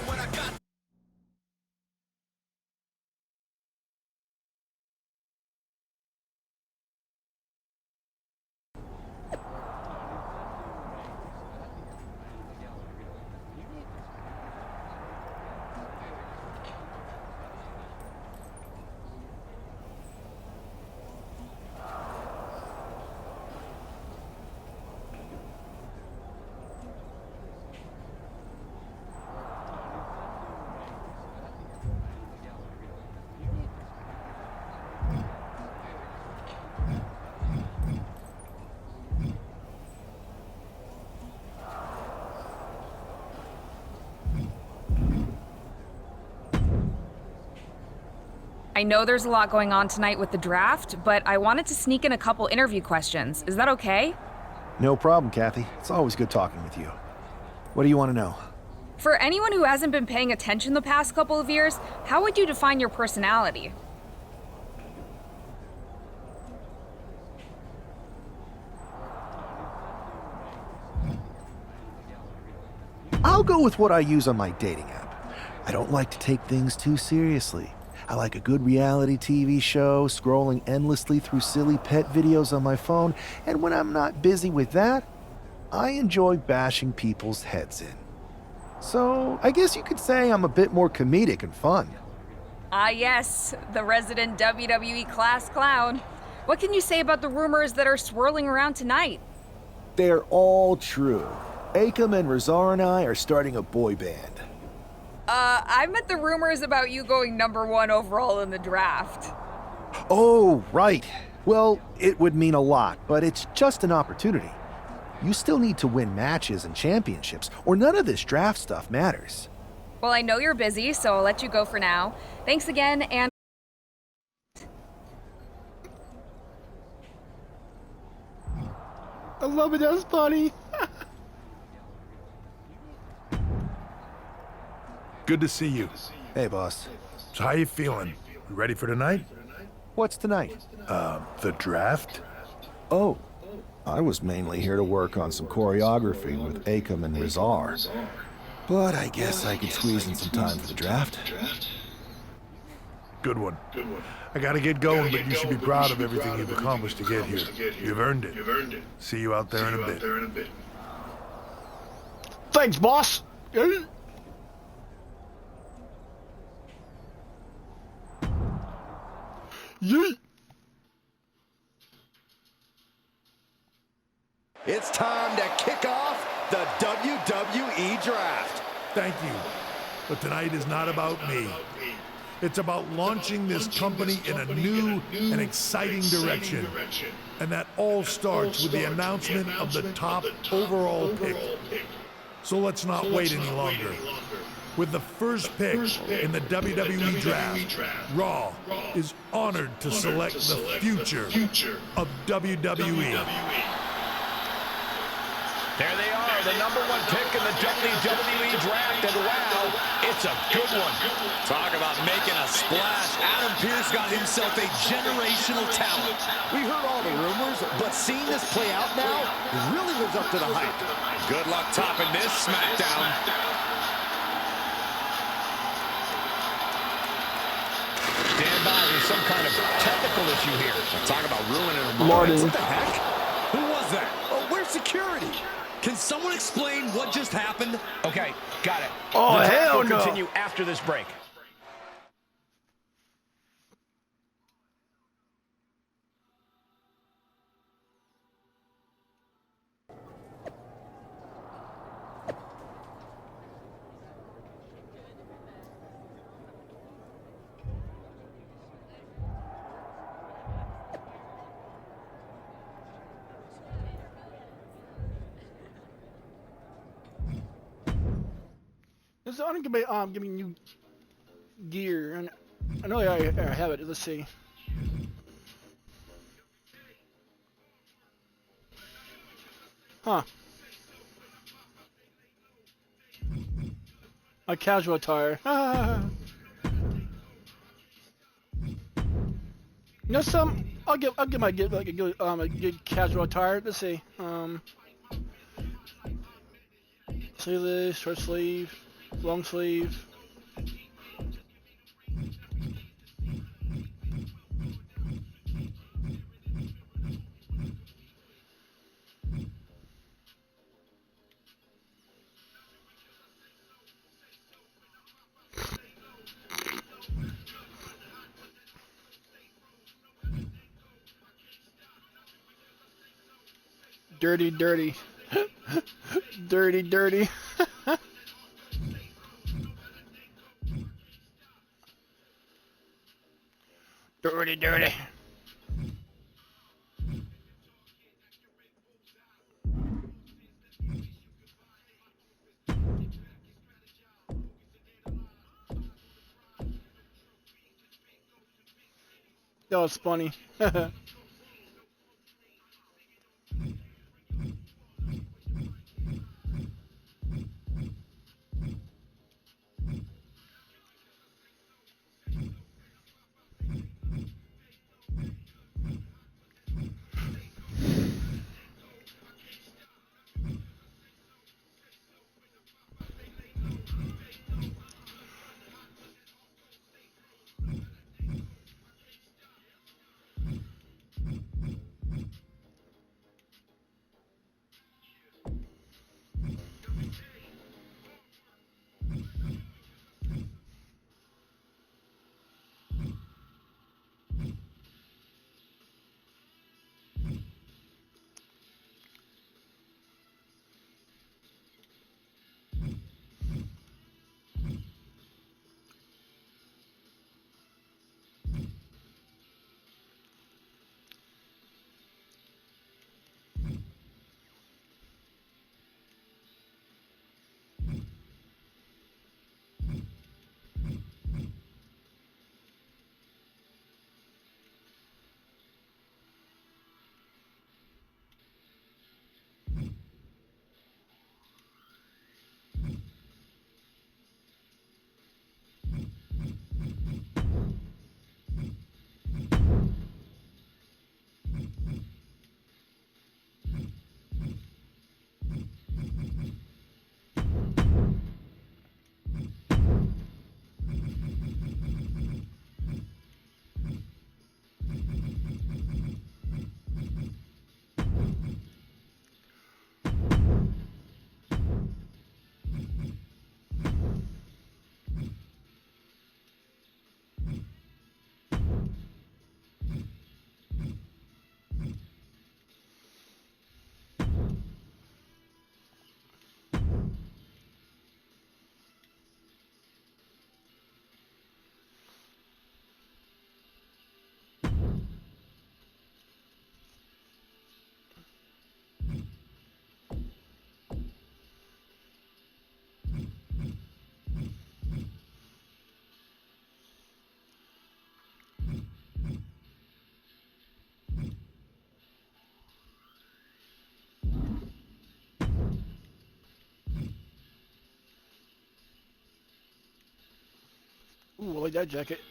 I know there's a lot going on tonight with the draft, but I wanted to sneak in a couple interview questions. Is that okay? No problem, Kathy. It's always good talking with you. What do you want to know? For anyone who hasn't been paying attention the past couple of years, how would you define your personality? I'll go with what I use on my dating app. I don't like to take things too seriously. I like a good reality TV show, scrolling endlessly through silly pet videos on my phone, and when I'm not busy with that, I enjoy bashing people's heads in. So, I guess you could say I'm a bit more comedic and fun. Ah yes, the resident WWE class clown. What can you say about the rumors that are swirling around tonight? They're all true. Akam and Razar and I are starting a boy band. I meant the rumors about you going #1 overall in the draft. Oh, right. Well, it would mean a lot, but it's just an opportunity. You still need to win matches and championships, or none of this draft stuff matters. Well, I know you're busy, so I'll let you go for now. Thanks again, and... I love it, that's funny. Good to see you. Hey, boss. So how you feeling? You ready for tonight? What's tonight? The draft? Oh, I was mainly here to work on some choreography with Akam and Rizar. But I guess I could squeeze in some time for the draft. Good one. I gotta get going, but you should be proud of everything you've accomplished to get here. You've earned it. See you out there in a bit. Thanks, boss. Yeet. It's time to kick off the WWE Draft. Thank you. But tonight is not about me. It's about launching this company in a new and exciting direction. And that all starts with the announcement of the top overall pick. So let's not wait any longer. With the first pick in the WWE Draft, Raw is honored to select the future of WWE. There they are, the #1 pick in the WWE Draft, and wow, it's a good one. Talk about making a splash. Adam Pearce got himself a generational talent. We heard all the rumors, but seeing this play out now really lives up to the hype. Good luck topping this SmackDown. Stand by, there's some kind of technical issue here. Talk about ruining a Martin. What the heck? Who was that? Oh, where's security? Can someone explain what just happened? Okay, got it. Oh, The draft hell will no. continue after this break. This is giving you gear, and I know I have it. Let's see. Huh. A casual attire. You know some? I'll give my like a good casual attire. Let's see. Sleeveless, short sleeve, long sleeve. Dirty, dirty. Dirty, dirty. Dirty, dirty. That was funny. Ooh, I like that jacket.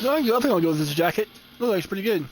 No, I think I'll go with this jacket. Looks like it's pretty good.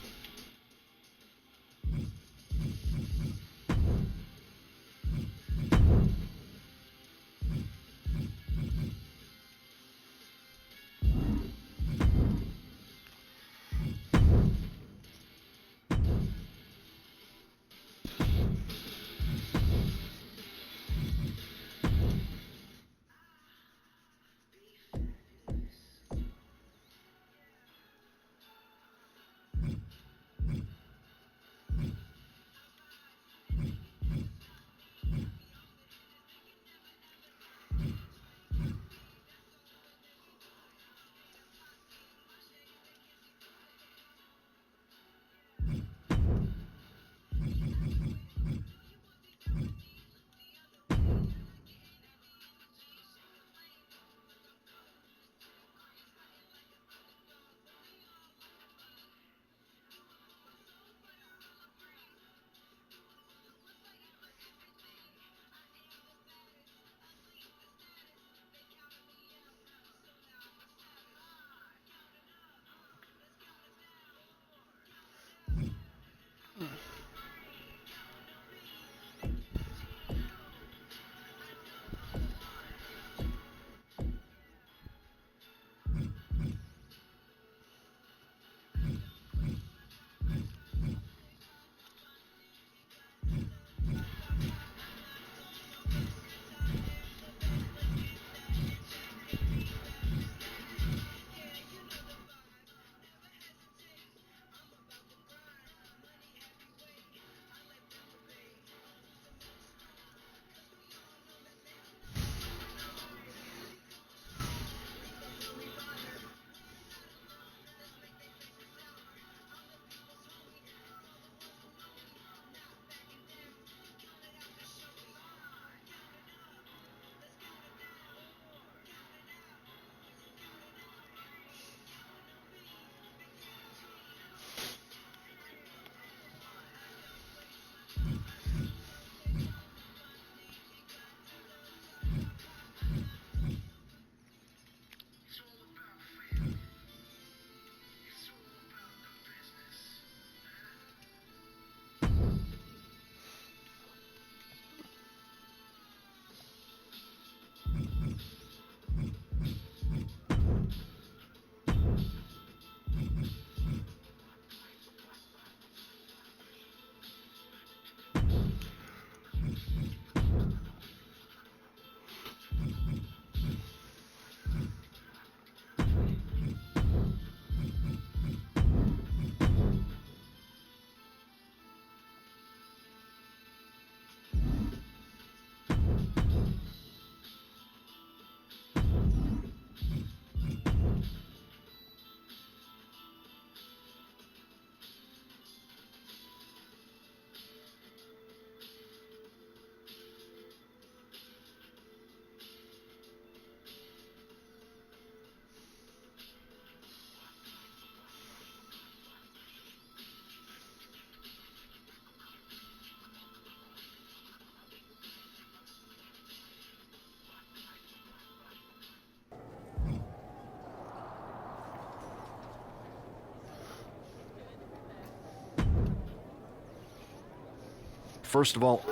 First of all,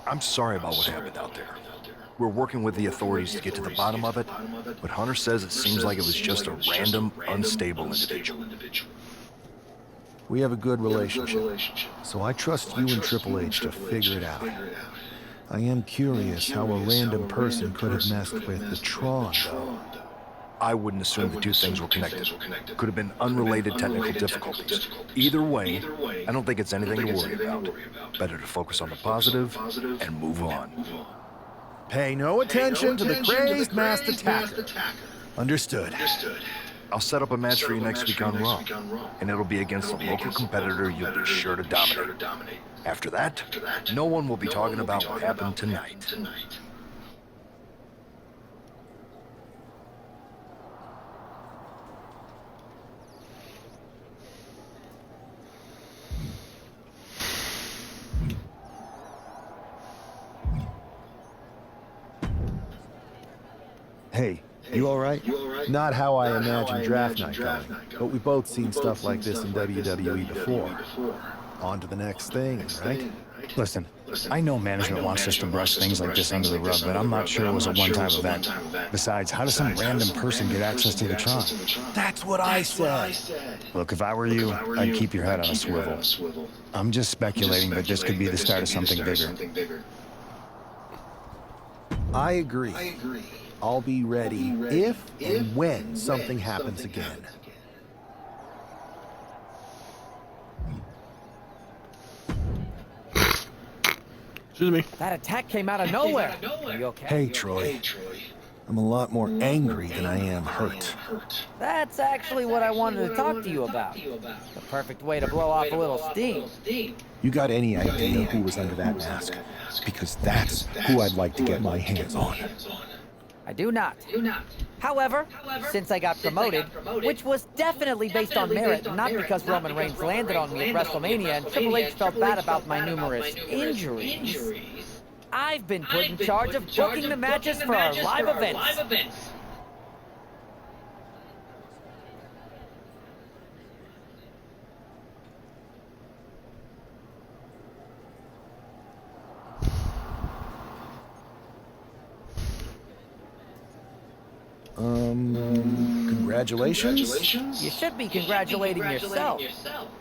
I'm sorry about what happened out there. We're working with the authorities to get to the bottom of it, but Hunter says it seems like it was just a random, unstable individual. We have a good relationship, so I trust you and Triple H to figure it out. I am curious how a random person could have messed with the Tron, though. I wouldn't assume the two things were connected. Could have been unrelated technical difficulties. Either way, I don't think it's anything to worry about. Better to focus on the positive and move on. Pay no attention to the crazed masked attacker. Understood. I'll set up a match for you next week on Raw, and it'll be against a local competitor you'll be sure to dominate. After that, no one will be talking about what happened tonight. Hey, you all right? Not how I imagined draft night going, but we've both seen stuff like this in WWE before. On to the next thing, right? Listen, I know management wants us to brush things like this under the rug, but I'm not sure it was a one-time event. Besides, how does some random person get access to the Tron? That's what I said. Look, if I were you, I'd keep your head on a swivel. I'm just speculating that this could be the start of something bigger. I agree. I'll be ready if and when something happens again. Excuse me. That attack came out of nowhere. Are you okay? Hey, Troy. I'm a lot more angry than I am hurt. That's actually what I wanted to talk to you about. The perfect way to blow off a little steam. You got any idea who was under that mask? Because that's who I'd like to get my hands on. I do not. However, since I got promoted, which was definitely based on merit, not because Roman Reigns landed on me at WrestleMania and Triple H felt bad about my numerous injuries, I've been put in charge of booking the matches for our live events. Congratulations? You should be congratulating yourself,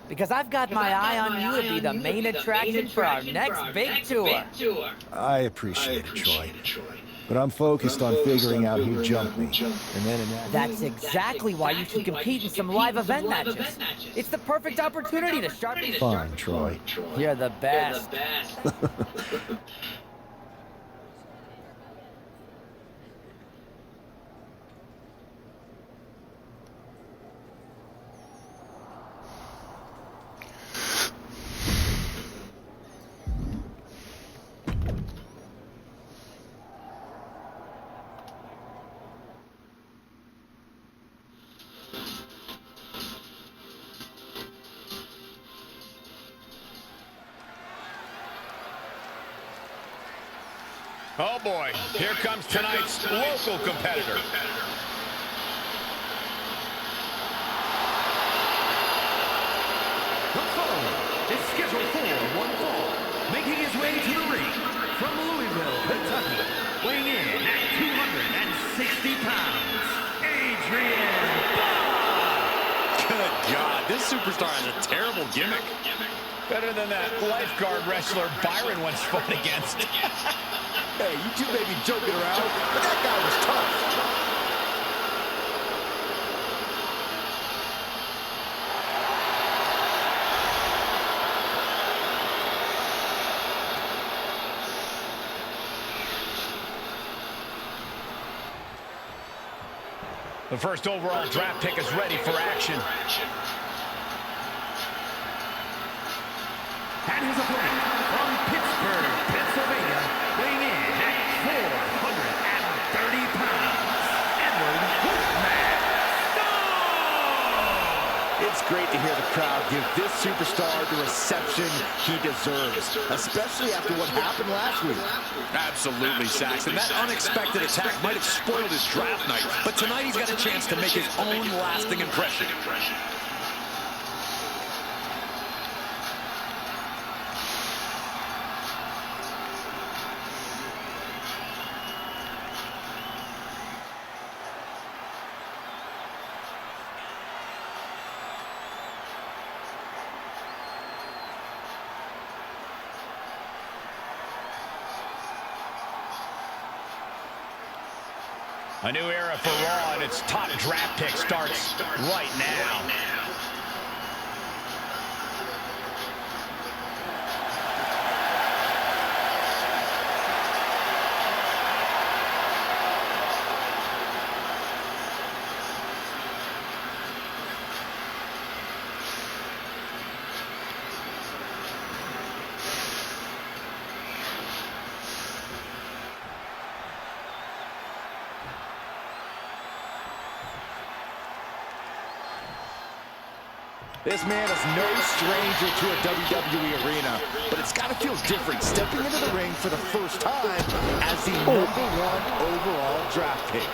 because I've got my eye on you to be the main attraction for our next big tour. I appreciate it, Troy. But I'm focused on figuring out who jumped me. And then That's exactly why you should compete in some live event matches. It's the perfect opportunity to sharpen. Fine, Troy. You're the best. Oh boy, here comes tonight's local competitor. The following is scheduled for one fall, making his way to the ring from Louisville, Kentucky, weighing in at 260 pounds, Adrian. Good God, this superstar has a terrible gimmick. Better than that lifeguard wrestler Byron once fought against. Hey, you two may be joking around, but that guy was tough. The first overall draft pick is ready for action. And his opponent from Pittsburgh, Pennsylvania, weighing in at 430 pounds, Edward Wolfman Stone! It's great to hear the crowd give this superstar the reception he deserves, especially after what happened last week. Absolutely, Saxton. That unexpected attack might have spoiled his draft night, but tonight he's got a chance to make his own lasting impression. A new era for Raw, and its top draft pick starts right now. This man is no stranger to a WWE arena, but it's got to feel different stepping into the ring for the first time as the #1 overall draft pick.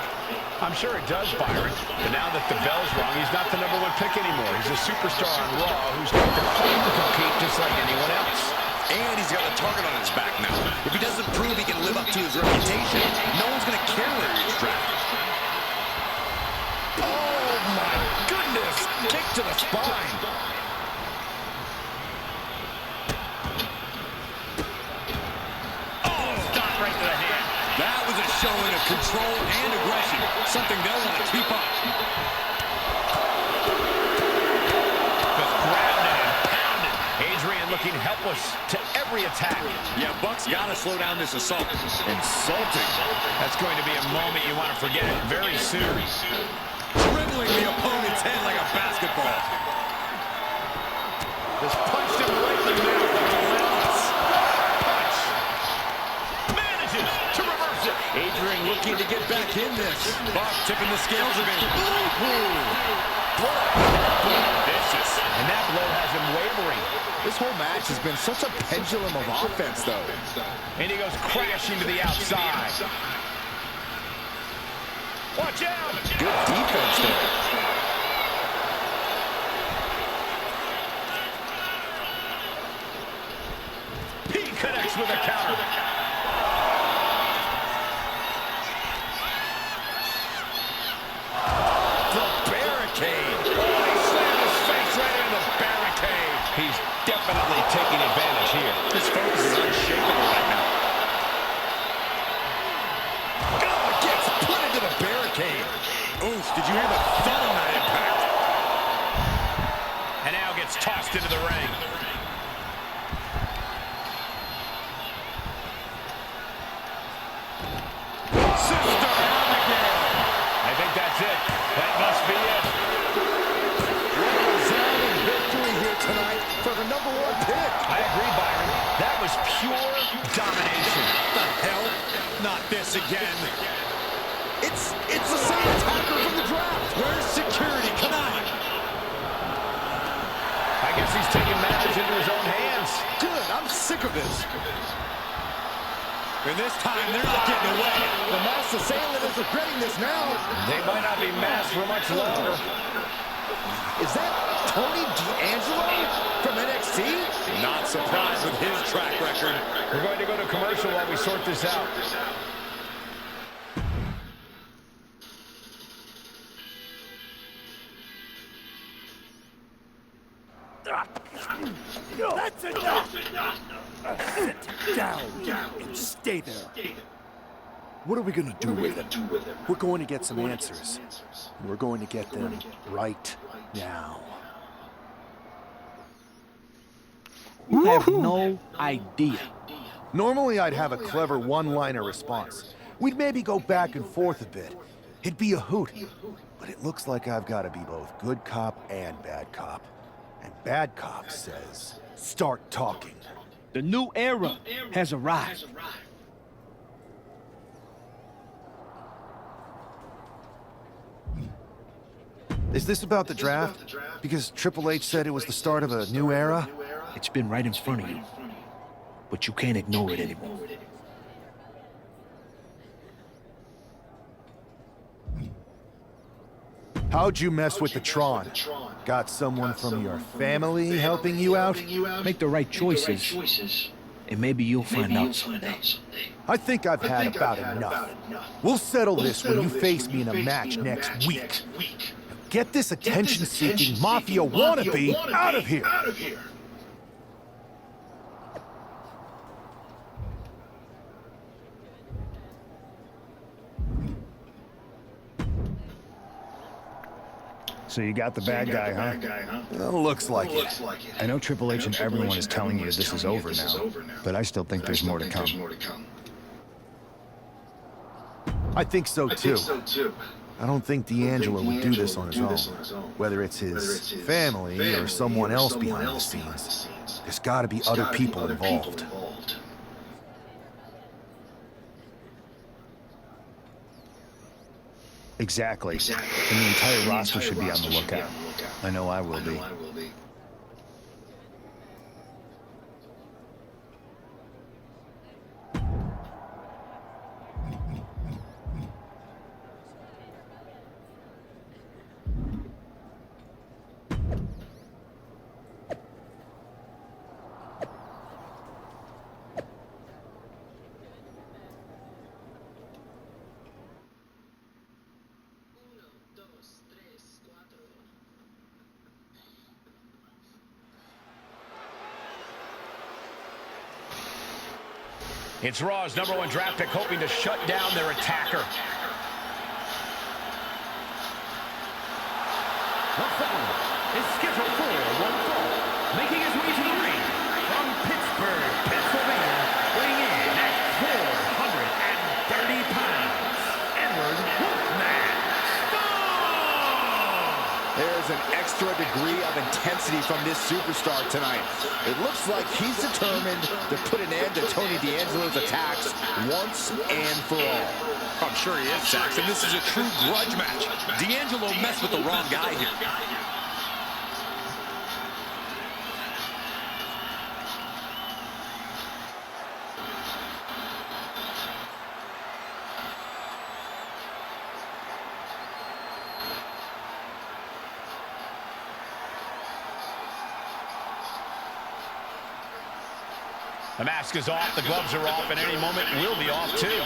I'm sure it does, Byron, but now that the bell's rung, he's not the #1 pick anymore. He's a superstar on Raw who's got the claim to compete just like anyone else. And he's got a target on his back now. If he doesn't prove he can live up to his reputation, no one's going to care where he's drafted. Oh my goodness! Kick to the spine. Oh, stop right to the hand. That was a showing of control and aggression, something they'll want to keep up. Just grabbed it and pounded. Adrian looking helpless to every attack. Yeah, Buck's got to slow down this assault. Insulting. That's going to be a moment you want to forget very soon. Dribbling the opponent's head like a basketball. Just punched him right in the mouth. Relentless punch. Manages to reverse it. Adrian looking to get back in this. Buck tipping the scales again. Vicious. And that blow has him wavering. This whole match has been such a pendulum of offense, though. And he goes crashing to the outside. Watch out! Good defense there. He connects with a counter. The barricade. Oh, he slammed his face right into the barricade. He's definitely taking advantage here. His focus is unshakable right now. Oh, it gets put into the barricade. Oof, did you hear the thud on that impact? And now gets tossed into the ring. Sister Abigail. I think that's it. That must be it. Resounding victory here tonight for the #1 pick. I agree, Byron. That was pure domination. The hell? Not this again. It's the same attacker from the draft. Where's security? Come on. I guess he's taking matters into his own hands. Good, I'm sick of this. And this time, they're not getting away. The masked assailant is regretting this now. They might not be masked for much longer. Is that Tony D'Angelo from NXT? Not surprised with his track record. We're going to go to commercial while we sort this out. That's enough! Sit down and stay there. What are we going to do with him? We're going to get some answers. We're going to get them right now. You have no idea. Normally, I'd have a clever one-liner response. We'd maybe go back and forth a bit. It'd be a hoot. But it looks like I've got to be both good cop and bad cop. And bad cop says, start talking. The new era has arrived. Is this about the draft? Because Triple H said it was the start of a new era? It's been right in front of you, but you can't ignore it anymore. How'd you mess with the Tron? Got someone from your family helping you out? Make the right choices, and maybe you'll find out someday. I think I've had about enough. We'll settle this when you face me in a match next week. Get this attention-seeking mafia wannabe out of here! So you got the bad guy, huh? Looks like it. I know Triple H and everyone is telling you this is over now, but I still think there's more to come. I think so too. I don't think D'Angelo would do this on his own. Whether it's his family or someone else behind the scenes, there's got to be other people involved. Exactly. And the entire roster should be on the lookout. I know I will be. It's Raw's #1 draft pick hoping to shut down their attacker. The following is scheduled for one fall, making his way to the ring from Pittsburgh, Pennsylvania, weighing in at 430 pounds, Edward Wolfman. There's an extra degree of intensity from this superstar tonight. It looks like he's determined to put an end to Tony D'Angelo's attacks once and for all. I'm sure he is, Saxon. This is a true grudge match. D'Angelo messed with the wrong guy here. The mask is off, the gloves are off, and any moment will be off too.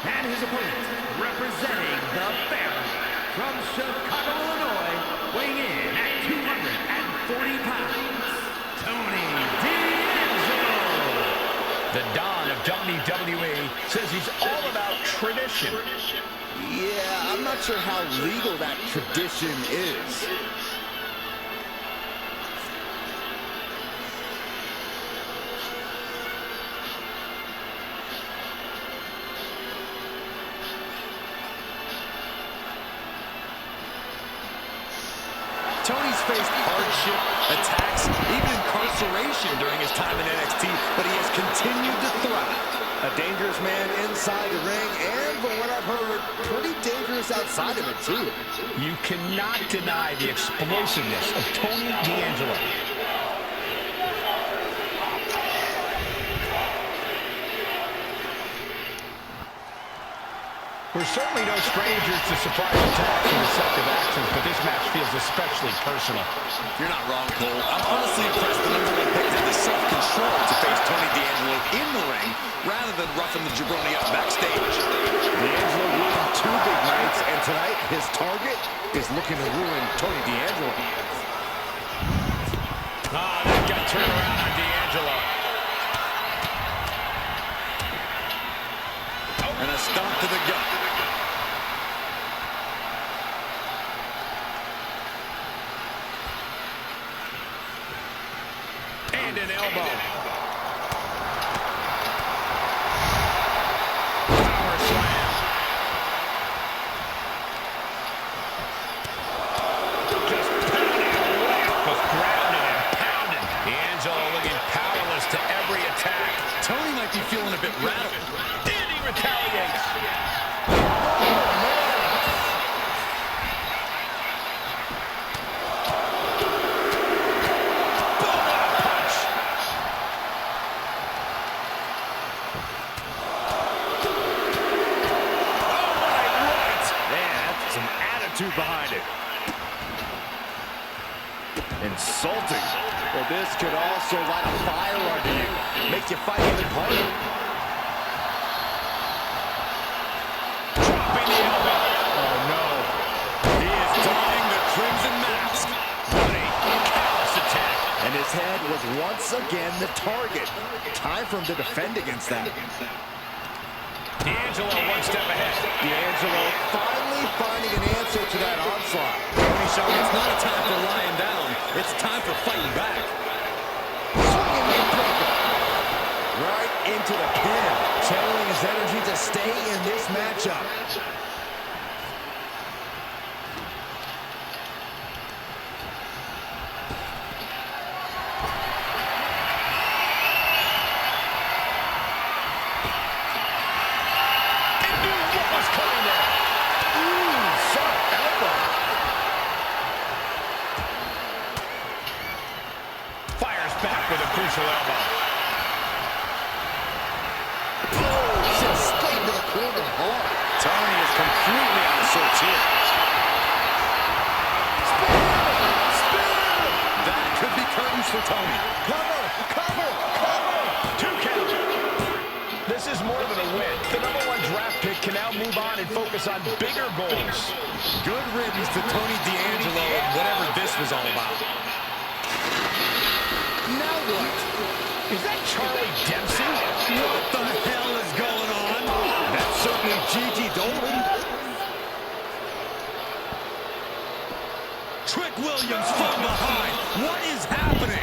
And his opponent, representing the family, from Chicago, Illinois, weighing in at 240 pounds, Tony D'Angelo. The Don of WWE says he's all about tradition. Yeah, I'm not sure how legal that tradition is. Tony's faced hardship, attacks, even incarceration during his time in NXT, but he has continued to thrive. A dangerous man inside the ring, and from what I've heard, pretty dangerous outside of it, too. You cannot deny the explosiveness of Tony D'Angelo. We're certainly no strangers to surprise attacks and deceptive actions, but this match feels especially personal. You're not wrong, Cole. I'm honestly impressed the #1 pick had the self-control to face Tony D'Angelo in the ring rather than roughing the jabroni up backstage. D'Angelo won 2 big nights, and tonight his target is looking to ruin Tony D'Angelo. Ah, that got turned around on D'Angelo. And a stomp to the gut. And an elbow. Power slam. Just pounding away. Just grounding and pounding. D'Angelo looking powerless to every attack. Tony might be feeling a bit rattled. And he retaliates. attitude behind it. Insulting. Well, this could also light a fire under you. Make you fight even harder. Dropping the elbow. Oh, no. He is donning the Crimson Mask. What a callous attack. And his head was once again the target. Time for him to defend against that. D'Angelo one step ahead. D'Angelo finally finding an answer to that onslaught. Tony showing it's not a time for lying down. It's time for fighting back. Swinging the breaker. Right into the pin. Channeling his energy to stay in this matchup. With a crucial elbow. Oh, just straight to the corner hard. Tony is completely out of sorts here. That could be curtains for Tony. Cover, cover, cover. 2 count. This is more than a win. The #1 draft pick can now move on and focus on bigger goals. Good riddance to Tony D'Angelo and whatever this was all about. Now what? Is that Charlie Dempsey? What the hell is going on? That's certainly Gigi Dolan. Trick Williams from behind. What is happening?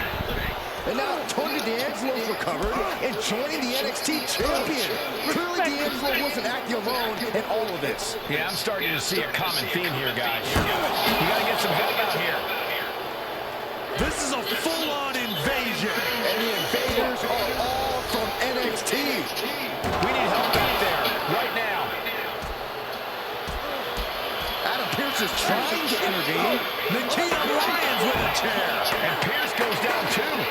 And now Tony D'Angelo's recovered and joining the NXT champion. Clearly D'Angelo wasn't acting alone in all of this. Yeah, I'm starting to see a common theme here, guys. You gotta get some help out here. This is a full-on invasion. And the invaders are all from NXT. We need help back there, right now. Adam Pearce is trying to intervene. Nikita Lyons with a chair. And Pearce goes down too.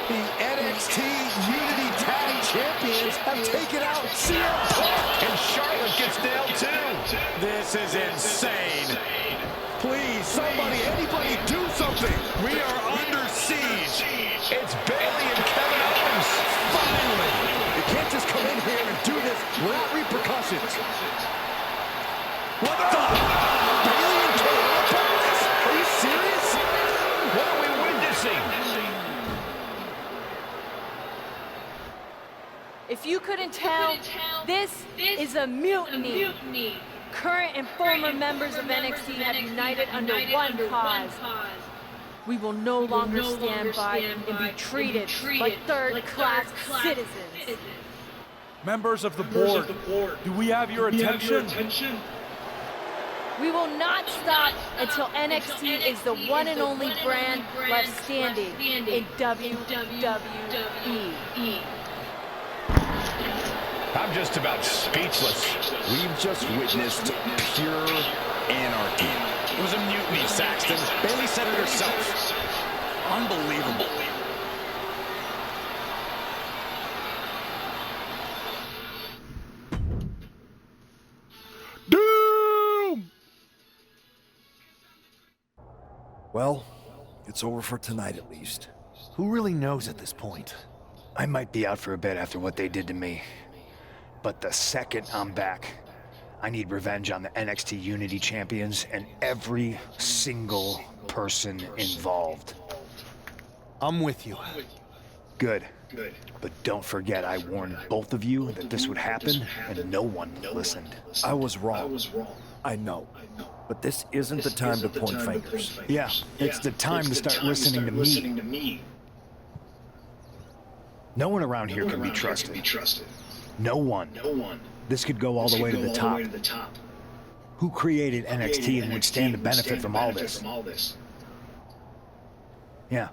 The NXT Unity Tag Champions have taken out CM Punk. And Charlotte gets nailed too. This is insane. Please, somebody, anybody, do something. We are under siege. It's Bayley and Kevin Owens. Finally. You can't just come in here and do this without repercussions. What the? Bayley and Kevin Owens? Are you serious? What are we witnessing? If you couldn't tell, this is a mutiny. Current and former members of NXT have united under one cause. We will no longer stand by and be treated like third-class citizens. Members of the board, do we have your attention? We will not stop until NXT is the one and only brand left standing in WWE. I'm just about speechless. We've just witnessed pure anarchy. It was a mutiny, Saxton. Bayley said it herself. Unbelievable. Doom! Well, it's over for tonight at least. Who really knows at this point? I might be out for a bit after what they did to me. But the second I'm back, I need revenge on the NXT Unity Champions and every single person involved. I'm with you. Good. But don't forget, I warned both of you that this would happen, and no one listened. I was wrong. I know. But this isn't the time to point fingers. Yeah, it's the time to start listening to me. No one around here can be trusted. No one. This could go all the way to the top. Who created NXT and would stand to benefit from all this? Yeah.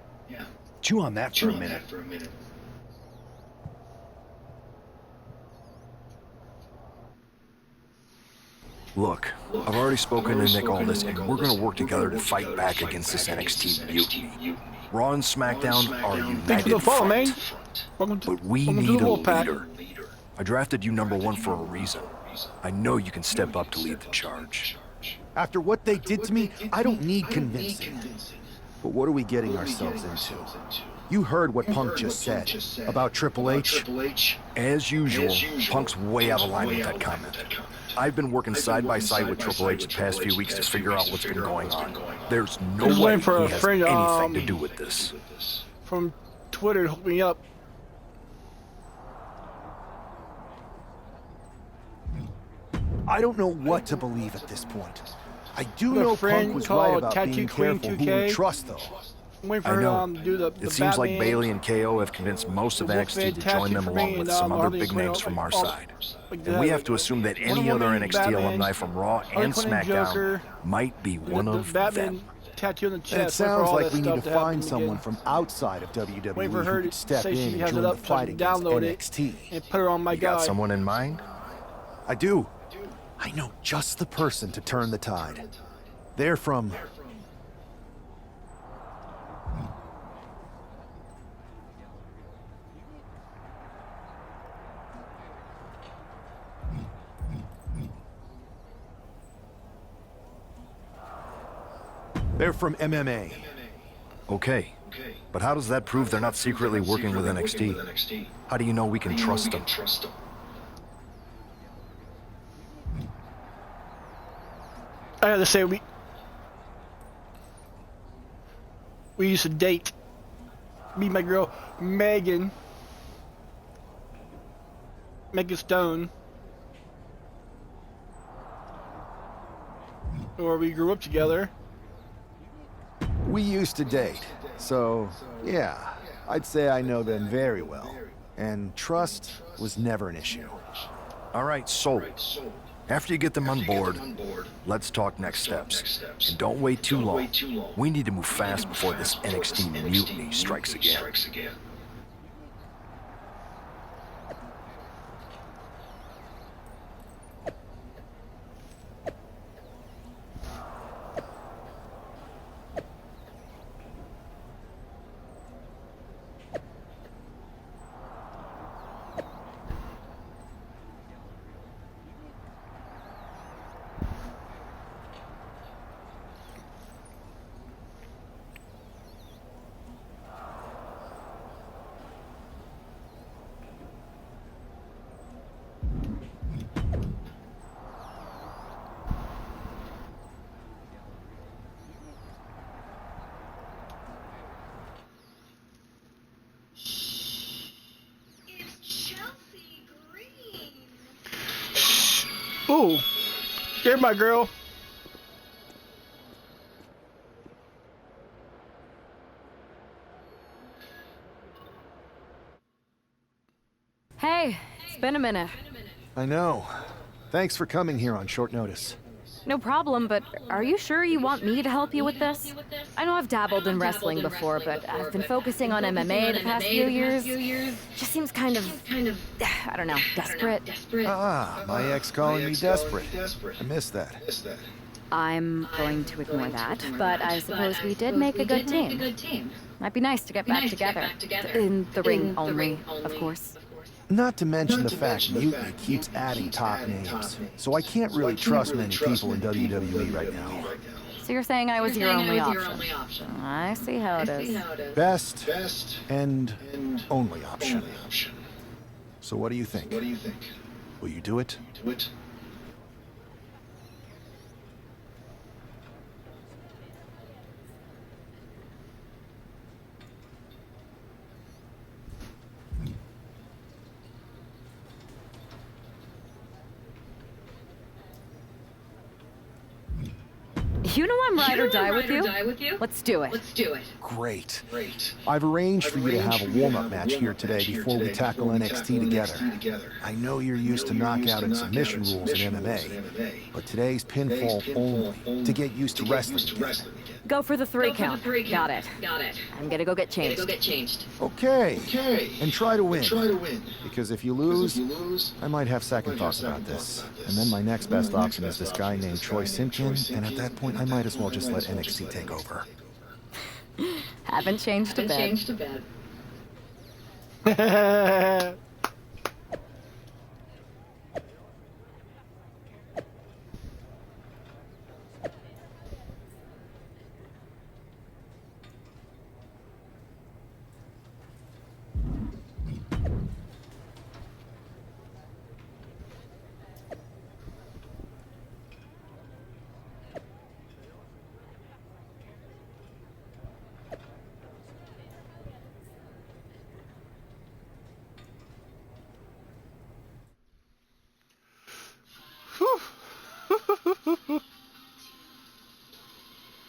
Chew on that for a minute. Look, I've already spoken to Nick Aldis, and we're gonna work together to fight back against this NXT mutiny. Raw and SmackDown are a Thanks for united the follow, man. front. Welcome to, But we welcome to need the a Wolfpack. leader. I drafted you #1 for a reason. I know you can step up to lead the charge. After what they did to me, I don't need convincing. But what are we getting ourselves into? You heard what Punk just said about Triple H. As usual, Punk's way out of line with that comment. I've been working side by side with Triple H the past few weeks to figure out what's been going on. There's no way he has anything to do with this. From Twitter to hook me up. I don't know what to believe at this point. I do know Punk was right about being careful who we trust, though. I'm waiting for her to do the It seems like Bailey and KO have convinced most of NXT to join them along with some other big names from our side. And we have to assume that any other NXT alumni from Raw and SmackDown might be one of them. Tattoo on the chest. It sounds like we need to find someone from outside of WWE who could step in and join the fight against NXT. And put her on my You got someone in mind? I do. I know just the person to turn the tide. They're from... They're from MMA. Okay. But how does that prove they're not secretly working with NXT? How do you know we can trust them? I gotta say, we used to date. Me and my girl, Megan Stone. Or we grew up together. We used to date, so yeah, I'd say I know them very well. And trust was never an issue. All right, sold. After you get them on board, let's talk next steps. And don't wait too long. We need to move fast before this NXT mutiny strikes again. Ooh, here's my girl. Hey, it's been a minute. I know. Thanks for coming here on short notice. No problem, but are you sure you want me to help you with this? I know I've dabbled in wrestling before, but I've been focusing on MMA the past few years. Just seems kind of, I don't know, desperate. Ah, my ex calling me desperate. I missed that. I'm going to ignore that, but I suppose we did make a good team. Might be nice to get back together. In the ring only, of course. Not to mention the fact Mutiny keeps adding top names, so I can't really trust many people in WWE right now. So you're saying I was your only option? I see how it is. Best and only option. So what do you think? Will you do it? You know I'm ride or die with you? Let's do it. Great. I've arranged for you to have a warm-up match here today before we tackle NXT together. I know you're used to knockout and submission rules in MMA, but today's pinfall only to get used to wrestling again. Go for the 3 count. Got it. I'm gonna go get changed. Okay. And try to win. Because if you lose, I might have second thoughts about this. And then my next best option is this guy named Troy Simpkin, and at that point I might as well just let NXT take over. Haven't changed a bit.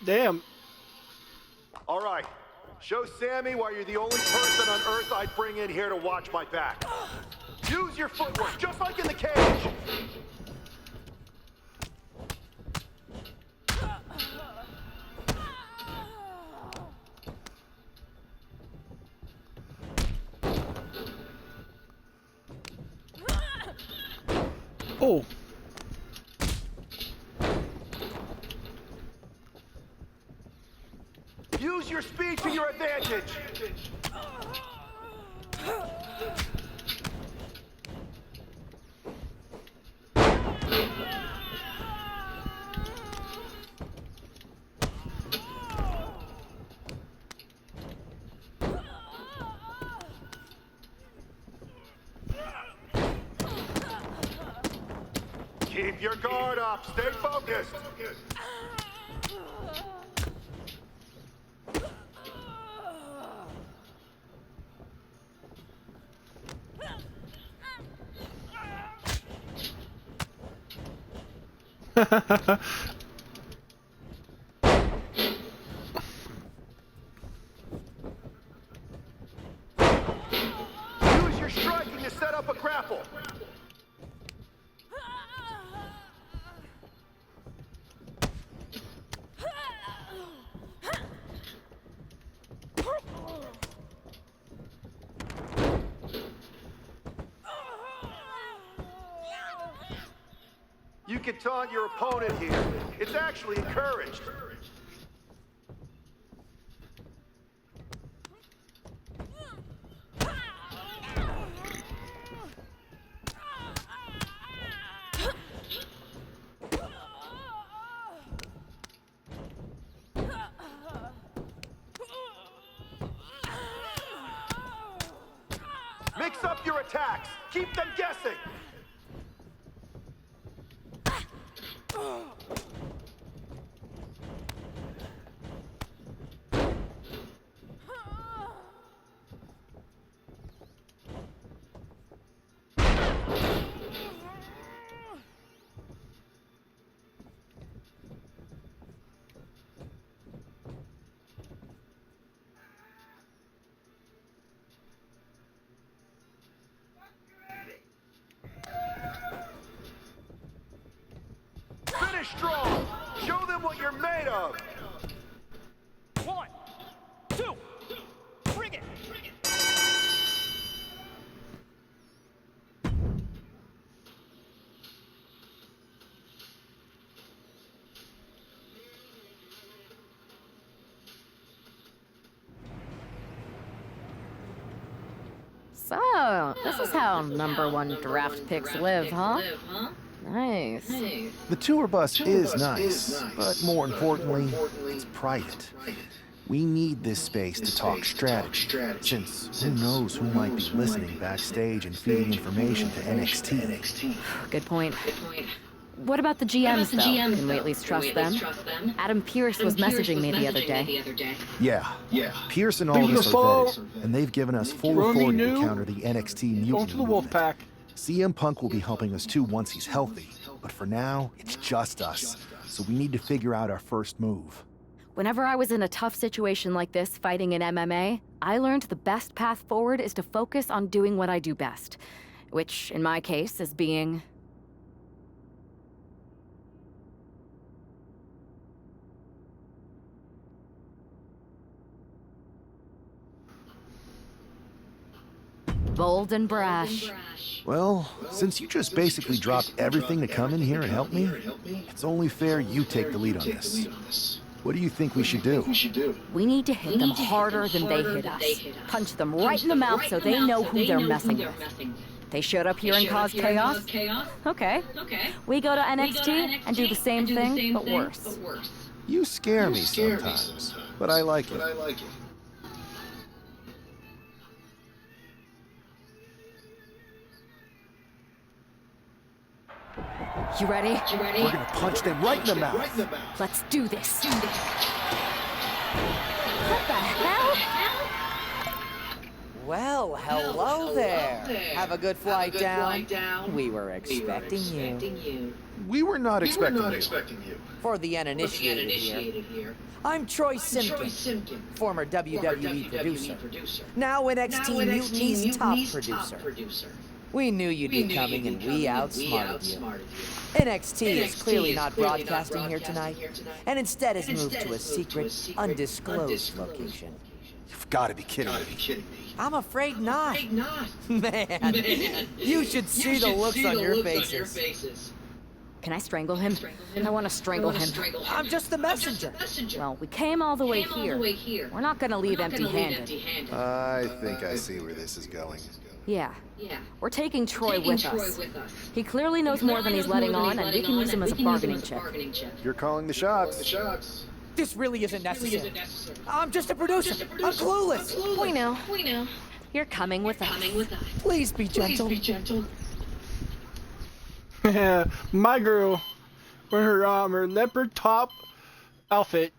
Damn. All right. Show Sammy why you're the only person on Earth I'd bring in here to watch my back. Use your footwork, just like in the cage. Oh. Use your speed to your advantage. Keep your guard up. Stay focused. Use your striking to set up a grapple. You can taunt your opponent here. It's actually encouraged. Mix up your attacks. Keep them guessing. Finish strong. Show them what you're made of. 1, 2, bring it. So, this is how #1 draft picks live, huh? Nice. The tour bus is nice, but more importantly, it's private. We need this space to talk strategy, since who knows who might be listening backstage and feeding information to NXT. Good point. What about the GMs, though? Can we at least trust them? Adam Pearce was messaging me the other day. Yeah. Pierce and Aldis are vetted, and they've given us full authority to counter the NXT mutant movement. CM Punk will be helping us too once he's healthy, but for now, it's just us, so we need to figure out our first move. Whenever I was in a tough situation like this fighting in MMA, I learned the best path forward is to focus on doing what I do best, which, in my case, is being... bold and brash. Well, since you just basically dropped everything to come in here and help me, it's only fair you take the lead on this. What do you think we should do? We need to hit them harder than they hit us. Punch them right in the mouth so they know who they're messing with. They showed up here and caused chaos? Okay. We go to NXT and do the same thing, but worse. You scare me sometimes, but I like it. You ready? We're gonna punch them right in the mouth. Let's do this. What the hell? Well, hello there. Have a good flight down. We were expecting you. We were not expecting you. For the uninitiated here, I'm Troy Simpkin, former WWE producer. Now NXT Mutiny's top producer. We knew you'd be coming and we outsmarted you. NXT is clearly not broadcasting here tonight, and instead has moved to a secret, undisclosed location. You've got to be kidding me. I'm afraid not. Man, you should see the looks on your faces. Can I strangle him? I want to strangle him. I'm just the messenger. Well, we came all the way here. We're not gonna leave empty-handed. I think I see where this is going. Yeah. We're taking Troy with us. He clearly knows more than he's letting on, and we can use him as a bargaining chip. You're calling the shots. This really isn't necessary. I'm just a producer. I'm clueless. We know. You're coming with us. Please be gentle. My girl, with her leopard top outfit.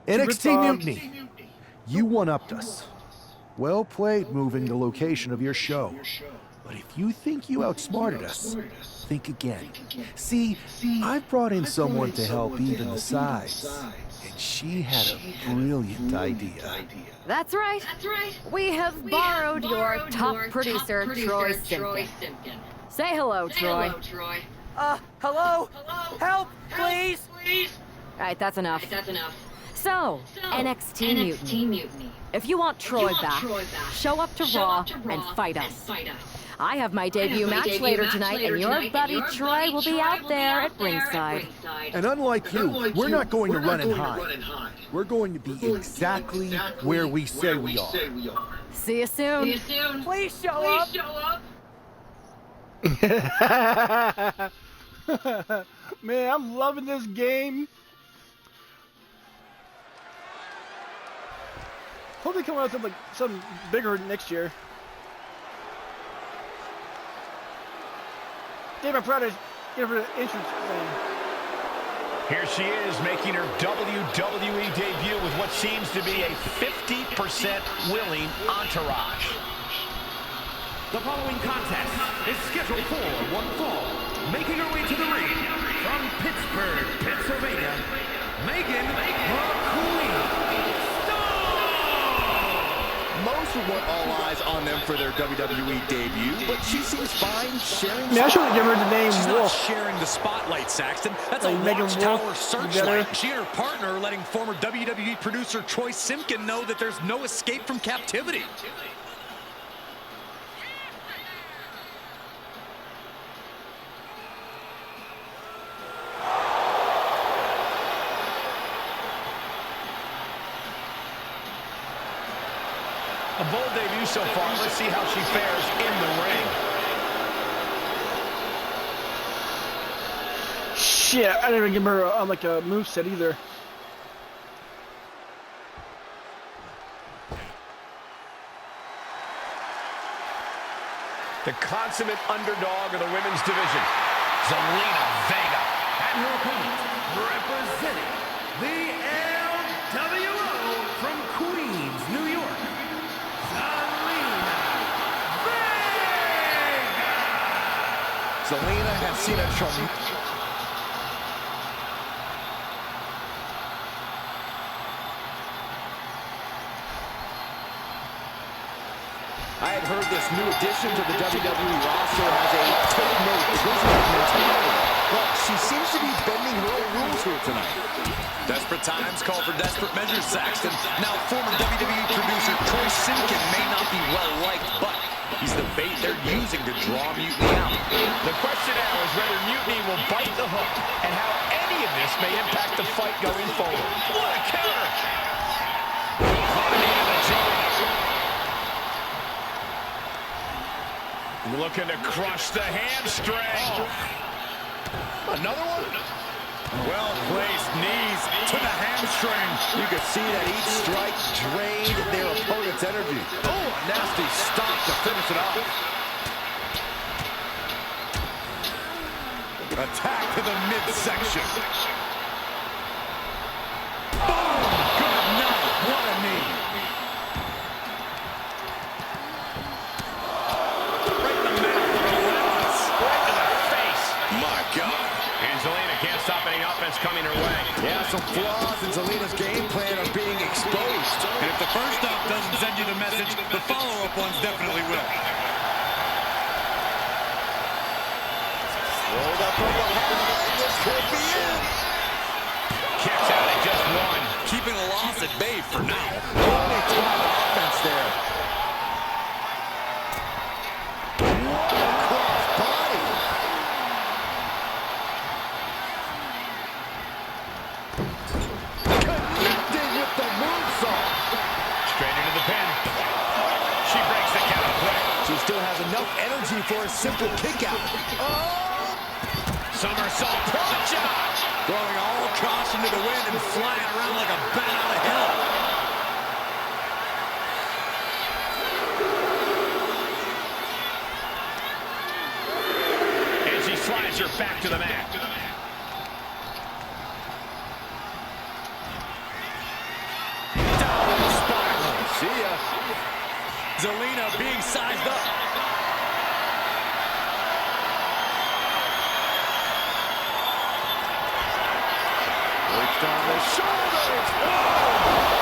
NXT Mutiny, you one-upped us. Well played moving the location of your show. But if you think you outsmarted us, think again. See, I've brought in someone to help even the sides. And she had a brilliant idea. That's right. We have borrowed your top producer, Troy Simpkin. Say hello, Troy. Hello? Help, please? All right, that's enough. So, NXT Mutiny. If you want Troy back, show up to Raw and fight us. I have my debut match later tonight, and your buddy Troy will be out there at ringside. And unlike you, we're not going to run and hide. We're going to be exactly where we say we are. See you soon. Please show up. Man, I'm loving this game. Hope they come out with something bigger next year. David Prada, give her an entrance thing. Here she is making her WWE debut with what seems to be a 50% willing entourage. The following contest is scheduled for one fall. Making her way to the ring from Pittsburgh, Pennsylvania, Megan McQueen. Most would want all eyes on them for their WWE debut, but she seems fine sharing. I should give her the name She's Wolf. not sharing the spotlight, Saxton. That's like a Megan watchtower Wolf searchlight. She and her partner are letting former WWE producer Troy Simpkin know that there's no escape from captivity. A bold debut so far. Let's see how she fares in the ring. Shit, I didn't even give her a moveset either. The consummate underdog of the women's division, Zelina Vega. And her opponent, representing the LWO from Queens, New York, Zelina has seen a tremendous. I had heard this new addition to the WWE roster has a take no prisoner mentality, but she seems to be bending her own rules here tonight. Desperate times call for desperate measures, Saxton. Now, former WWE producer Troy Simpkin may not be well-liked, but he's the bait they're using to draw Mutiny out. The question now is whether Mutiny will bite the hook and how any of this may impact the fight going forward. What a counter! Looking to crush the hamstring. Another one? Well-placed knees to the hamstring. You could see that each strike drained their opponent's energy. Oh, a nasty stop to finish it off. Attack to the midsection. Boom! Good night. What a knee. coming her way. Yeah, some flaws in Zelina's game plan are being exposed. And if the first off doesn't send you the message, the follow-up ones definitely will. Rolled up from behind. This could be it. Kicks out at just one. Keeping a loss at bay for now. Only tried offense there. Cross body. Connecting with the moonsault. Straight into the pin. She breaks the count quick. She still has enough energy for a simple kick out. Oh! Somersault punch out. Throwing all caution to the wind and flying around like a bat out of hell. And she slides her back to the mat. Down spiral. See ya. Zelina being sized up. Reached on the shoulders. Oh!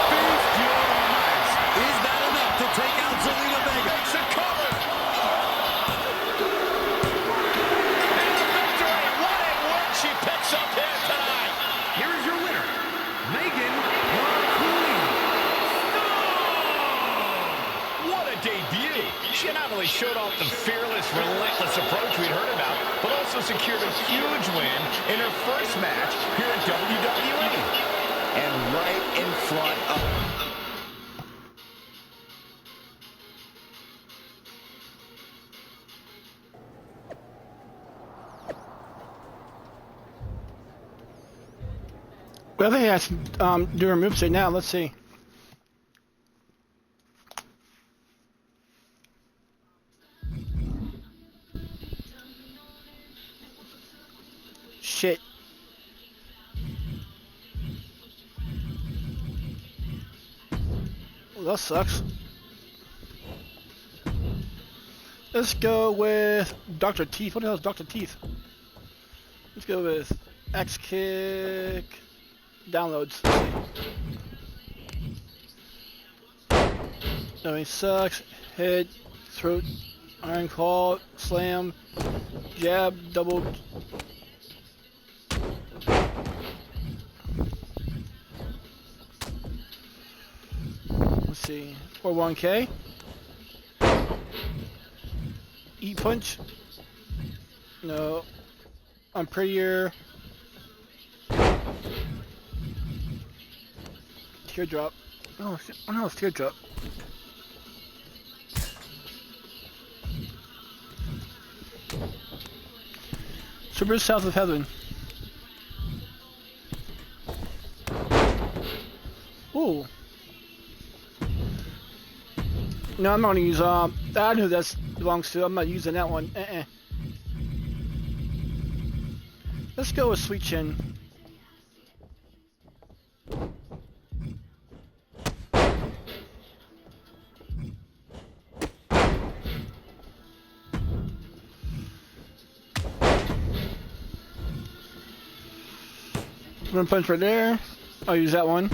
Beast units. Is that enough to take out Zelina Vega? Makes a cover. And the victory. What a win she picks up here tonight. Here is your winner, Megan Marcooley. What a debut. She not only showed off the fearless, relentless approach we'd heard about, but also secured a huge win in her first match here at WWE. And right in front of... Well, they have to do her moveset now. Let's see. Shit. Well, that sucks. Let's go with Dr. Teeth. What the hell is Dr. Teeth? Let's go with X kick. Downloads. No, he sucks. Head, throat, iron claw, slam, jab, double. Let's see. Or 1K. E punch. No. I'm prettier. Teardrop. Oh, shit. Oh no, it's teardrop. Super South of Heaven. Ooh. No, I'm not gonna use I know who that belongs to. I'm not using that one. Let's go with Sweet Chin. One punch right there. I'll use that one.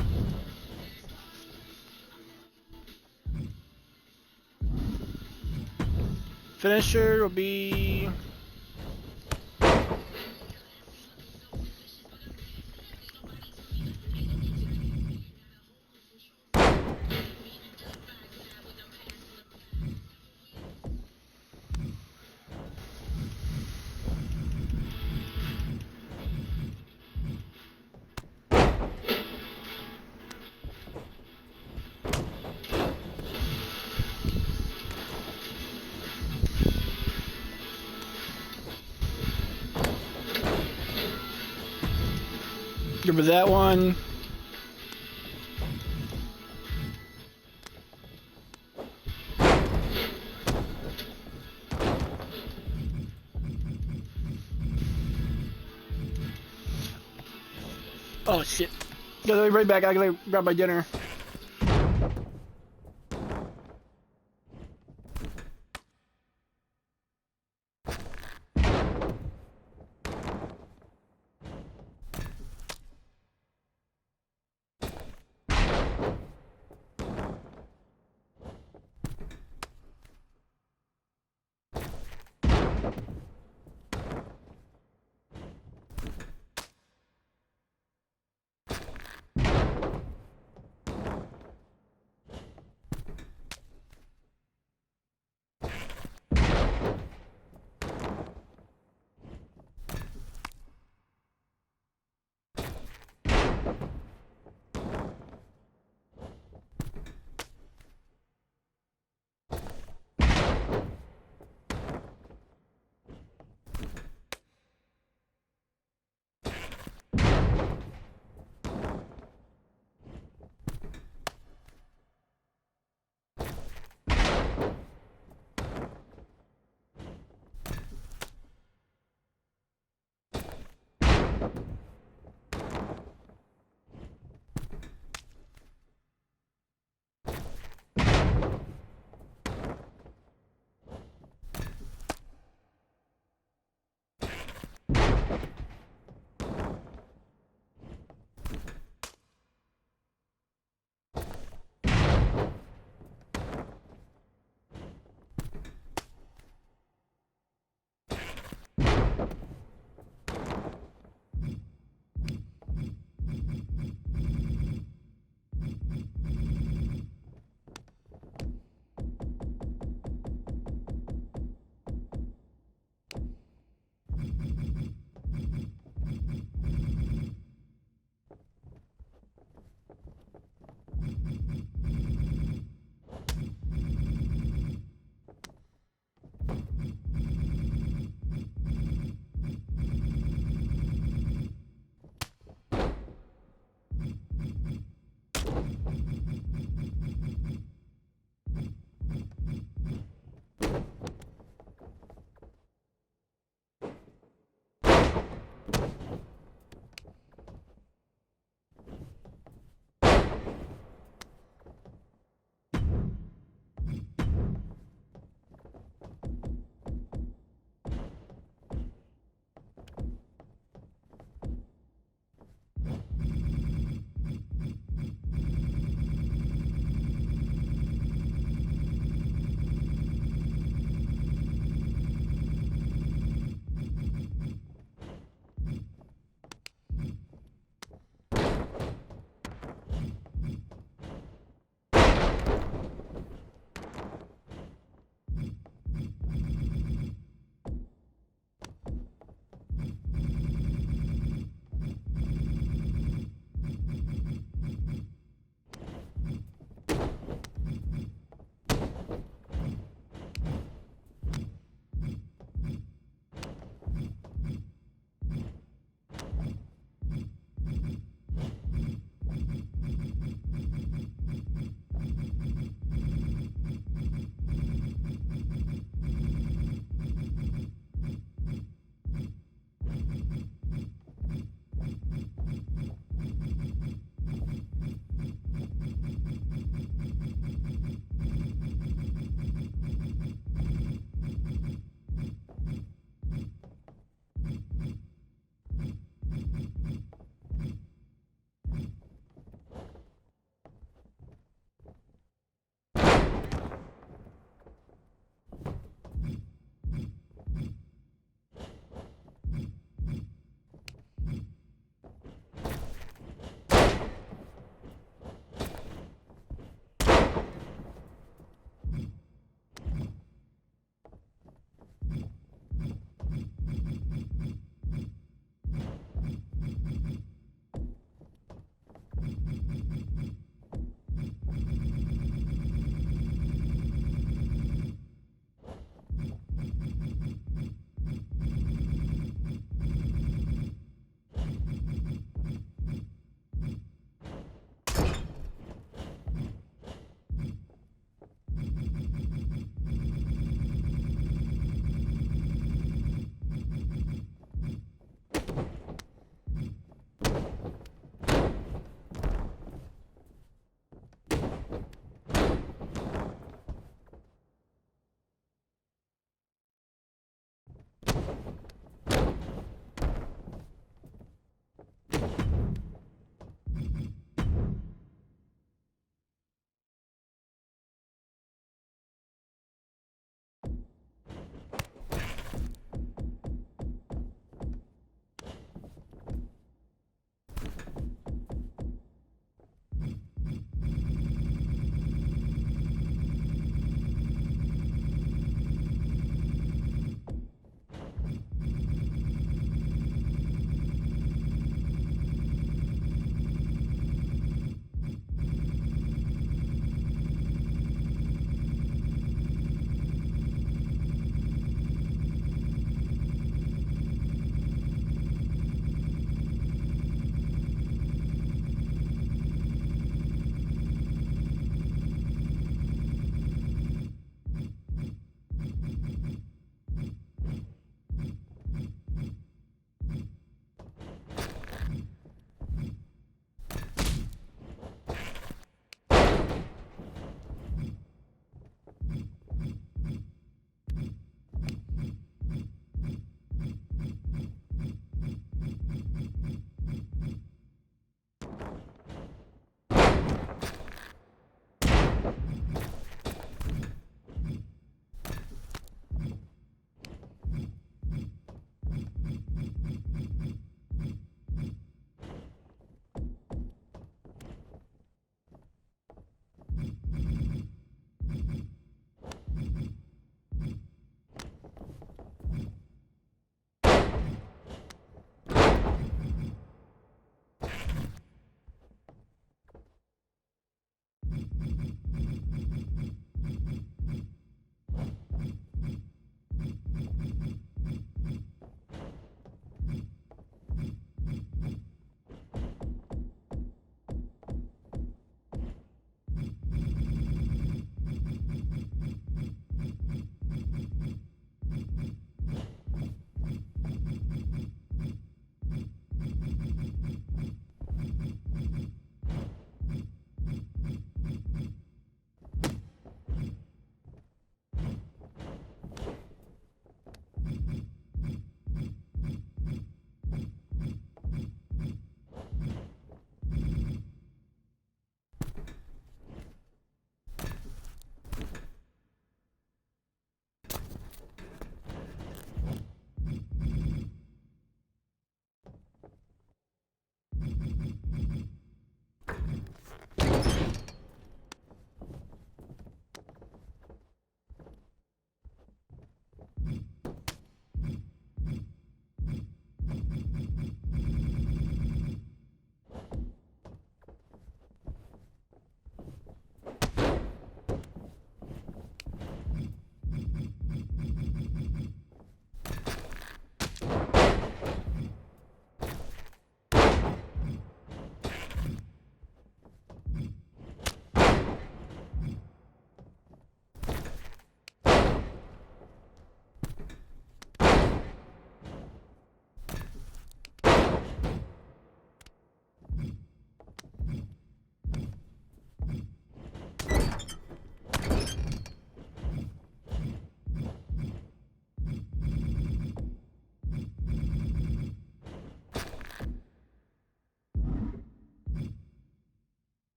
Finisher will be... Give me that one. Oh shit. Gotta be right back. I gotta grab my dinner.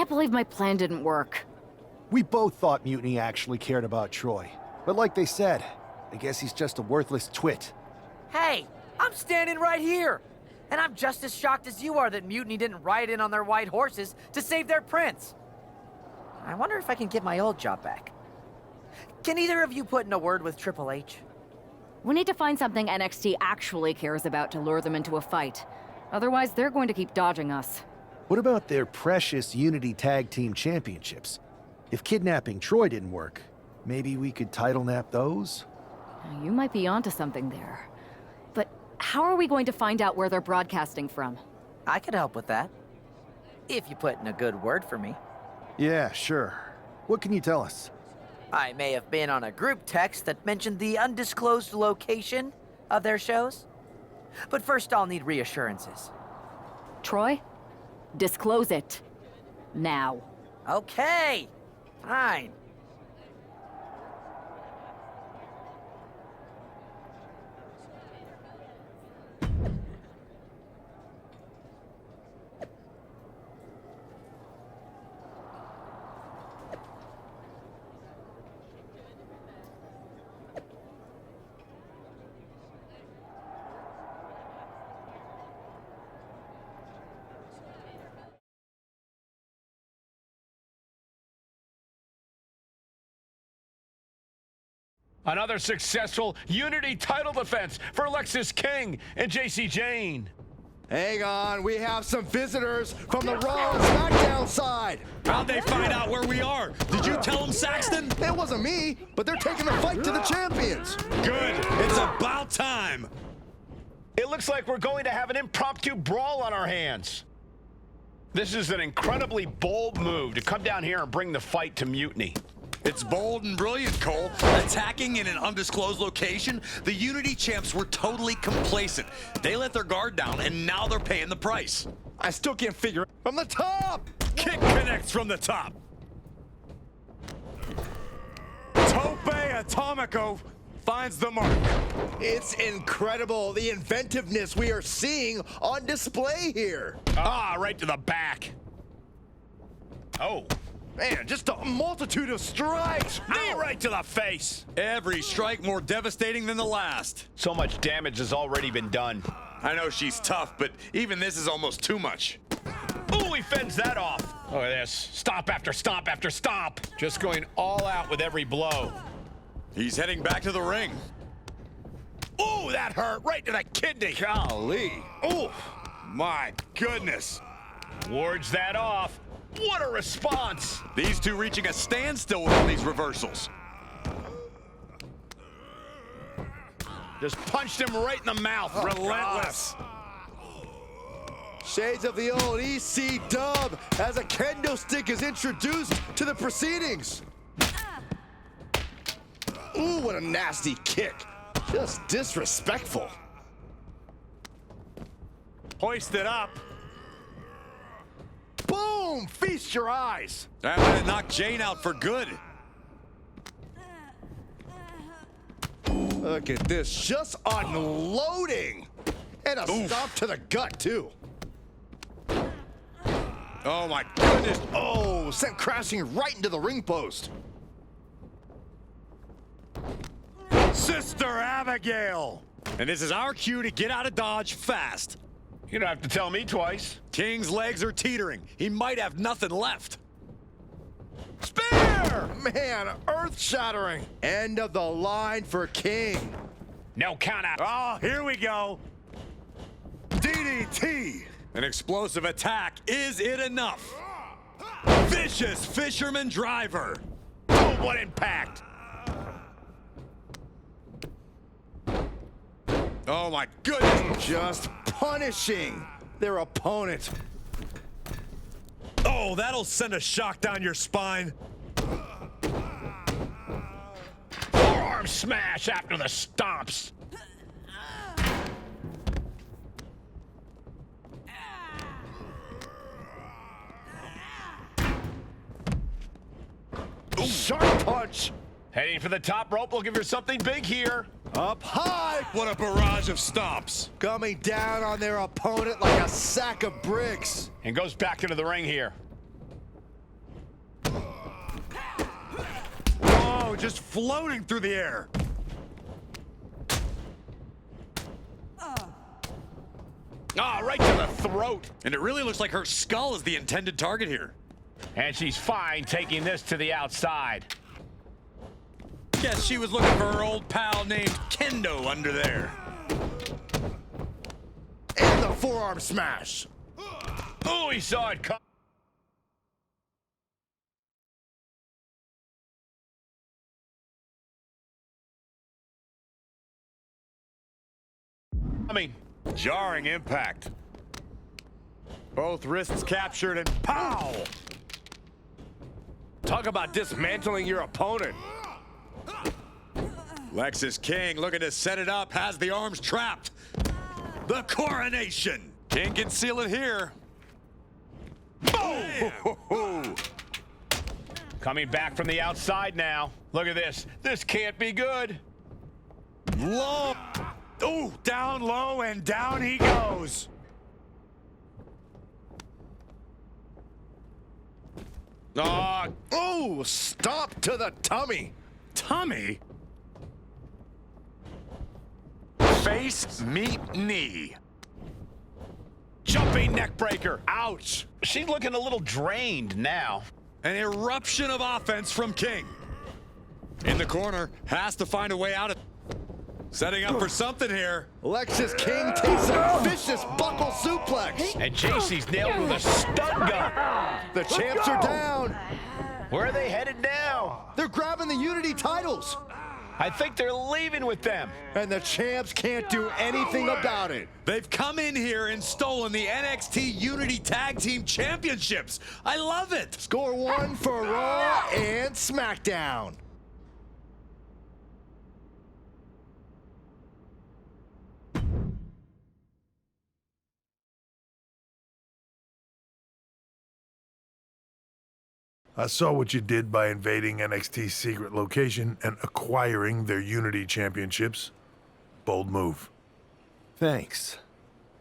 can't believe my plan didn't work. We both thought Mutiny actually cared about Troy. But like they said, I guess he's just a worthless twit. Hey, I'm standing right here. And I'm just as shocked as you are that Mutiny didn't ride in on their white horses to save their prince. I wonder if I can get my old job back. Can either of you put in a word with Triple H? We need to find something NXT actually cares about to lure them into a fight. Otherwise, they're going to keep dodging us. What about their precious Unity Tag Team Championships? If kidnapping Troy didn't work, maybe we could title nap those? You might be onto something there. But how are we going to find out where they're broadcasting from? I could help with that. If you put in a good word for me. Yeah, sure. What can you tell us? I may have been on a group text that mentioned the undisclosed location of their shows. But first I'll need reassurances. Troy, disclose it. Now. Okay. Fine. Another successful Unity title defense for Lexis King and JC Jane. Hang on, we have some visitors from the Raw and SmackDown side. How'd they find out where we are? Did you tell them, Saxton? It wasn't me, but they're taking the fight to the champions. Good. It's about time. It looks like we're going to have an impromptu brawl on our hands. This is an incredibly bold move to come down here and bring the fight to Mutiny. It's bold and brilliant, Cole. Attacking in an undisclosed location, the Unity champs were totally complacent. They let their guard down, and now they're paying the price. I still can't figure it from the top. Kick connects from the top. Tope Atomico finds the mark. It's incredible, the inventiveness we are seeing on display here. Right to the back. Oh. Man, just a multitude of strikes. Knee right to the face. Every strike more devastating than the last. So much damage has already been done. I know she's tough, but even this is almost too much. Ooh, he fends that off. Look at this. Stomp after stomp after stomp. Just going all out with every blow. He's heading back to the ring. Ooh, that hurt right to the kidney. Golly. Ooh, My goodness. wards that off. What a response! These two reaching a standstill with all these reversals. Just punched him right in the mouth. Relentless. Shades of the old EC dub as a kendo stick is introduced to the proceedings. Ooh, what a nasty kick. Just disrespectful. Hoist it up. Boom! Feast your eyes. That might have knocked Jane out for good. Look at this, just unloading. And a stomp to the gut, too. Oh, my goodness. Oh, sent crashing right into the ring post. Sister Abigail. And this is our cue to get out of Dodge fast. You don't have to tell me twice. King's legs are teetering. He might have nothing left. Spear! Man, earth-shattering. End of the line for King. No count out. Oh, here we go. DDT. An explosive attack. Is it enough? Vicious fisherman driver. Oh, what impact. Oh, my goodness. Just punishing their opponent. Oh, that'll send a shock down your spine. Forearm smash after the stomps. Ooh. Sharp punch. Heading for the top rope, looking for something big here. Up high. What a barrage of stomps. Coming down on their opponent like a sack of bricks. And goes back into the ring here. just floating through the air. Right to the throat. And it really looks like her skull is the intended target here. And she's fine taking this to the outside. Guess she was looking for her old pal named Kendo under there. And the forearm smash. Oh, he saw it coming. Jarring impact. Both wrists captured and pow! Talk about dismantling your opponent. Lexis King looking to set it up, has the arms trapped. The coronation. Can't conceal it here. Boom! Coming back from the outside now. Look at this. This can't be good. Low. Ooh, down low and down he goes. Oh, stop to the tummy. Tummy? Face, meet, knee. Jumping neck breaker. Ouch. She's looking a little drained now. An eruption of offense from King. In the corner, has to find a way out of... Setting up for something here. Lexis King takes a vicious buckle suplex. And JC's nailed with a stun gun. The champs are down. Where are they headed now? They're grabbing the Unity titles. I think they're leaving with them. And the champs can't do anything about it. They've come in here and stolen the NXT Unity Tag Team Championships. I love it. Score one for Raw and SmackDown. I saw what you did by invading NXT's secret location and acquiring their Unity championships. Bold move. Thanks.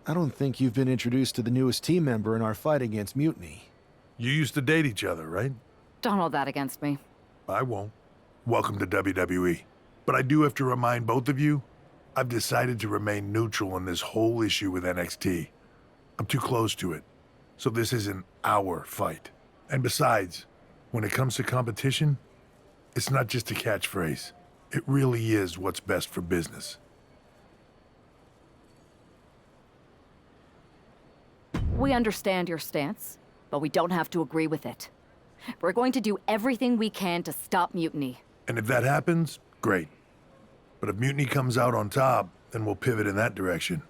I don't think you've been introduced to the newest team member in our fight against Mutiny. You used to date each other, right? Don't hold that against me. I won't. Welcome to WWE. But I do have to remind both of you, I've decided to remain neutral in this whole issue with NXT. I'm too close to it. So this isn't our fight. And besides, when it comes to competition, it's not just a catchphrase. It really is what's best for business. We understand your stance, but we don't have to agree with it. We're going to do everything we can to stop Mutiny. And if that happens, great. But if Mutiny comes out on top, then we'll pivot in that direction.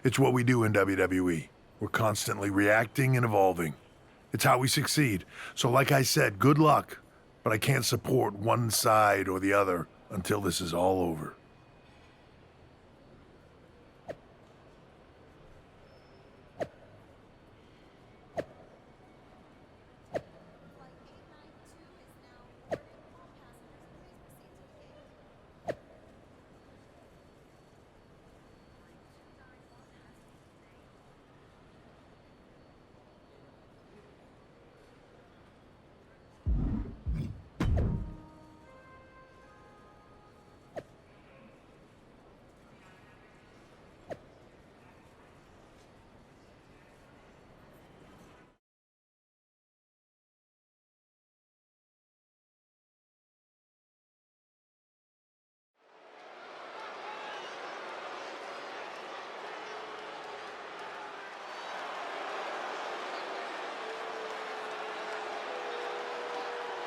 It's what we do in WWE. We're constantly reacting and evolving. It's how we succeed. So like I said, good luck. But I can't support one side or the other until this is all over.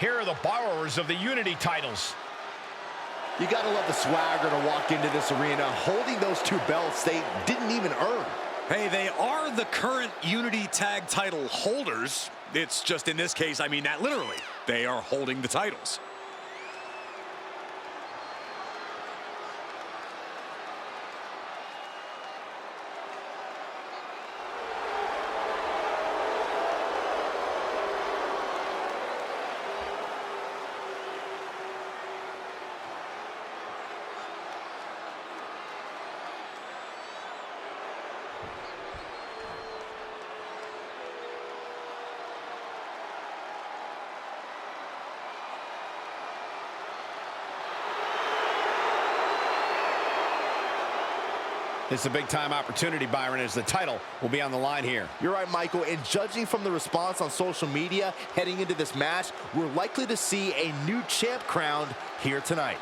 Here are the borrowers of the Unity titles. You gotta love the swagger to walk into this arena holding those two belts they didn't even earn. Hey, they are the current Unity Tag title holders. It's just in this case, I mean that literally. They are holding the titles. This is a big-time opportunity, Byron, as the title will be on the line here. You're right, Michael, and judging from the response on social media heading into this match, we're likely to see a new champ crowned here tonight.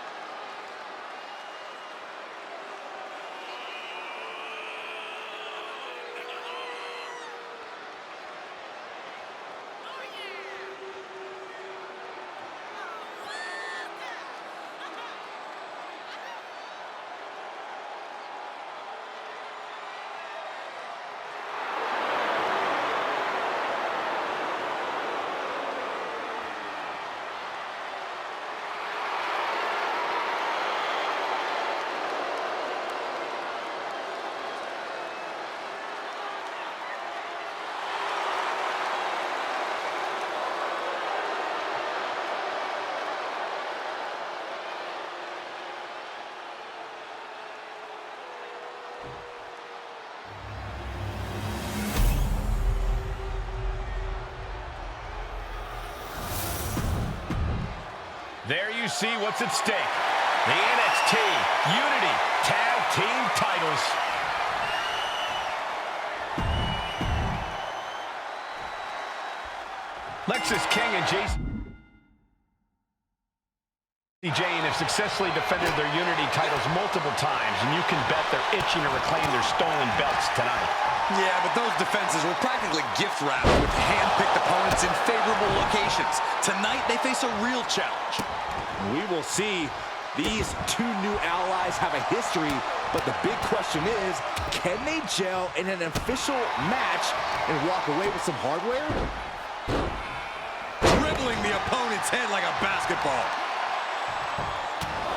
There you see what's at stake. The NXT Unity Tag Team titles. Lexis King and Jane have successfully defended their Unity titles multiple times, and you can bet they're itching to reclaim their stolen belts tonight. Yeah, but those defenses were practically gift wrapped with hand-picked opponents in favorable locations. Tonight, they face a real challenge. We will see. These two new allies have a history, but the big question is, can they gel in an official match and walk away with some hardware? Dribbling the opponent's head like a basketball.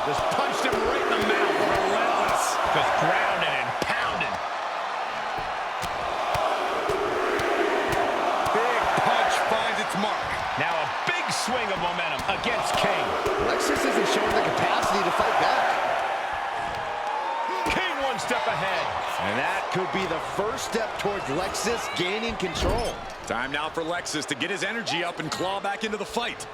Just punched him right in the mouth. Relentless. Just grounding and pounding. Big punch finds its mark. Now a big swing of momentum against King. Lexis isn't showing the capacity to fight back. King one step ahead. And that could be the first step towards Lexis gaining control. Time now for Lexis to get his energy up and claw back into the fight.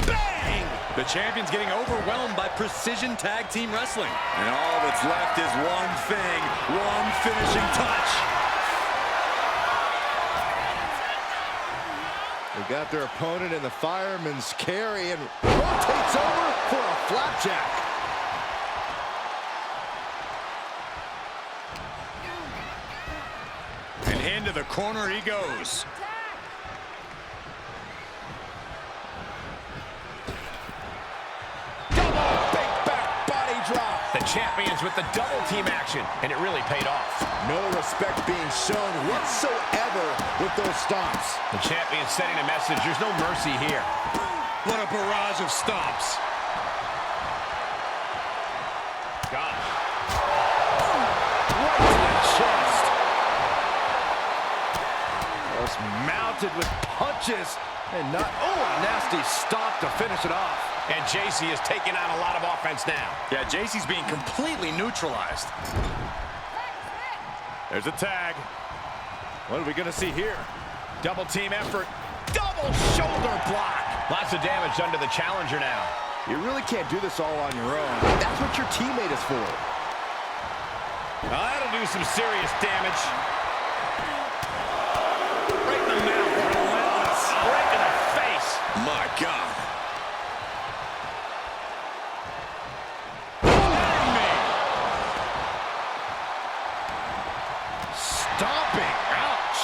Bang! The champion's getting overwhelmed by precision tag team wrestling. And all that's left is one thing, one finishing touch. They got their opponent in the fireman's carry and rotates over for a flapjack. And into the corner he goes. The champions with the double team action, and it really paid off. No respect being shown whatsoever with those stomps. The champion sending a message, there's no mercy here. What a barrage of stomps. Gosh. Right to the chest. Just mounted with punches and not, a nasty stop to finish it off. And JC is taking on a lot of offense now. Yeah, JC's being completely neutralized. There's a tag. What are we going to see here? Double team effort. Double shoulder block. Lots of damage done to the challenger now. You really can't do this all on your own. That's what your teammate is for. Now that'll do some serious damage. Right in the mouth. Relentless. Right in the face. My God. Stomping. Ouch.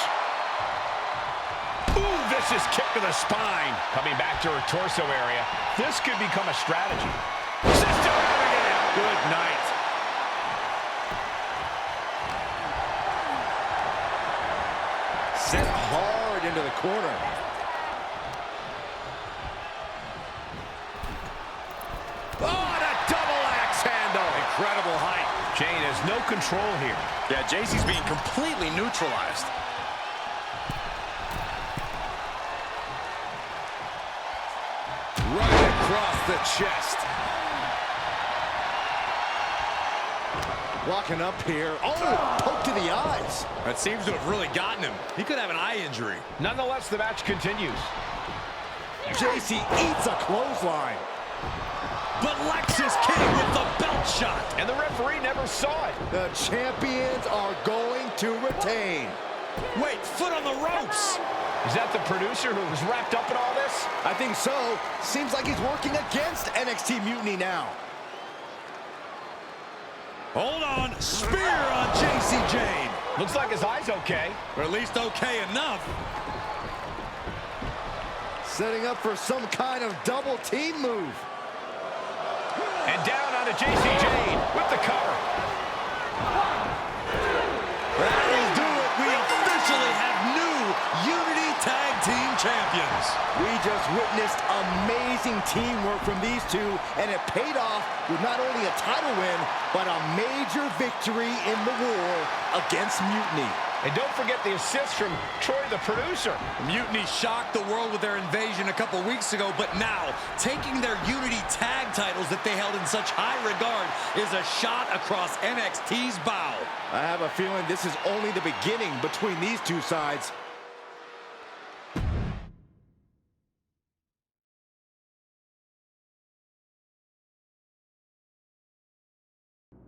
Ooh, vicious kick to the spine. Coming back to her torso area. This could become a strategy. Good night. Set hard into the corner. Oh, and a double axe handle. Incredible height. Jane has no control here. Yeah, JC's being completely neutralized. Right across the chest. Walking up here. Oh, poke to the eyes. That seems to have really gotten him. He could have an eye injury. Nonetheless, the match continues. JC eats a clothesline. but Lexus King with the belt shot. And the referee never saw it. The champions are going to retain. Wait, foot on the ropes. Is that the producer who was wrapped up in all this? I think so. Seems like he's working against NXT Mutiny now. Hold on, spear on JC Jane. Looks like his eye's okay. Or at least okay enough. Setting up for some kind of double team move. And down onto JC Jane with the cover. That'll do it. We officially have new Unity Tag Team Champions. We just witnessed amazing teamwork from these two, and it paid off with not only a title win, but a major victory in the war against Mutiny. And don't forget the assist from Troy, the producer. Mutiny shocked the world with their invasion a couple weeks ago, but now, taking their Unity Tag titles that they held in such high regard is a shot across NXT's bow. I have a feeling this is only the beginning between these two sides.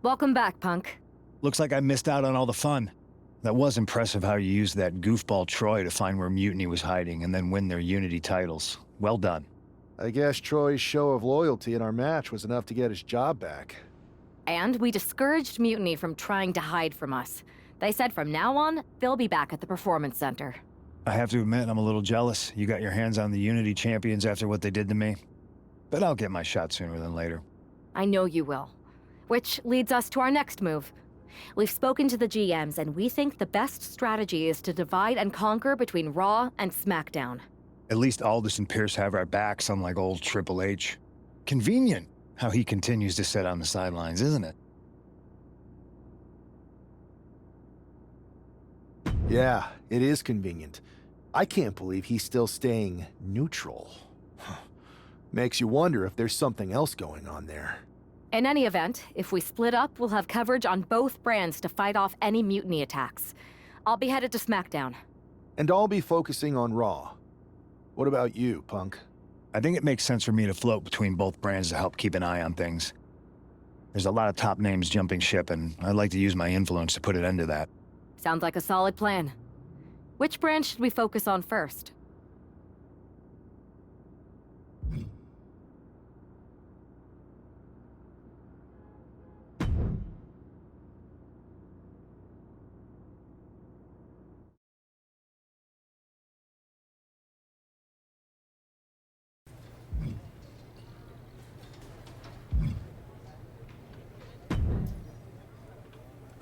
Welcome back, Punk. Looks like I missed out on all the fun. That was impressive how you used that goofball Troy to find where Mutiny was hiding and then win their Unity titles. Well done. I guess Troy's show of loyalty in our match was enough to get his job back. And we discouraged Mutiny from trying to hide from us. They said from now on, they'll be back at the Performance Center. I have to admit, I'm a little jealous. You got your hands on the Unity champions after what they did to me. But I'll get my shot sooner than later. I know you will. Which leads us to our next move. We've spoken to the GMs, and we think the best strategy is to divide and conquer between Raw and SmackDown. At least Aldous and Pierce have our backs, unlike old Triple H. Convenient how he continues to sit on the sidelines, isn't it? Yeah, it is convenient. I can't believe he's still staying neutral. Makes you wonder if there's something else going on there. In any event, if we split up, we'll have coverage on both brands to fight off any Mutiny attacks. I'll be headed to SmackDown. And I'll be focusing on Raw. What about you, Punk? I think it makes sense for me to float between both brands to help keep an eye on things. There's a lot of top names jumping ship, and I'd like to use my influence to put an end to that. Sounds like a solid plan. Which brand should we focus on first?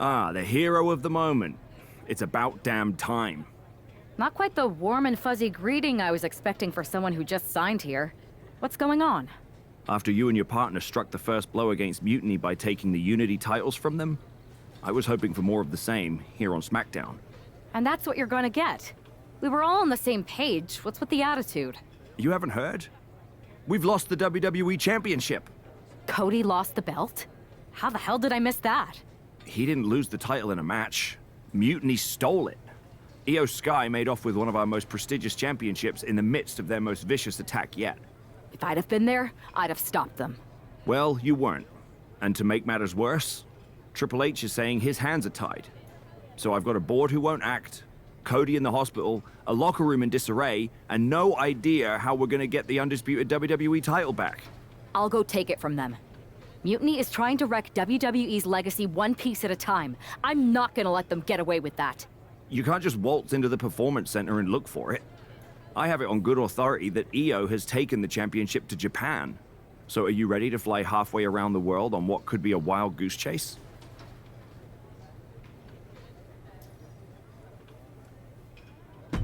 Ah, the hero of the moment. It's about damn time. Not quite the warm and fuzzy greeting I was expecting for someone who just signed here. What's going on? After you and your partner struck the first blow against Mutiny by taking the Unity titles from them, I was hoping for more of the same here on SmackDown. And that's what you're gonna get. We were all on the same page. What's with the attitude? You haven't heard? We've lost the WWE Championship. Cody lost the belt? How the hell did I miss that? He didn't lose the title in a match. Mutiny stole it. Io Sky made off with one of our most prestigious championships in the midst of their most vicious attack yet. If I'd have been there, I'd have stopped them. Well, you weren't. And to make matters worse, Triple H is saying his hands are tied. So I've got a board who won't act, Cody in the hospital, a locker room in disarray, and no idea how we're gonna get the undisputed WWE title back. I'll go take it from them. Mutiny is trying to wreck WWE's legacy one piece at a time. I'm not gonna let them get away with that. You can't just waltz into the Performance Center and look for it. I have it on good authority that Io has taken the championship to Japan. So are you ready to fly halfway around the world on what could be a wild goose chase?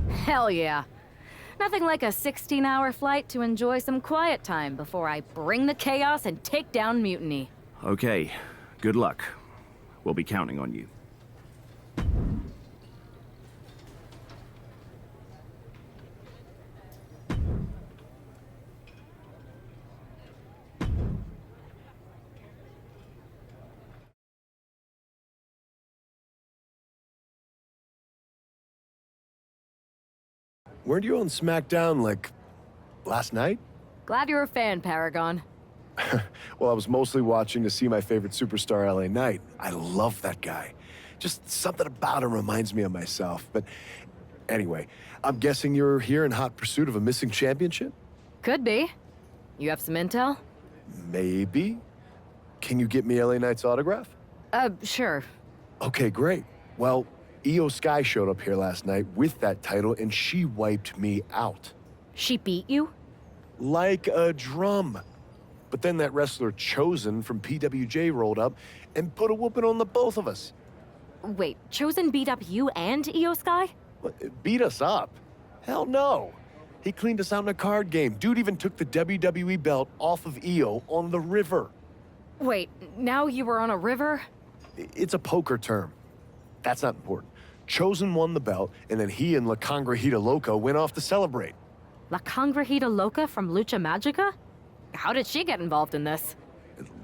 Hell yeah. Nothing like a 16-hour flight to enjoy some quiet time before I bring the chaos and take down Mutiny. Okay, good luck. We'll be counting on you. Weren't you on SmackDown, like, last night? Glad you're a fan, Paragon. Well, I was mostly watching to see my favorite superstar, LA Knight. I love that guy. Just something about him reminds me of myself. But anyway, I'm guessing you're here in hot pursuit of a missing championship? Could be. You have some intel? Maybe. Can you get me LA Knight's autograph? Sure. Okay, great. Well, Io Sky showed up here last night with that title, and she wiped me out. She beat you? Like a drum. But then that wrestler Chosen from PWJ rolled up and put a whooping on the both of us. Wait, Chosen beat up you and Io Sky? What, beat us up? Hell no. He cleaned us out in a card game. Dude even took the WWE belt off of Io on the river. Wait, now you were on a river? It's a poker term. That's not important. Chosen won the belt, and then he and La Congrejita Loca went off to celebrate. La Congrejita Loca from Lucha Magica? How did she get involved in this?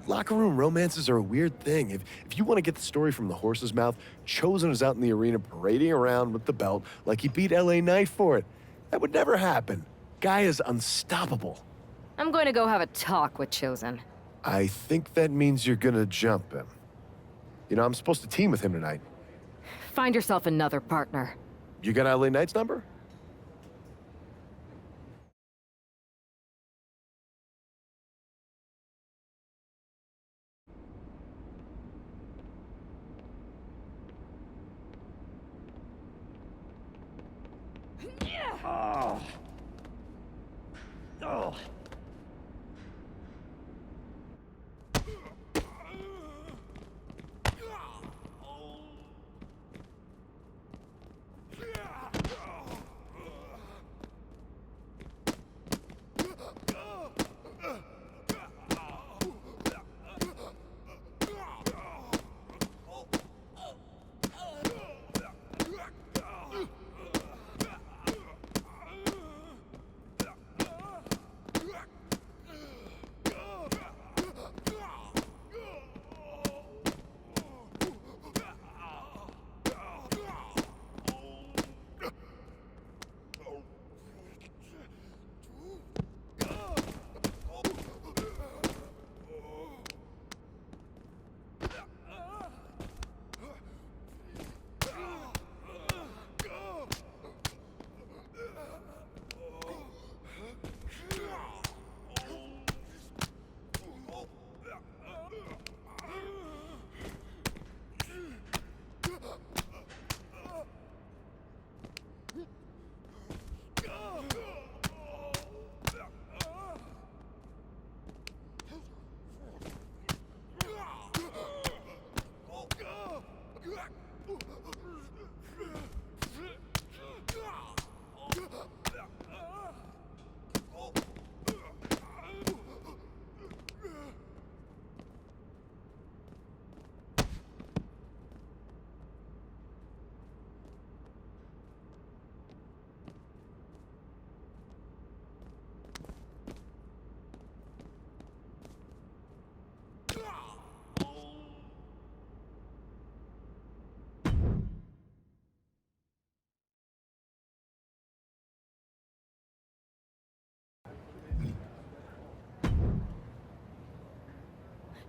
Locker room romances are a weird thing. If you want to get the story from the horse's mouth, Chosen is out in the arena parading around with the belt like he beat LA Knight for it. That would never happen. Guy is unstoppable. I'm going to go have a talk with Chosen. I think that means you're gonna jump him. You know, I'm supposed to team with him tonight. Find yourself another partner. You got LA Knight's number? Oh. Oh.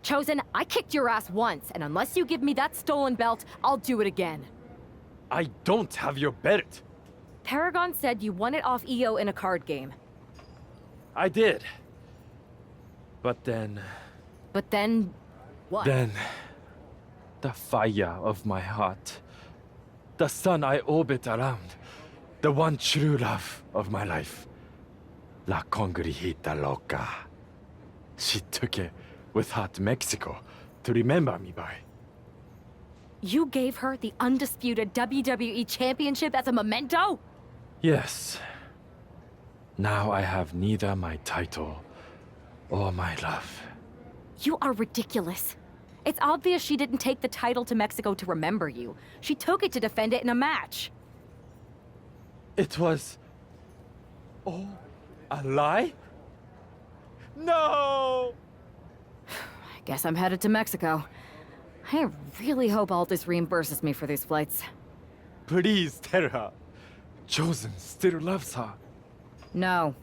Chosen, I kicked your ass once, and unless you give me that stolen belt, I'll do it again. I don't have your belt. Paragon said you won it off Io in a card game. I did. But then... But then... what? Then... the fire of my heart. The sun I orbit around. The one true love of my life. La Congrejita Loca. She took it with her to Mexico to remember me by. You gave her the undisputed WWE Championship as a memento? Yes. Now I have neither my title or my love. You are ridiculous. It's obvious she didn't take the title to Mexico to remember you. She took it to defend it in a match. It was... oh, a lie? No! I guess I'm headed to Mexico. I really hope Aldis reimburses me for these flights. Please tell her. Chosen still loves her. No.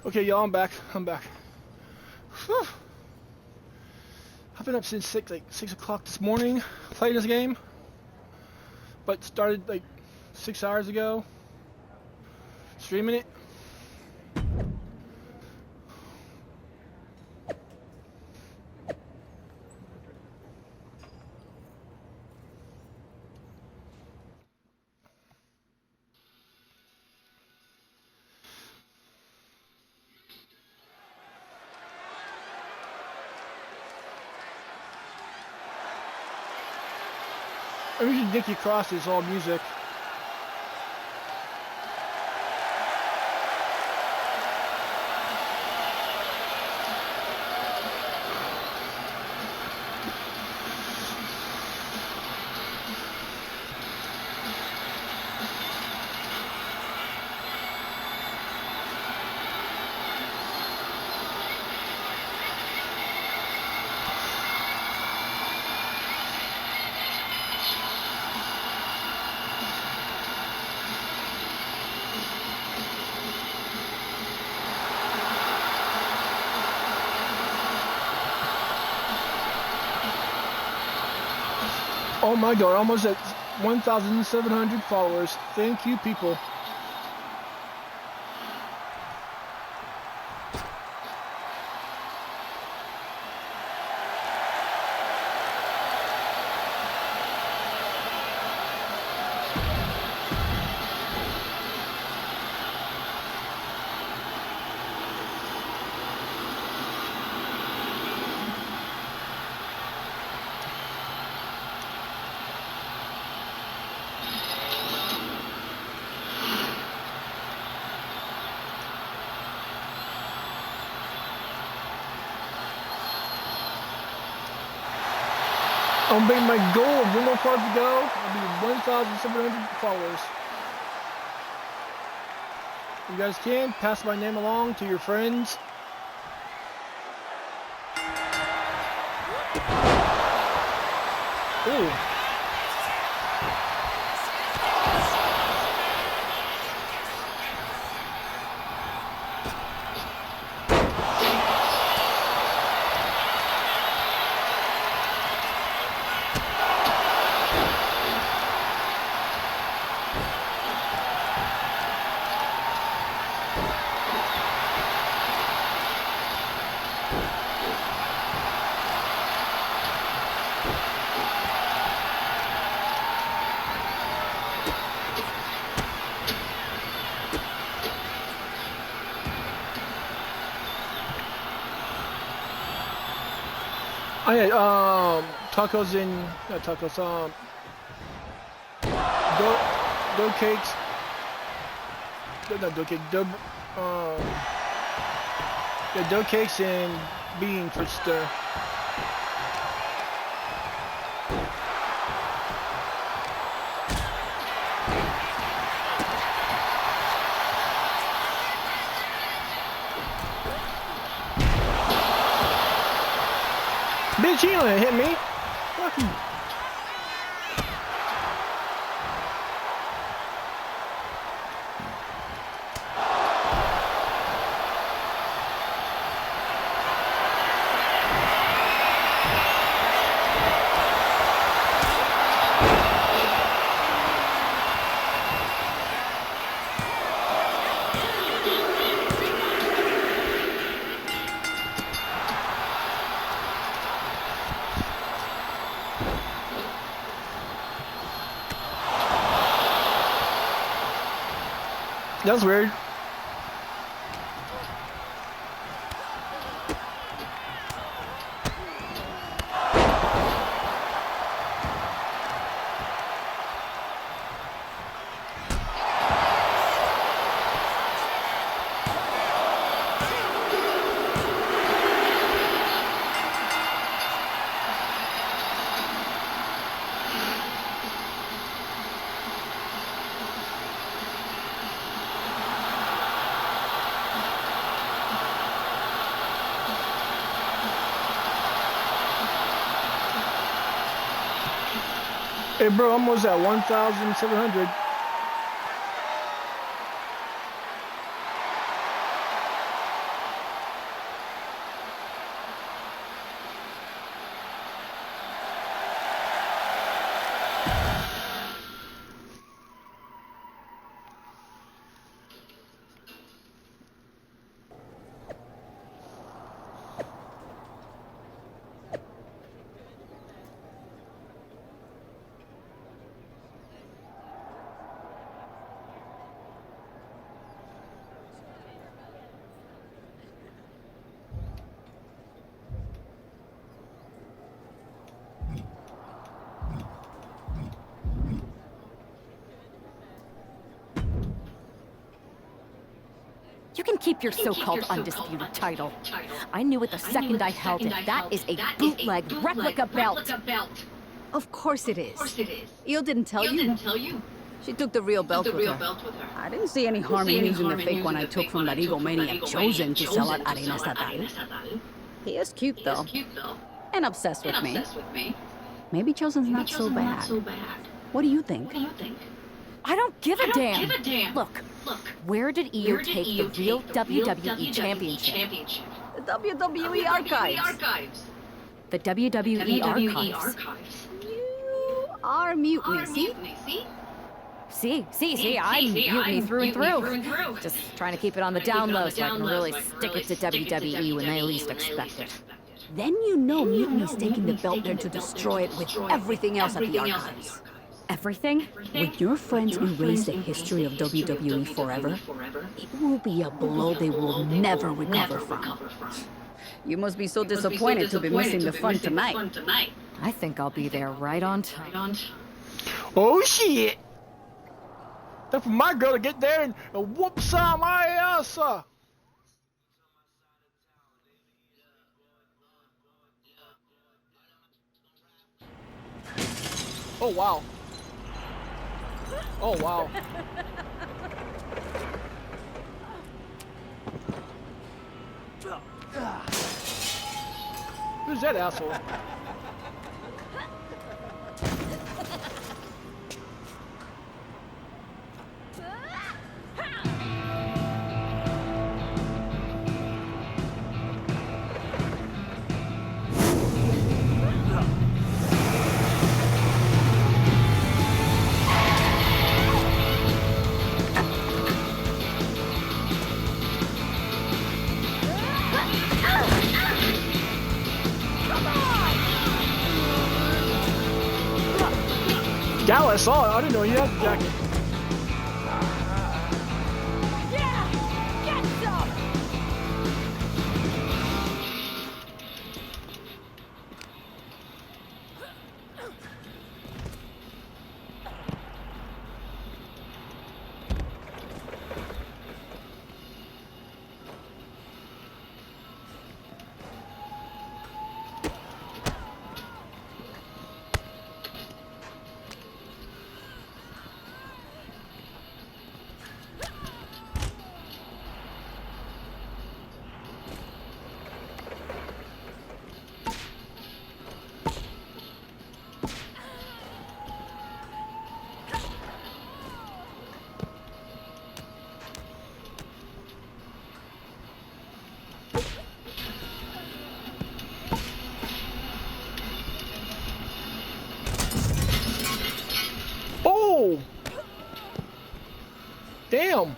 Okay, y'all, I'm back. Whew. I've been up since 6 o'clock this morning playing this game, but started like 6 hours ago streaming it. I'm using Nikki Cross's all music. Oh my god, almost at 1,700 followers. Thank you, people. I'm making my goal of one more part to go. I'll be 1,700 followers. You guys can pass my name along to your friends. Ooh. Oh yeah, tacos and not tacos, dough cakes. Not dough cake, yeah, dough cakes and beans for stir. Bitch, you ain't hit me. Fuck you. That was weird. Hey bro, I'm almost at 1,700. You can keep your so-called undisputed title. I knew it the second I held it. That is a bootleg replica belt. Of course it is. Io didn't tell you? She took the real belt with her. I didn't see any harm in using the fake one I took from that egomaniac Chosen to sell at Arena Estatal. He is cute though. And obsessed with me. Maybe Chosen's not so bad. What do you think? I don't give a damn. Look, where did Io take the real WWE Championship? The WWE Archives. The WWE Archives. You are mutiny, see? See, I'm mutiny through and through. Just trying to keep it on the down low so I can really stick it to WWE when they least expect it. Then you know Mutiny's taking the belt there to destroy it with everything else at the Archives. Everything? When your friends erase the history of WWE forever, it will be a blow they will never recover from. You must be so disappointed to be missing the fun tonight. I think I'll be there right on time. Oh shit! Time for my girl to get there and whoop some ass. Oh wow. Oh wow. Who's that asshole? Gal, I saw it. I didn't know he had the jacket. Oh! Damn!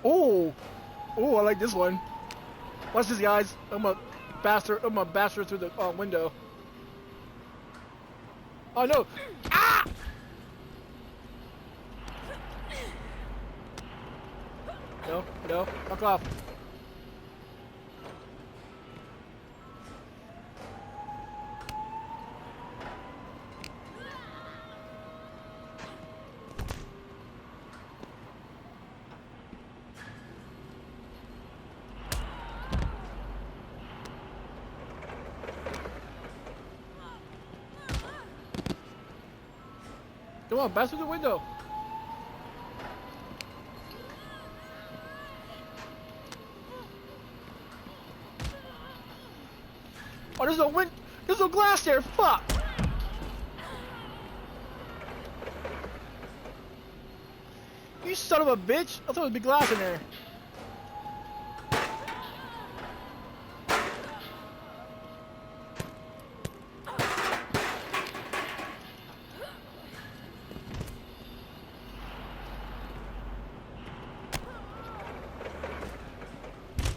Oh! Oh, I like this one. Watch this, guys. I'm a bastard through the window. Oh no! Ah! No, fuck off. Come on, pass through the window. Oh, there's no glass there. Fuck. You son of a bitch! I thought there'd be glass in there.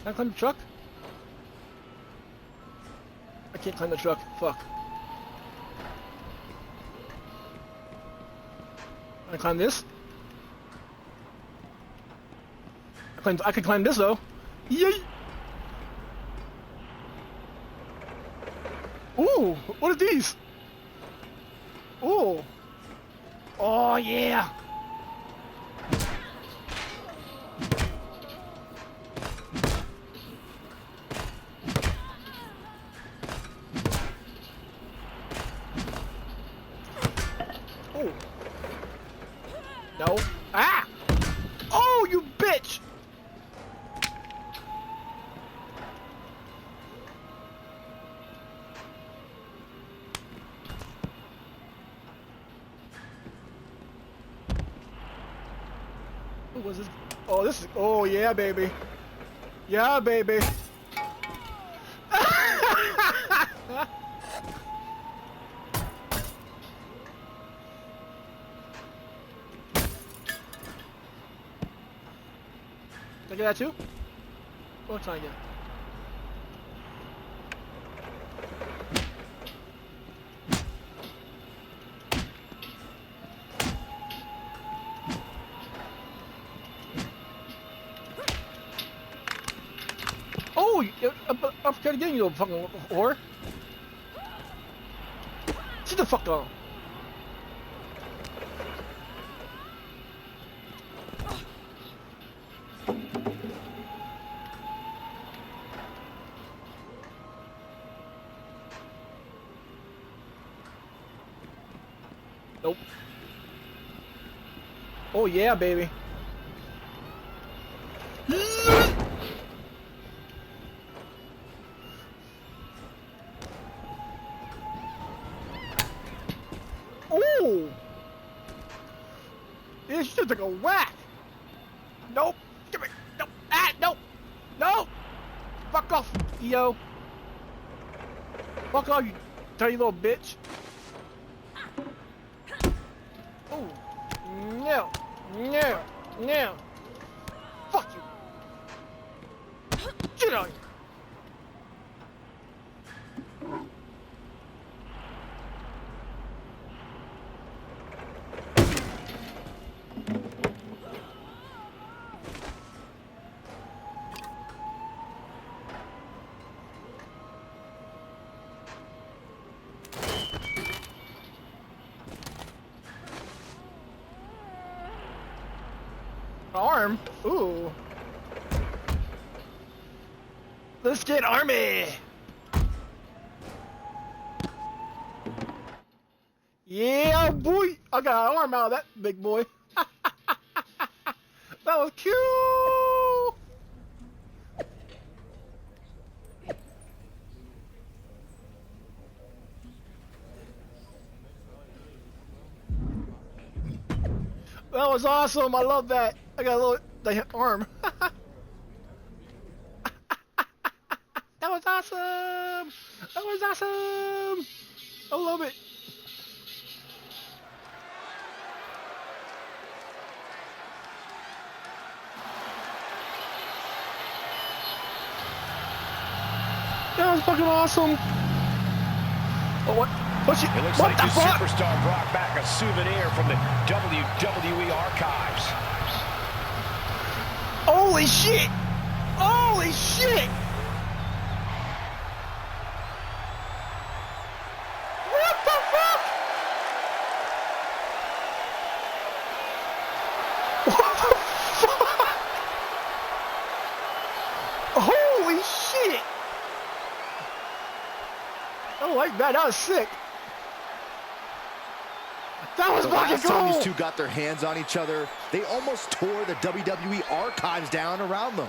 Can I climb the truck? I can't climb the truck. Fuck. Can I climb this? I can climb this though. Yay! Ooh, what are these? Ooh. Oh yeah. Oh. No. Ah! Oh, you bitch! What was this? Oh, this is. Oh, yeah, baby. Yeah, baby. Did I get that too? What time again? Oh, I'm forgetting again, you little fucking whore. Sit the fuck down. Nope. Oh yeah, baby. Oh! Yeah, she just took a whack. Nope. Give me. Nope. Ah, nope. No. Fuck off, yo. Fuck off, you dirty little bitch. Oh. No. No. No. Fuck you. Get on you. Arm? Ooh. Let's get army! Yeah, boy! I got an arm out of that big boy. That was cute! That was awesome! I love that! I got a little arm. That was awesome! That was awesome! I love it! That was fucking awesome! Oh, what? What's she? It looks What like the the fuck? superstar brought back a souvenir from the WWE archives. Holy shit! Holy shit! What the fuck? What the fuck? Holy shit! I don't like that. That was sick. That was the fucking last time cool. these two got their hands on each other, they almost tore the WWE archives down around them.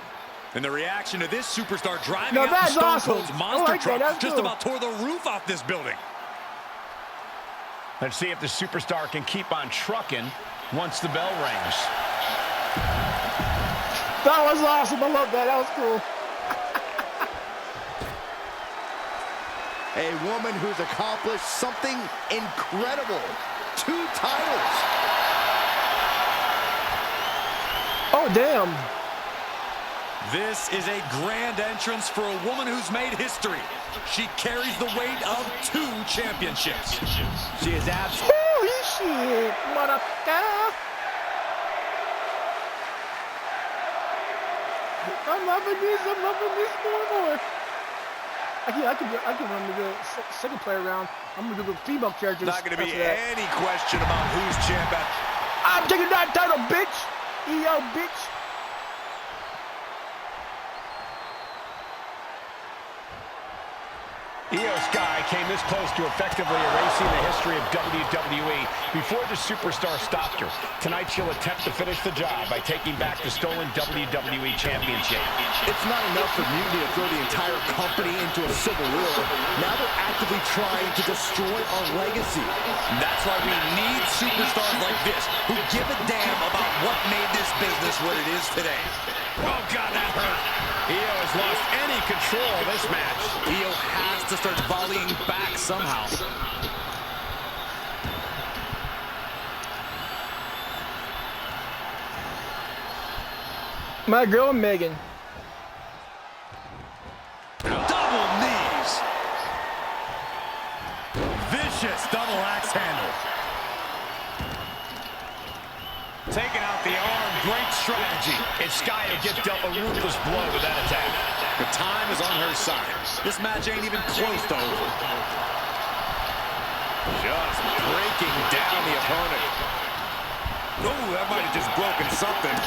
And the reaction to this superstar driving Now out in that's Stone awesome. Cold's I monster like that. truck That's just cool. about tore the roof off this building. Let's see if the superstar can keep on trucking once the bell rings. That was awesome. I love that. That was cool. A woman who's accomplished something incredible. 2 titles. Oh, damn. This is a grand entrance for a woman who's made history. She carries the weight of 2 championships. She is absolutely... Holy shit, motherfucker. I'm loving this more and more. I can run the second player round. I'm gonna do the female characters. Not gonna be any question about who's champ at. I'm taking that title, bitch. EO, bitch. Io Sky came this close to effectively erasing the history of WWE before the superstar stopped her. Tonight she'll attempt to finish the job by taking back the stolen WWE Championship. It's not enough for Mutiny to throw the entire company into a civil war. Now they're actively trying to destroy our legacy. That's why we need superstars like this who give a damn about what made this business what it is today. Oh, God, that hurt. Io has lost any control of this match. Io has to start volleying back somehow. My girl, Megan. Double knees. Vicious double axe handle. Taking out the arm, great strategy. And Sky gets dealt a ruthless blow with that attack. The time is on her side. This match ain't even close to over. Just breaking down the opponent. Ooh, that might have just broken something.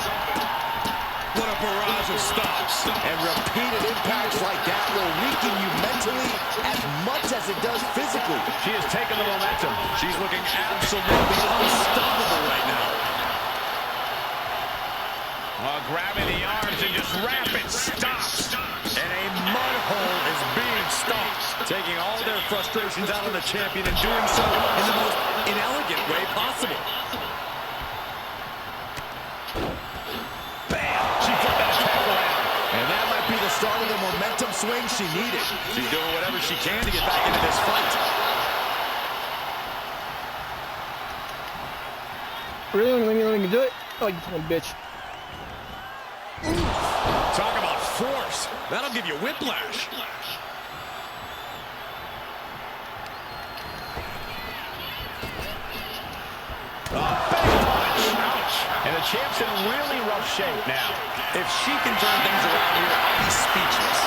What a barrage of stops. And repeated impacts like that will weaken you mentally as much as it does physically. She has taken the momentum. She's looking absolutely unstoppable right now. Grabbing the arms and just rapid stops. And a mud hole is being stomped. Taking all their frustrations out on the champion and doing so in the most inelegant way possible. Bam! She flipped that attack around. And that might be the start of the momentum swing she needed. She's doing whatever she can to get back into this fight. Really? Let me do it? Oh, you little bitch. Talk about force. That'll give you whiplash. Ouch. And the champ's in really rough shape now. If she can turn things around here, I'll be speechless.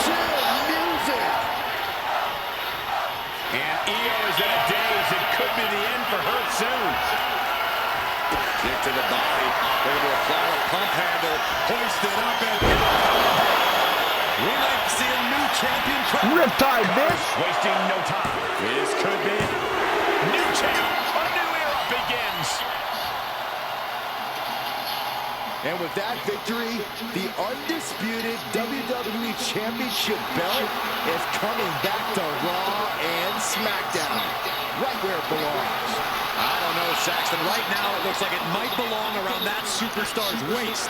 Chill music. And Io is in a daze. It could be the end for her soon. Kick to the body. They're going to apply a pump handle. Hoisted up and we might see a new champion come. Riptide, bitch. Wasting no time. This could be New champ. A new era begins. And with that victory, the undisputed WWE Championship belt is coming back to Raw and SmackDown, right where it belongs. I don't know, Saxton. Right now, it looks like it might belong around that superstar's waist.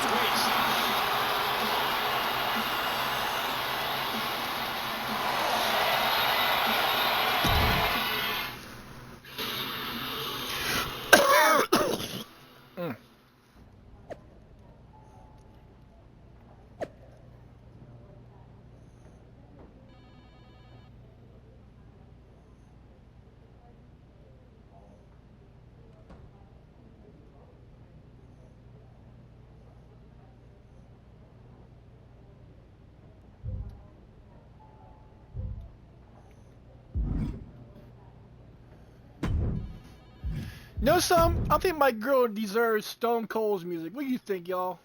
Know some? I think my girl deserves Stone Cold's music. What do you think, y'all?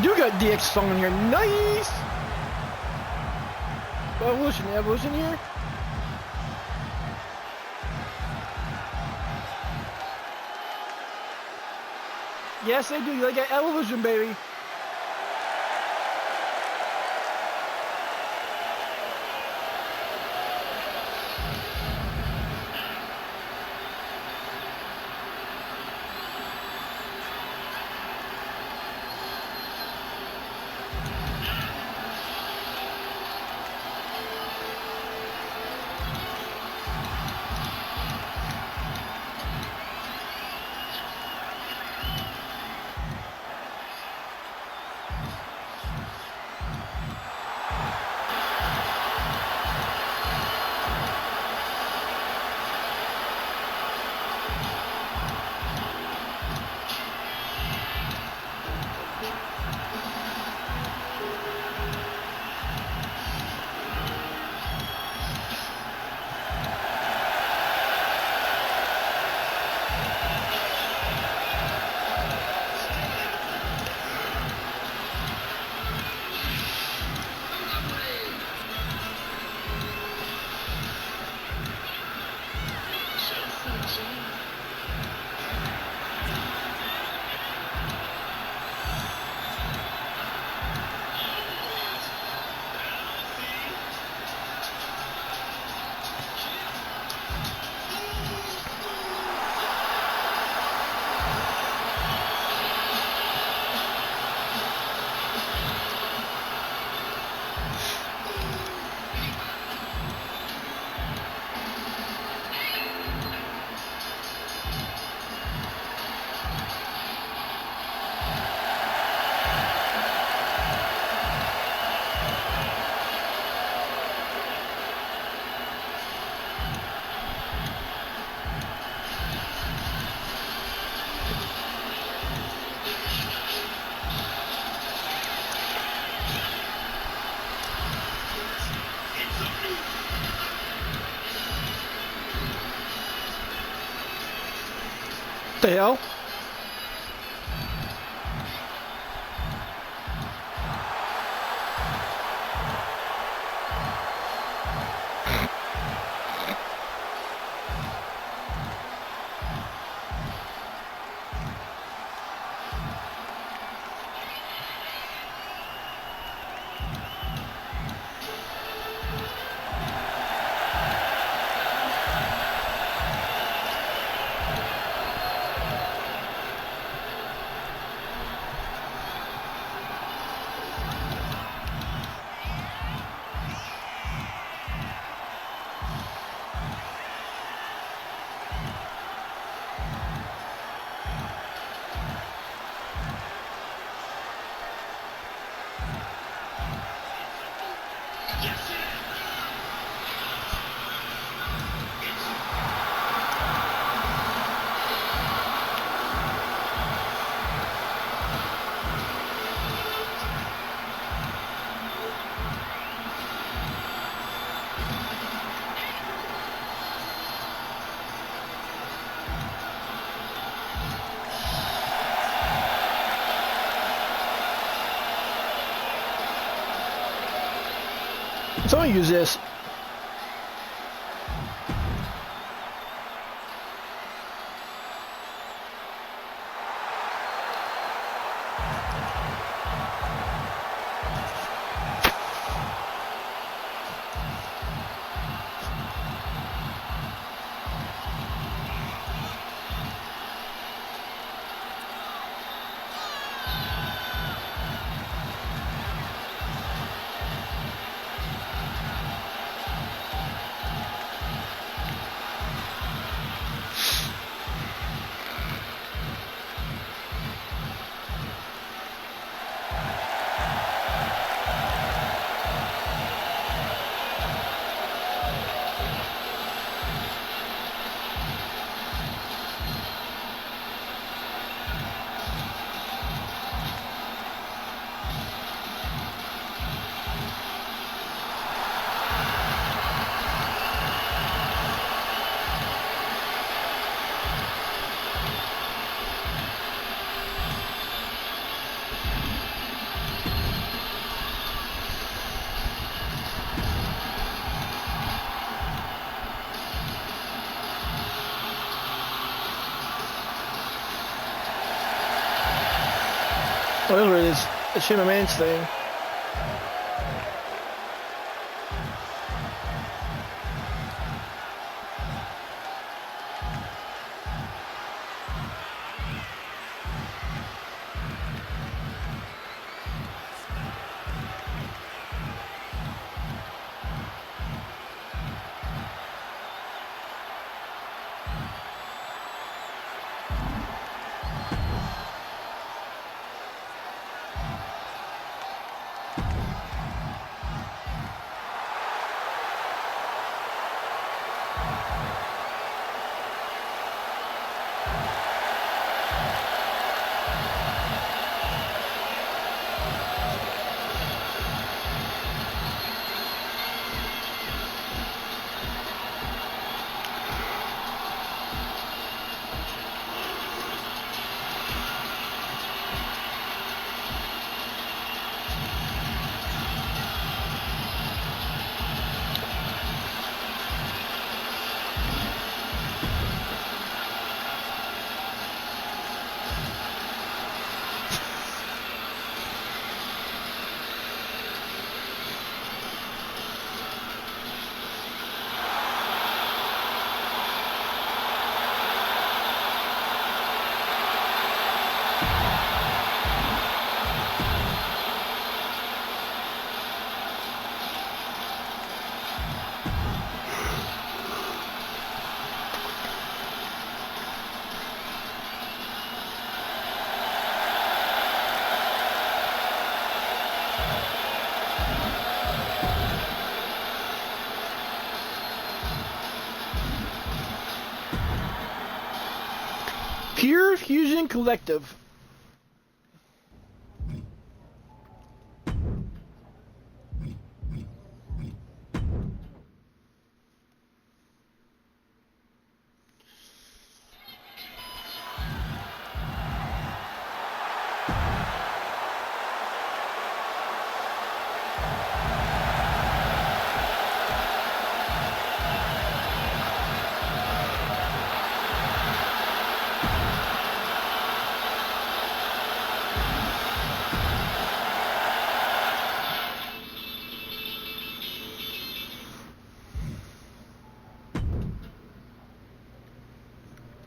do got DX song in here. Nice! Evolution here? Yes, they do. They got Evolution, baby. The hell? So I'm gonna use this. Whatever it is, the Shane McMahon's thing. Pure Fusion Collective.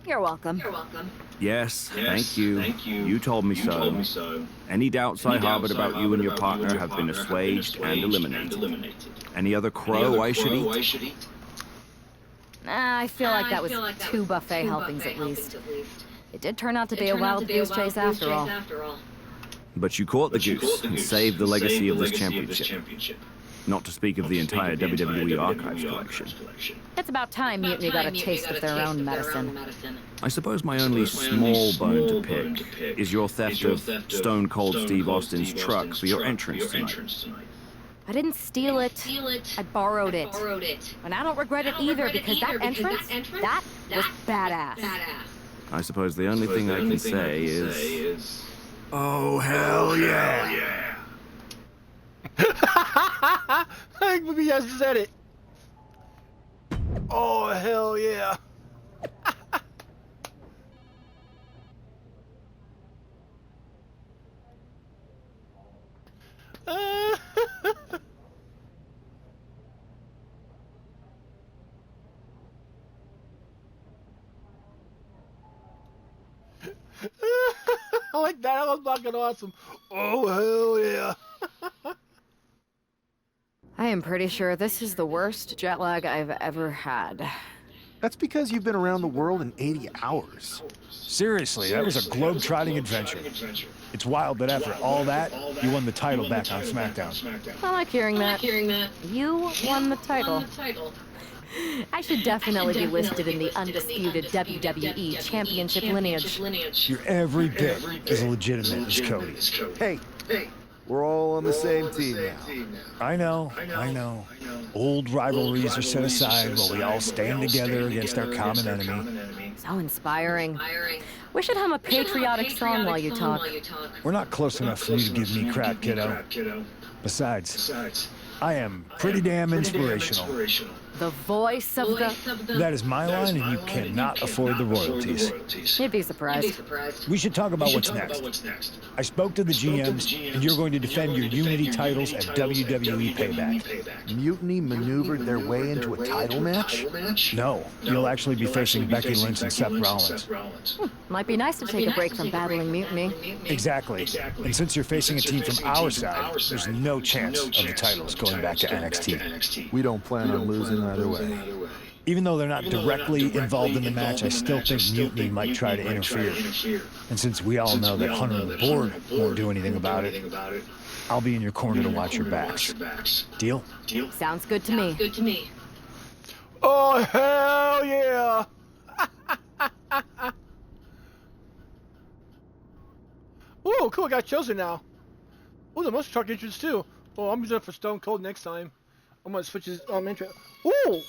You're welcome. Yes, thank you. You told me so. Any doubts I harbored about you and your partner have been assuaged and eliminated. Any other crow I should eat? Nah, I feel like that was two buffet helpings at least. It did turn out to be a wild goose chase after all. But you caught the goose and saved the legacy of this championship. Not to speak of the entire WWE Archives collection. It's about time Mutiny got a taste of their own medicine. I suppose my only small bone to pick is your theft of Stone Cold Steve Austin's truck for your entrance tonight. I didn't steal it. I borrowed it. And I don't regret it either because that entrance, that was badass. I suppose the only thing I can say is... Oh, hell yeah! I think maybe I said it. Oh, hell yeah. I like that. That was fucking awesome. Oh, hell yeah. I am pretty sure this is the worst jet lag I've ever had. That's because you've been around the world in 80 hours. Seriously, that was a globe-trotting adventure. It's wild that after all that, you won the title back on SmackDown. I like hearing that. You won the title. I should definitely be listed in the undisputed WWE Championship lineage. You're every bit as legitimate as Cody. Hey, we're all on the same team now. I know. Old rivalries are set aside while we all stand together against our common enemy. So inspiring. We should hum a patriotic song while you talk. We're not close enough for you to give me crap, kiddo. Besides, I am pretty damn inspirational. The voice of the... That is my line, and you cannot afford the royalties. You'd be surprised. We should talk about what's next. I spoke to the GMs, and you're going to defend your Unity titles at WWE Payback. Mutiny maneuvered their way into a title match? No, you'll actually be facing Becky Lynch and Seth Rollins. Might be nice to take a break from battling Mutiny. Exactly. And since you're facing a team from our side, there's no chance of the titles going back to NXT. We don't plan on losing either way. Even though they're not directly involved in the match, I still think Mutiny might try to interfere. And since we all know that Hunter and the board won't do anything about it, I'll be in your corner to watch your backs. Deal? Sounds good to me. Oh, hell yeah! Ooh, cool, I got chosen now. Ooh, the monster truck entrance too. Oh, I'm using it for Stone Cold next time. I'm gonna switch his entrance. Ooh!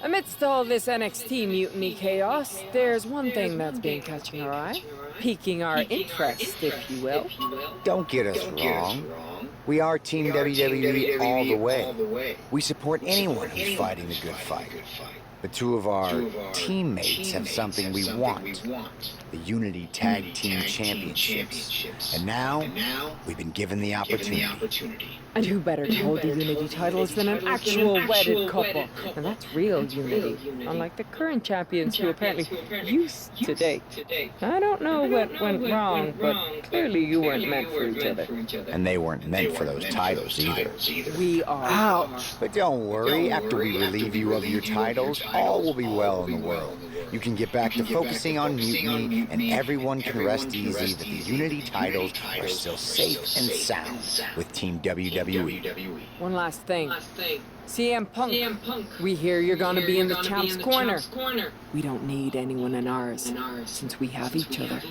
Amidst all this NXT mutiny chaos, there's one thing that's been catching our eye, piquing our interest, if you will. Don't get us wrong. We are Team WWE all the way. We support anyone who's fighting the good fight. But two of our teammates have something we want. The Unity Tag Team Championships. And now, we've been given the opportunity. And who better to hold the Unity titles than an actual wedded couple? And that's real unity, unlike the current champions who apparently used to date. I don't know what went wrong, but clearly you weren't meant for each other. And they weren't meant for those titles either. We are. Ouch. But don't worry, after we relieve you of your titles, all will be well in the world. You can get back to focusing on Mutiny, and everyone can rest easy that the Unity titles are still safe and sound with Team WWE. One last thing. CM Punk, we hear you're gonna be in the champ's corner. We don't need anyone in ours, since we have each other.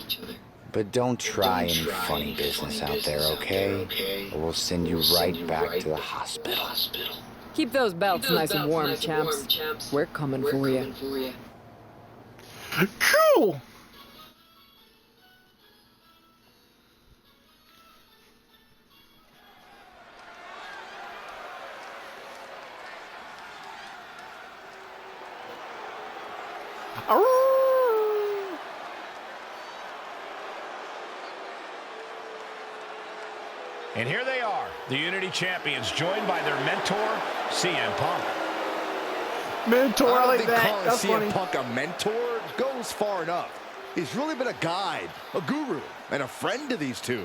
But don't try any funny business out there, okay? Or we'll send you right back to the hospital. Keep those belts nice and warm, champs. We're coming for you. Cool! And here they are, the Unity Champions, joined by their mentor, CM Punk. Mentor, I like think that. calling That's CM funny. Punk a mentor goes far enough. He's really been a guide, a guru, and a friend to these two.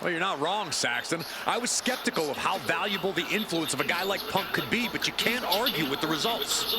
Well, you're not wrong, Saxton. I was skeptical of how valuable the influence of a guy like Punk could be, but you can't argue with the results.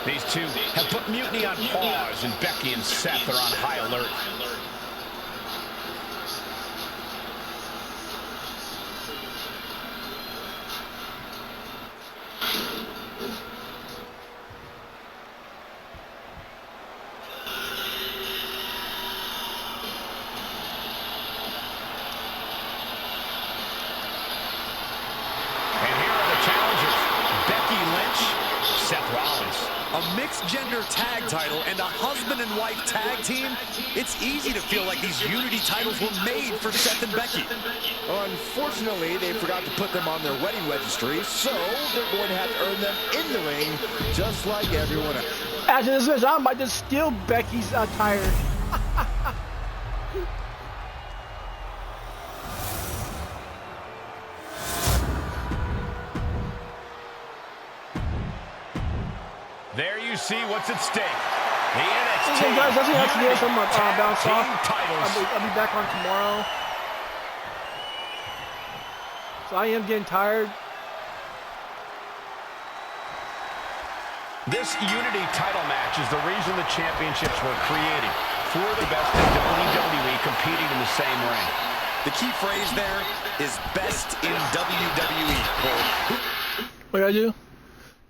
These two have put Mutiny on pause, and Becky and Seth are on high alert. And here are the challengers, Becky Lynch, Seth Rollins. A mixed-gender tag title and a husband and wife tag team? It's easy to feel like these Unity titles were made for Seth and Becky. Unfortunately, they forgot to put them on their wedding registry, so they're going to have to earn them in the ring, just like everyone else. After this match, I might just steal Becky's attire. There you see what's at stake. The NXT Okay, guys, that's the actually Unity some bounce Tag off. Team titles. I'll be back on tomorrow. So I am getting tired. This Unity title match is the reason the championships were created. Four of the best in WWE competing in the same ring. The key phrase there is best in WWE, Cole. What I do?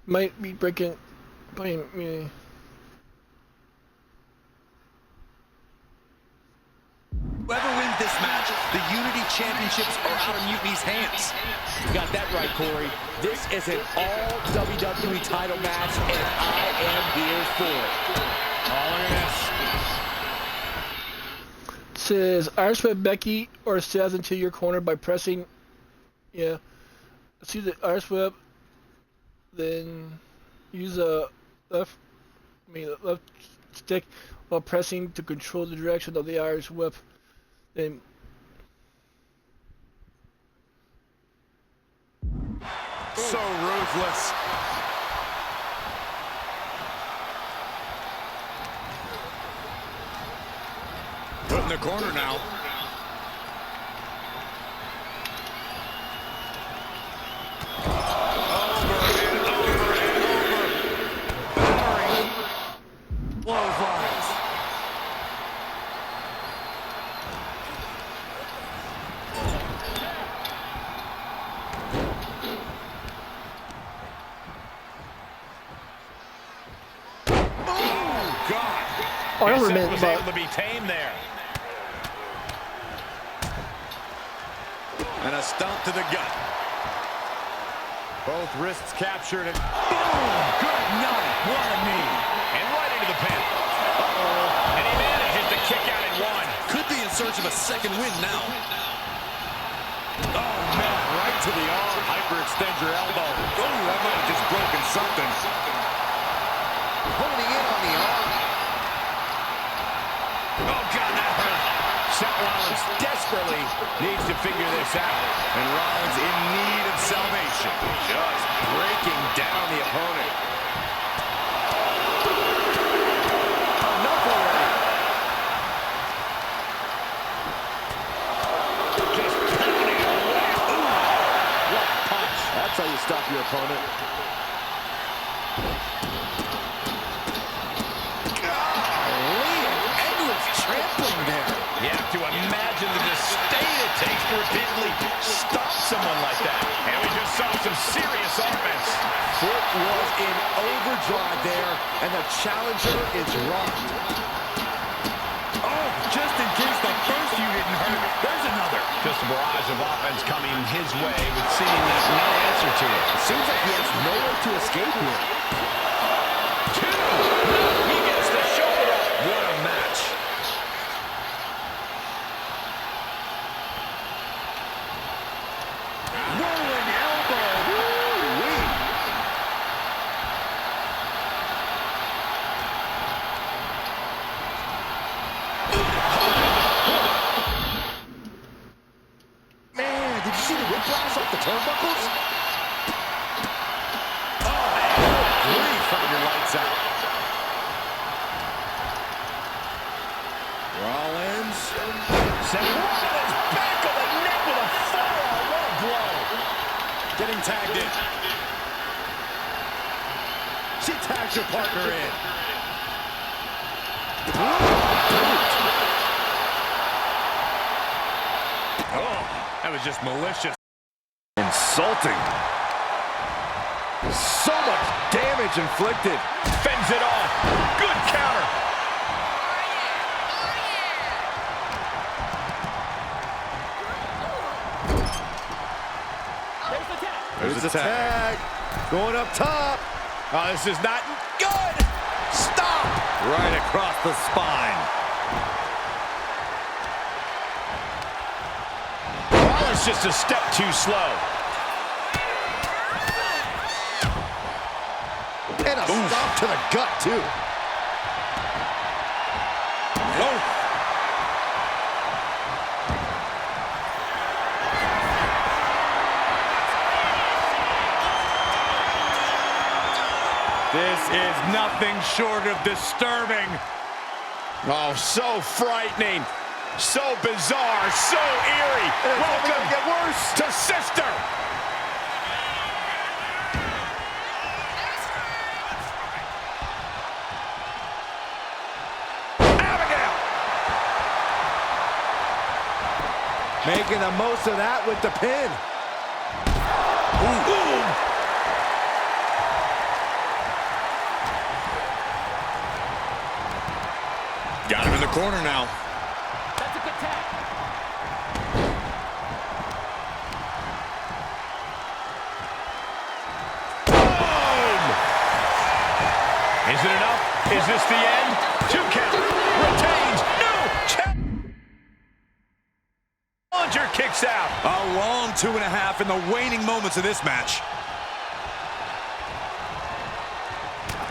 Might be breaking me. Whoever wins this match, the Unity Championships are out of Mutiny's hands. You got that right, Corey. This is an all WWE title match, and I am here for it. Oh, look at this. Says Irish whip Becky or Seth into your corner by pressing. Yeah. See the Irish whip. Then use a left stick while pressing to control the direction of the Irish whip. Then so ruthless. Put in the corner now. Armament was able to be tamed there. And a stomp to the gut. Both wrists captured and boom! Good night. What a knee. And right into the pin. Uh-oh. And he manages to kick out in one. Could be in search of a second win now. Oh, man. Right to the arm. Hyperextend your elbow. Oh, that might have just broken something. Holding in on the arm. Oh, God, that hurt. Seth Rollins desperately needs to figure this out. And Rollins in need of salvation. Just breaking down the opponent. Enough already. Just pounding away. Ooh. What a punch. That's how you stop your opponent. Trampling there. You have to imagine the disdain it takes to repeatedly stop someone like that. And we just saw some serious offense. Foot was in overdrive there, and the challenger is rocked. Oh, just in case the first you didn't hurt, there's another. Just a barrage of offense coming his way with seemingly no answer to it. Seems like he has nowhere to escape here. Two. He gets the shoulder up. What a match. Rolling elbow. Woo-wee. Man, did you see the whiplash off the turnbuckles? Oh, man. Grief on your lights out. Rollins. Seth Rollins back on the neck with a forearm. What a blow. Getting tagged in. She tags her partner in. Oh, that was just malicious. Insulting. So much damage inflicted. Fends it off. Good counter. There's the tag. Going up top. Oh, this is not good. Stop. Right across the spine. Rollins just a step too slow. And a stop to the gut, too. Oh. This is nothing short of disturbing. Oh, so frightening. So bizarre. So eerie. Welcome get worse. to Sister. Abigail. Making the most of that with the pin. Ooh. Got him in the corner now. That's a good tag. Boom! Is it enough? Is this the end? 2 count. Retains. No! Challenger kicks out. A long 2.5 in the waning moments of this match.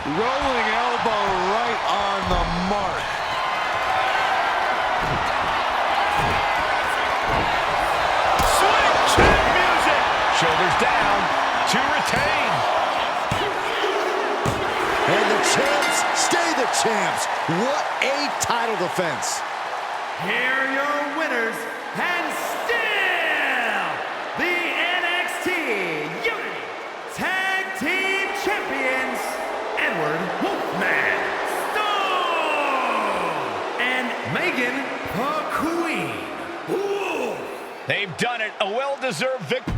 Rolling elbow right on the mark. Swing check music. Shoulders down. 2 retain. And the champs stay the champs. What a title defense. Here are your winners, and still the NXT Unity Tag Team Champions, Edward Wolfman Stone and Megan the Queen. Ooh. They've done it. A well-deserved victory.